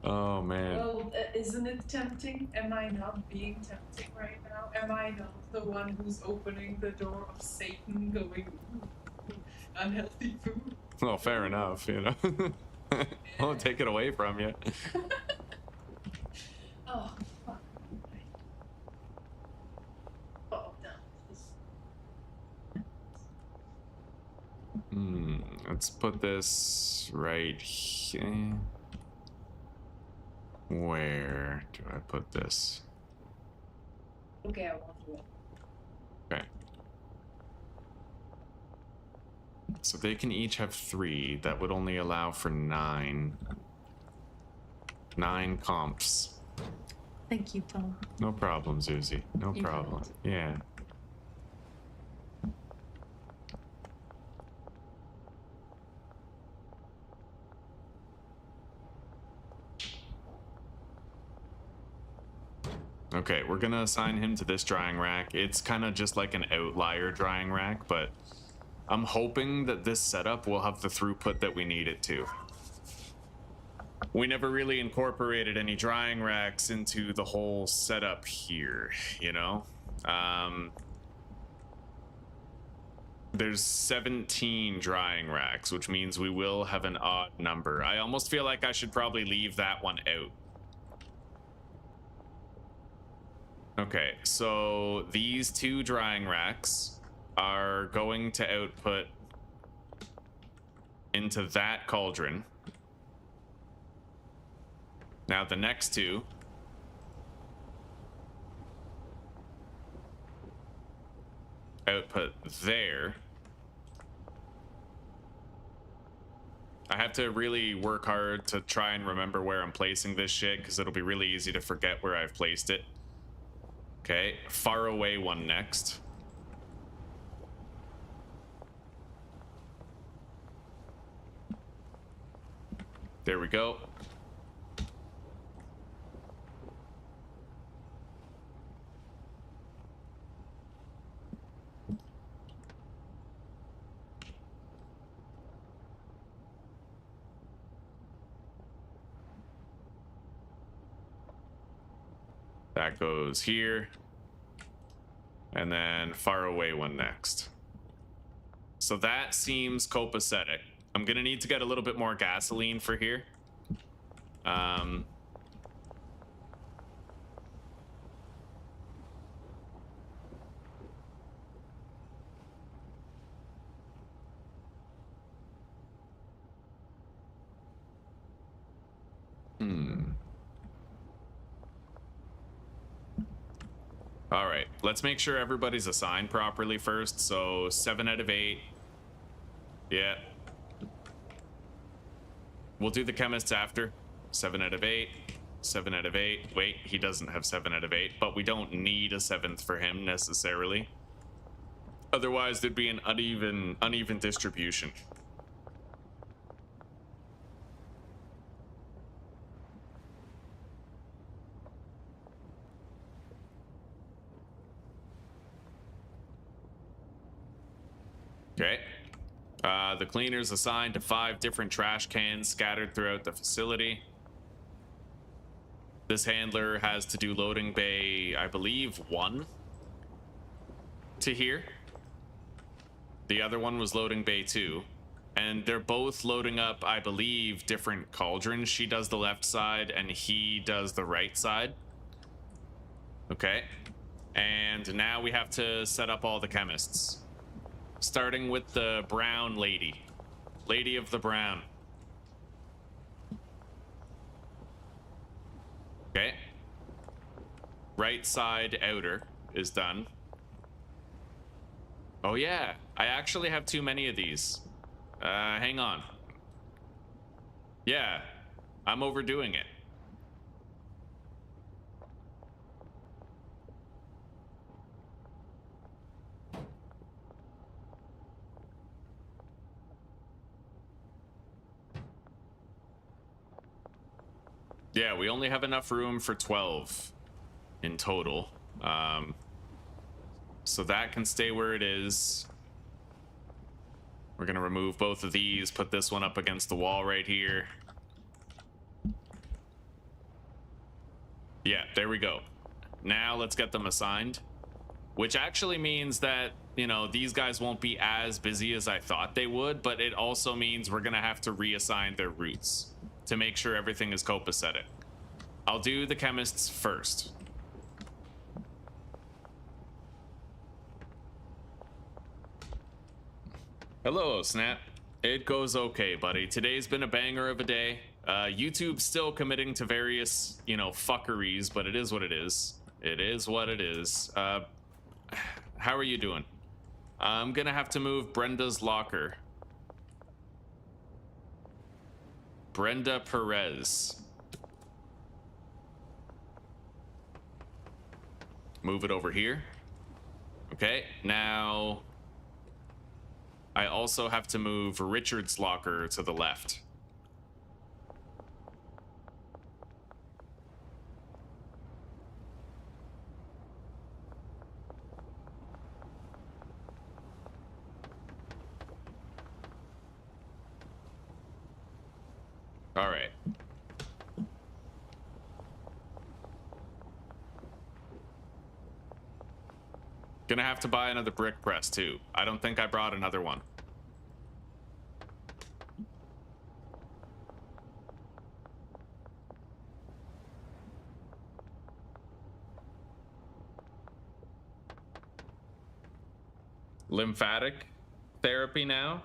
Oh, man. Well, isn't it tempting? Am I not being tempting right now? Am I not the one who's opening the door of Satan going, ooh, unhealthy food? Well, fair enough, you know. I won't take it away from you. Oh, fuck. Oh, no. Let's put this right here. Where do I put this? Okay, I won't do it. Okay. So they can each have 3. That would only allow for 9. 9 comps. Thank you, Tom. No problem, Zuzi. No You problem. got Yeah. Okay, we're gonna assign him to this drying rack. It's kind of just like an outlier drying rack, but I'm hoping that this setup will have the throughput that we need it to. We never really incorporated any drying racks into the whole setup here, you know? There's 17 drying racks, which means we will have an odd number. I almost feel like I should probably leave that one out. Okay, so these 2 drying racks are going to output into that cauldron. Now the next 2 output there. I have to really work hard to try and remember where I'm placing this shit, because it'll be really easy to forget where I've placed it. Okay, far away one next. There we go. That goes here. And then far away one next. So that seems copacetic. I'm gonna need to get a little bit more gasoline for here. All right, let's make sure everybody's assigned properly first. So 7 out of 8. Yeah. We'll do the chemists after. 7 out of 8. 7 out of 8. Wait, he doesn't have 7 out of 8, but we don't need a 7th for him necessarily. Otherwise, there'd be an uneven distribution. Okay. The cleaner's assigned to 5 different trash cans scattered throughout the facility. This handler has to do loading bay, I believe, 1 to here. The other one was loading bay 2. And they're both loading up, I believe, different cauldrons. She does the left side and he does the right side. Okay. And now we have to set up all the chemists. Starting with the brown lady. Lady of the brown. Okay. Right side outer is done. Oh yeah, I actually have too many of these. Hang on. Yeah, I'm overdoing it. Yeah, we only have enough room for 12 in total. So that can stay where it is. We're gonna remove both of these, put this one up against the wall right here. Yeah, there we go. Now let's get them assigned, which actually means that, you know, these guys won't be as busy as I thought they would, but it also means we're gonna have to reassign their routes to make sure everything is copacetic. I'll do the chemists first. Hello, Snap. It goes okay, buddy. Today's been a banger of a day. YouTube's still committing to various, you know, fuckeries, but it is what it is. It is what it is. How are you doing? I'm gonna have to move Brenda's locker. Brenda Perez. Move it over here. Okay, now I also have to move Richard's locker to the left. All right. Gonna have to buy another brick press too. I don't think I brought another one. Lymphatic therapy now?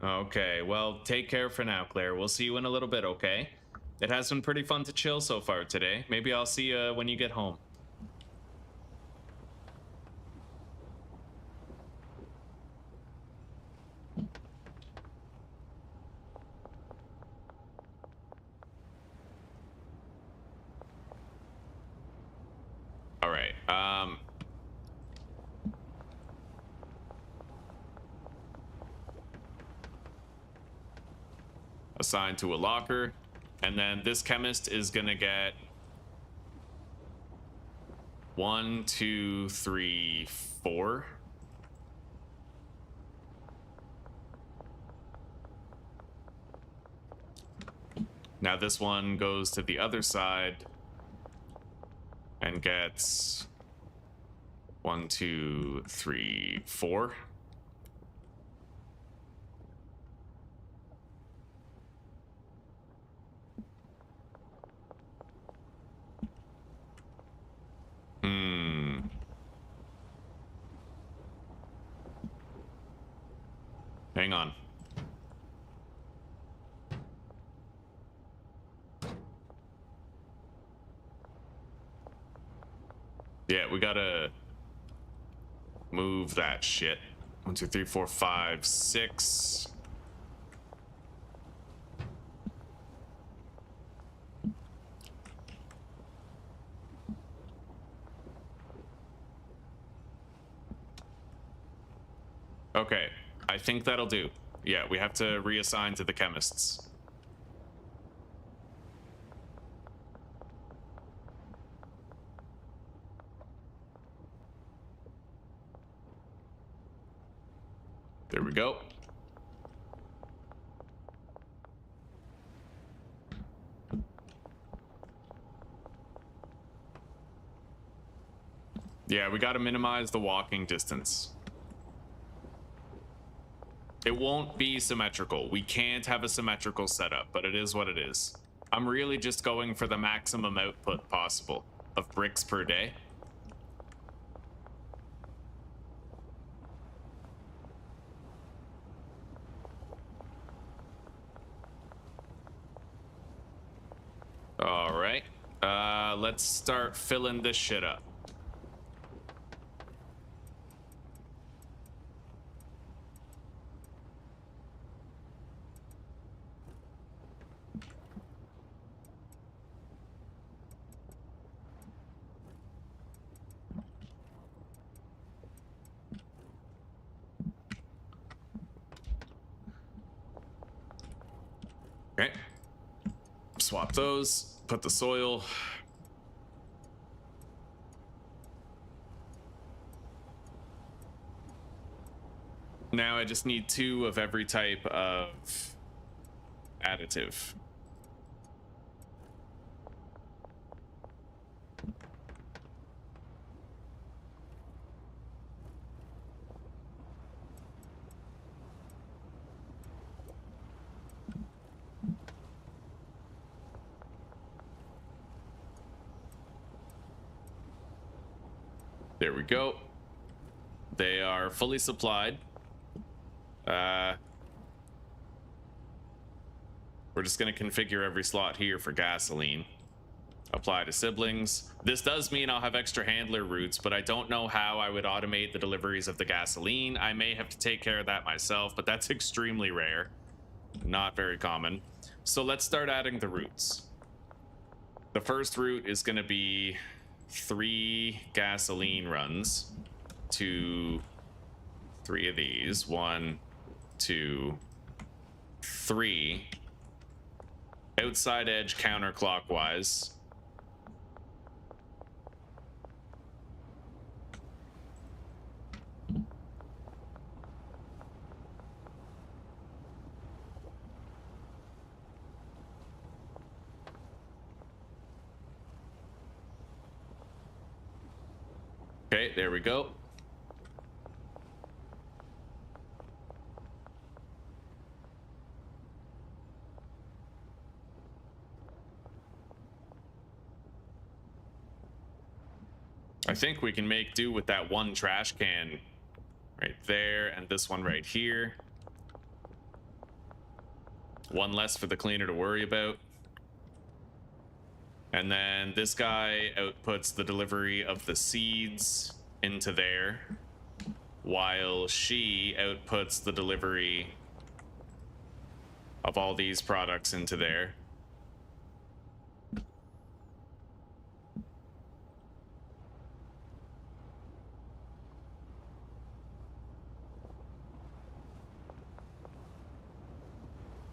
Okay, well, take care for now, Claire. We'll see you in a little bit, okay? It has been pretty fun to chill so far today. Maybe I'll see you when you get home. All right, assigned to a locker, and then this chemist is gonna get 1, 2, 3, 4. Now this one goes to the other side and gets 1, 2, 3, 4. Hang on. Yeah, we gotta move that shit. 1, 2, 3, 4, 5, 6. Okay, I think that'll do. Yeah, we have to reassign to the chemists. There we go. Yeah, we gotta minimize the walking distance. It won't be symmetrical. We can't have a symmetrical setup, but it is what it is. I'm really just going for the maximum output possible of bricks per day. All right, let's start filling this shit up. Okay, swap those. put the soil. Now I just need 2 of every type of additive. There we go. They are fully supplied. We're just going to configure every slot here for gasoline. Apply to siblings. This does mean I'll have extra handler routes, but I don't know how I would automate the deliveries of the gasoline. I may have to take care of that myself, but that's extremely rare. Not very common. So let's start adding the routes. The first route is going to be 3 gasoline runs to 3 of these. 1, 2, 3. Outside edge counterclockwise. Okay, there we go. I think we can make do with that 1 trash can right there and this one right here. 1 less for the cleaner to worry about. And then this guy outputs the delivery of the seeds into there, while she outputs the delivery of all these products into there.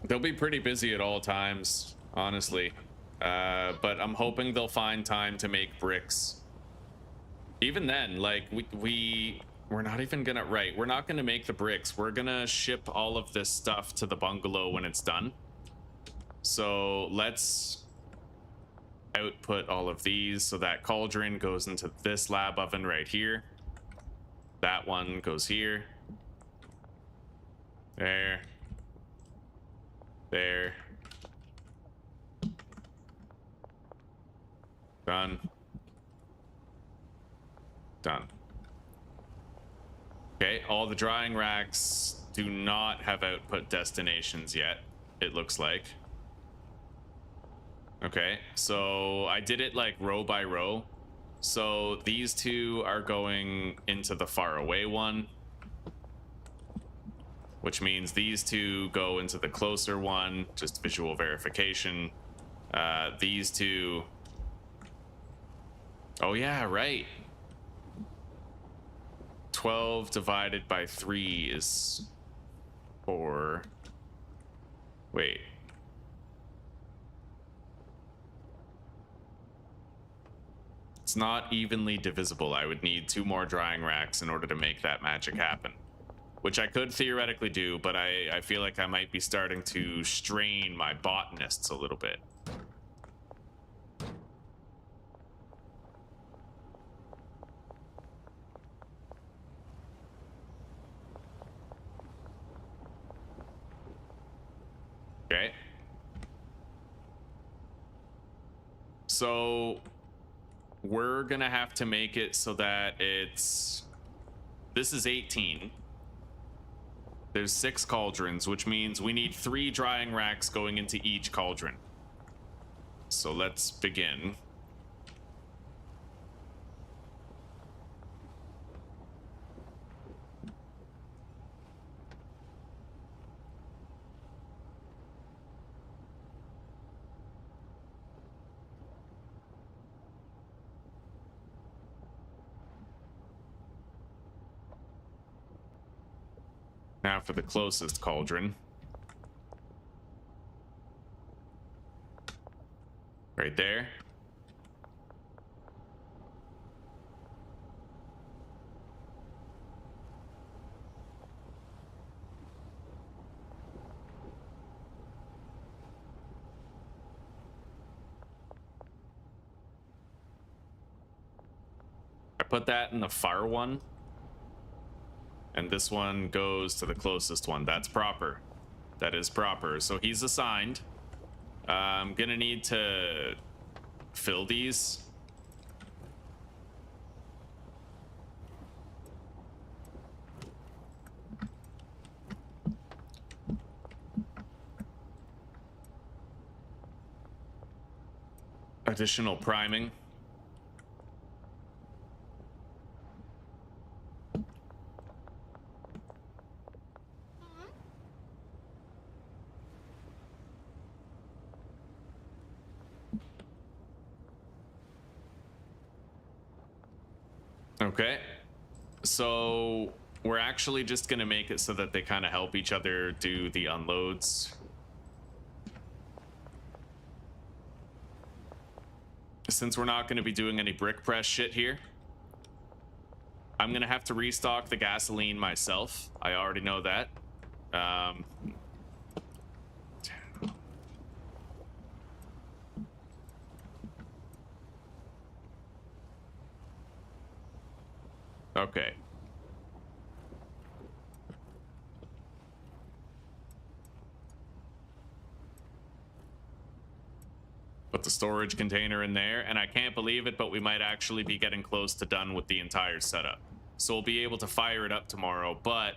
They'll be pretty busy at all times, honestly. But I'm hoping they'll find time to make bricks. Even then, like, we're not even gonna, right, we're not gonna make the bricks. We're gonna ship all of this stuff to the bungalow when it's done. So let's output all of these. So that cauldron goes into this lab oven right here. That one goes here. There. There. Done. Done. Okay, all the drying racks do not have output destinations yet, it looks like. Okay, so I did it like row by row. So these 2 are going into the far away one, which means these 2 go into the closer one, just visual verification. These 2... Oh yeah, right. 12 divided by 3 is 4. Wait. It's not evenly divisible. I would need 2 more drying racks in order to make that magic happen. Which I could theoretically do, but I feel like I might be starting to strain my botanists a little bit. Okay. So we're gonna have to make it so that it's... This is 18. There's 6 cauldrons, which means we need 3 drying racks going into each cauldron. So let's begin. Now for the closest cauldron. Right there. I put that in the far one. And this one goes to the closest one. That's proper. That is proper. So he's assigned. I'm gonna need to fill these. Additional priming. Okay, so we're actually just gonna make it so that they kind of help each other do the unloads. Since we're not going to be doing any brick press shit here, I'm going to have to restock the gasoline myself. I already know that. Okay. Put the storage container in there, and I can't believe it, but we might actually be getting close to done with the entire setup. So we'll be able to fire it up tomorrow, but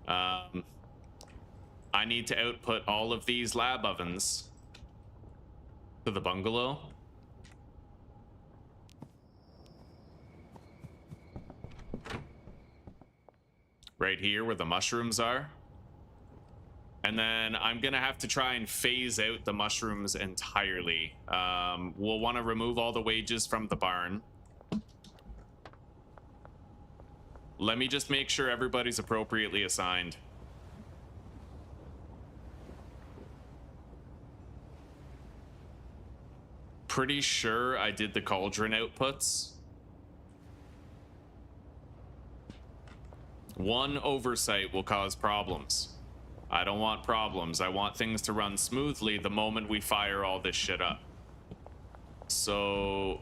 I need to output all of these lab ovens to the bungalow. Right here where the mushrooms are. And then I'm gonna have to try and phase out the mushrooms entirely. We'll want to remove all the wages from the barn. Let me just make sure everybody's appropriately assigned. Pretty sure I did the cauldron outputs. One oversight will cause problems. I don't want problems. I want things to run smoothly the moment we fire all this shit up. So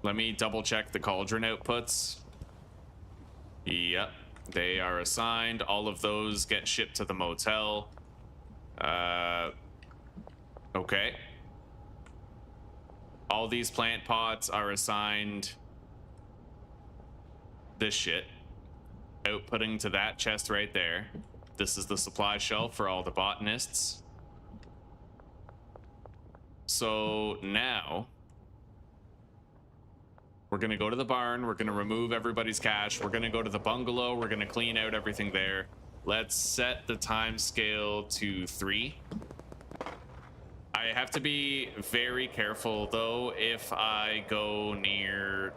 let me double check the cauldron outputs. Yep, they are assigned. All of those get shipped to the motel. Okay. All these plant pots are assigned this shit. Outputting to that chest right there. This is the supply shelf for all the botanists. So now we're going to go to the barn. We're going to remove everybody's cash. We're going to go to the bungalow. We're going to clean out everything there. Let's set the time scale to 3. I have to be very careful, though, if I go near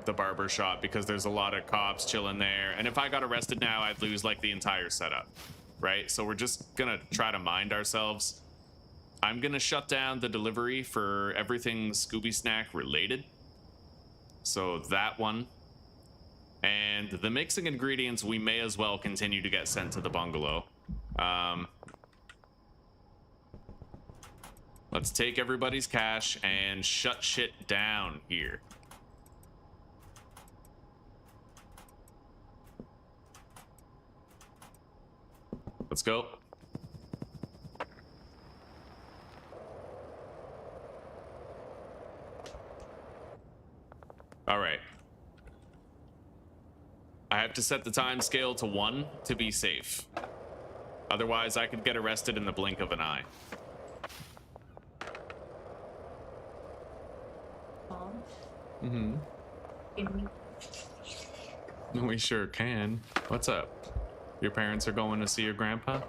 the barber shop, because there's a lot of cops chilling there, and if I got arrested now, I'd lose like the entire setup, right? So we're just gonna try to mind ourselves. I'm gonna shut down the delivery for everything Scooby Snack related, so that one, and the mixing ingredients we may as well continue to get sent to the bungalow. Let's take everybody's cash and shut shit down here. Let's go. All right. I have to set the time scale to 1 to be safe. Otherwise, I could get arrested in the blink of an eye. Mm-hmm. We sure can. What's up? Your parents are going to see your grandpa?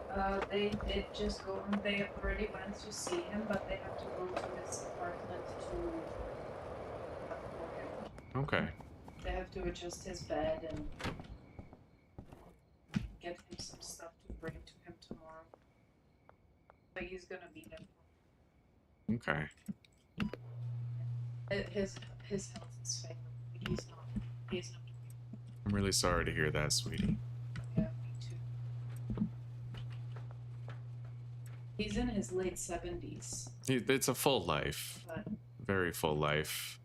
They did just go, and they already went to see him, but they have to go to his apartment to for him. Okay. They have to adjust his bed and get him some stuff to bring to him tomorrow. But he's gonna be there. Okay. His health is failing. He's not. He's not. I'm really sorry to hear that, sweetie. Yeah, me too. He's in his late 70s. It's a full life. But Very full life.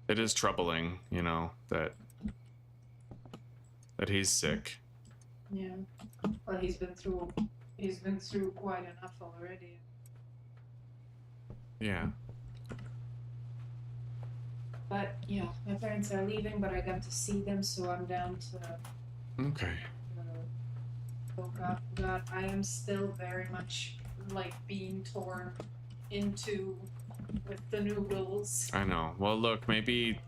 It is troubling, you know, that he's sick. yeah. Well, he's been through quite enough already. Yeah. But yeah, my parents are leaving, but I got to see them, so I'm down to Okay. Coca. But I am still very much like being torn into with the noodles. I know. Well, look, maybe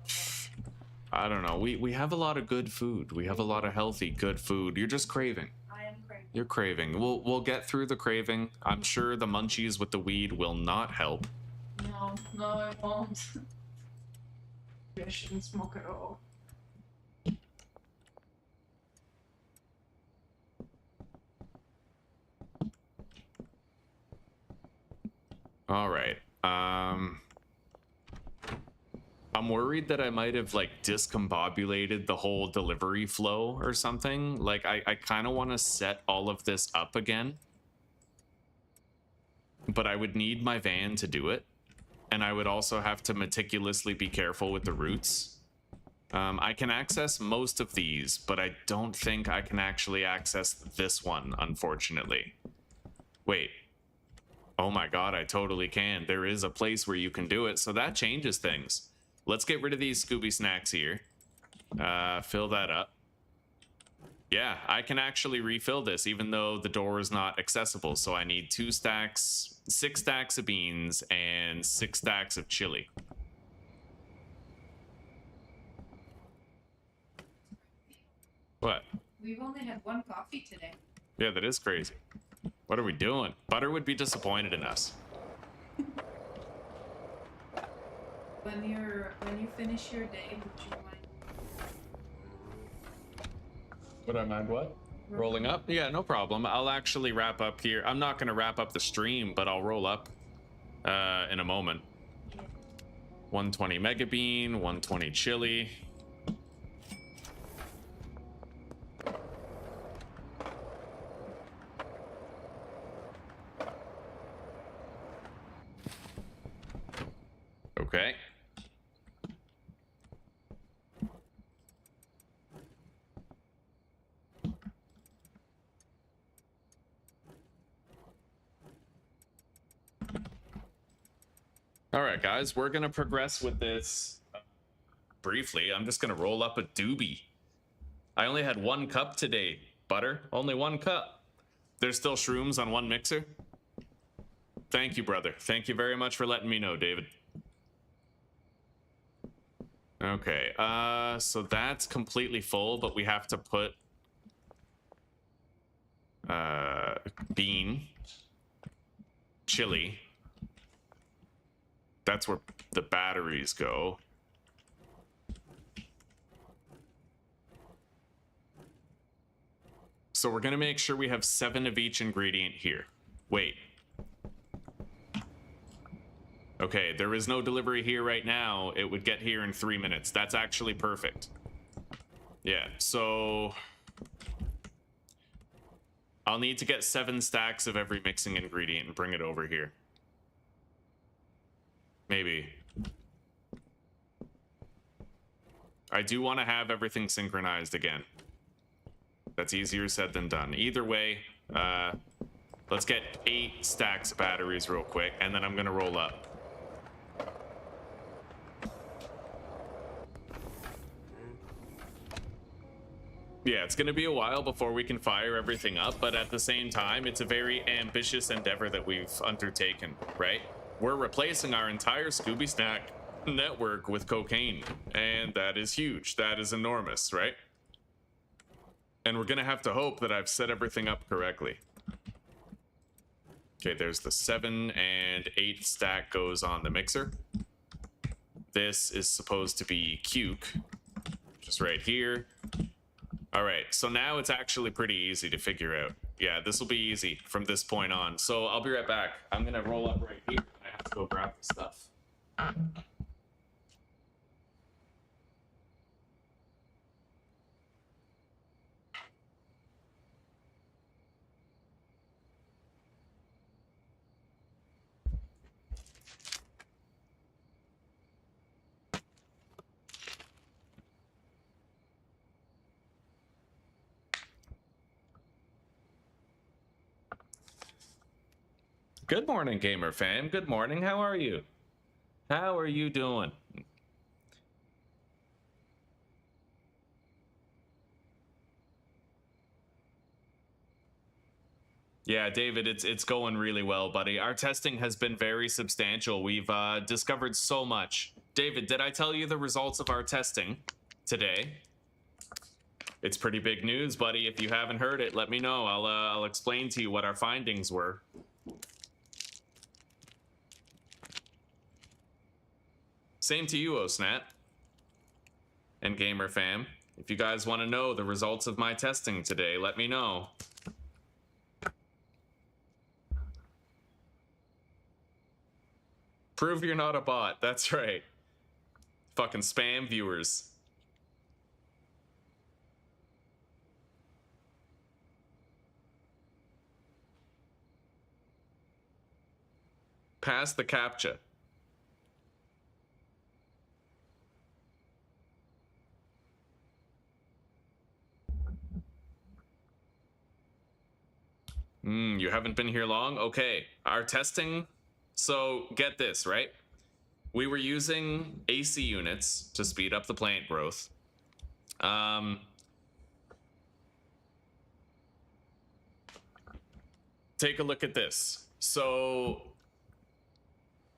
I don't know. We have a lot of good food. We have a lot of healthy, good food. You're just craving. I am craving. You're craving. We'll get through the craving. I'm sure the munchies with the weed will not help. No, it won't. I shouldn't smoke at all. All right. I'm worried that I might have like discombobulated the whole delivery flow or something. Like I kind of want to set all of this up again. But I would need my van to do it. And I would also have to meticulously be careful with the routes. I can access most of these, but I don't think I can actually access this one, unfortunately. Wait. Oh my god, I totally can. There is a place where you can do it, so that changes things. Let's get rid of these Scooby snacks here. Fill that up. Yeah, I can actually refill this, even though the door is not accessible. So I need 6 stacks of beans, and 6 stacks of chili. What? We've only had one coffee today. Yeah, that is crazy. What are we doing? Butter would be disappointed in us. When you finish your day, would you mind? Would I mind what? Rolling up? Yeah, no problem. I'll actually wrap up here. I'm not going to wrap up the stream, but I'll roll up in a moment. 120 mega bean, 120 chili. Okay. All right, guys, we're going to progress with this briefly. I'm just going to roll up a doobie. I only had 1 cup today, Butter. Only 1 cup. There's still shrooms on 1 mixer. Thank you, brother. Thank you very much for letting me know, David. Okay, so that's completely full, but we have to put bean, chili. That's where the batteries go. So we're gonna make sure we have 7 of each ingredient here. Wait. Okay, there is no delivery here right now. It would get here in 3 minutes. That's actually perfect. Yeah, so I'll need to get 7 stacks of every mixing ingredient and bring it over here. Maybe. I do want to have everything synchronized again. That's easier said than done. Either way, let's get 8 stacks of batteries real quick, and then I'm gonna roll up. Yeah, it's gonna be a while before we can fire everything up, but at the same time, it's a very ambitious endeavor that we've undertaken, right? We're replacing our entire Scooby Snack network with cocaine, and that is huge. That is enormous, right? And we're gonna have to hope that I've set everything up correctly. Okay, there's the 7 and 8 stack goes on the mixer. This is supposed to be Cuke, just right here. All right, so now it's actually pretty easy to figure out. Yeah, this will be easy from this point on. So I'll be right back. I'm gonna roll up right here. I have to go grab the stuff. Good morning, gamer fam. Good morning. How are you? How are you doing? Yeah, David, it's going really well, buddy. Our testing has been very substantial. We've discovered so much. David, did I tell you the results of our testing today? It's pretty big news, buddy. If you haven't heard it, let me know. I'll explain to you what our findings were. Same to you, Osnat. And Gamer Fam. If you guys want to know the results of my testing today, let me know. Prove you're not a bot. That's right. Fucking spam viewers. Pass the CAPTCHA. You haven't been here long? Okay. Our testing. So get this, right? We were using AC units to speed up the plant growth. Take a look at this. So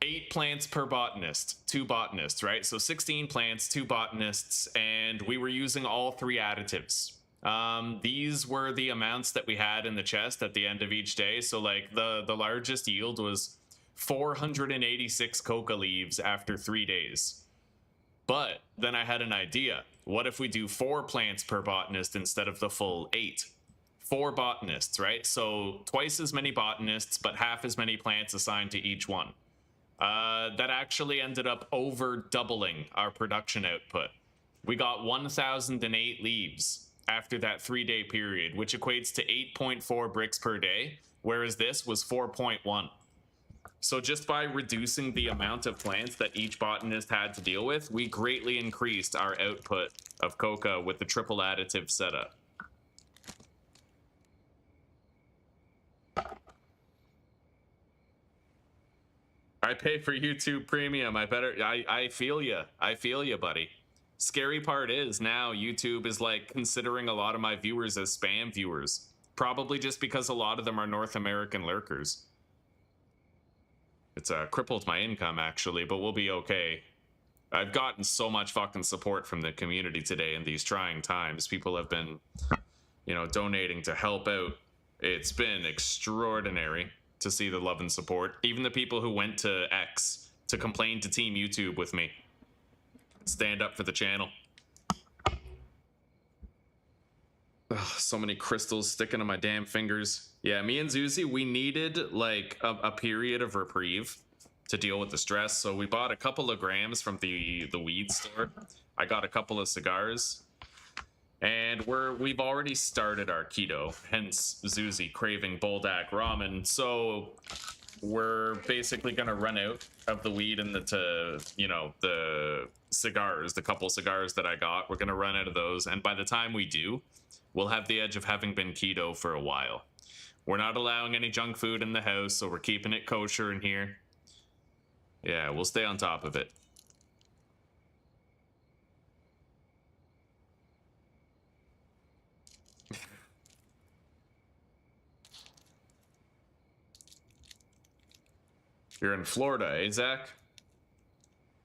8 plants per botanist, 2 botanists, right? So 16 plants, 2 botanists, and we were using all 3 additives. These were the amounts that we had in the chest at the end of each day. So like the largest yield was 486 coca leaves after 3 days. But then I had an idea. What if we do 4 plants per botanist instead of the full 8? 4 botanists, right? So twice as many botanists, but half as many plants assigned to each one. That actually ended up over doubling our production output. We got 1,008 leaves after that 3-day period, which equates to 8.4 bricks per day, whereas this was 4.1. So just by reducing the amount of plants that each botanist had to deal with, we greatly increased our output of coca with the triple additive setup. I pay for YouTube Premium. I feel ya. I feel ya, buddy. Scary part is now YouTube is like considering a lot of my viewers as spam viewers. Probably just because a lot of them are North American lurkers. It's crippled my income actually, but we'll be okay. I've gotten so much fucking support from the community today in these trying times. People have been, you know, donating to help out. It's been extraordinary to see the love and support. Even the people who went to X to complain to Team YouTube with me. Stand up for the channel. Ugh, so many crystals sticking to my damn fingers. Yeah, me and Zuzi, we needed like a period of reprieve to deal with the stress. So we bought a couple of grams from the weed store. I got a couple of cigars. And we've already started our keto, hence Zuzi craving Boldak ramen. So we're basically gonna run out of the weed and the cigars, the couple cigars that I got. We're gonna run out of those, and by the time we do, we'll have the edge of having been keto for a while. We're not allowing any junk food in the house, so we're keeping it kosher in here. Yeah, we'll stay on top of it. You're in Florida, eh, Zach?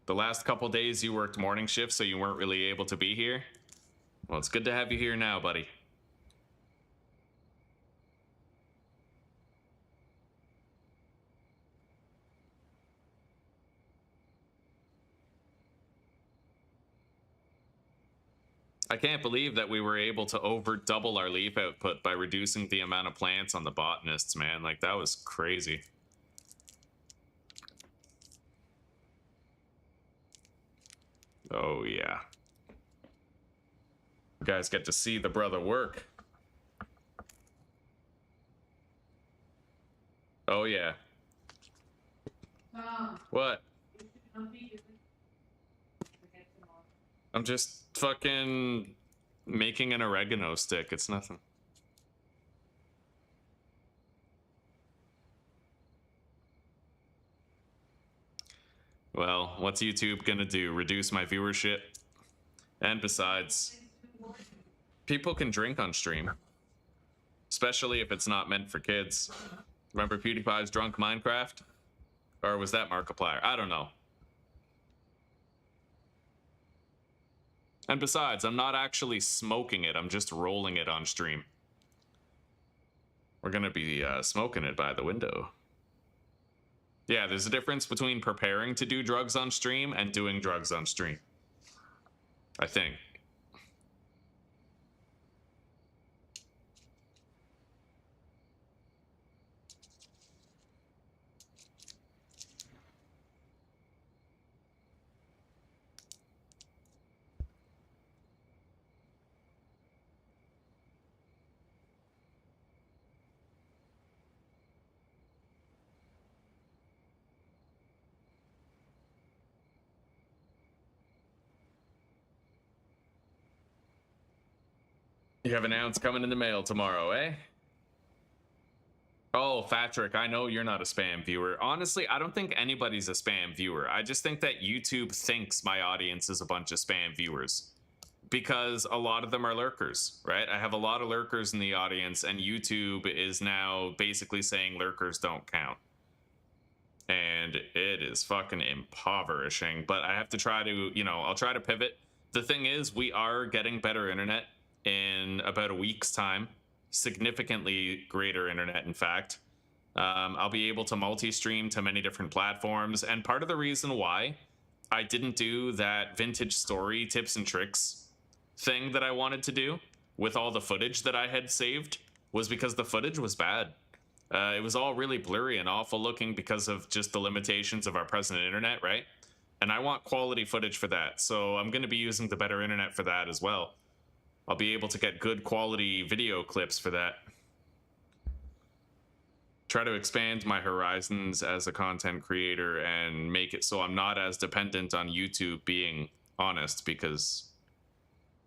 The last couple days you worked morning shift, so you weren't really able to be here? Well, it's good to have you here now, buddy. I can't believe that we were able to over double our leaf output by reducing the amount of plants on the botanists, man. Like, that was crazy. Oh, yeah. You guys get to see the brother work. Oh, yeah. What? I'm just fucking making an oregano stick. It's nothing. Well, what's YouTube gonna do? Reduce my viewership? And besides, people can drink on stream. Especially if it's not meant for kids. Remember PewDiePie's Drunk Minecraft? Or was that Markiplier? I don't know. And besides, I'm not actually smoking it. I'm just rolling it on stream. We're gonna be smoking it by the window. Yeah, there's a difference between preparing to do drugs on stream and doing drugs on stream. I think. You have an ounce coming in the mail tomorrow, eh? Oh, Patrick, I know you're not a spam viewer. Honestly, I don't think anybody's a spam viewer. I just think that YouTube thinks my audience is a bunch of spam viewers. Because a lot of them are lurkers, right? I have a lot of lurkers in the audience, and YouTube is now basically saying lurkers don't count. And it is fucking impoverishing, but I have to try to, I'll try to pivot. The thing is, we are getting better internet in about a week's time, significantly greater internet, in fact. I'll be able to multi-stream to many different platforms, and part of the reason why I didn't do that vintage story tips and tricks thing that I wanted to do with all the footage that I had saved was because the footage was bad. It was all really blurry and awful looking because of just the limitations of our present internet, right? And I want quality footage for that, so I'm going to be using the better internet for that as well. I'll be able to get good quality video clips for that. Try to expand my horizons as a content creator and make it so I'm not as dependent on YouTube being honest, because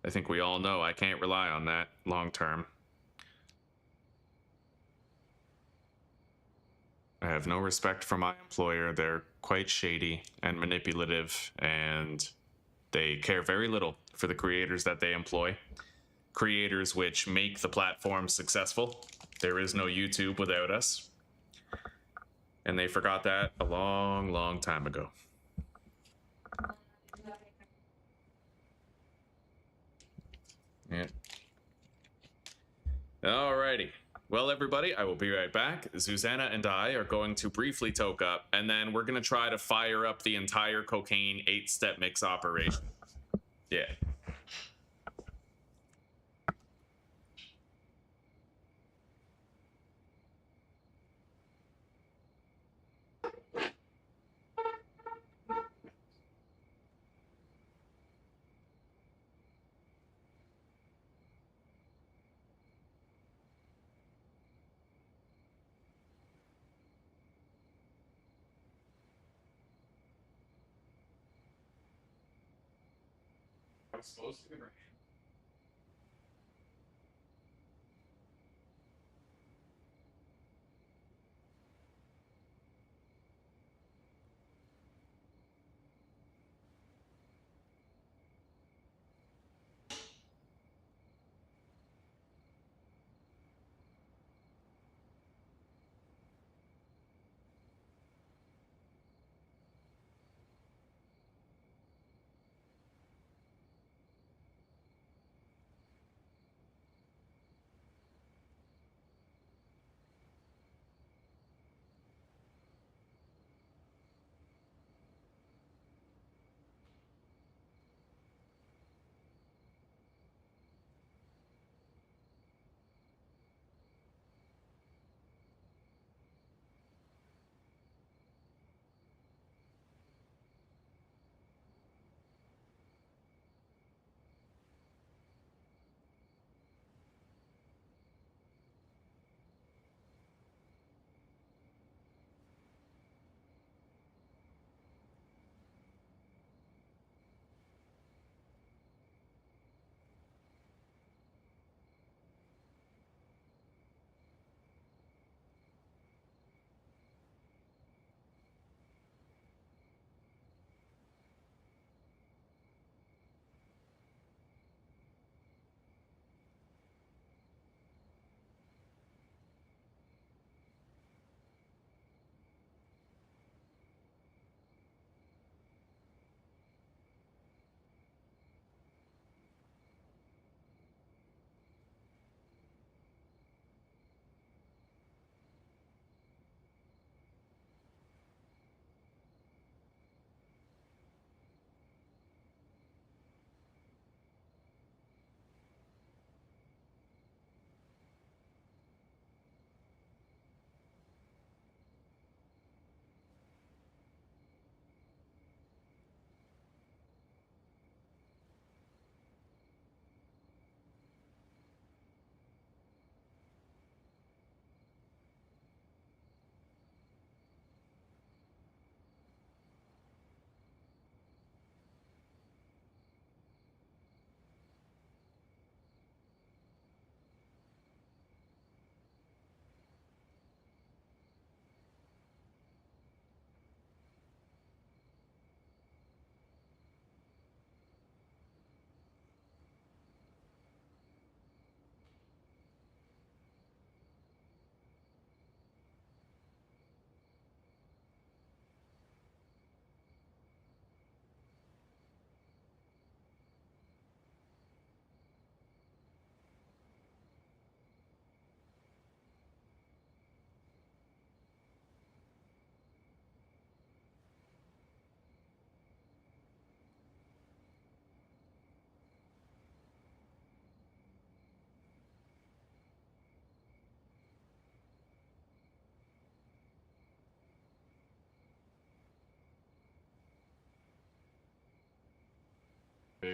I think we all know I can't rely on that long term. I have no respect for my employer. They're quite shady and manipulative, and they care very little for the creators that they employ. Creators which make the platform successful. There is no YouTube without us. And they forgot that a long, long time ago. Yeah. Alrighty. Well, everybody, I will be right back. Susanna and I are going to briefly toke up, and then we're going to try to fire up the entire cocaine 8-step mix operation. Yeah. I'm supposed to be right.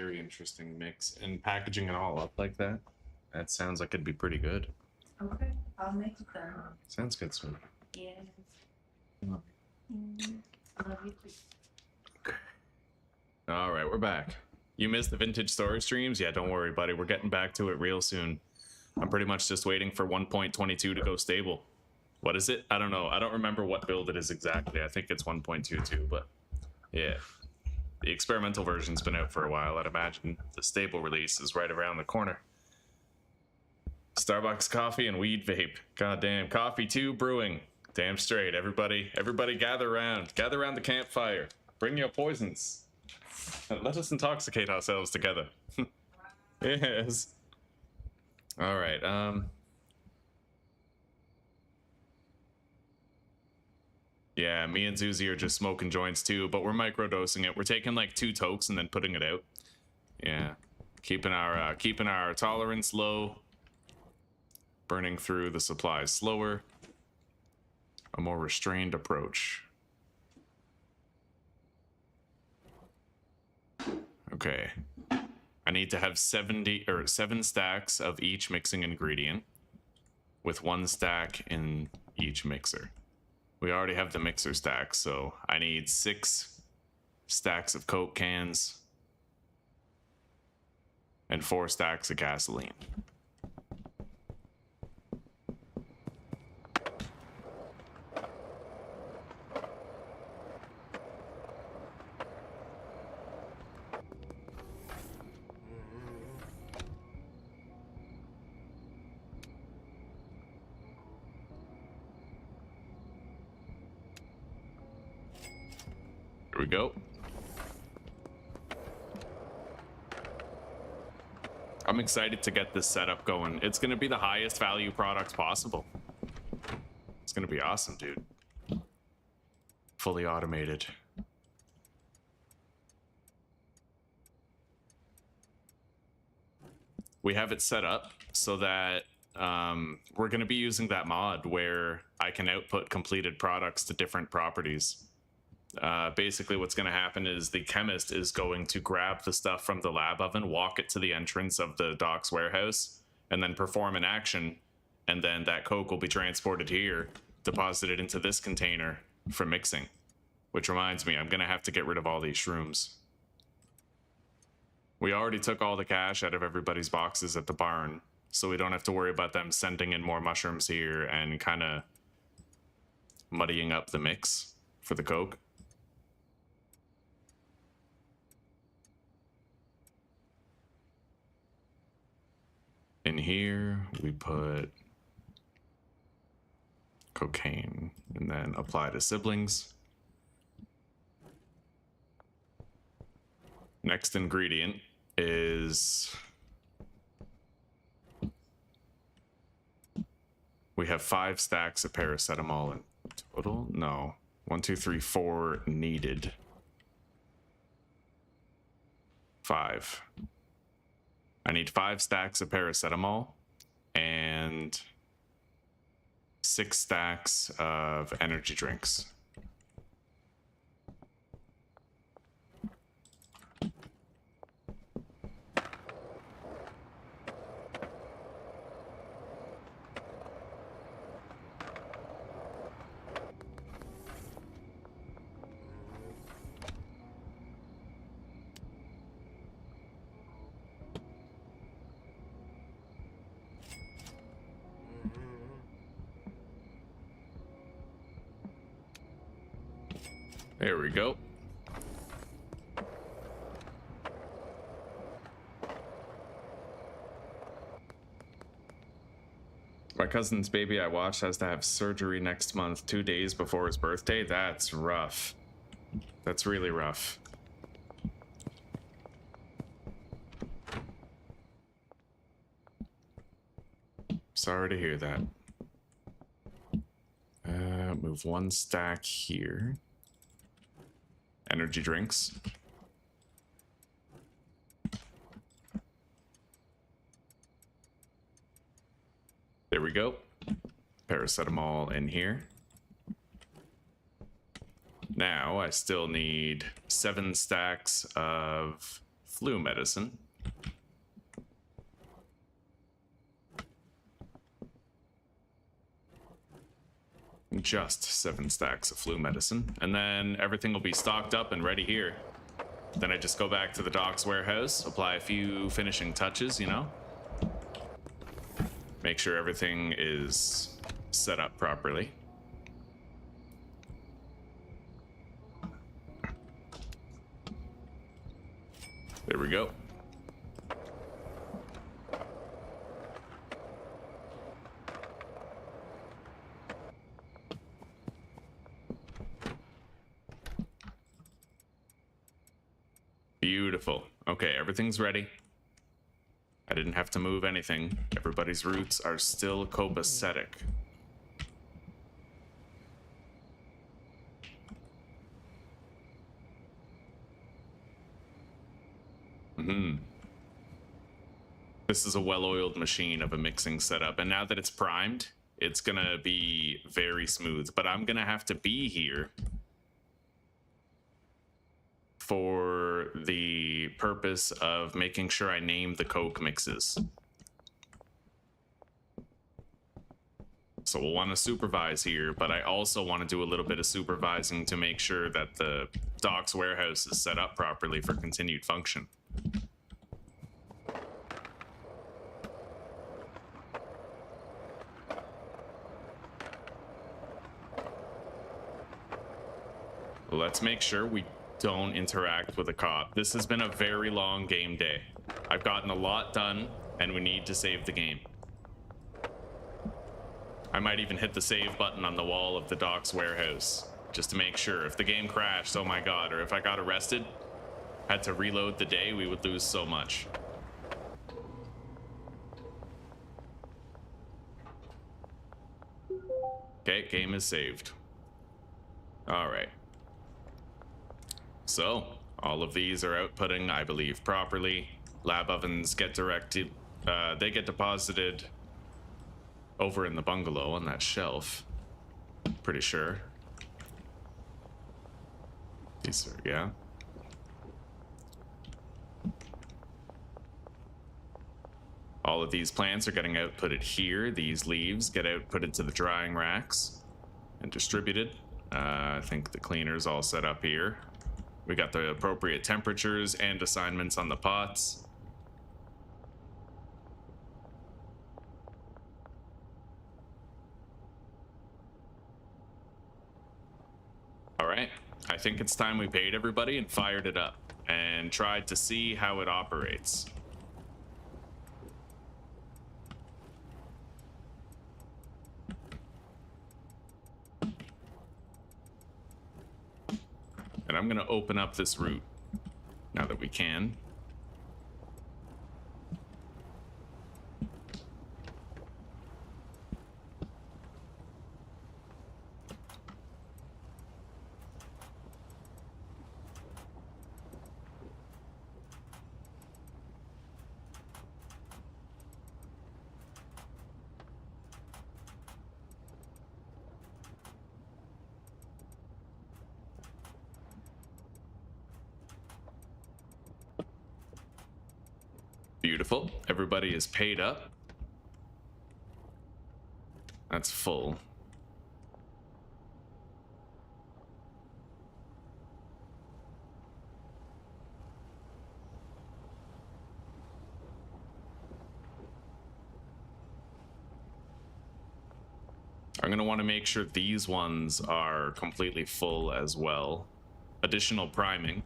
very interesting mix. And packaging it all up like that, that sounds like it'd be pretty good. Okay, I'll make it then. Sounds good, sweet. Yes. Love Love you too. All right, we're back. You missed the vintage story streams? Yeah, don't worry, buddy. We're getting back to it real soon. I'm pretty much just waiting for 1.22 to go stable. What is it? I don't know. I don't remember what build it is exactly. I think it's 1.22, but yeah. The experimental version's been out for a while. I'd imagine the stable release is right around the corner. Starbucks coffee and weed vape. Goddamn. Coffee too, brewing. Damn straight. Everybody gather around. Gather around the campfire. Bring your poisons. Let us intoxicate ourselves together. Yes. All right. Yeah, me and Zuzi are just smoking joints too, but we're microdosing it. We're taking like 2 tokes and then putting it out. Yeah, keeping our tolerance low. Burning through the supplies slower. A more restrained approach. Okay. I need to have 7 stacks of each mixing ingredient with 1 stack in each mixer. We already have the mixer stack, so I need 6 stacks of Coke cans and 4 stacks of gasoline. Here we go. I'm excited to get this setup going. It's going to be the highest value product possible. It's going to be awesome, dude. Fully automated. We have it set up so that we're going to be using that mod where I can output completed products to different properties. Basically what's going to happen is the chemist is going to grab the stuff from the lab oven, walk it to the entrance of the docks warehouse, and then perform an action. And then that Coke will be transported here, deposited into this container for mixing. Which reminds me, I'm going to have to get rid of all these shrooms. We already took all the cash out of everybody's boxes at the barn, so we don't have to worry about them sending in more mushrooms here and kind of muddying up the mix for the Coke. In here, we put cocaine and then apply to siblings. Next ingredient is we have 5 stacks of paracetamol in total. No, 1, 2, 3, 4 needed. 5. I need 5 stacks of paracetamol and 6 stacks of energy drinks. There we go. My cousin's baby I watched has to have surgery next month, 2 days before his birthday. That's rough. That's really rough. Sorry to hear that. Move 1 stack here. Energy drinks. There we go. Paracetamol in here. Now I still need 7 stacks of flu medicine. Just 7 stacks of flu medicine, and then everything will be stocked up and ready here. Then I just go back to the docks warehouse, apply a few finishing touches, you know? Make sure everything is set up properly. There we go. Beautiful. Okay, everything's ready. I didn't have to move anything. Everybody's routes are still copacetic. This is a well-oiled machine of a mixing setup, and now that it's primed, it's gonna be very smooth, but I'm gonna have to be here for the purpose of making sure I name the Coke mixes. So we'll want to supervise here, but I also want to do a little bit of supervising to make sure that the docks warehouse is set up properly for continued function. Let's make sure we don't interact with a cop. This has been a very long game day. I've gotten a lot done, and we need to save the game. I might even hit the save button on the wall of the docks warehouse, just to make sure. If the game crashed, oh my god, or if I got arrested, had to reload the day, we would lose so much. Okay, game is saved. All right. So, all of these are outputting, I believe, properly. Lab ovens get directed, they get deposited over in the bungalow on that shelf. Pretty sure. These are, yeah. All of these plants are getting outputted here. These leaves get outputted to the drying racks and distributed. I think the cleaner's all set up here. We got the appropriate temperatures and assignments on the pots. All right, I think it's time we paid everybody and fired it up and tried to see how it operates. And I'm gonna open up this route now that we can. Beautiful. Everybody is paid up. That's full. I'm going to want to make sure these ones are completely full as well. Additional priming.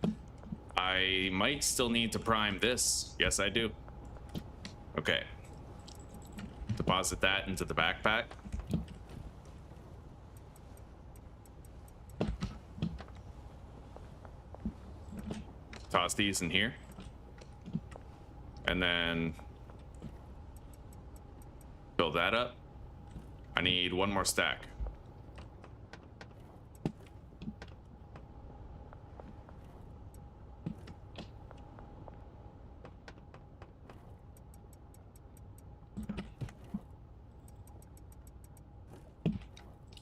I might still need to prime this. Yes, I do. Okay. Deposit that into the backpack. Toss these in here. And then fill that up. I need one more stack.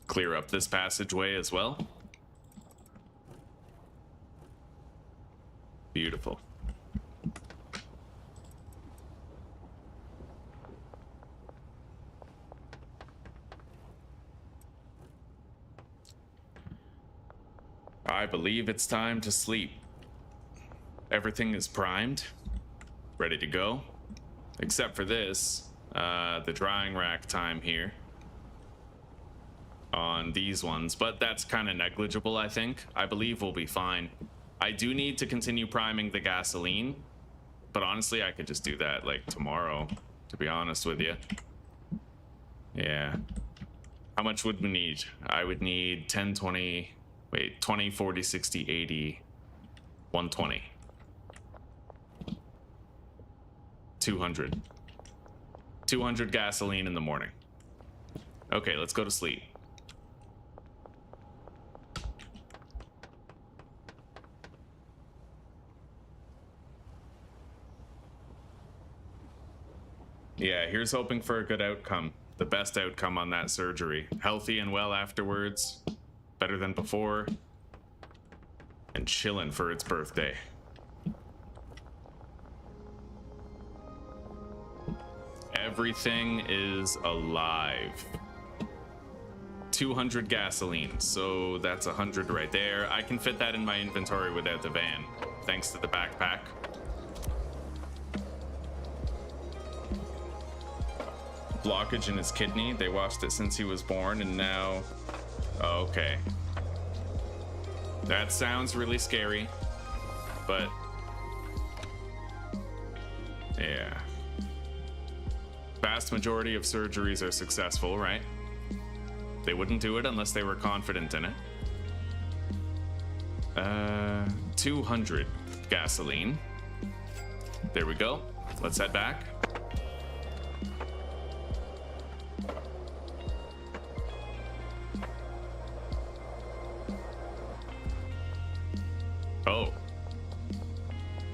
Clear up this passageway as well. Beautiful. believe it's time to sleep. Everything is primed, ready to go, except for this, the drying rack time here on these ones, but that's kind of negligible, I think. I believe we'll be fine. I do need to continue priming the gasoline, but honestly, I could just do that like tomorrow, to be honest with you. Yeah. How much would we need? I would need 10, 20, wait, 20, 40, 60, 80, 120. 200. 200 gasoline in the morning. Okay, let's go to sleep. Yeah, here's hoping for a good outcome. The best outcome on that surgery. Healthy and well afterwards. Better than before. And chillin' for its birthday. Everything is alive. 200 gasoline, so that's 100 right there. I can fit that in my inventory without the van, thanks to the backpack. Blockage in his kidney. They watched it since he was born, and now... Okay. That sounds really scary, but... Yeah. Vast majority of surgeries are successful, right? They wouldn't do it unless they were confident in it. 200 gasoline. There we go. Let's head back. Oh.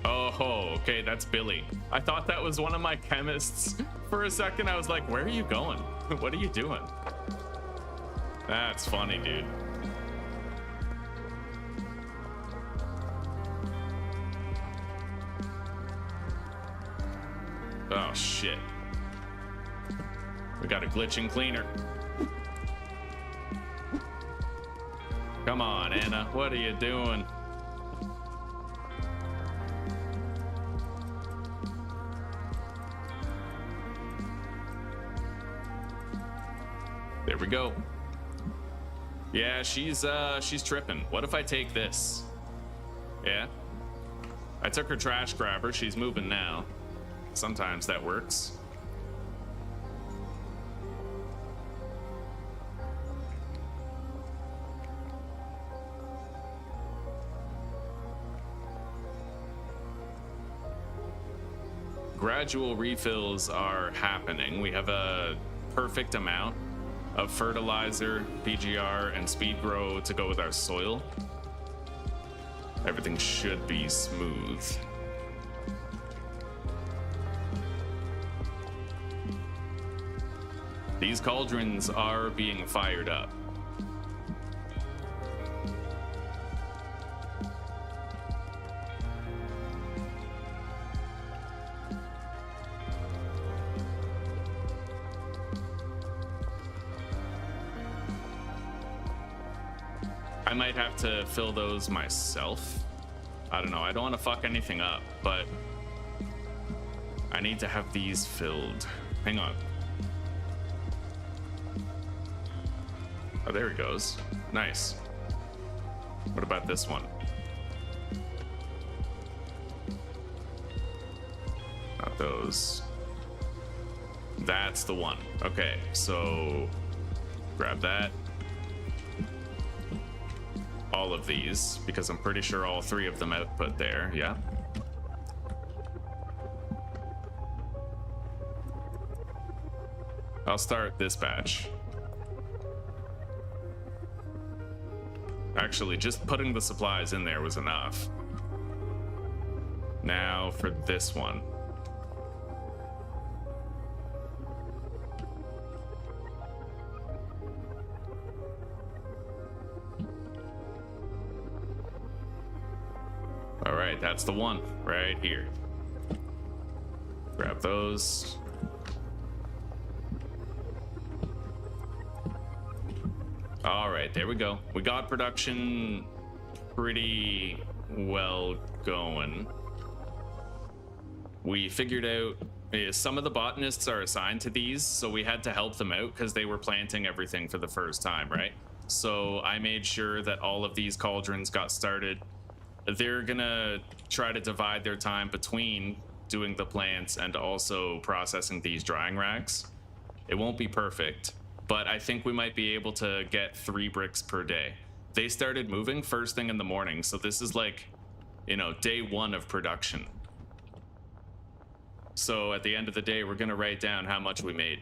Oh, okay, that's Billy. I thought that was one of my chemists. For a second, I was like, where are you going? What are you doing? That's funny, dude. Oh, shit. We got a glitching cleaner. Come on, Anna. What are you doing? There we go. Yeah, she's tripping. What if I take this? Yeah. I took her trash grabber. She's moving now. Sometimes that works. Gradual refills are happening. We have a perfect amount of fertilizer, PGR, and speed grow to go with our soil. Everything should be smooth. These cauldrons are being fired up. I might have to fill those myself. I don't know. I don't want to fuck anything up, but I need to have these filled. Hang on. Oh, there he goes. Nice. What about this one? Not those. That's the one. Okay, so grab that. All of these, because I'm pretty sure all three of them output there. Yeah. I'll start this batch. Actually, just putting the supplies in there was enough. Now for this one. All right, that's the one right here. Grab those. All right, there we go. We got production pretty well going. We figured out some of the botanists are assigned to these, so we had to help them out because they were planting everything for the first time, right? So I made sure that all of these cauldrons got started. They're gonna try to divide their time between doing the plants and also processing these drying racks. It won't be perfect, but I think we might be able to get 3 bricks per day. They started moving first thing in the morning, so this is like, you know, day 1 of production. So at the end of the day, we're gonna write down how much we made.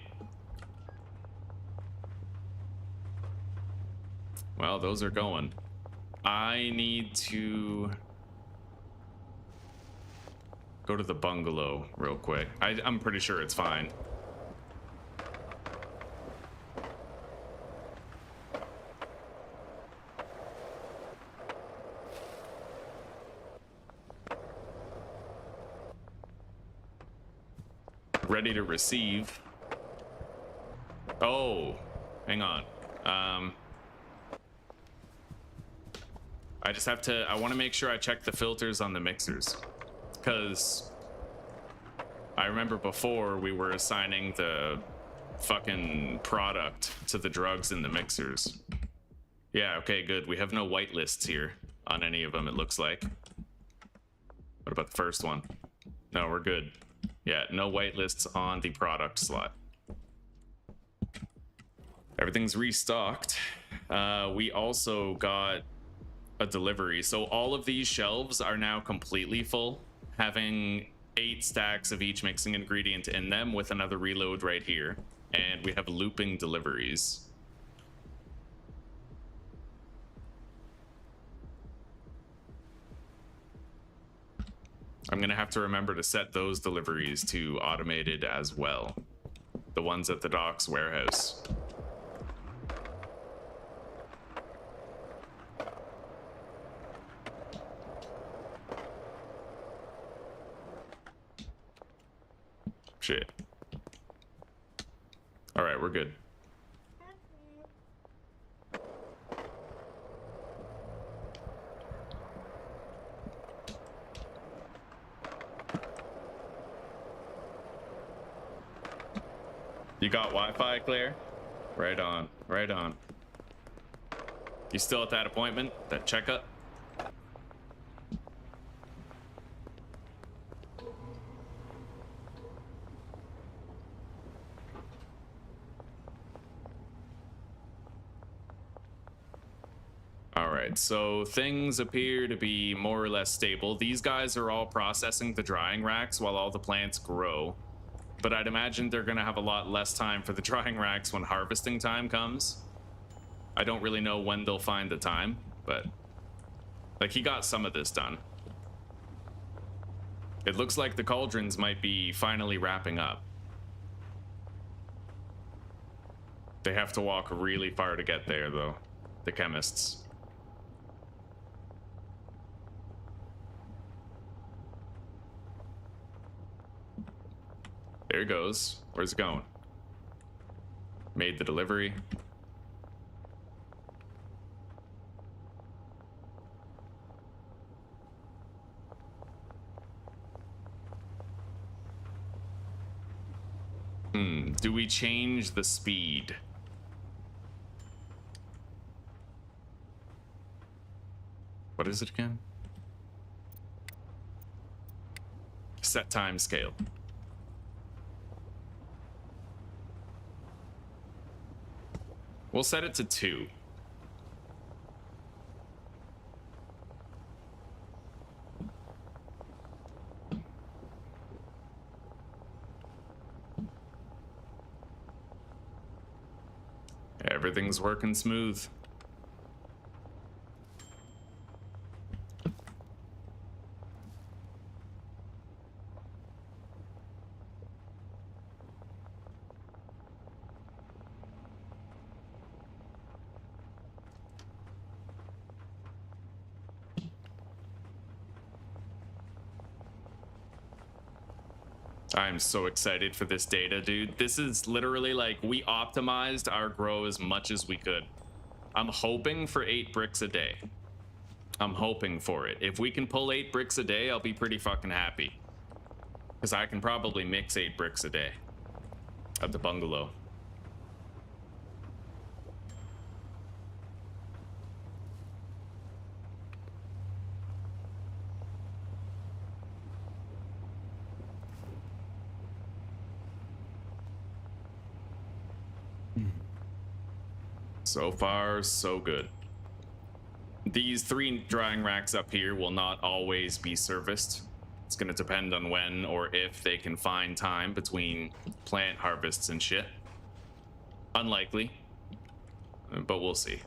Well, those are going. I need to go to the bungalow real quick. I'm pretty sure it's fine. Ready to receive. Oh, hang on. I just have to, I want to make sure I check the filters on the mixers, because I remember before we were assigning the fucking product to the drugs in the mixers. Yeah, okay, good. We have no white lists here on any of them, it looks like. What about the first one? No, we're good. Yeah, no white lists on the product slot. Everything's restocked. We also got a delivery. So all of these shelves are now completely full, having 8 stacks of each mixing ingredient in them with another reload right here. And we have looping deliveries. I'm gonna have to remember to set those deliveries to automated as well. The ones at the docks warehouse. Shit. All right, we're good. You got Wi-Fi, Claire? Right on, right on. You still at that appointment, that checkup? All right, so things appear to be more or less stable. These guys are all processing the drying racks while all the plants grow. But I'd imagine they're gonna have a lot less time for the drying racks when harvesting time comes. I don't really know when they'll find the time, but like he got some of this done. It looks like the cauldrons might be finally wrapping up. They have to walk really far to get there though, the chemists. There it goes. Where's it going? Made the delivery. Do we change the speed? What is it again? Set time scale. We'll set it to 2. Everything's working smooth. I'm so excited for this data, dude. This is literally like we optimized our grow as much as we could. I'm hoping for 8 bricks a day. I'm hoping for it. If we can pull 8 bricks a day, I'll be pretty fucking happy. Because I can probably mix 8 bricks a day at the bungalow. So far, so good. These 3 drying racks up here will not always be serviced. It's going to depend on when or if they can find time between plant harvests and shit. Unlikely, but we'll see.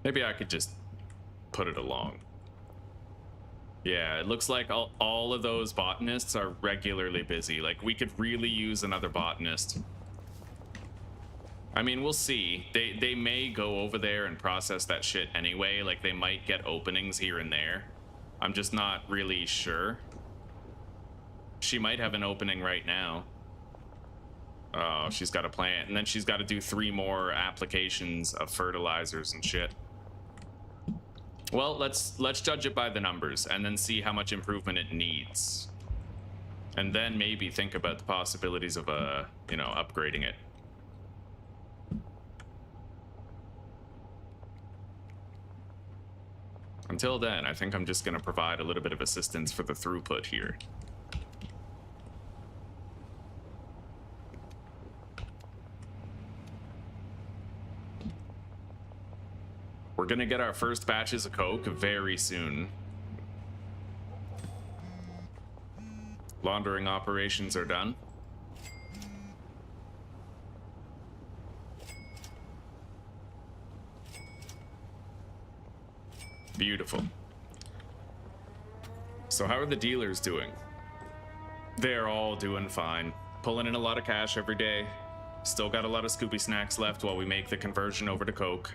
Maybe I could just put it along. Yeah, it looks like all of those botanists are regularly busy. Like, we could really use another botanist. I mean, we'll see. They may go over there and process that shit anyway. Like, they might get openings here and there. I'm just not really sure. She might have an opening right now. Oh, she's got a plant. And then she's got to do 3 more applications of fertilizers and shit. Well, let's judge it by the numbers and then see how much improvement it needs. And then maybe think about the possibilities of, you know, upgrading it. Until then, I think I'm just going to provide a little bit of assistance for the throughput here. We're gonna get our first batches of Coke very soon. Laundering operations are done. Beautiful. So how are the dealers doing? They're all doing fine. Pulling in a lot of cash every day. Still got a lot of Scoopy snacks left while we make the conversion over to Coke.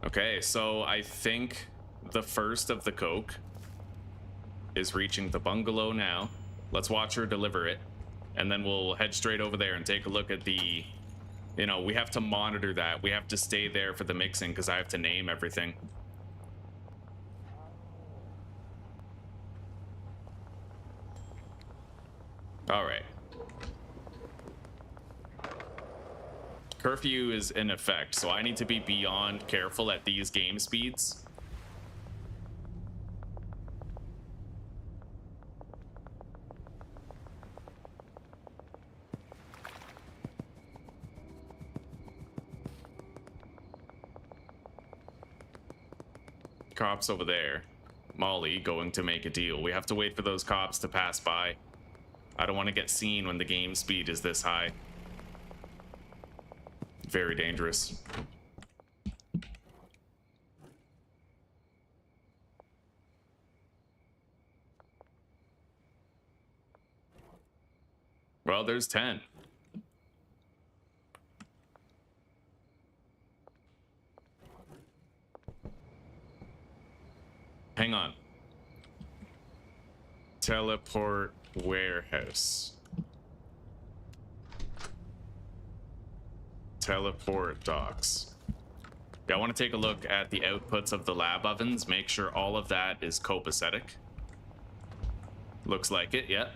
Okay, so I think the first of the Coke is reaching the bungalow now. Let's watch her deliver it, and then we'll head straight over there and take a look at the, you know, we have to monitor that. We have to stay there for the mixing because I have to name everything. All right. Curfew is in effect, so I need to be beyond careful at these game speeds. Cops over there. Molly going to make a deal. We have to wait for those cops to pass by. I don't want to get seen when the game speed is this high. Very dangerous. Well, there's 10. Hang on. Teleport warehouse. Teleport docks. Yeah, I want to take a look at the outputs of the lab ovens, make sure all of that is copacetic. Looks like it, yeah.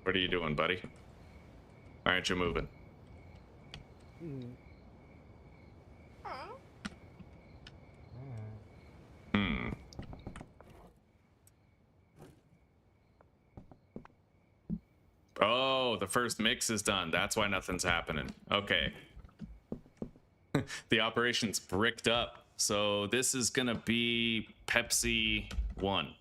What are you doing, buddy? Why aren't you moving? Oh, the first mix is done. That's why nothing's happening. Okay. The operation's bricked up. So this is gonna be Pepsi 1.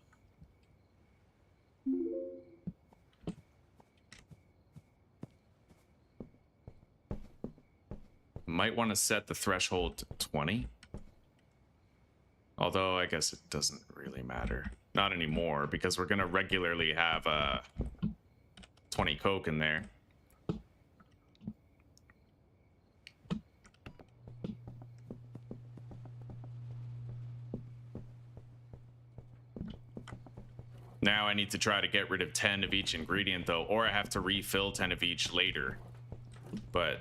Might want to set the threshold to 20. Although I guess it doesn't really matter. Not anymore, because we're gonna regularly have 20 Coke in there. Now I need to try to get rid of 10 of each ingredient though, or I have to refill 10 of each later. But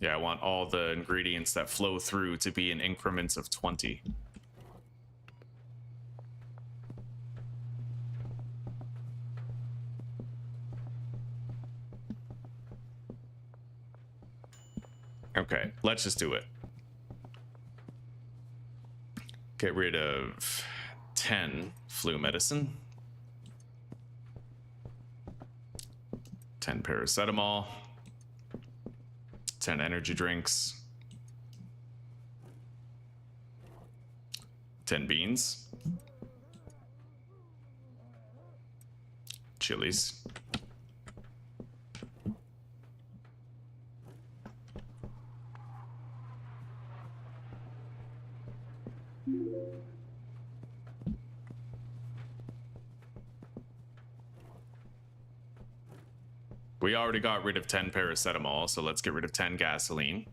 yeah, I want all the ingredients that flow through to be in increments of 20. Okay, let's just do it. Get rid of 10 flu medicine, 10 paracetamol, 10 energy drinks, 10 beans, chilies, we already got rid of 10 paracetamol, so let's get rid of 10 gasoline,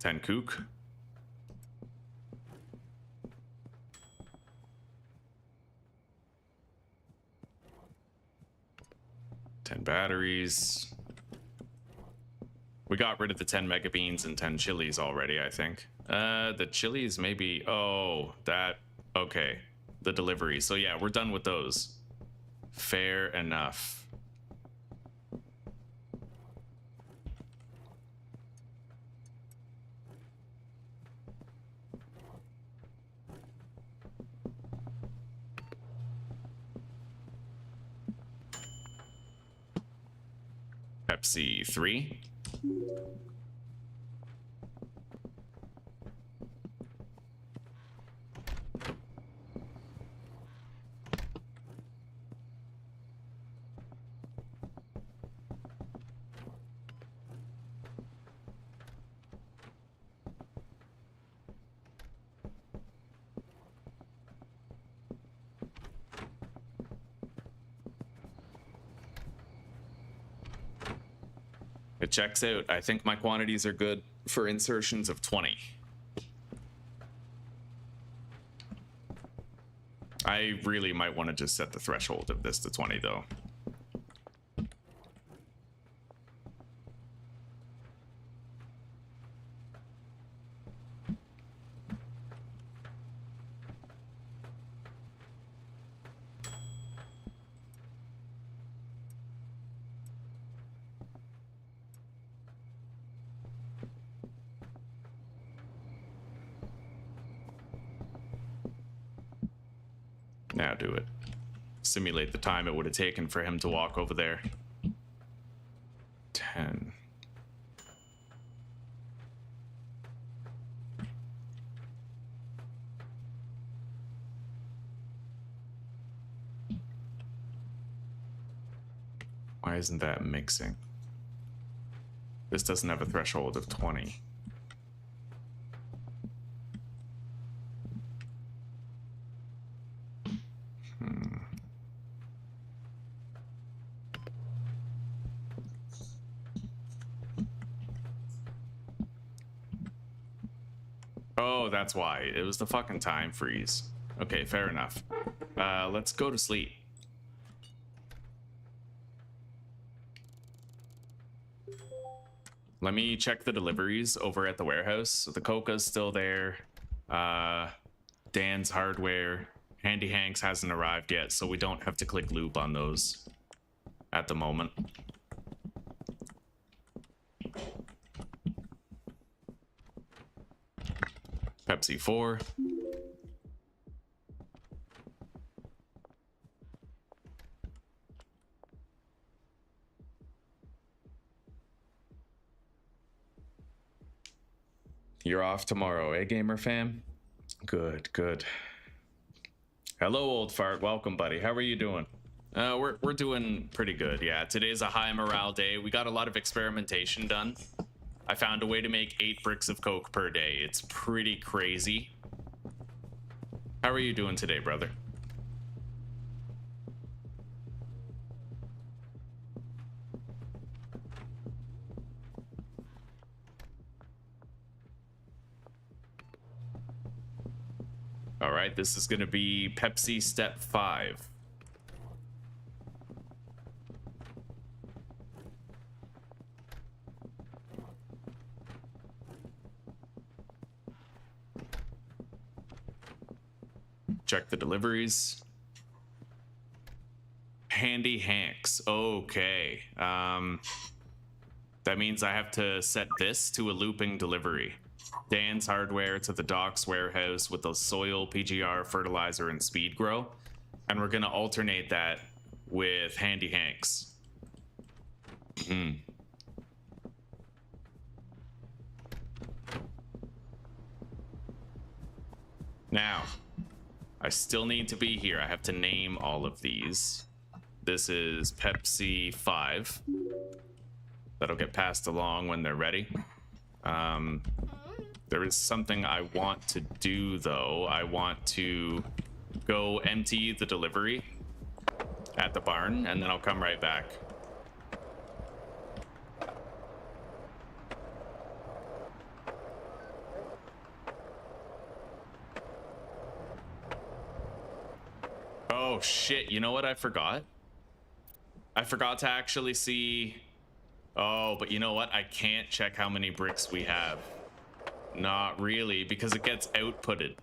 10 Coke, 10 batteries. We got rid of the 10 mega beans and 10 chilies already, I think. The chilies maybe, oh, that, okay. The deliveries, so yeah, we're done with those. Fair enough. Pepsi 3. It checks out. I think my quantities are good for insertions of 20. I really might want to just set the threshold of this to 20 though. Now do it. Simulate the time it would have taken for him to walk over there. 10. Why isn't that mixing? This doesn't have a threshold of 20. Oh, that's why. It was the fucking time freeze. Okay, fair enough. Let's go to sleep. Let me check the deliveries over at the warehouse. So the Coca's still there. Dan's hardware. Handy Hanks hasn't arrived yet, so we don't have to click loop on those at the moment. Pepsi 4. You're off tomorrow, eh, gamer fam? Good, good. Hello, old fart. Welcome, buddy. How are you doing? We're doing pretty good. Yeah, today's a high morale day. We got a lot of experimentation done. I found a way to make 8 bricks of coke per day. It's pretty crazy. How are you doing today, brother? All right, this is going to be Pepsi step 5. Check the deliveries. Handy Hanks. Okay. That means I have to set this to a looping delivery. Dan's hardware to the docks warehouse with the soil, PGR, fertilizer, and speed grow. And we're gonna alternate that with Handy Hanks. Now, I still need to be here. I have to name all of these. This is Pepsi 5. That'll get passed along when they're ready. There is something I want to do, though. I want to go empty the delivery at the barn, and then I'll come right back. Oh, shit. You know what I forgot? I forgot to actually see... Oh, but you know what? I can't check how many bricks we have. Not really, because it gets outputted.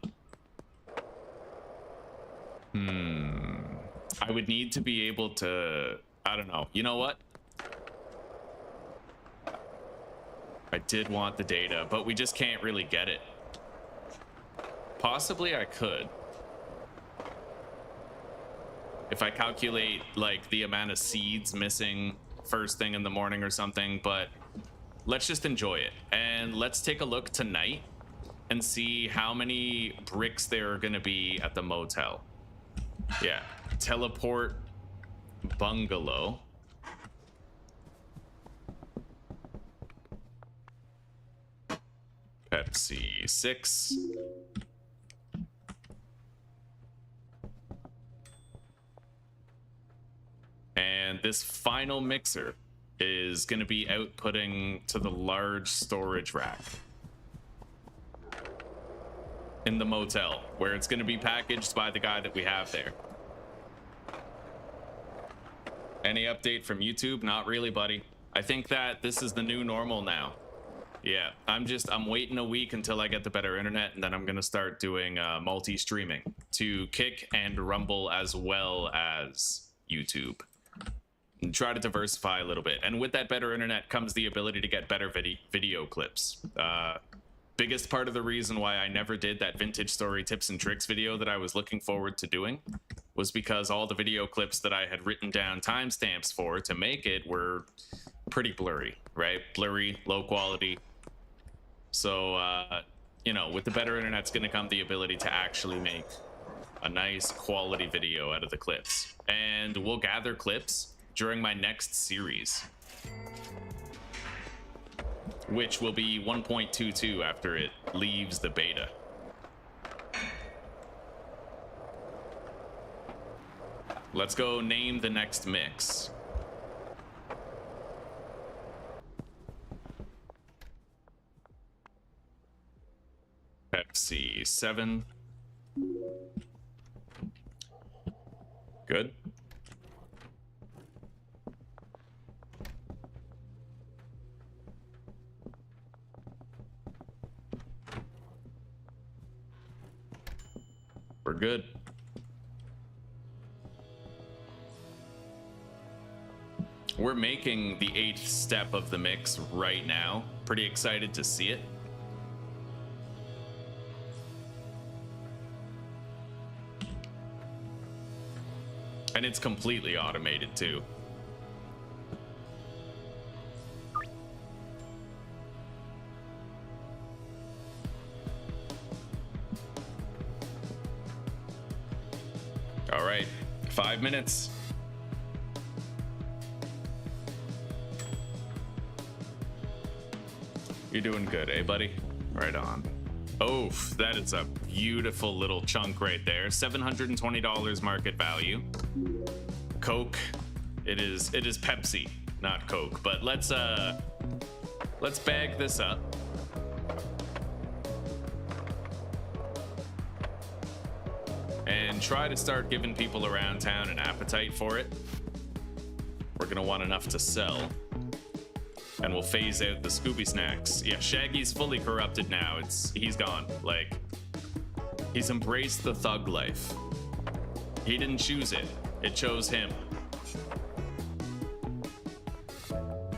I would need to be able to... I don't know. You know what? I did want the data, but we just can't really get it. Possibly I could. If I calculate, like, the amount of seeds missing first thing in the morning or something, but let's just enjoy it. And let's take a look tonight and see how many bricks there are going to be at the motel. Yeah, teleport bungalow. Pepsi 6. And this final mixer is going to be outputting to the large storage rack in the motel, where it's going to be packaged by the guy that we have there. Any update from YouTube? Not really, buddy. I think that this is the new normal now. Yeah, I'm waiting a week until I get the better internet, and then I'm going to start doing multi-streaming to Kick and Rumble as well as YouTube. And try to diversify a little bit. And with that better internet comes the ability to get better video clips. Biggest part of the reason why I never did that vintage story tips and tricks video that I was looking forward to doing was because all the video clips that I had written down timestamps for to make it were pretty blurry, right? Blurry, low quality. So, you know, with the better internet's going to come the ability to actually make a nice quality video out of the clips. And we'll gather clips during my next series, which will be 1.22 after it leaves the beta. Let's go name the next mix. Pepsi 7. Good. We're good. We're making the 8th step of the mix right now. Pretty excited to see it. And it's completely automated too. All right, 5 minutes. You're doing good, eh, buddy? Right on. Oh, that is a beautiful little chunk right there. $720 market value. Coke. It is Pepsi, not Coke. But let's bag this up. And try to start giving people around town an appetite for it. We're gonna want enough to sell. And we'll phase out the Scooby snacks. Yeah, Shaggy's fully corrupted now. He's gone. Like, he's embraced the thug life. He didn't choose it. It chose him.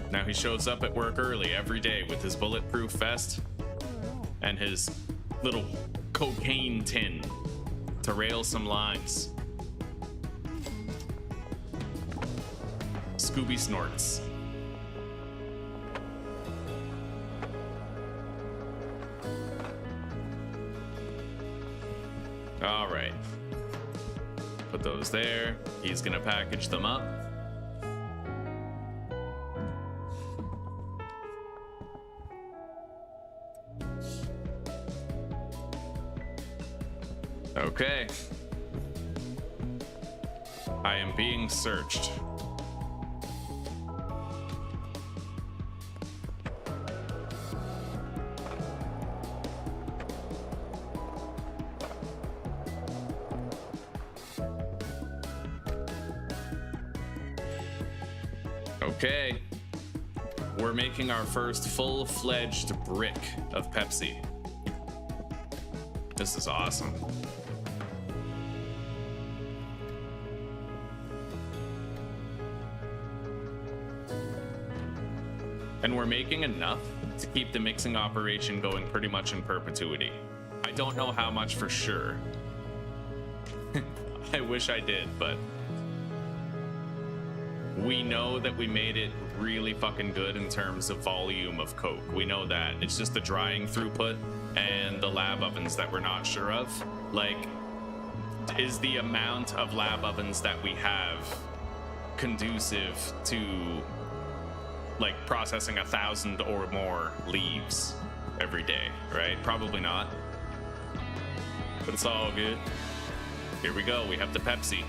Now he shows up at work early every day with his bulletproof vest and his little cocaine tin to rail some lines. Scooby snorts. All right. Put those there. He's gonna package them up. Okay. I am being searched. Okay. We're making our first full-fledged brick of Pepsi. This is awesome. And we're making enough to keep the mixing operation going pretty much in perpetuity. I don't know how much for sure. I wish I did, but we know that we made it really fucking good in terms of volume of Coke. We know that. It's just the drying throughput and the lab ovens that we're not sure of. Like, is the amount of lab ovens that we have conducive to like processing 1,000 or more leaves every day, right? Probably not, but it's all good. Here we go. We have the Pepsi.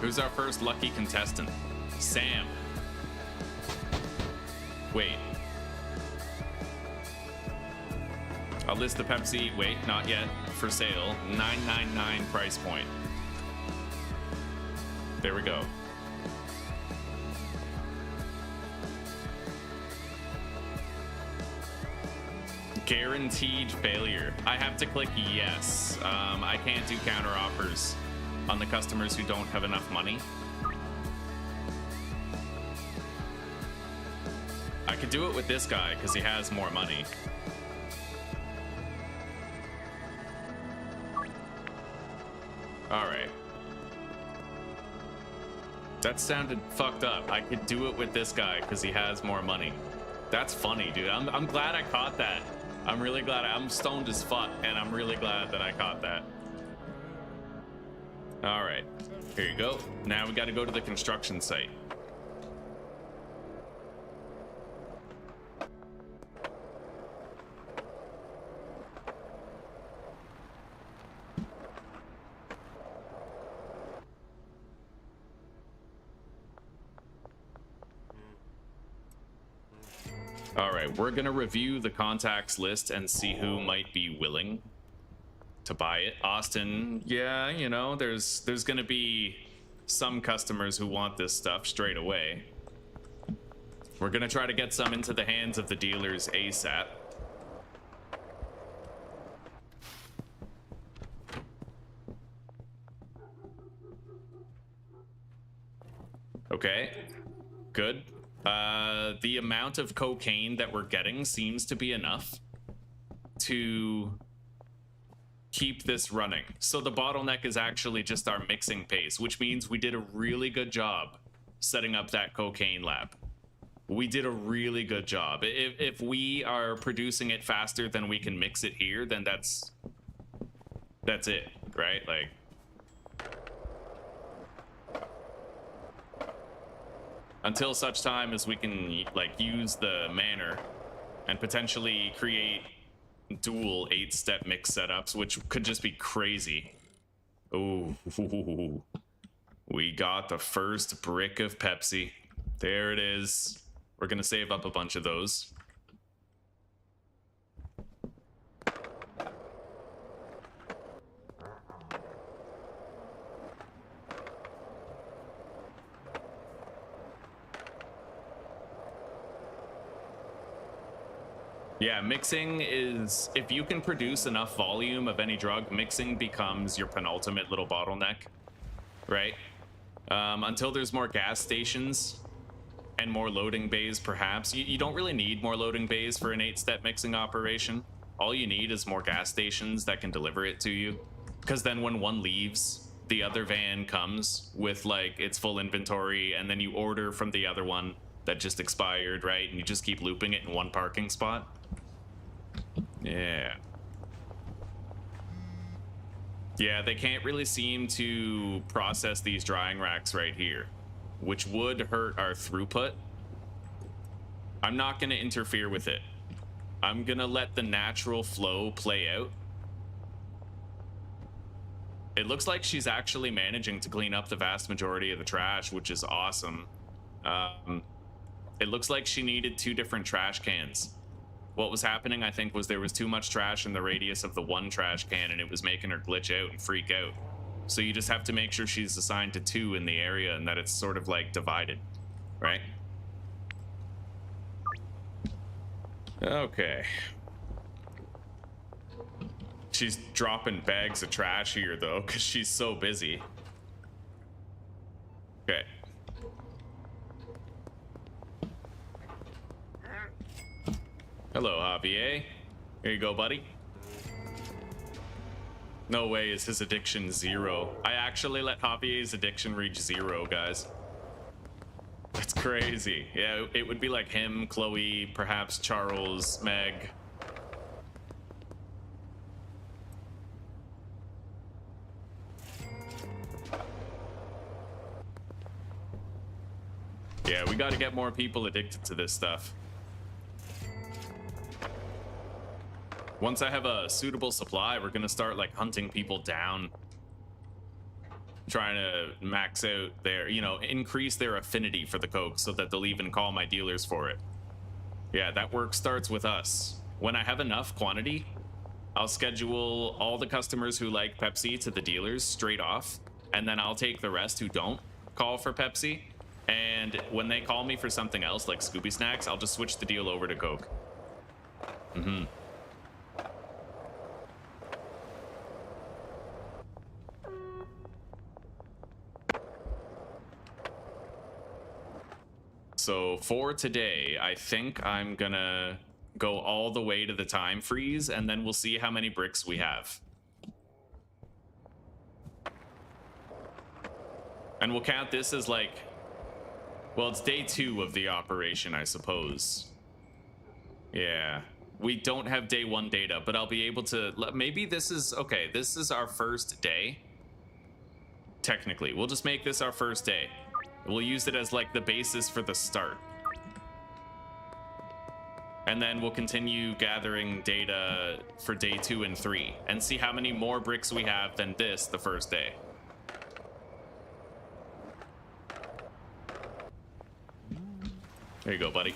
Who's our first lucky contestant? Sam. Wait. I'll list the Pepsi. Wait, not yet. For sale. $9.99 price point. There we go. Guaranteed failure. I have to click yes. I can't do counter offers on the customers who don't have enough money. I could do it with this guy because he has more money. All right. That sounded fucked up. I could do it with this guy because he has more money. That's funny, dude. I'm glad I caught that. I'm really glad. I'm stoned as fuck, and I'm really glad that I caught that. All right, here you go. Now we got to go to the construction site. All right, we're gonna review the contacts list and see who might be willing to buy it. Austin, yeah, you know, there's gonna be some customers who want this stuff straight away. We're gonna try to get some into the hands of the dealers ASAP. Okay, good. The amount of cocaine that we're getting seems to be enough to keep this running. So the bottleneck is actually just our mixing pace, which means we did a really good job setting up that cocaine lab. We did a really good job. If we are producing it faster than we can mix it here, then that's it, right? Like, until such time as we can like use the manor and potentially create dual 8-step mix setups, which could just be crazy. Ooh, we got the first brick of Pepsi. There it is. We're gonna save up a bunch of those. Yeah, mixing is, if you can produce enough volume of any drug, mixing becomes your penultimate little bottleneck, right? Until there's more gas stations and more loading bays, perhaps. You don't really need more loading bays for an 8-step mixing operation. All you need is more gas stations that can deliver it to you. Because then when one leaves, the other van comes with like its full inventory, and then you order from the other one that just expired, right? And you just keep looping it in one parking spot. Yeah. Yeah, they can't really seem to process these drying racks right here, which would hurt our throughput. I'm not going to interfere with it. I'm going to let the natural flow play out. It looks like she's actually managing to clean up the vast majority of the trash, which is awesome. It looks like she needed 2 different trash cans. What was happening, I think, was there was too much trash in the radius of the one trash can, and it was making her glitch out and freak out. So you just have to make sure she's assigned to 2 in the area and that it's sort of like divided, right? Okay. She's dropping bags of trash here, though, because she's so busy. Okay. Hello, Javier. Here you go, buddy. No way is his addiction 0. I actually let Javier's addiction reach 0, guys. That's crazy. Yeah, it would be like him, Chloe, perhaps Charles, Meg. Yeah, we got to get more people addicted to this stuff. Once I have a suitable supply, we're gonna start like hunting people down, trying to max out their, you know, increase their affinity for the Coke so that they'll even call my dealers for it. Yeah, that work starts with us. When I have enough quantity, I'll schedule all the customers who like Pepsi to the dealers straight off, and then I'll take the rest who don't call for Pepsi. And when they call me for something else, like Scooby Snacks, I'll just switch the deal over to Coke. Mm-hmm. So for today, I think I'm gonna go all the way to the time freeze, and then we'll see how many bricks we have. And we'll count this as like, well, it's day 2 of the operation, I suppose. Yeah, we don't have day 1 data, but I'll be able to, maybe this is, okay, this is our first day. Technically, we'll just make this our first day. We'll use it as like the basis for the start. And then we'll continue gathering data for day 2 and 3 and see how many more bricks we have than this the first day. There you go, buddy.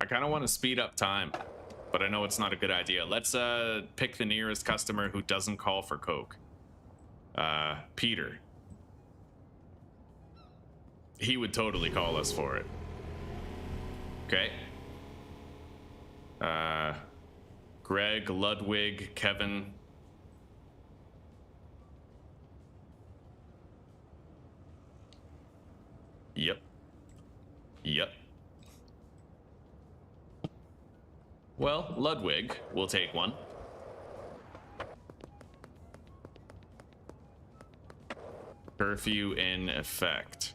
I kind of want to speed up time, but I know it's not a good idea. Let's pick the nearest customer who doesn't call for Coke. Peter. He would totally call us for it. Okay. Greg, Ludwig, Kevin. Yep. Yep. Well, Ludwig will take one. Curfew in effect.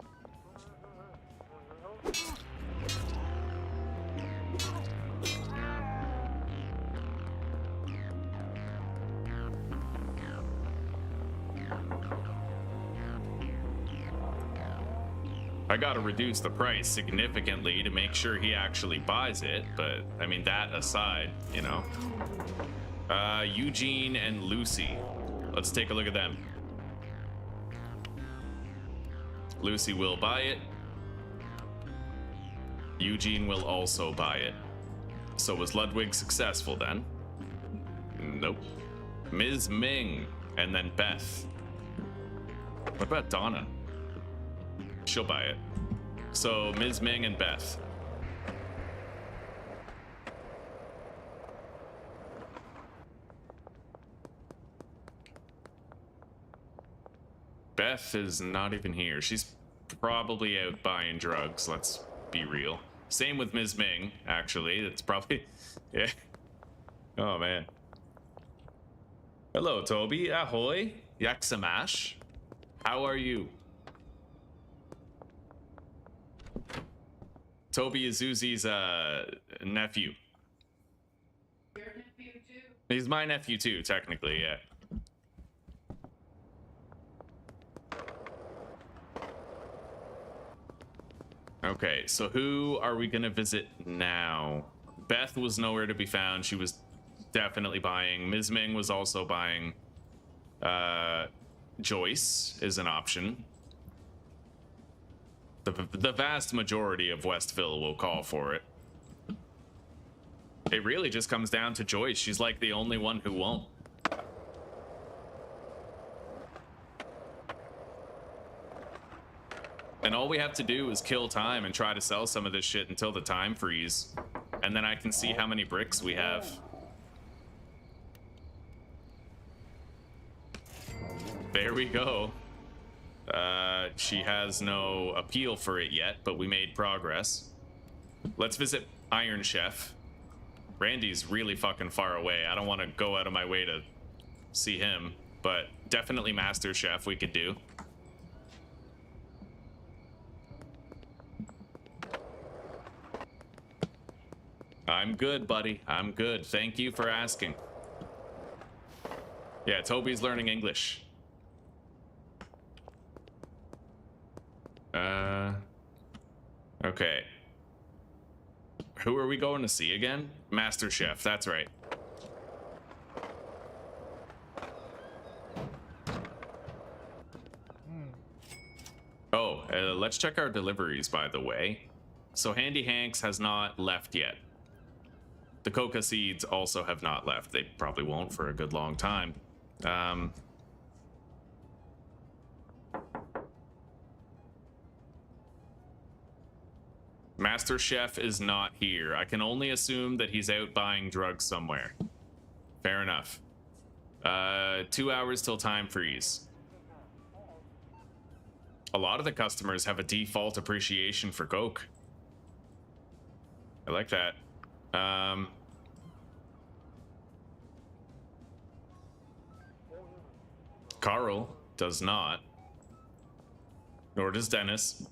I gotta reduce the price significantly to make sure he actually buys it, but I mean, that aside, you know. Eugene and Lucy. Let's take a look at them. Lucy will buy it. Eugene will also buy it. So was Ludwig successful then? Nope. Ms. Ming and then Beth. What about Donna? She'll buy it. So Ms. Ming and Beth. Beth is not even here. She's probably out buying drugs, let's be real. Same with Ms. Ming, actually. It's probably... yeah. Oh, man. Hello, Toby. Ahoy. Yaksamash. How are you? Toby is Uzi's nephew. Your nephew too? He's my nephew too, technically, yeah. Okay, so who are we gonna visit now? Beth was nowhere to be found. She was definitely buying. Ms. Ming was also buying. Joyce is an option. The vast majority of Westville will call for it. It really just comes down to Joyce. She's like the only one who won't. And all we have to do is kill time and try to sell some of this shit until the time freeze. And then I can see how many bricks we have. There we go. She has no appeal for it yet, but we made progress. Let's visit Iron Chef. Randy's really fucking far away. I don't want to go out of my way to see him, but definitely Master Chef we could do. I'm good, buddy. I'm good. Thank you for asking. Yeah, Toby's learning English. Okay. Who are we going to see again? Master Chef, that's right. Oh, let's check our deliveries, by the way. So Handy Hanks has not left yet. The Coca seeds also have not left. They probably won't for a good long time. Master Chef is not here. I can only assume that he's out buying drugs somewhere. Fair enough. 2 hours till time freeze. A lot of the customers have a default appreciation for Coke. I like that. Carl does not. Nor does Dennis.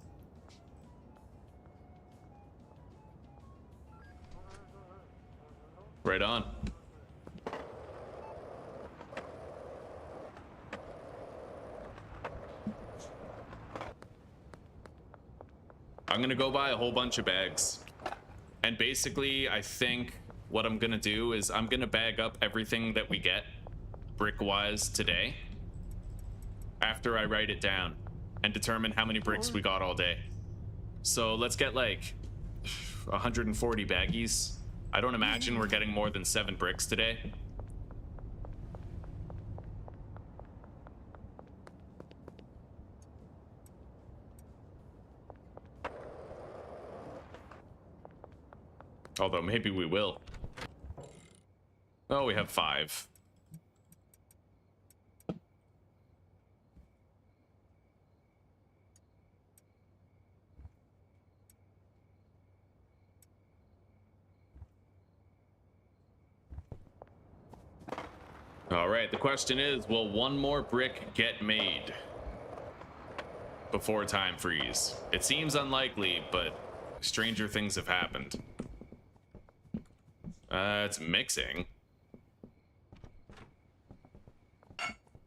Right on. I'm gonna go buy a whole bunch of bags. And basically, I think what I'm gonna do is I'm gonna bag up everything that we get brick-wise today after I write it down and determine how many bricks we got all day. So let's get like 140 baggies. I don't imagine we're getting more than 7 bricks today. Although maybe we will. Oh, we have 5. All right, the question is, will one more brick get made before time freeze? It seems unlikely, but stranger things have happened. It's mixing.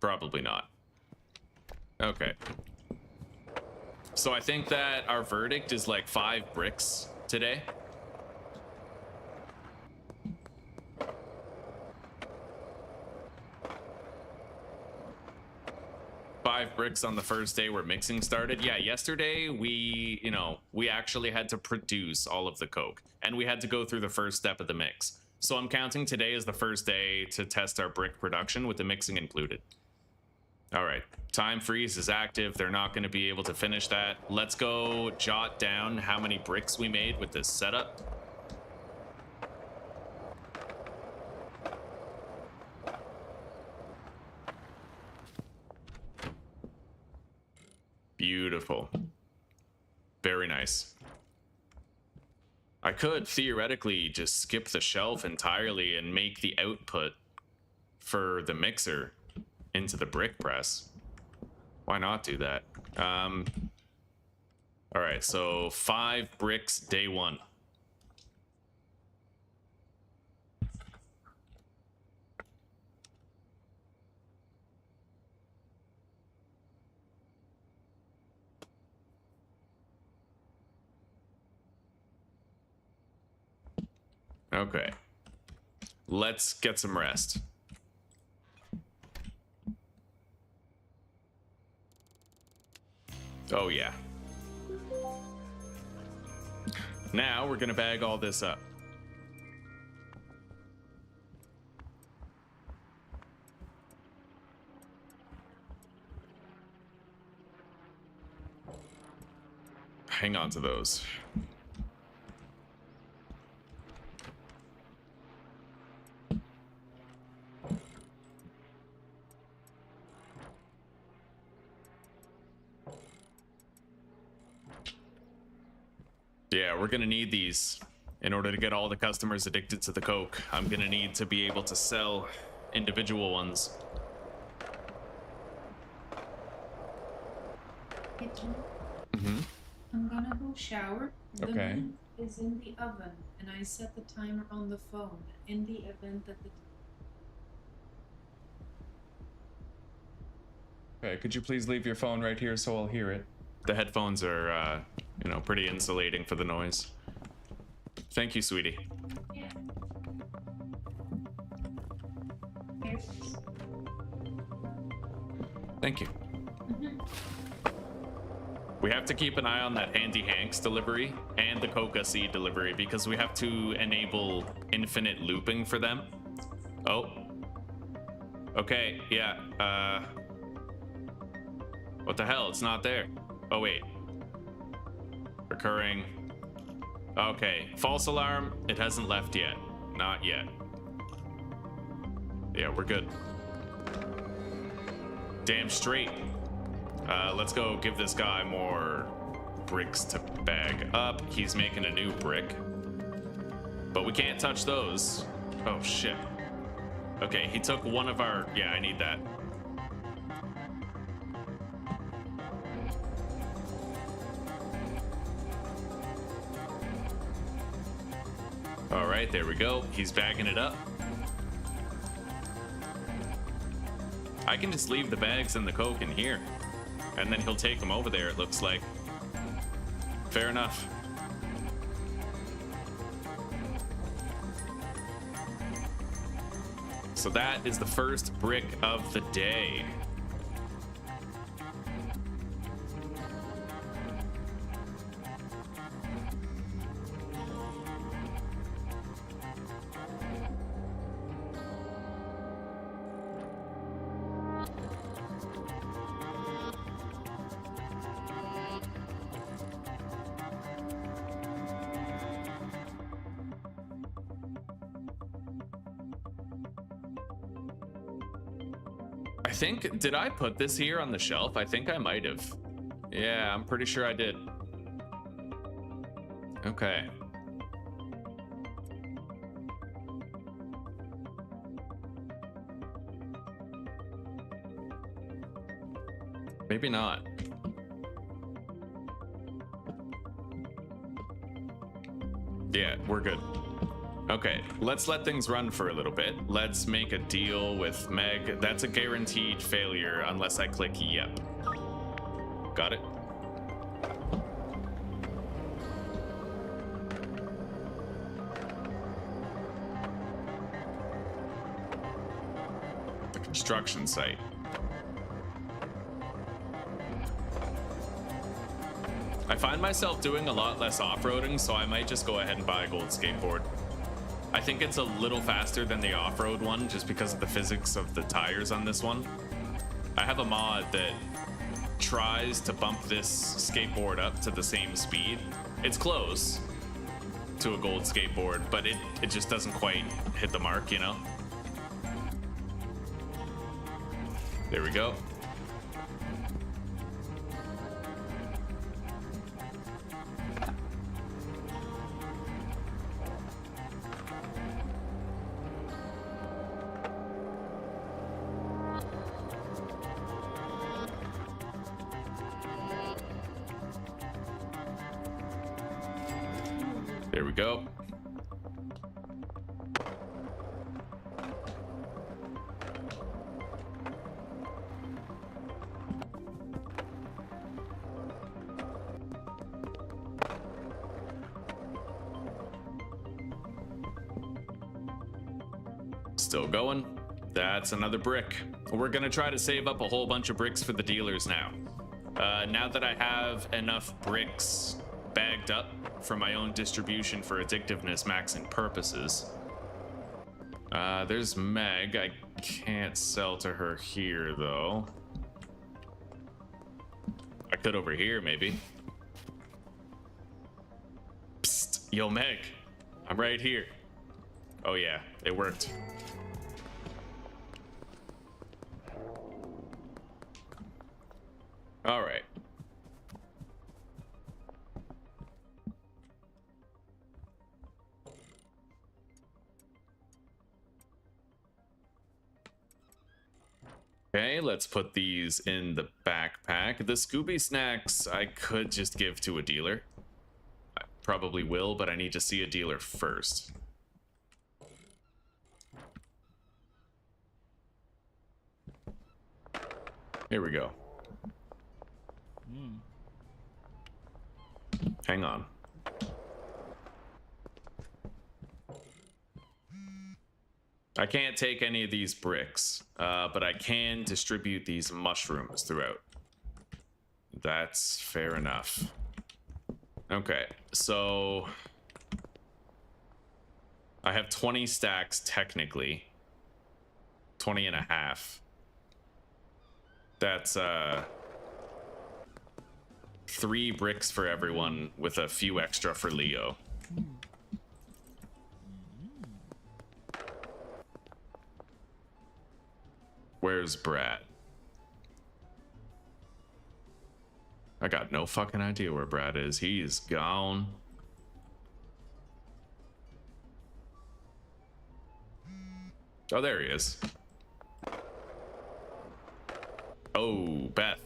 Probably not. Okay. So I think that our verdict is like 5 bricks today. Five bricks on the first day where mixing started. Yeah, yesterday we actually had to produce all of the Coke, and we had to go through the first step of the mix. So I'm counting today as the first day to test our brick production with the mixing included. All right, time freeze is active. They're not going to be able to finish that. Let's go jot down how many bricks we made with this setup. Beautiful. Very nice. I could theoretically just skip the shelf entirely and make the output for the mixer into the brick press. Why not do that? All right, so 5 bricks day 1. Okay. Let's get some rest. Oh, yeah. Now we're gonna bag all this up. Hang on to those. Yeah, we're gonna need these in order to get all the customers addicted to the Coke. I'm gonna need to be able to sell individual ones. I'm gonna go shower. The Okay. meat is in the oven, and I set the timer on the phone in the event that the. Okay, could you please leave your phone right here so I'll hear it? The headphones are, pretty insulating for the noise. Thank you, sweetie. Yeah. Here it is. Thank you. We have to keep an eye on that Handy Hanks delivery and the Coca seed delivery because we have to enable infinite looping for them. Oh. Okay, yeah. What the hell? It's not there. Oh, wait. Recurring. Okay, false alarm. It hasn't left yet. Not yet. Yeah, we're good. Damn straight. Let's go give this guy more bricks to bag up. He's making a new brick. But we can't touch those. Oh, shit. Okay, he took one of our... Yeah, I need that. All right, there we go. He's bagging it up. I can just leave the bags and the Coke in here. And then he'll take them over there, it looks like. Fair enough. So that is the first brick of the day. I think, did I put this here on the shelf? I think I might have. Yeah, I'm pretty sure I did. Okay. Maybe not. Yeah, we're good. Okay, let's let things run for a little bit. Let's make a deal with Meg. That's a guaranteed failure unless I click yep. Got it? The construction site. I find myself doing a lot less off-roading, so I might just go ahead and buy a gold skateboard. I think it's a little faster than the off-road one just because of the physics of the tires on this one. I have a mod that tries to bump this skateboard up to the same speed. It's close to a gold skateboard, but it just doesn't quite hit the mark, you know? There we go. There we go. Still going. That's another brick. We're gonna try to save up a whole bunch of bricks for the dealers now. Now that I have enough bricks bagged up for my own distribution for addictiveness maxing purposes. There's Meg. I can't sell to her here though. I could over here maybe. Psst, yo Meg, I'm right here. Oh yeah, it worked. All right. Okay, let's put these in the backpack. The Scooby snacks I could just give to a dealer. I probably will, but I need to see a dealer first. Here we go. Hang on. I can't take any of these bricks, but I can distribute these mushrooms throughout. That's fair enough. Okay, so I have 20 stacks technically. 20 and a half. That's 3 bricks for everyone with a few extra for Leo. Where's Brad? I got no fucking idea where Brad is. He's gone. Oh, there he is. Oh, Beth.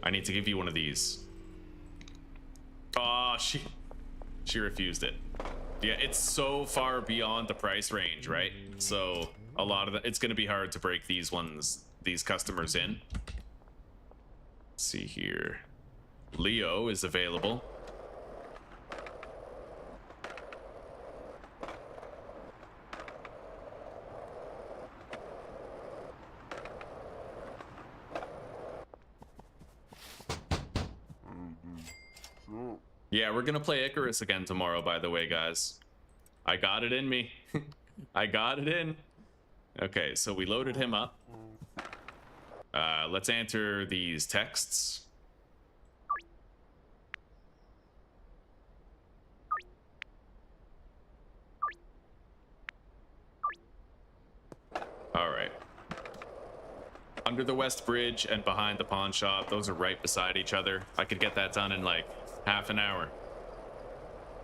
I need to give you one of these. Oh, she refused it. Yeah, it's so far beyond the price range, right? So a lot of it's going to be hard to break these customers in. Let's see here. Leo is available. Yeah, we're gonna play Icarus again tomorrow, by the way, guys. I got it in me. I got it in. Okay, so we loaded him up. Let's enter these texts. All right. Under the West Bridge and behind the pawn shop, those are right beside each other. I could get that done in like half an hour.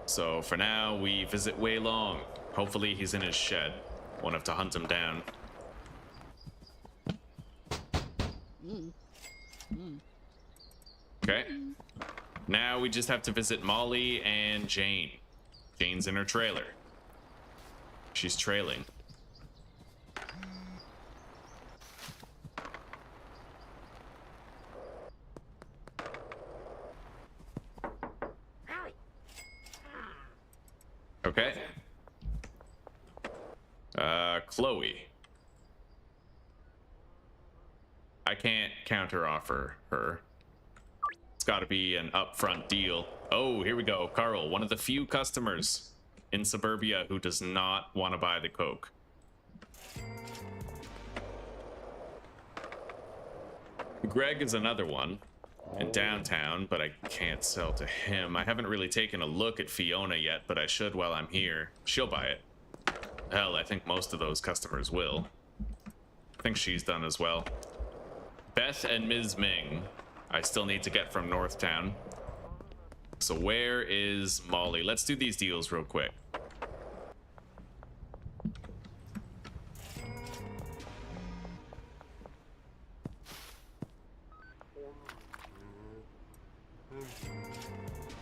So for now, we visit Wei Long. Hopefully he's in his shed. Won't have to hunt him down. Okay. Now we just have to visit Molly and Jane. Jane's in her trailer. She's trailing. Okay. Chloe. I can't counter offer her. It's got to be an upfront deal. Oh, here we go. Carl, one of the few customers in suburbia who does not want to buy the Coke. Greg is another one in downtown, but I can't sell to him. I haven't really taken a look at Fiona yet, but I should while I'm here. She'll buy it. Hell, I think most of those customers will. I think she's done as well. Beth and Ms. Ming, I still need to get from Northtown. So where is Molly? Let's do these deals real quick.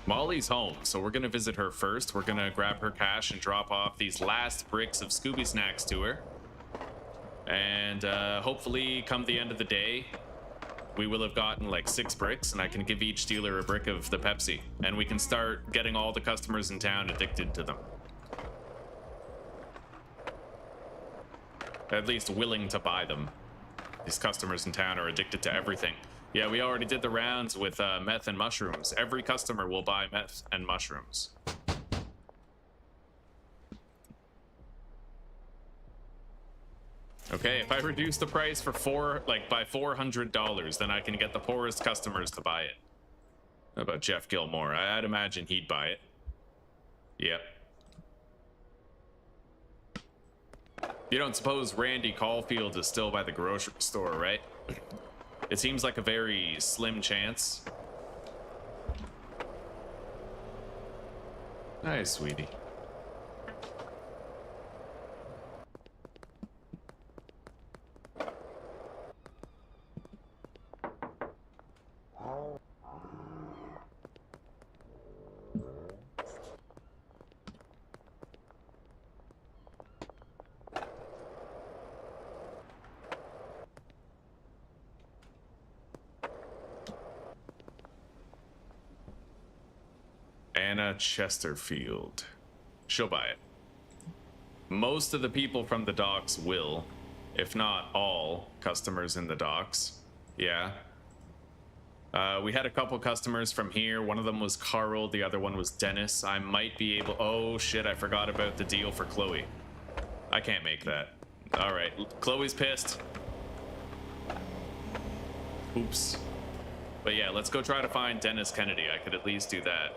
Molly's home, so we're gonna visit her first. We're gonna grab her cash and drop off these last bricks of Scooby Snacks to her. And hopefully come the end of the day, we will have gotten like 6 bricks, and I can give each dealer a brick of the Pepsi, and we can start getting all the customers in town addicted to them. At least willing to buy them. These customers in town are addicted to everything. Yeah, we already did the rounds with meth and mushrooms. Every customer will buy meth and mushrooms. Okay, if I reduce the price for by $400, then I can get the poorest customers to buy it. How about Jeff Gilmore? I'd imagine he'd buy it. Yep. You don't suppose Randy Caulfield is still by the grocery store, right? It seems like a very slim chance. Hi, sweetie. Anna Chesterfield. She'll buy it. Most of the people from the docks will, if not all customers in the docks. Yeah. We had a couple customers from here. One of them was Carl, the other one was Dennis. I might be able... Oh shit, I forgot about the deal for Chloe. I can't make that. All right, Chloe's pissed. Oops. But yeah, let's go try to find Dennis Kennedy. I could at least do that.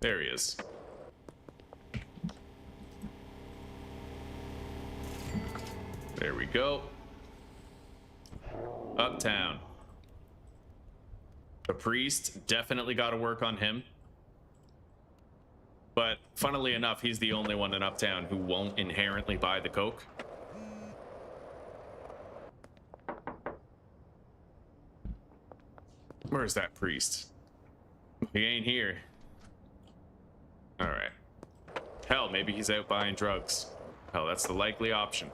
There he is. There we go. Uptown. The priest, definitely got to work on him. But funnily enough, he's the only one in Uptown who won't inherently buy the Coke. Where's that priest? He ain't here. All right. Hell, maybe he's out buying drugs. Hell, that's the likely option.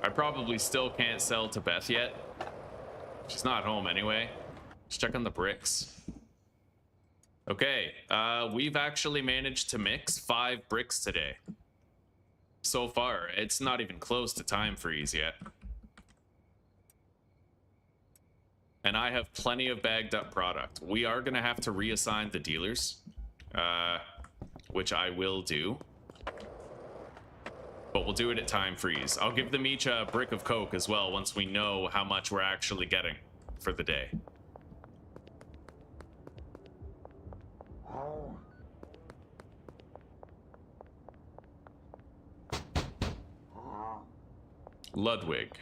I probably still can't sell to Beth yet. She's not home anyway. Let's check on the bricks. Okay, we've actually managed to mix 5 bricks today. So far, it's not even close to time freeze yet. And I have plenty of bagged up product. We are gonna have to reassign the dealers, which I will do. But we'll do it at time freeze. I'll give them each a brick of Coke as well once we know how much we're actually getting for the day. Ludwig.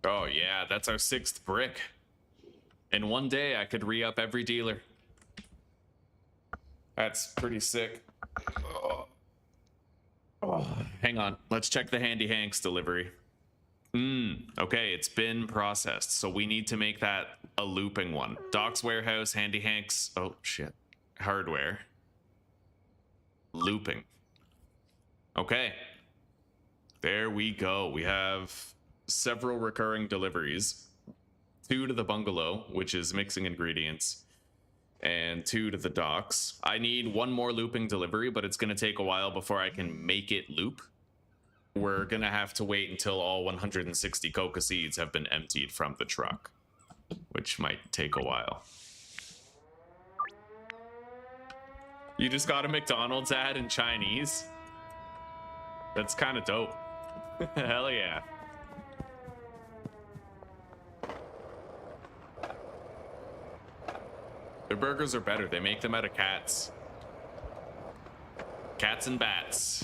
Oh yeah, that's our 6th brick. In one day, I could re-up every dealer. That's pretty sick. Oh, hang on. Let's check the Handy Hanks delivery. Okay, it's been processed, so we need to make that a looping one. Doc's Warehouse, Handy Hanks. Oh, shit. Hardware. Looping. Okay. There we go. We have several recurring deliveries. 2 to the bungalow, which is mixing ingredients, and 2 to the docks. I need 1 more looping delivery, but it's going to take a while before I can make it loop. We're going to have to wait until all 160 Coca seeds have been emptied from the truck, which might take a while. You just got a McDonald's ad in Chinese? That's kind of dope. Hell yeah. Their burgers are better. They make them out of cats. Cats and bats.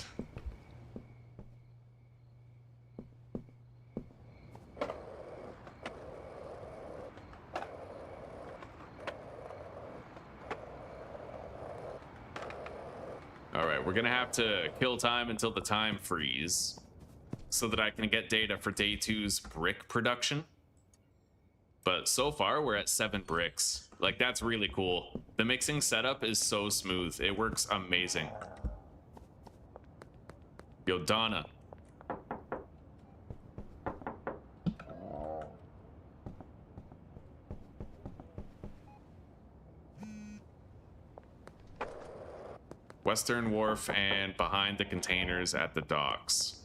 All right, we're gonna have to kill time until the time freeze so that I can get data for day 2's brick production. But so far, we're at 7 bricks. Like, that's really cool. The mixing setup is so smooth. It works amazing. Yo, Donna. Western Wharf and behind the containers at the docks.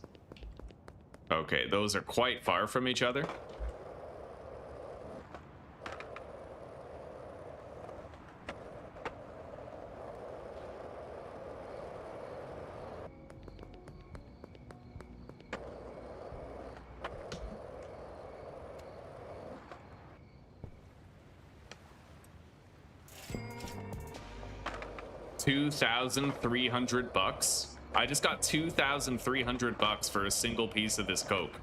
Okay, those are quite far from each other. $2,300. I just got $2,300 for a single piece of this Coke.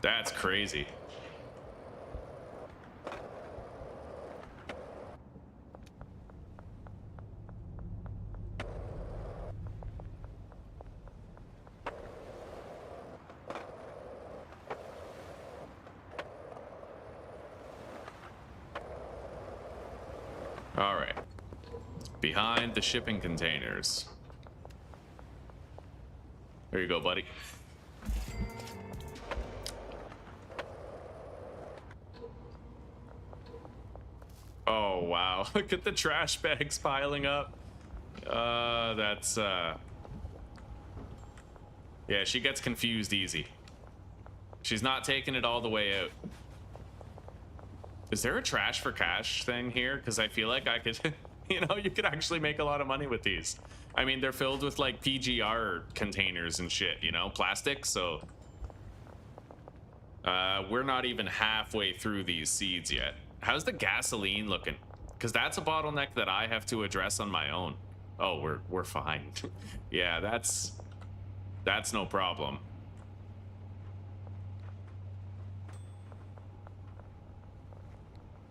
That's crazy. All right. Behind the shipping containers. There you go, buddy. Oh, wow. Look at the trash bags piling up. Yeah, she gets confused easy. She's not taking it all the way out. Is there a trash for cash thing here? Because I feel like I could... You know, you could actually make a lot of money with these. I mean, they're filled with like PGR containers and shit, you know, plastic. So we're not even halfway through these seeds yet. How's the gasoline looking? Because that's a bottleneck that I have to address on my own. Oh, we're fine. Yeah, that's no problem.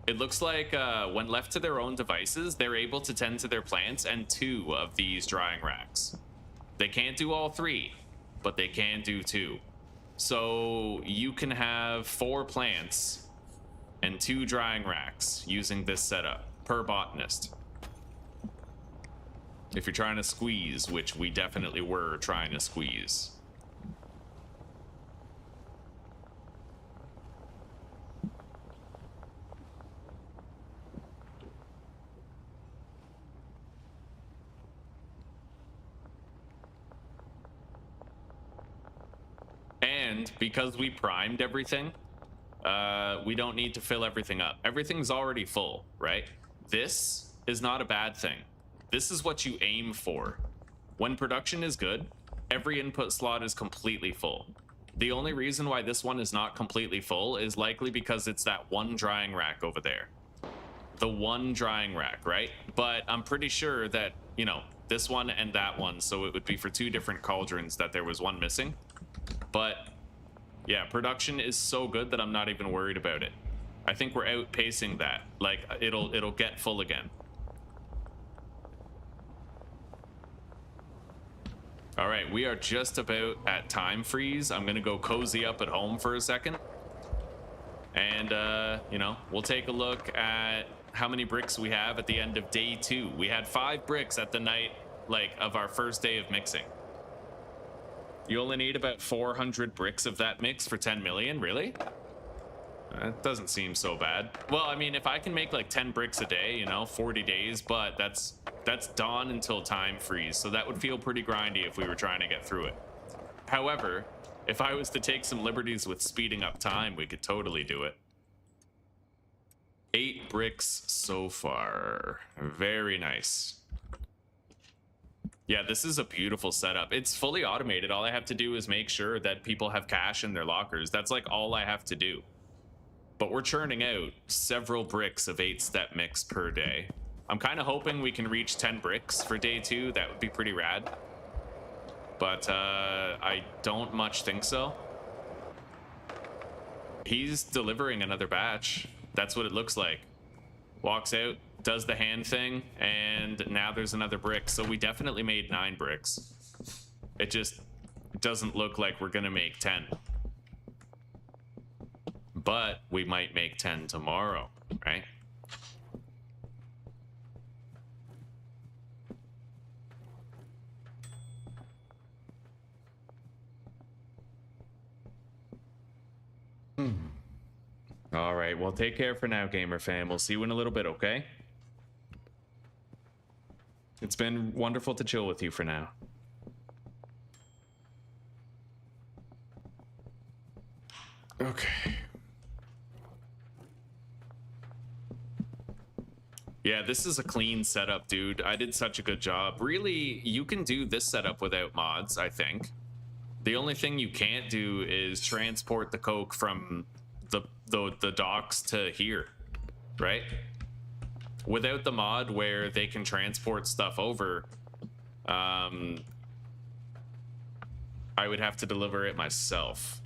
It looks like when left to their own devices, they're able to tend to their plants and 2 of these drying racks. They can't do all 3, but they can do 2. So you can have 4 plants and 2 drying racks using this setup per botanist. If you're trying to squeeze, which we definitely were trying to squeeze. And because we primed everything, we don't need to fill everything up. Everything's already full, right? This is not a bad thing. This is what you aim for. When production is good, every input slot is completely full. The only reason why this one is not completely full is likely because it's that one drying rack over there. The one drying rack, right? But I'm pretty sure that, you know, this one and that one, so it would be for 2 different cauldrons that there was one missing. But Yeah, production is so good that I'm not even worried about it. I think we're outpacing that. Like, it'll get full again. All right, we are just about at time freeze. I'm gonna go cozy up at home for a second. And, you know, we'll take a look at how many bricks we have at the end of day 2. We had 5 bricks at the night, like, of our first day of mixing. You only need about 400 bricks of that mix for 10 million, really? That doesn't seem so bad. Well, I mean, if I can make like 10 bricks a day, you know, 40 days, but that's dawn until time freeze, so that would feel pretty grindy if we were trying to get through it. However, if I was to take some liberties with speeding up time, we could totally do it. 8 bricks so far. Very nice. Yeah, this is a beautiful setup. It's fully automated. All I have to do is make sure that people have cash in their lockers. That's like all I have to do. But we're churning out several bricks of 8-step mix per day. I'm kind of hoping we can reach 10 bricks for day 2. That would be pretty rad. But I don't much think so. He's delivering another batch. That's what it looks like. Walks out, does the hand thing, and now there's another brick. So we definitely made 9 bricks. It just doesn't look like we're gonna make 10. But we might make 10 tomorrow, right? All right, well, take care for now, gamer fam. We'll see you in a little bit, okay? It's been wonderful to chill with you for now. Okay. Yeah, this is a clean setup, dude. I did such a good job. Really, you can do this setup without mods, I think. The only thing you can't do is transport the coke from the docks to here, right? Without the mod where they can transport stuff over, I would have to deliver it myself.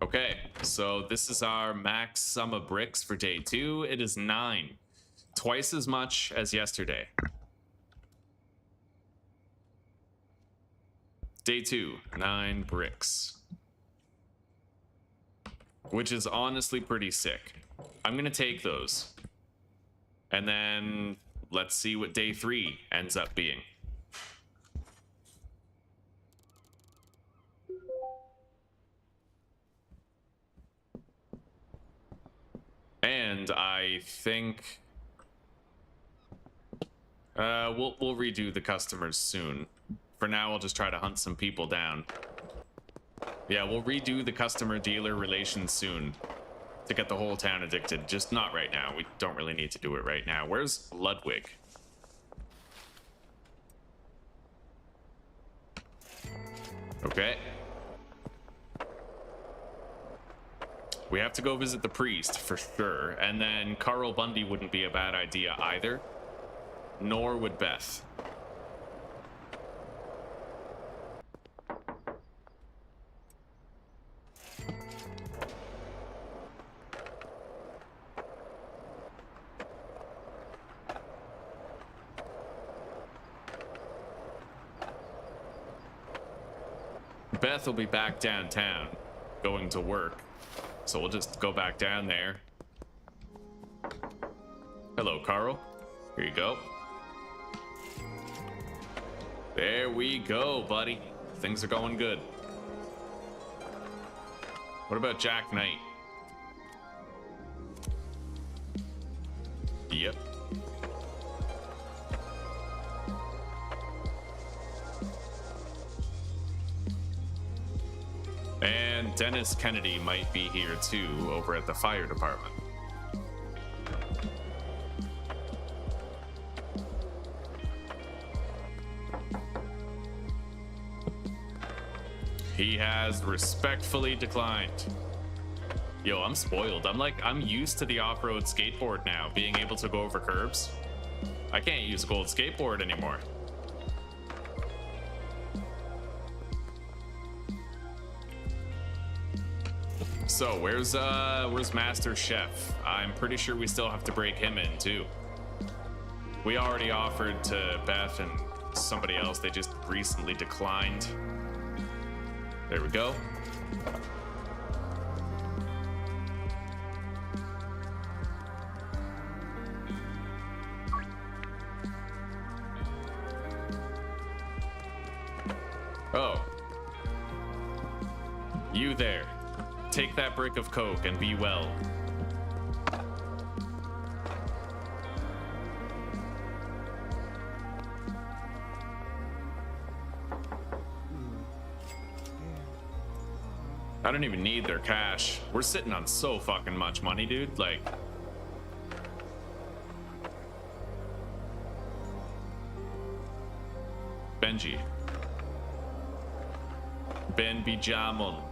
Okay, so this is our max sum of bricks for day 2. It is 9. Twice as much as yesterday. Day 2, 9 bricks. Which is honestly pretty sick. I'm gonna take those. And then let's see what day 3 ends up being. And I think we'll redo the customers soon. For now, I'll just try to hunt some people down. Yeah, we'll redo the customer-dealer relations soon to get the whole town addicted. Just not right now. We don't really need to do it right now. Where's Ludwig? Okay. We have to go visit the priest for sure, and then Carl Bundy wouldn't be a bad idea either, nor would Beth. Beth will be back downtown, going to work. So we'll just go back down there. Hello, Carl. Here you go. There we go, buddy. Things are going good. What about Jack Knight? Yep. And Dennis Kennedy might be here too, over at the fire department. He has respectfully declined. Yo, I'm spoiled. I'm used to the off-road skateboard now, being able to go over curbs. I can't use gold skateboard anymore. So where's Master Chef? I'm pretty sure we still have to break him in too. We already offered to Beth and somebody else. They just recently declined. There we go. Oh. You there. Take that brick of Coke and be well. I don't even need their cash. We're sitting on so fucking much money, dude. Like... Benji. Ben Bijamon.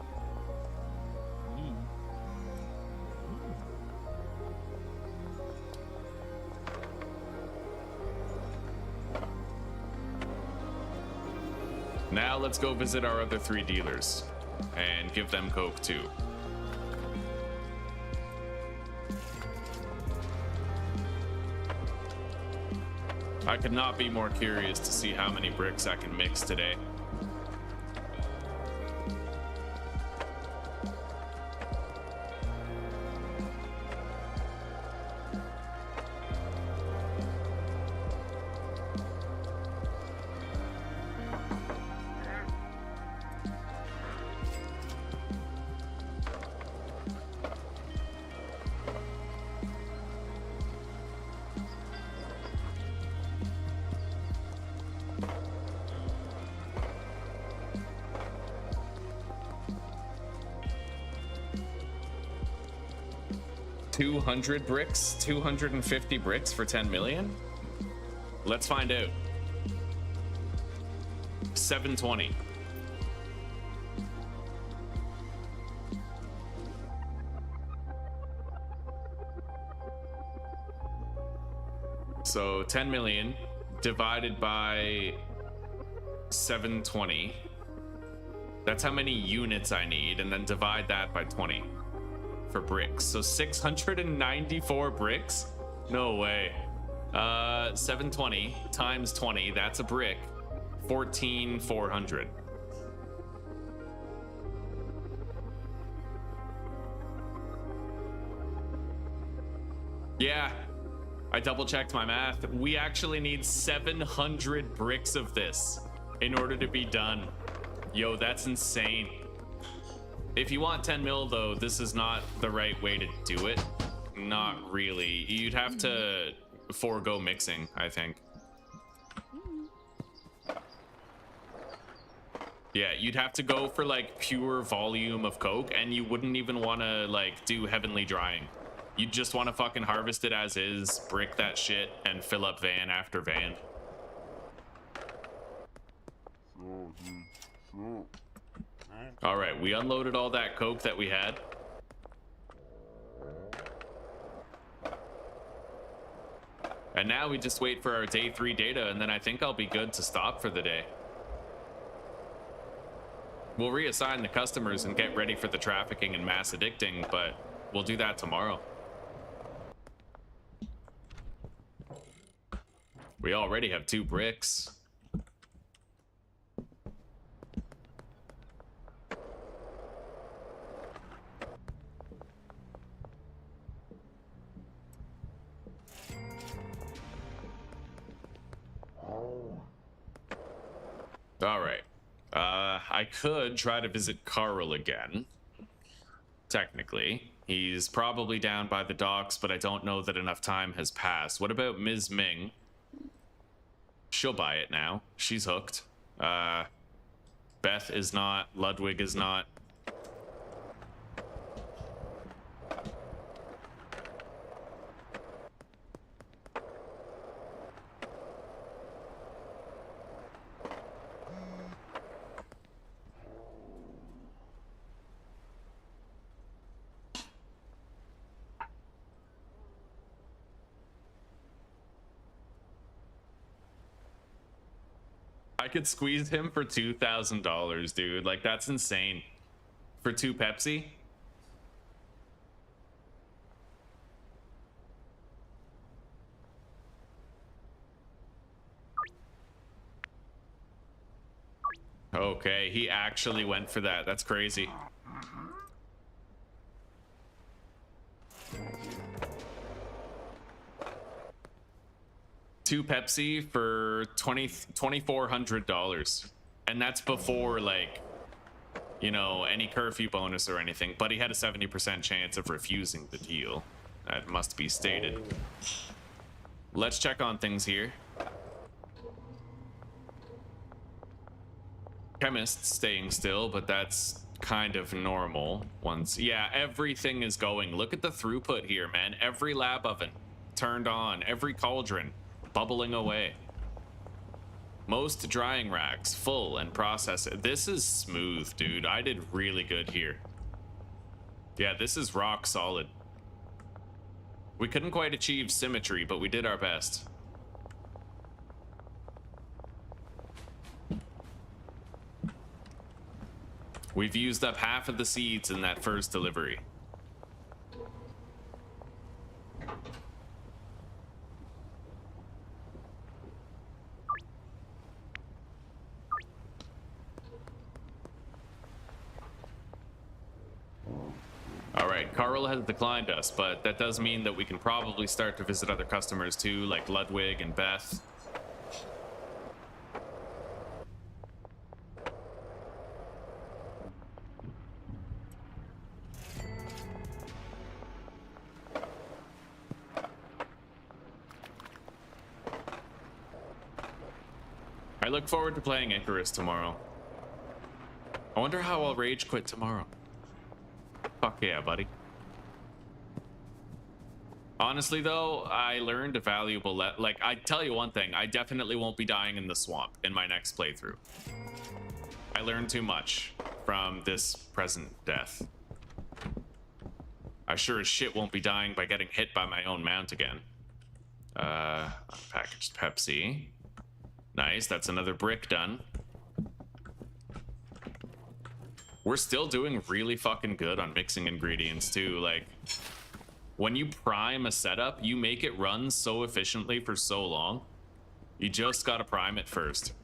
Now let's go visit our other 3 dealers and give them Coke too. I could not be more curious to see how many bricks I can mix today. $200 bricks? 250 bricks for 10 million? Let's find out. 720. So 10 million divided by 720. That's how many units I need, and then divide that by 20 for bricks. So 694 bricks? No way. 720 times 20, that's a brick. 14,400. Yeah, I double checked my math. We actually need 700 bricks of this in order to be done. Yo, that's insane. If you want 10 mil though, this is not the right way to do it. Not really. You'd have to forego mixing, I think. Yeah, you'd have to go for like pure volume of Coke, and you wouldn't even want to like do heavenly drying. You'd just want to fucking harvest it as is, brick that shit, and fill up van after van. All right, we unloaded all that Coke that we had. And now we just wait for our day 3 data, and then I think I'll be good to stop for the day. We'll reassign the customers and get ready for the trafficking and mass addicting, but we'll do that tomorrow. We already have 2 bricks. All right. I could try to visit Carl again. Technically. He's probably down by the docks, but I don't know that enough time has passed. What about Ms. Ming? She'll buy it now. She's hooked. Beth is not. Ludwig is not. I could squeeze him for $2,000, dude. Like, that's insane. For 2 Pepsi? Okay, he actually went for that. That's crazy. Two Pepsi for $2,400, and that's before, like, you know, any curfew bonus or anything. But he had a 70% chance of refusing the deal. That must be stated. Let's check on things here. Chemist staying still, but that's kind of normal. Yeah, everything is going. Look at the throughput here, man. Every lab oven turned on, every cauldron bubbling away. Most drying racks full and processed. This is smooth, dude. I did really good here. Yeah, this is rock solid. We couldn't quite achieve symmetry, but we did our best. We've used up half of the seeds in that first delivery. All right, Carl has declined us, but that does mean that we can probably start to visit other customers too, like Ludwig and Beth. I look forward to playing Icarus tomorrow. I wonder how I'll rage quit tomorrow. Fuck yeah, buddy. Honestly, though, I learned a valuable like, I tell you one thing, I definitely won't be dying in the swamp in my next playthrough. I learned too much from this present death. I sure as shit won't be dying by getting hit by my own mount again. Packaged Pepsi. Nice, that's another brick done. We're still doing really fucking good on mixing ingredients too. Like, when you prime a setup, you make it run so efficiently for so long. You just gotta prime it first.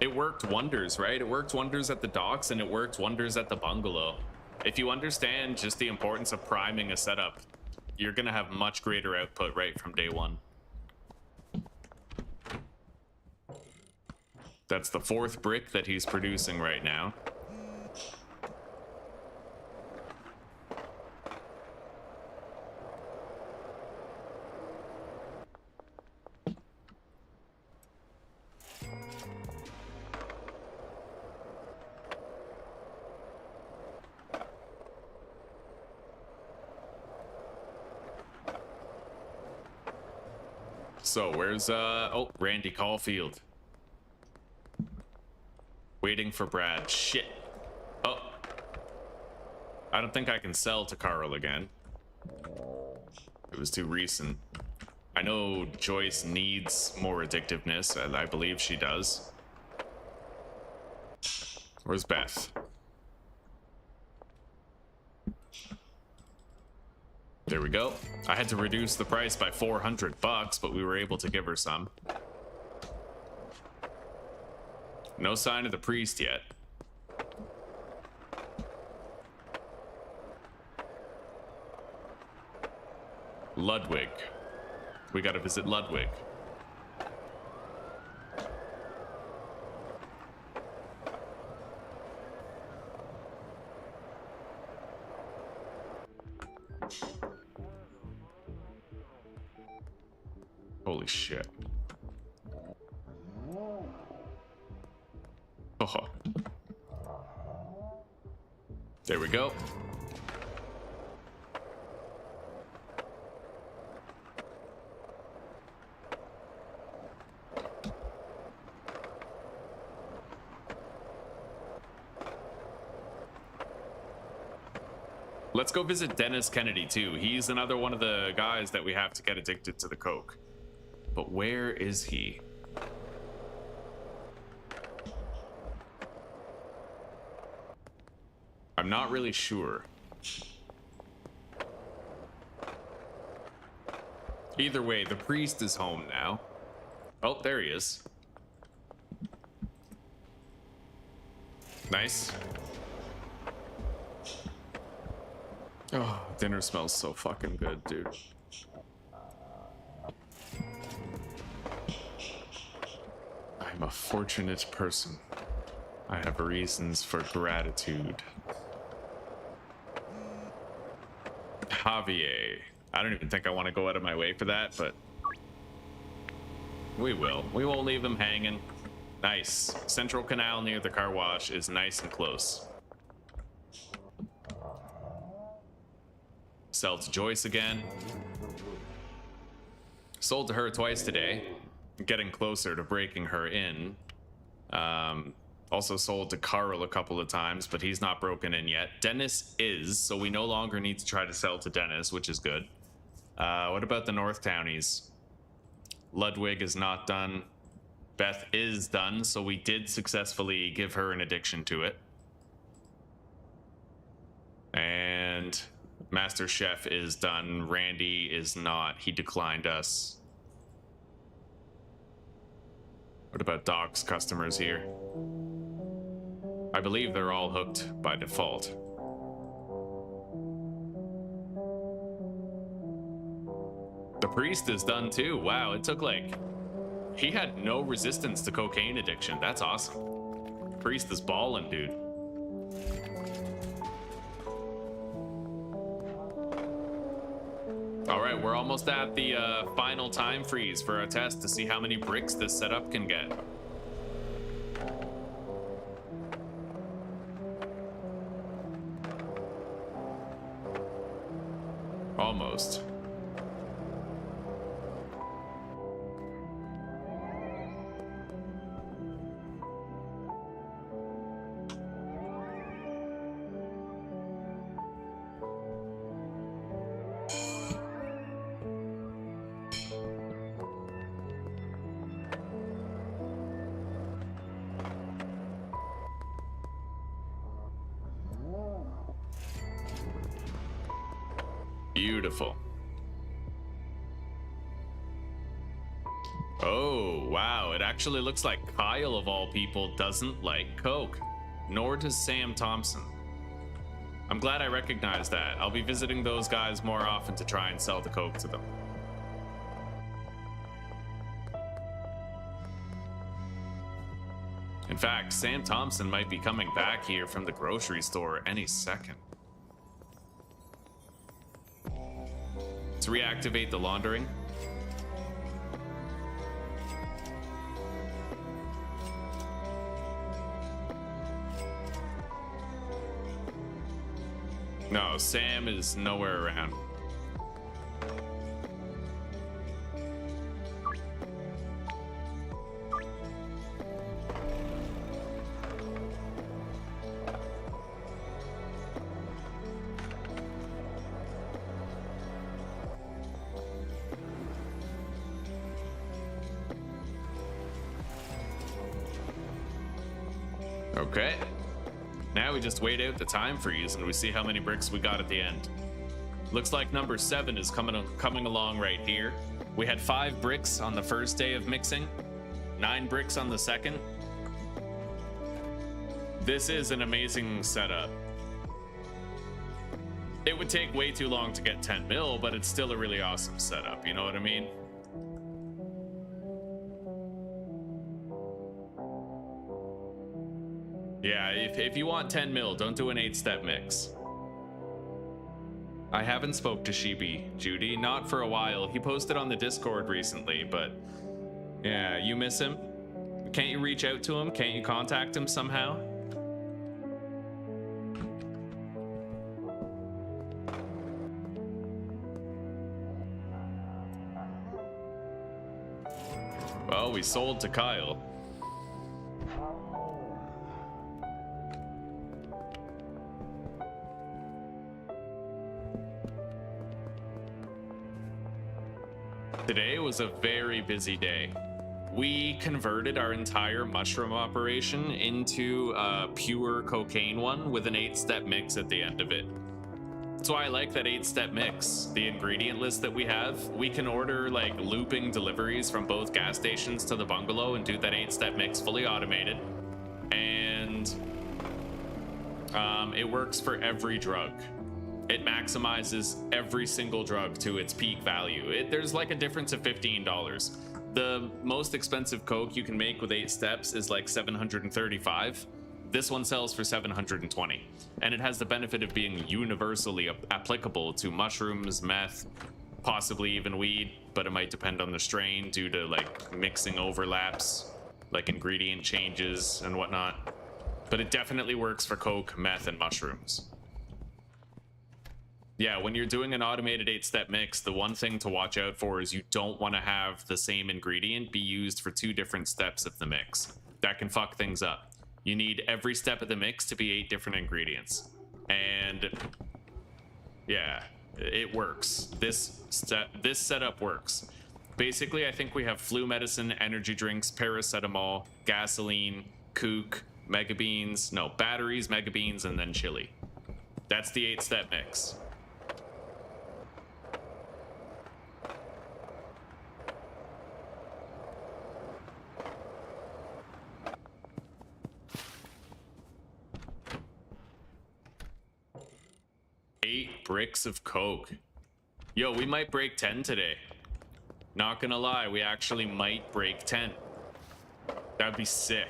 It worked wonders, right? It worked wonders at the docks and it worked wonders at the bungalow. If you understand just the importance of priming a setup, you're gonna have much greater output right from day one. That's the 4th brick that he's producing right now. So where's oh, Randy Caulfield. Waiting for Brad. Shit. Oh. I don't think I can sell to Carl again. It was too recent. I know Joyce needs more addictiveness, and I believe she does. Where's Beth? There we go. I had to reduce the price by $400, but we were able to give her some. No sign of the priest yet. Ludwig. We gotta visit Ludwig. Holy shit. Oh. There we go. Let's go visit Dennis Kennedy too. He's another one of the guys that we have to get addicted to the coke. But where is he? I'm not really sure. Either way, the priest is home now. Oh, there he is. Nice. Oh, dinner smells so fucking good, dude. I'm a fortunate person. I have reasons for gratitude. Javier. I don't even think I want to go out of my way for that, but we will. We won't leave them hanging. Nice. Central Canal near the car wash is nice and close. Sell to Joyce again. Sold to her twice today. Getting closer to breaking her in. Also sold to Carl a couple of times, but he's not broken in yet. Dennis is, so we no longer need to try to sell to Dennis, which is good. What about the North Townies? Ludwig is not done. Beth is done, so we did successfully give her an addiction to it. And Master Chef is done. Randy is not. He declined us. What about Doc's customers here? I believe they're all hooked by default. The priest is done too. Wow, it took like... He had no resistance to cocaine addiction. That's awesome. Priest is ballin', dude. All right, we're almost at the final time freeze for our test to see how many bricks this setup can get. Almost. Beautiful. Oh, wow. It actually looks like Kyle, of all people, doesn't like Coke. Nor does Sam Thompson. I'm glad I recognized that. I'll be visiting those guys more often to try and sell the Coke to them. In fact, Sam Thompson might be coming back here from the grocery store any second. Let's reactivate the laundering. No, Sam is nowhere around. Okay. Now we just wait out the time freeze and we see how many bricks we got at the end. Looks like number 7 is coming along right here. We had 5 bricks on the first day of mixing, 9 bricks on the second. This is an amazing setup. It would take way too long to get 10 mil, but it's still a really awesome setup, you know what I mean? Yeah, if you want 10 mil, don't do an 8-step mix. I haven't spoke to Shibi, Judy, not for a while. He posted on the Discord recently, but yeah, you miss him? Can't you reach out to him? Can't you contact him somehow? Well, we sold to Kyle. Today was a very busy day. we converted our entire mushroom operation into a pure cocaine one with an 8-step mix at the end of it. That's why I like that 8-step mix. The ingredient list that we have, we can order like looping deliveries from both gas stations to the bungalow and do that 8-step mix fully automated. And it works for every drug. It maximizes every single drug to its peak value. There's like a difference of $15. The most expensive Coke you can make with 8 steps is like $735. This one sells for $720, and it has the benefit of being universally applicable to mushrooms, meth, possibly even weed, but it might depend on the strain due to like mixing overlaps, like ingredient changes and whatnot. But it definitely works for Coke, meth, and mushrooms. Yeah, when you're doing an automated 8-step mix, the one thing to watch out for is you don't want to have the same ingredient be used for 2 different steps of the mix. That can fuck things up. You need every step of the mix to be 8 different ingredients. And yeah, it works. This setup works. Basically, I think we have flu medicine, energy drinks, paracetamol, gasoline, kook, mega beans, no, batteries, mega beans, and then chili. That's the 8-step mix. Bricks of Coke. Yo, we might break 10 today. Not gonna lie, we actually might break 10. That'd be sick.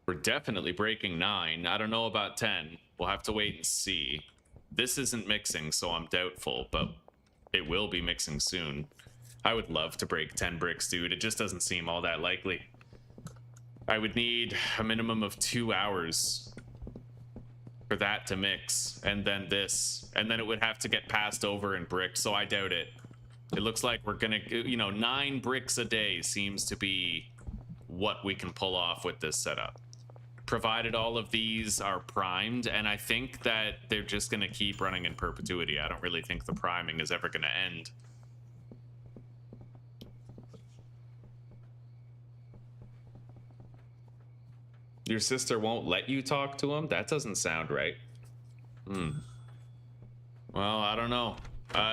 We're definitely breaking 9. I don't know about 10. We'll have to wait and see. This isn't mixing, so I'm doubtful, but it will be mixing soon. I would love to break 10 bricks, dude. It just doesn't seem all that likely. I would need a minimum of 2 hours for that to mix, and then this, and then it would have to get passed over in bricks, so I doubt it. It looks like we're gonna, 9 bricks a day seems to be what we can pull off with this setup. Provided all of these are primed, and I think that they're just going to keep running in perpetuity. I don't really think the priming is ever going to end. Your sister won't let you talk to him? That doesn't sound right. Well, I don't know.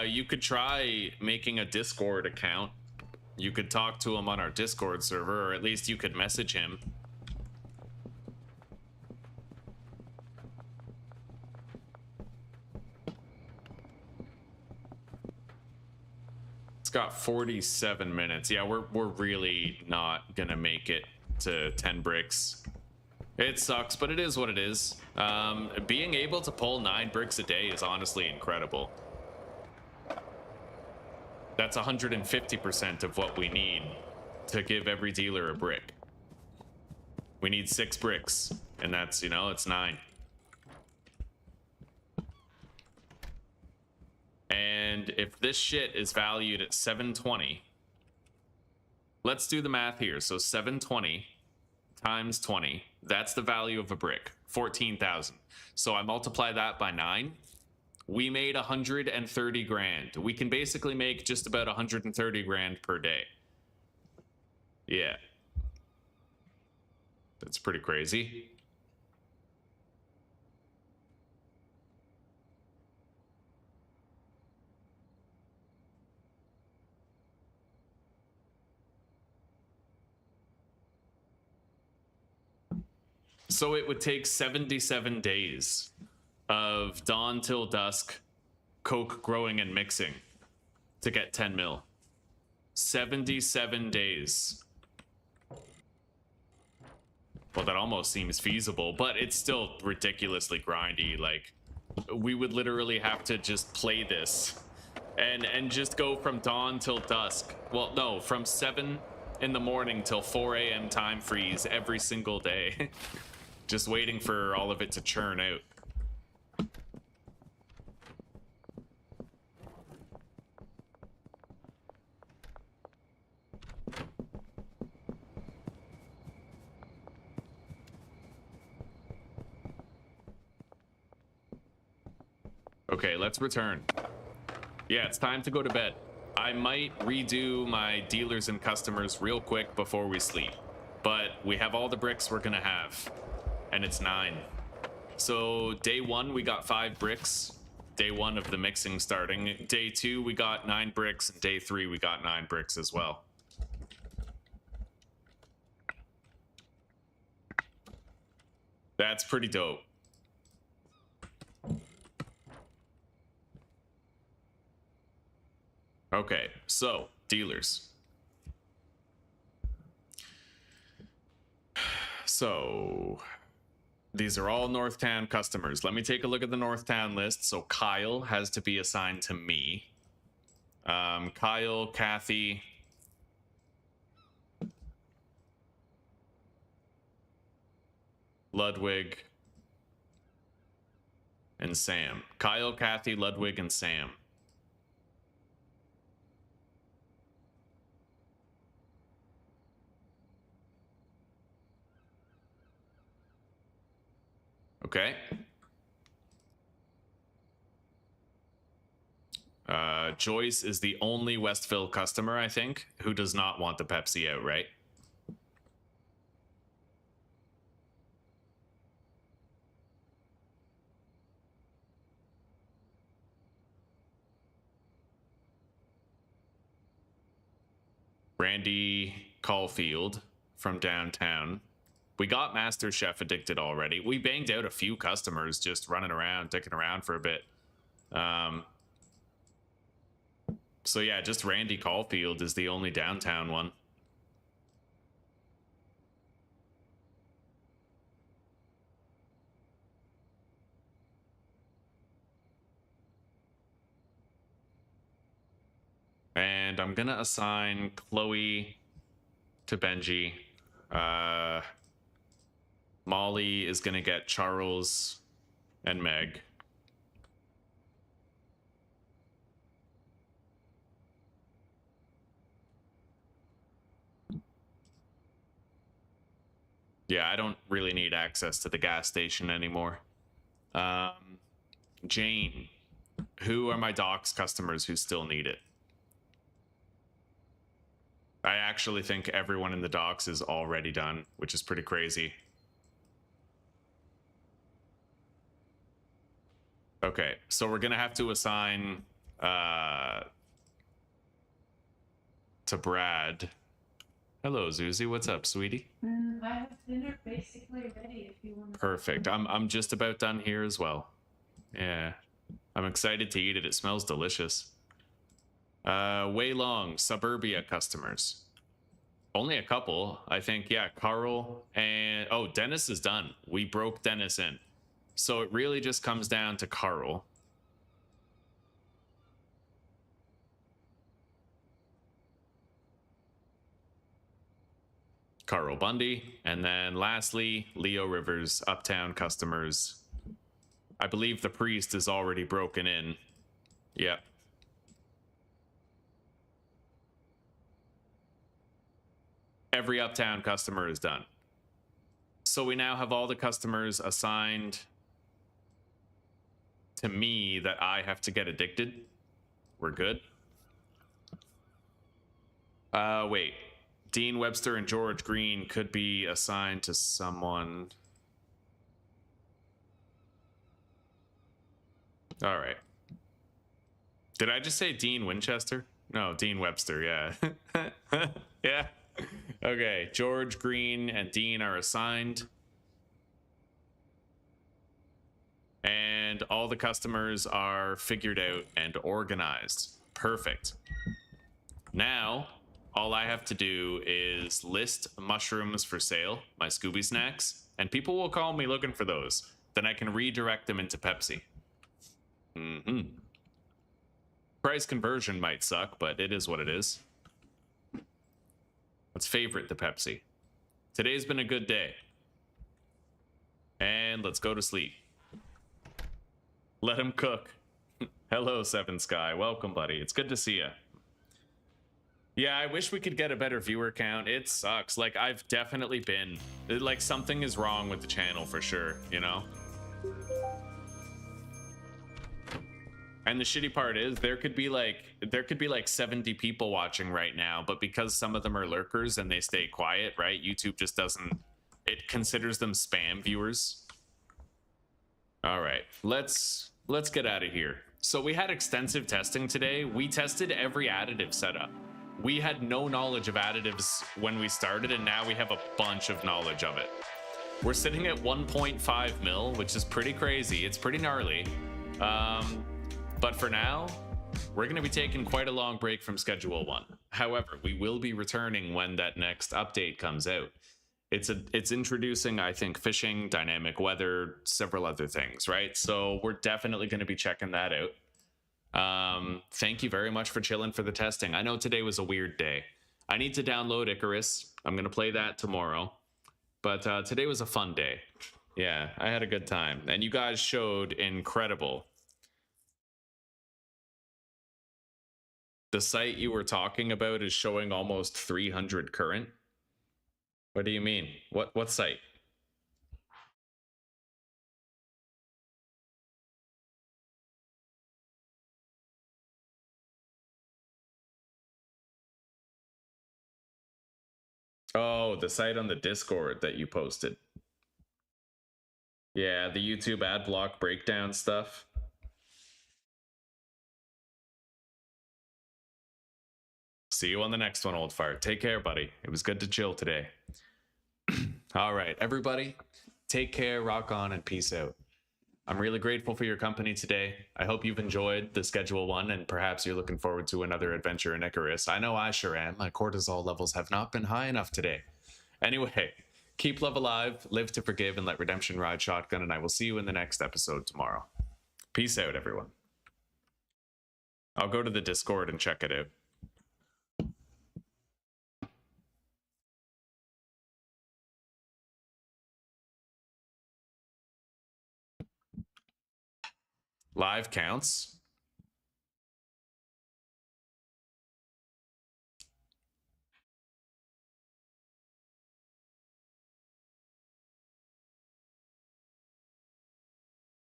You could try making a Discord account. You could talk to him on our Discord server, or at least you could message him. It's got 47 minutes. Yeah, we're really not gonna make it to 10 bricks. It sucks, but it is what it is. Being able to pull 9 bricks a day is honestly incredible. That's 150% of what we need to give every dealer a brick. We need 6 bricks, and that's, it's 9. And if this shit is valued at 720, let's do the math here. So 720 times 20, that's the value of a brick, 14,000. So I multiply that by 9. We made 130 grand. We can basically make just about 130 grand per day. Yeah. That's pretty crazy. So it would take 77 days of dawn till dusk, Coke growing and mixing to get 10 mil. 77 days. Well, that almost seems feasible, but it's still ridiculously grindy. Like, we would literally have to just play this and just go from dawn till dusk. Well, no, from 7 in the morning till 4 a.m. time freeze every single day. Just waiting for all of it to churn out. Okay, let's return. Yeah, it's time to go to bed. I might redo my dealers and customers real quick before we sleep. But we have all the bricks we're gonna have. And it's 9. So day 1, we got 5 bricks. Day 1 of the mixing starting. Day 2, we got 9 bricks. And day 3, we got 9 bricks as well. That's pretty dope. Okay, so dealers. So these are all Northtown customers. Let me take a look at the Northtown list. So Kyle has to be assigned to me. Kyle, Kathy, Ludwig, and Sam. Kyle, Kathy, Ludwig, and Sam. Okay. Joyce is the only Westville customer, I think, who does not want the Pepsi out, right? Randy Caulfield from downtown. We got Master Chef Addicted already. We banged out a few customers just running around, dicking around for a bit. So yeah, just Randy Caulfield is the only downtown one. And I'm gonna assign Chloe to Benji. Molly is gonna get Charles and Meg. Yeah, I don't really need access to the gas station anymore. Jane, who are my docks customers who still need it? I actually think everyone in the docks is already done, which is pretty crazy. Okay, so we're gonna have to assign to Brad. Hello, Zuzi. What's up, sweetie? I have dinner basically ready if you want to. Perfect. I'm just about done here as well. Yeah. I'm excited to eat it. It smells delicious. Way Long, Suburbia customers. Only a couple, I think. Yeah, Carl and... Oh, Dennis is done. We broke Dennis in. So it really just comes down to Carl. Carl Bundy. And then lastly, Leo Rivers, Uptown customers. I believe the priest is already broken in. Yep. Every Uptown customer is done. So we now have all the customers assigned to me that I have to get addicted. We're good. Wait. Dean Webster and George Green could be assigned to someone. All right. Did I just say Dean Winchester? No, Dean Webster, yeah. Yeah. Okay, George Green and Dean are assigned. And all the customers are figured out and organized. Perfect. Now, all I have to do is list mushrooms for sale, my Scooby snacks, and people will call me looking for those. Then I can redirect them into Pepsi. Price conversion might suck, but it is what it is. Let's favorite the Pepsi. Today's been a good day. And let's go to sleep. Let him cook. Hello, Seven Sky. Welcome, buddy. It's good to see you. Yeah, I wish we could get a better viewer count. It sucks. Like, I've definitely been... Like, something is wrong with the channel for sure, you know? And the shitty part is there could be like 70 people watching right now, but because some of them are lurkers and they stay quiet, right? YouTube just doesn't, it considers them spam viewers. All right, let's get out of here. So we had extensive testing today. We tested every additive setup. We had no knowledge of additives when we started, and now we have a bunch of knowledge of it. We're sitting at 1.5 mil, which is pretty crazy. It's pretty gnarly. But for now, we're going to be taking quite a long break from Schedule 1. However, we will be returning when that next update comes out. It's introducing, I think, fishing, dynamic weather, several other things, right? So we're definitely going to be checking that out. Thank you very much for chilling for the testing. I know today was a weird day. I need to download Icarus. I'm going to play that tomorrow. But today was a fun day. Yeah, I had a good time. And you guys showed incredible. The site you were talking about is showing almost 300 current. What do you mean? What site? Oh, the site on the Discord that you posted. Yeah, the YouTube ad block breakdown stuff. See you on the next one, Old Fart. Take care, buddy. It was good to chill today. All right, everybody, take care, rock on, and peace out. I'm really grateful for your company today. I hope you've enjoyed the Schedule 1, and perhaps you're looking forward to another adventure in Icarus. I know I sure am. My cortisol levels have not been high enough today. Anyway, keep love alive, live to forgive, and let redemption ride shotgun, and I will see you in the next episode tomorrow. Peace out, everyone. I'll go to the Discord and check it out. Live counts.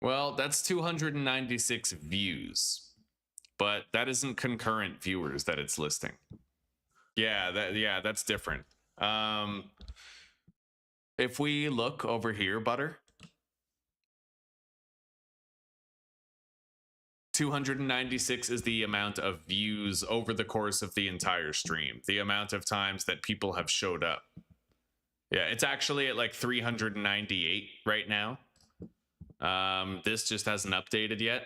Well, that's 296 views, but that isn't concurrent viewers that it's listing. Yeah, that's different. If we look over here, Butter, 296 is the amount of views over the course of the entire stream, the amount of times that people have showed up. Yeah, it's actually at like 398 right now. This just hasn't updated yet,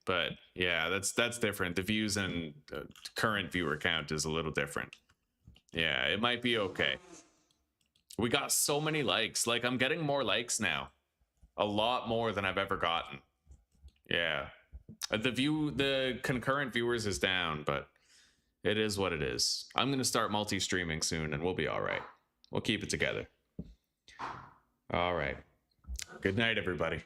but yeah, that's different. The views and current viewer count is a little different. Yeah, it might be okay. We got so many likes. Like, I'm getting more likes now. A lot more than I've ever gotten. Yeah. The concurrent viewers is down, but it is what it is. I'm going to start multi-streaming soon, and we'll be all right. We'll keep it together. All right. Good night, everybody.